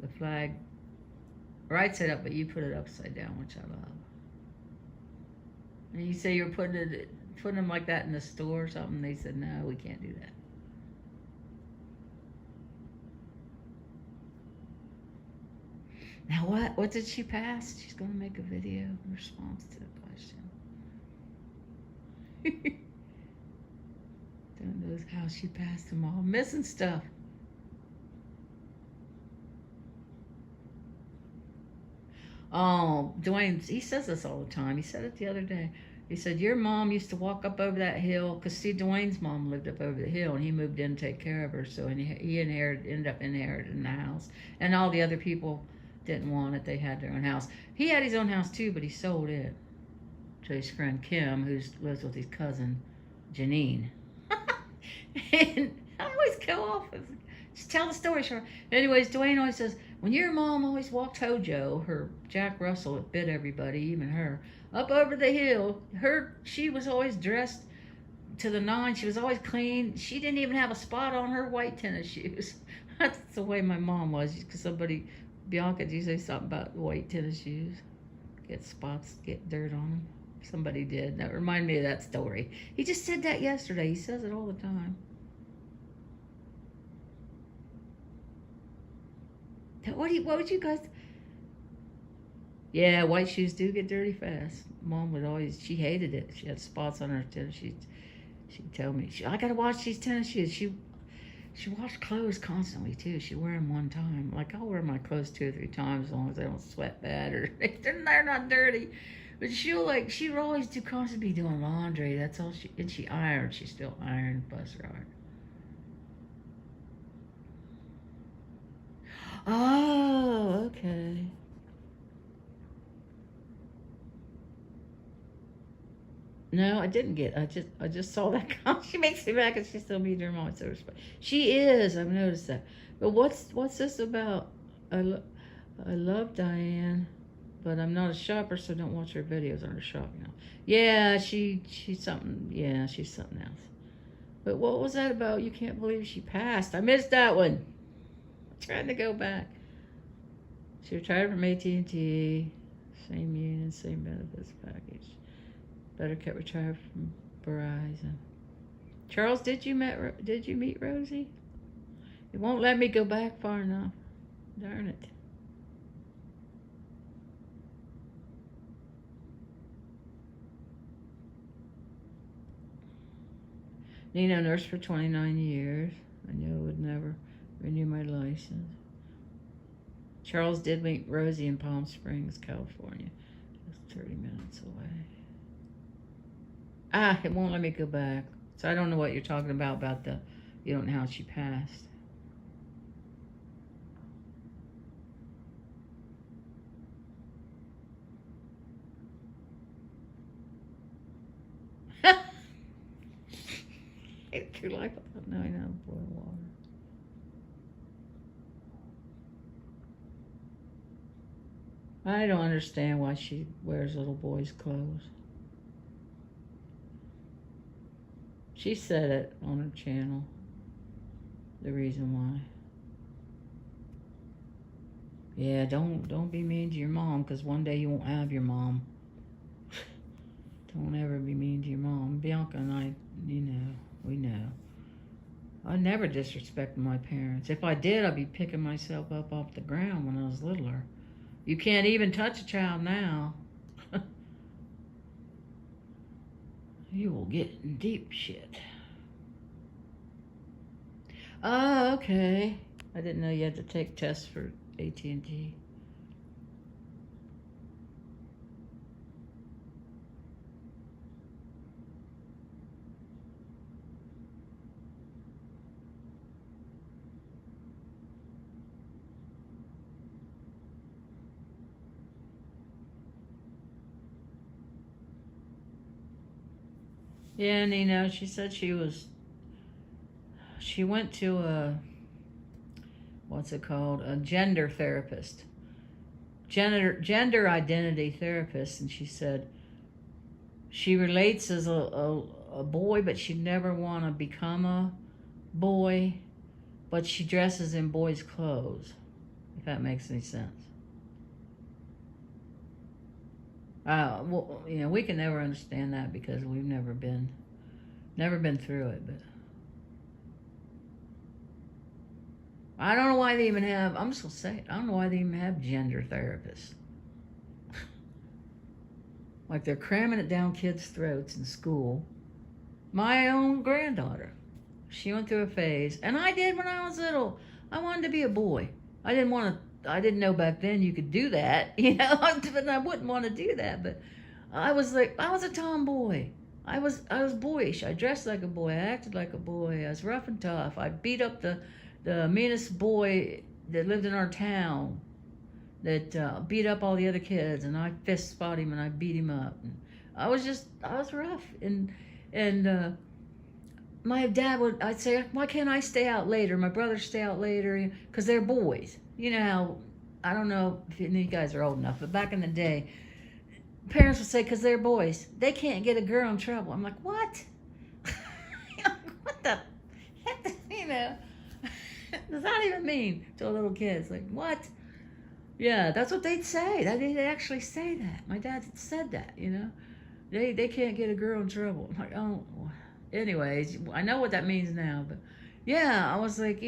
the flag right side up, but you put it upside down, which I love. And you say you're putting them like that in the store or something. They said, no, we can't do that. Now what did she pass? She's going to make a video in response to the question. Don't know how she passed them all. Missing stuff. Oh, Dwayne, he says this all the time. He said it the other day. He said, your mom used to walk up over that hill, because Steve Dwayne's mom lived up over the hill, and he moved in to take care of her, so he ended up inheriting the house. And all the other people didn't want it. They had their own house. He had his own house too, but he sold it to his friend Kim, who lives with his cousin Janine. And I always go off and just tell the story short. Anyways, Dwayne always says, when your mom always walked Hojo, her Jack Russell, it bit everybody, even her, up over the hill, she was always dressed to the nines. She was always clean. She didn't even have a spot on her white tennis shoes. That's the way my mom was, because Bianca, did you say something about white tennis shoes? Get spots, get dirt on them. Somebody did. That reminded me of that story. He just said that yesterday. He says it all the time. What would you guys... Yeah, white shoes do get dirty fast. Mom would always... She hated it. She had spots on her tennis shoes. She'd tell me, I gotta wash these tennis shoes. She washed clothes constantly too. She'd wear them one time. Like, I'll wear my clothes 2 or 3 times as long as they don't sweat bad or they're not dirty. But she'd always constantly be doing laundry. That's all she ironed. She still ironed, bless her heart. Oh, okay. No, I didn't get. I just saw that comment. She makes me mad because she's still meeting her mom. So she is. I've noticed that. But what's this about? I love Diane, but I'm not a shopper, so don't watch her videos on her shopping. Yeah, she's something. Yeah, she's something else. But what was that about? You can't believe she passed. I missed that one. I'm trying to go back. She retired from AT&T. Same union, same benefits package. Better kept retired from Verizon. Charles, did you meet Rosie? It won't let me go back far enough. Darn it. Nina, nurse for 29 years. I knew I would never renew my license. Charles did meet Rosie in Palm Springs, California. It's 30 minutes away. It won't let me go back. So I don't know what you're talking about you don't know how she passed. It's your life without knowing how to boil water. I don't understand why she wears little boys' clothes. She said it on her channel, the reason why. Yeah, don't be mean to your mom, because one day you won't have your mom. Don't ever be mean to your mom. Bianca and I, we know. I never disrespected my parents. If I did, I'd be picking myself up off the ground when I was littler. You can't even touch a child now. You will get in deep shit. Oh, okay. I didn't know you had to take tests for AT&T. Yeah, Nina, she said she went to a gender therapist, gender identity therapist, and she said she relates as a boy, but she'd never want to become a boy, but she dresses in boys' clothes, if that makes any sense. Well, we can never understand that because we've never been through it, but I don't know why they even have, I'm just going to say it, I don't know why they even have gender therapists. Like they're cramming it down kids' throats in school. My own granddaughter, she went through a phase, and I did when I was little. I wanted to be a boy. I didn't know back then you could do that, but I wouldn't want to do that. But I was a tomboy. I was boyish. I dressed like a boy. I acted like a boy. I was rough and tough. I beat up the meanest boy that lived in our town. That beat up all the other kids, and I fist fought him and I beat him up. And I was rough, and my dad I'd say, why can't I stay out later? My brothers stay out later because they're boys. You know how, I don't know if you guys are old enough, but back in the day, parents would say, because they're boys, they can't get a girl in trouble. I'm like, what? What the heck, you know? Does that even mean to a little kid? It's like, what? Yeah, that's what they'd say. They'd actually say that. My dad said that, you know. They can't get a girl in trouble. I'm like, oh. Anyways, I know what that means now, but yeah, I was like,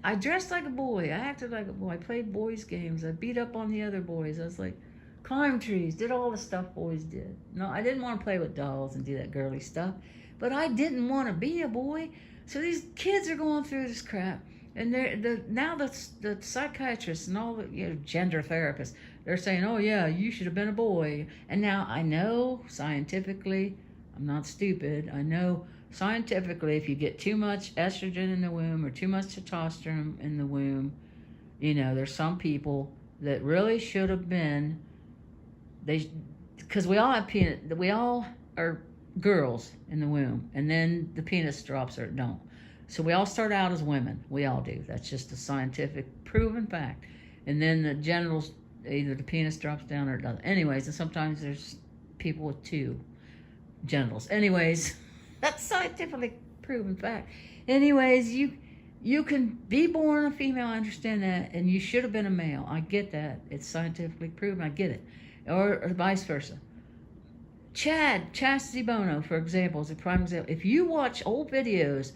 I dressed like a boy. I acted like a boy. I played boys' games. I beat up on the other boys. I was like, climbed trees, did all the stuff boys did. No, I didn't want to play with dolls and do that girly stuff, but I didn't want to be a boy. So these kids are going through this crap. And now the psychiatrists and all the gender therapists, they're saying, oh yeah, you should have been a boy. And now I know scientifically, I'm not stupid, I know scientifically if you get too much estrogen in the womb or too much testosterone in the womb, there's some people that really should have been, because we all have penis, we all are girls in the womb, and then the penis drops or it don't. So we all start out as women. We all do. That's just a scientific proven fact. And then the genitals, either the penis drops down or it doesn't. Anyways, and sometimes there's people with two genitals. Anyways, that's scientifically proven fact. Anyways, you can be born a female, I understand that, and you should have been a male. I get that. It's scientifically proven. I get it. Or vice versa. Chastity Bono, for example, is a prime example. If you watch old videos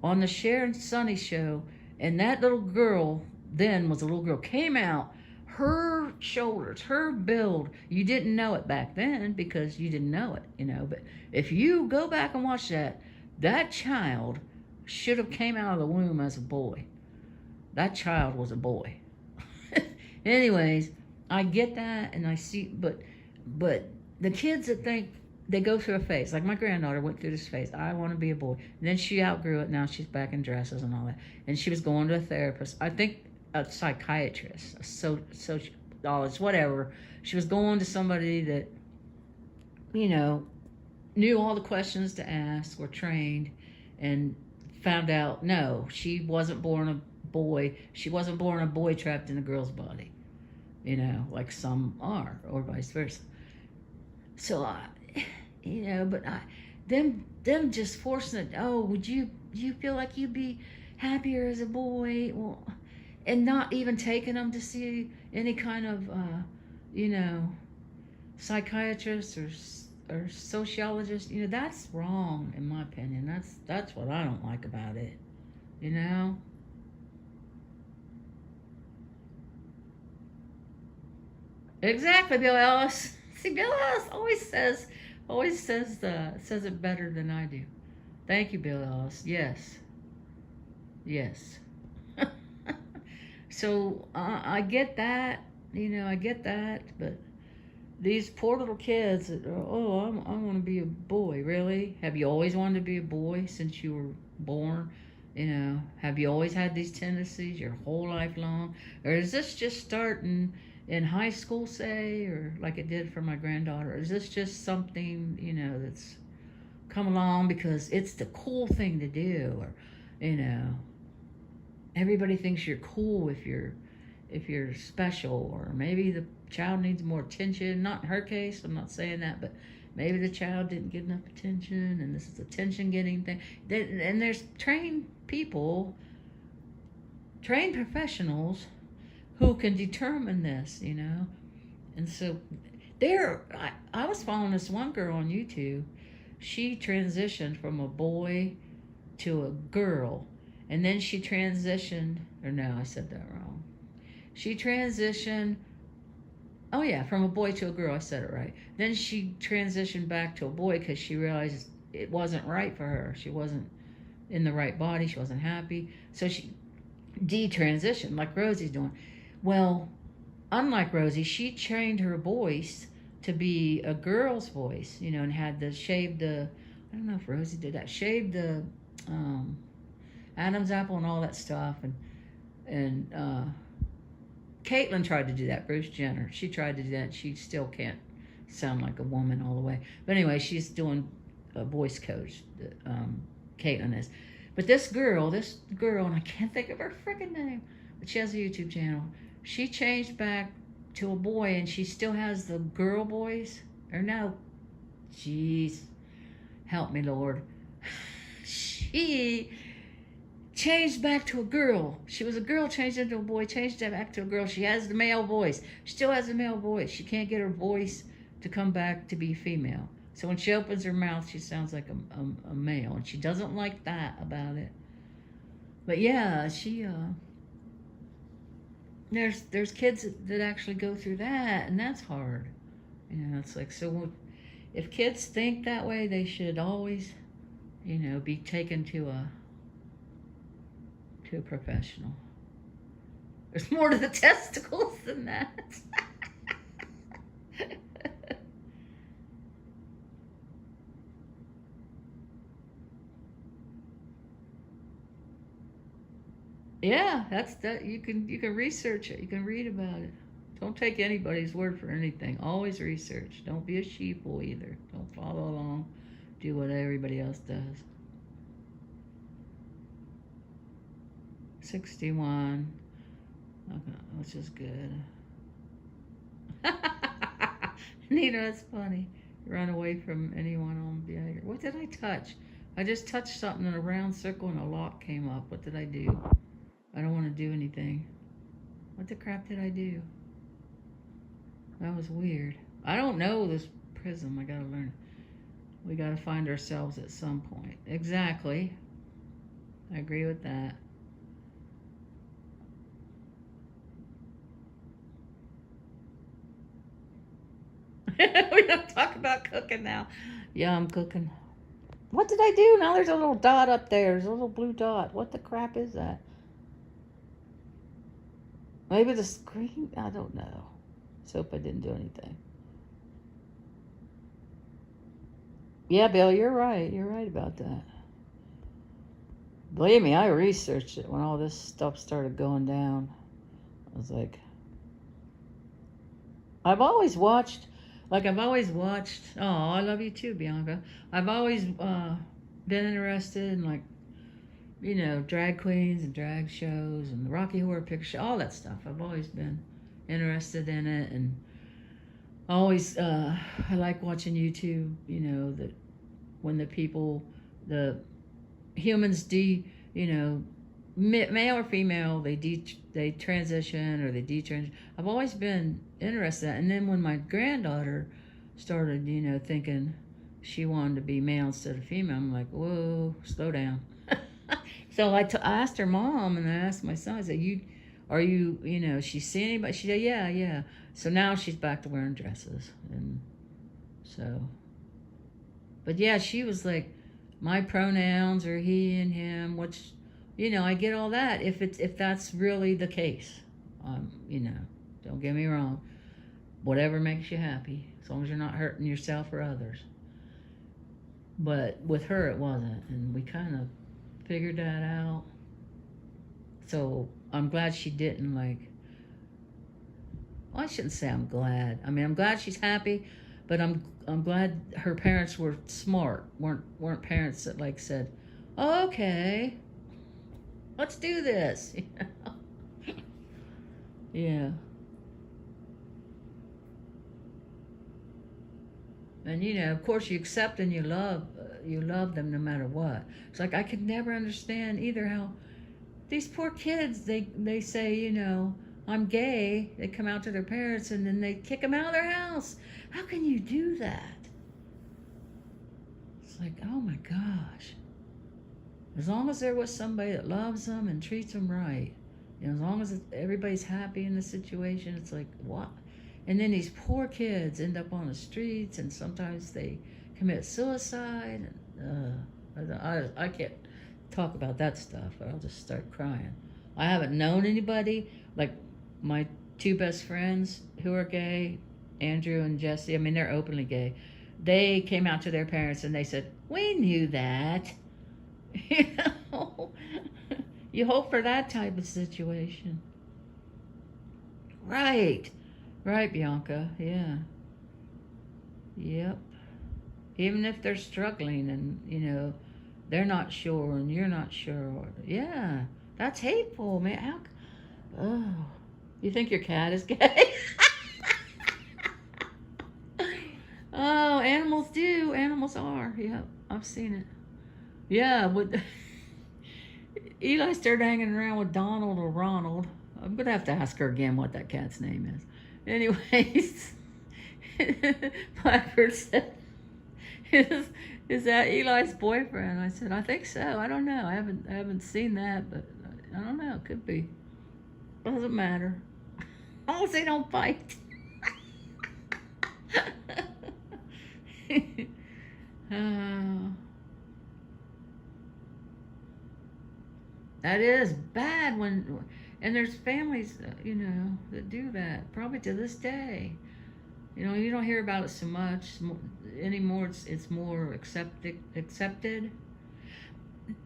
on the Cher and Sonny show, and that little girl, then was a little girl, came out, her shoulders, her build, you didn't know it back then because you didn't know it, but if you go back and watch that child should have came out of the womb as a boy. That child was a boy. Anyways, I get that, and I see, but the kids that think, they go through a phase. Like my granddaughter went through this phase. I want to be a boy. And then she outgrew it. Now she's back in dresses and all that. And she was going to a therapist. I think a psychiatrist, a sociologist, whatever. She was going to somebody that, knew all the questions to ask, were trained, and found out, no, she wasn't born a boy. She wasn't born a boy trapped in a girl's body, like some are, or vice versa. So them just forcing it. Oh, would you feel like you'd be happier as a boy? Well, and not even taking them to see any kind of, psychiatrist or sociologist. That's wrong in my opinion. That's what I don't like about it. Exactly, Bill Ellis. See, Bill Ellis always says it better than I do. Thank you, Bill Ellis. Yes. So I get that, I get that, but these poor little kids that are, I want to be a boy. Really? Have you always wanted to be a boy since you were born? Have you always had these tendencies your whole life long? Or is this just starting in high school, say, or like it did for my granddaughter? Or is this just something, that's come along because it's the cool thing to do? Or, everybody thinks you're cool if you're special, or maybe the child needs more attention. Not in her case, I'm not saying that, but maybe the child didn't get enough attention, and this is attention getting thing. And there's trained people, trained professionals who can determine this, And so I was following this one girl on YouTube. She transitioned from a boy to a girl. And then she transitioned, or no, I said that wrong. She transitioned, from a boy to a girl. I said it right. Then she transitioned back to a boy because she realized it wasn't right for her. She wasn't in the right body. She wasn't happy. So she detransitioned like Rosie's doing. Well, unlike Rosie, she trained her voice to be a girl's voice, you know, and had the shaved the, I don't know if Rosie did that, shaved the Adam's apple and all that stuff, and Caitlyn tried to do that. Bruce Jenner, she tried to do that. She still can't sound like a woman all the way. But anyway, she's doing a voice coach. Caitlyn is. But this girl, and I can't think of her freaking name, but she has a YouTube channel. She changed back to a boy, and she still has the girl voice. Or no, jeez, help me, Lord. She changed back to a girl. She was a girl, changed into a boy, changed back to a girl. She has the male voice. She still has the male voice. She can't get her voice to come back to be female. So when she opens her mouth, she sounds like a male. And she doesn't like that about it. But yeah, she, there's kids that actually go through that, and that's hard. You know, it's like, so if kids think that way, they should always, you know, be taken to a professional. There's more to the testicles than that. Yeah, that's that. You can research it. You can read about it. Don't take anybody's word for anything. Always research. Don't be a sheeple either. Don't follow along. Do what everybody else does. 61. Okay, which is good. Nina, that's funny. Run away from anyone on behavior. What did I touch? I just touched something in a round circle and a lock came up. What did I do? I don't want to do anything. What the crap did I do? That was weird. I don't know this prism. I gotta learn. We gotta find ourselves at some point. Exactly. I agree with that. We don't talk about cooking now. Yeah, I'm cooking. What did I do? Now there's a little dot up there. There's a little blue dot. What the crap is that? Maybe the screen? I don't know. Let's hope I didn't do anything. Yeah, Bill, you're right. You're right about that. Believe me, I researched it when all this stuff started going down. I was like, I've always watched, oh, I love you too, Bianca. I've always been interested in, like, you know, drag queens and drag shows and the Rocky Horror Picture Show, all that stuff. I've always been interested in it, and always, I like watching YouTube, you know, that when the humans you know, male or female, they transition or they detransition. I've always been interested in that. And then when my granddaughter started, you know, thinking she wanted to be male instead of female, I'm like, whoa, slow down. So I asked her mom, and I asked my son, I said, you know, she see anybody? She said, yeah. So now she's back to wearing dresses. And so, but yeah, she was like, my pronouns are he and him, which, you know, I get all that if that's really the case. You know, don't get me wrong. Whatever makes you happy, as long as you're not hurting yourself or others. But with her, it wasn't, and we kind of figured that out. So I'm glad she didn't, like, well, I shouldn't say I'm glad. I mean, I'm glad she's happy, but I'm glad her parents were smart. weren't parents that, like, said, oh, okay, let's do this. You know? Yeah. And, you know, of course, you accept and you love them no matter what. It's like, I could never understand either how these poor kids, they say, you know, I'm gay. They come out to their parents and then they kick them out of their house. How can you do that? It's like, oh my gosh. As long as there was somebody that loves them and treats them right, you know, as long as everybody's happy in the situation, it's like, what? And then these poor kids end up on the streets, and sometimes they commit suicide. And I can't talk about that stuff, or I'll just start crying. I haven't known anybody, like my two best friends who are gay, Andrew and Jesse, I mean, they're openly gay. They came out to their parents and they said, "We knew that." You know, you hope for that type of situation. Right. Right, Bianca. Yeah. Yep. Even if they're struggling and, you know, they're not sure and you're not sure. Yeah. That's hateful, man. Oh. You think your cat is gay? Oh, animals do. Animals are. Yep. I've seen it. Yeah. Eli started hanging around with Donald or Ronald. I'm going to have to ask her again what that cat's name is. Anyways, Blackbird said, is that Eli's boyfriend? I said, I think so. I don't know. I haven't seen that, but I don't know. It could be. Doesn't matter. As long as they don't fight. That is bad and there's families, you know, that do that, probably to this day. You know, you don't hear about it so much anymore. It's more accepted.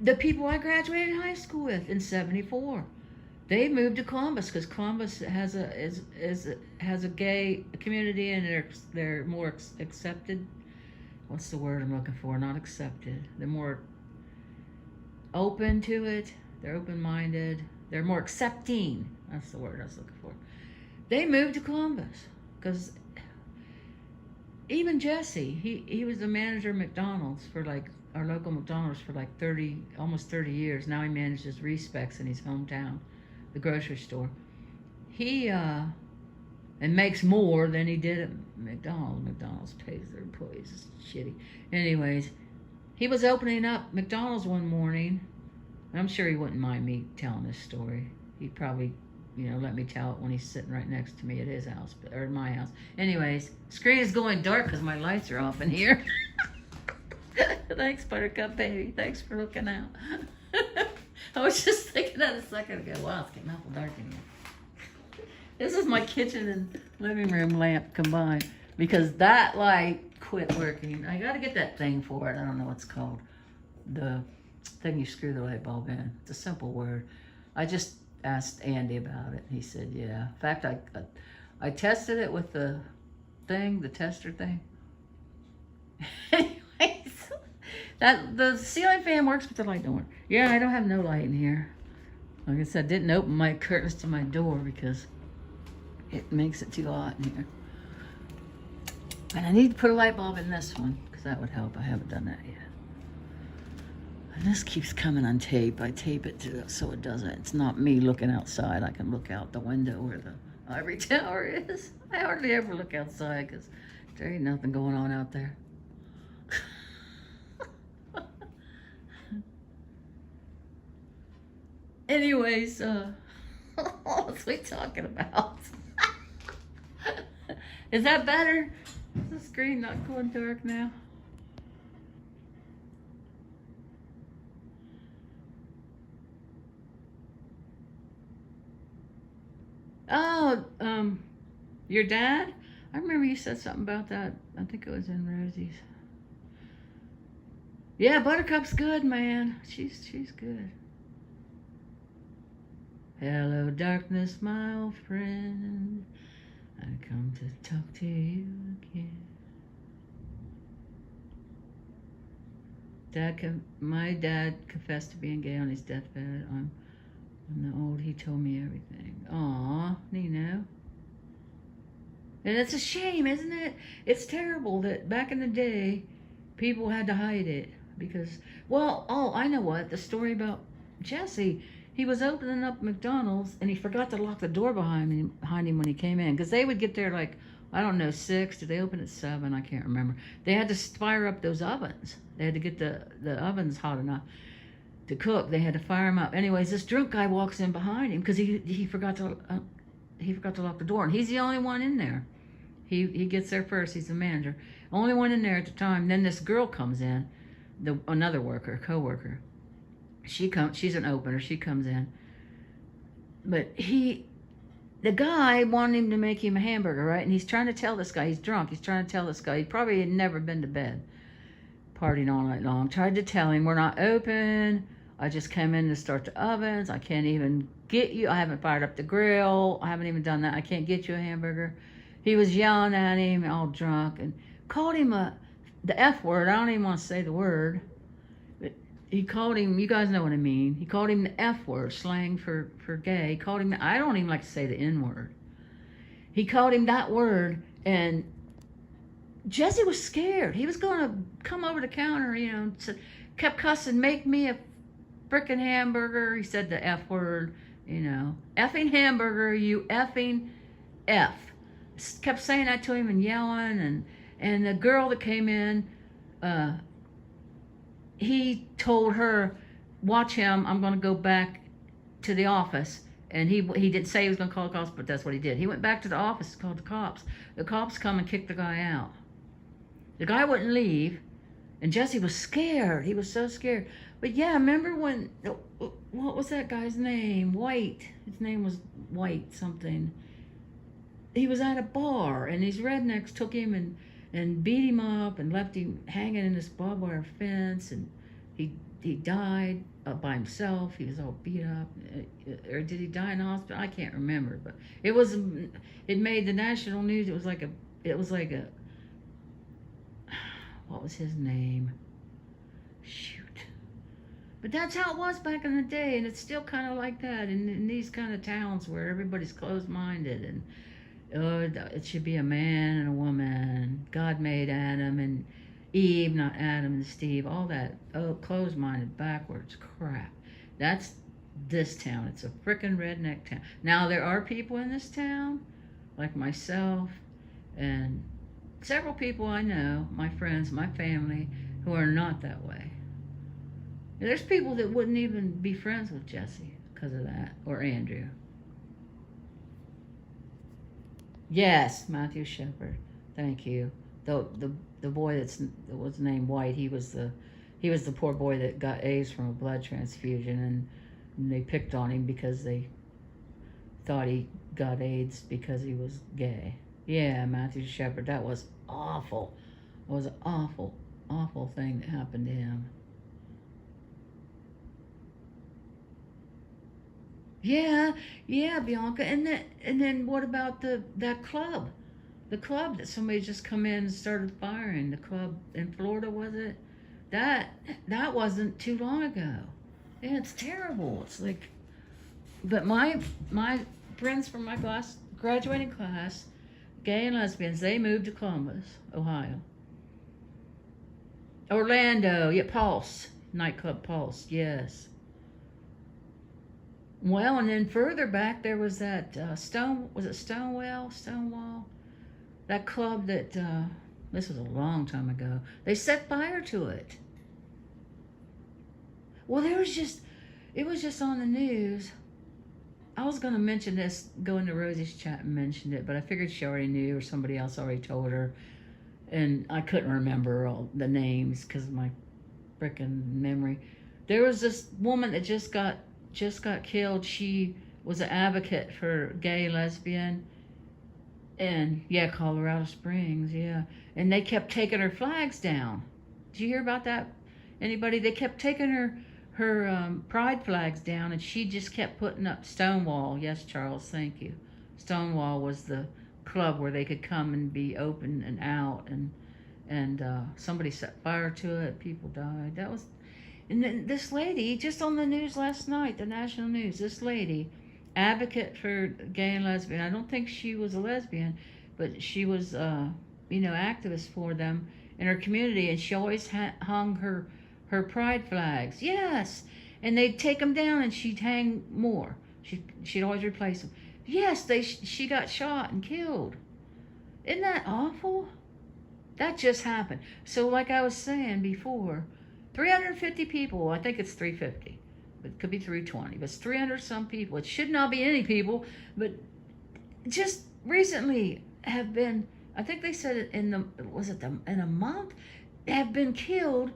The people I graduated high school with in '74, they moved to Columbus because Columbus has a gay community and they're more accepted. What's the word I'm looking for? Not accepted. They're more open to it. They're open-minded. They're more accepting. That's the word I was looking for. They moved to Columbus because even Jesse, he was the manager of McDonald's for like our local McDonald's for like almost 30 years. Now he manages Respecs in his hometown, the grocery store. He and makes more than he did at McDonald's. McDonald's pays their employees shitty. Anyways, he was opening up McDonald's one morning. I'm sure he wouldn't mind me telling this story. He'd probably, you know, let me tell it when he's sitting right next to me at his house, or at my house. Anyways, screen is going dark because my lights are off in here. Thanks, Buttercup baby. Thanks for looking out. I was just thinking that a second ago. Wow, it's getting awful dark in here. This is my kitchen and living room lamp combined because that light quit working. I got to get that thing for it. I don't know what it's called. The thing you screw the light bulb in. It's a simple word. I just asked Andy about it. He said, yeah. In fact, I tested it with the tester thing. Anyways, the ceiling fan works, but the light don't work. Yeah, I don't have no light in here. Like I said, didn't open my curtains to my door because it makes it too hot in here. And I need to put a light bulb in this one because that would help. I haven't done that yet. And this keeps coming on tape. I tape it so it doesn't. It's not me looking outside. I can look out the window where the ivory tower is. I hardly ever look outside because there ain't nothing going on out there. Anyways, what was we talking about? Is that better? Is the screen not going dark now? Oh, your dad? I remember you said something about that. I think it was in Rosie's. Yeah, Buttercup's good, man. She's good. Hello, darkness, my old friend. I come to talk to you again. My dad confessed to being gay on his deathbed. I'm the old, he told me everything. Aw, Nino. And it's a shame, isn't it? It's terrible that back in the day, people had to hide it because, well, oh, I know what. The story about Jesse, he was opening up McDonald's and he forgot to lock the door behind him when he came in because they would get there like, I don't know, 6. Did they open at 7? I can't remember. They had to fire up those ovens. They had to get the ovens hot enough to cook. They had to fire him up. Anyways, this drunk guy walks in behind him because he forgot to lock the door, and he's the only one in there. He gets there first. He's the manager, only one in there at the time. Then this girl comes in, another co-worker. She's an opener. She comes in, but the guy wanted him to make him a hamburger, right? And he's trying to tell this guy, he's drunk, he's trying to tell this guy, he probably had never been to bed, partying all night long, tried to tell him, we're not open, I just came in to start the ovens, I can't even get you, I haven't fired up the grill, I haven't even done that, I can't get you a hamburger. He was yelling at him, all drunk, and called him the F word, I don't even want to say the word, but he called him, you guys know what I mean, he called him the F word, slang for gay. He called him, I don't even like to say the N word. He called him that word, and Jesse was scared. He was going to come over the counter, kept cussing, make me a frickin' hamburger. He said the F word, effing hamburger, you effing F. Kept saying that to him and yelling, and the girl that came in, he told her, watch him, I'm going to go back to the office. And he didn't say he was going to call the cops, but that's what he did. He went back to the office and called the cops. The cops come and kicked the guy out. The guy wouldn't leave, and Jesse was scared. He was so scared. But yeah, remember when, what was that guy's name? White. His name was White something. He was at a bar, and these rednecks took him and beat him up and left him hanging in this barbed wire fence, and he died by himself. He was all beat up, or did he die in the hospital? I can't remember, but it made the national news. It was like a what was his name? Shoot. But that's how it was back in the day, and it's still kind of like that in these kind of towns where everybody's closed-minded, and it should be a man and a woman. God made Adam and Eve, not Adam and Steve. All that closed-minded, backwards crap. That's this town. It's a frickin' redneck town. Now, there are people in this town, like myself, and several people I know, my friends, my family, who are not that way. There's people that wouldn't even be friends with Jesse because of that, or Andrew. Yes, Matthew Shepard. Thank you. The boy that was named White, he was the poor boy that got AIDS from a blood transfusion, and they picked on him because they thought he got AIDS because he was gay. Yeah, Matthew Shepard. That was awful. It was an awful, awful thing that happened to him. Yeah, Bianca. And then what about that club? The club that somebody just come in and started firing. The club in Florida, was it? That wasn't too long ago. Yeah, it's terrible. It's like, but my friends from my graduating class, gay and lesbians, they moved to Columbus, Ohio. Orlando, yeah, Pulse, nightclub Pulse, yes. Well, and then further back there was that Stonewall? That club that, this was a long time ago. They set fire to it. Well, it was just on the news. I was going to mention this, go into Rosie's chat and mention it, but I figured she already knew or somebody else already told her. And I couldn't remember all the names because of my frickin' memory. There was this woman that just got killed. She was an advocate for gay, lesbian, and yeah, Colorado Springs, yeah. And they kept taking her flags down. Did you hear about that? Anybody? They kept taking her pride flags down, and she just kept putting up Stonewall. Yes, Charles, thank you. Stonewall was the club where they could come and be open and out, and somebody set fire to it. People died. That was. And then this lady, just on the news last night, the national news, this lady, advocate for gay and lesbian. I don't think she was a lesbian, but she was, activist for them in her community, and she always hung her pride flags. Yes, and they'd take them down, and she'd hang more. She'd always replace them. Yes, she got shot and killed. Isn't that awful? That just happened. So, like I was saying before. 350 people, I think it's 350, but it could be 320, but it's 300 some people. It should not be any people, but just recently have been, I think they said in a month, have been killed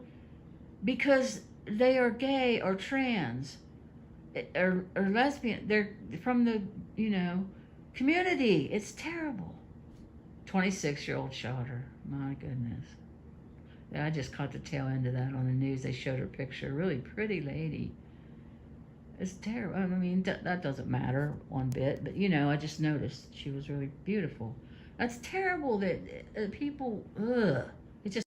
because they are gay or trans or lesbian. They're from the, Community, it's terrible. 26-year-old shot her. My goodness. Yeah, I just caught the tail end of that on the news. They showed her picture. Really pretty lady. It's terrible. I mean, that doesn't matter one bit, but I just noticed she was really beautiful. That's terrible that people, ugh. It just.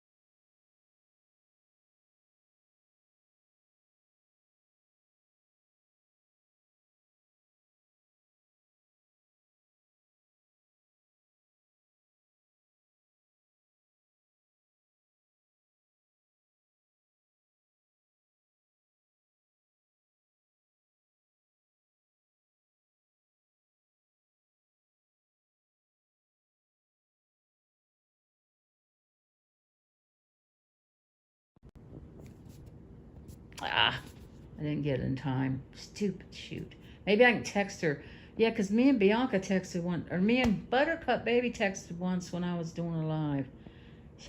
I didn't get it in time. Stupid shoot. Maybe I can text her. Yeah, because me and Bianca texted me and Buttercup Baby texted once when I was doing a live.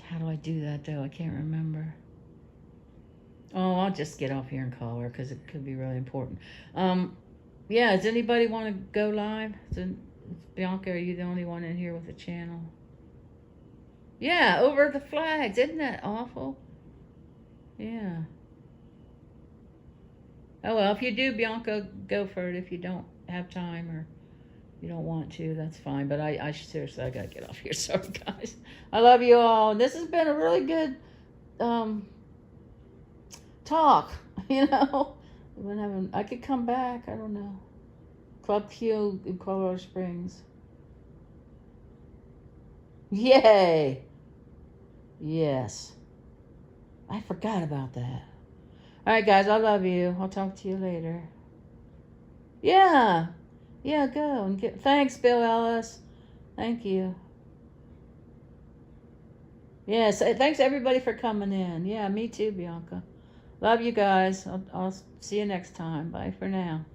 How do I do that, though? I can't remember. Oh, I'll just get off here and call her because it could be really important. Yeah, does anybody want to go live? Bianca, are you the only one in here with a channel? Yeah, over the flags. Isn't that awful? Yeah. Oh, well, if you do, Bianca, go for it. If you don't have time or you don't want to, that's fine. But I seriously, I got to get off here. Sorry, guys. I love you all. This has been a really good talk, I could come back. I don't know. Club Q in Colorado Springs. Yay. Yes. I forgot about that. All right, guys, I love you. I'll talk to you later. Yeah. Yeah, go and thanks, Bill Ellis. Thank you. Yes, thanks everybody for coming in. Yeah, me too, Bianca. Love you guys. I'll see you next time. Bye for now.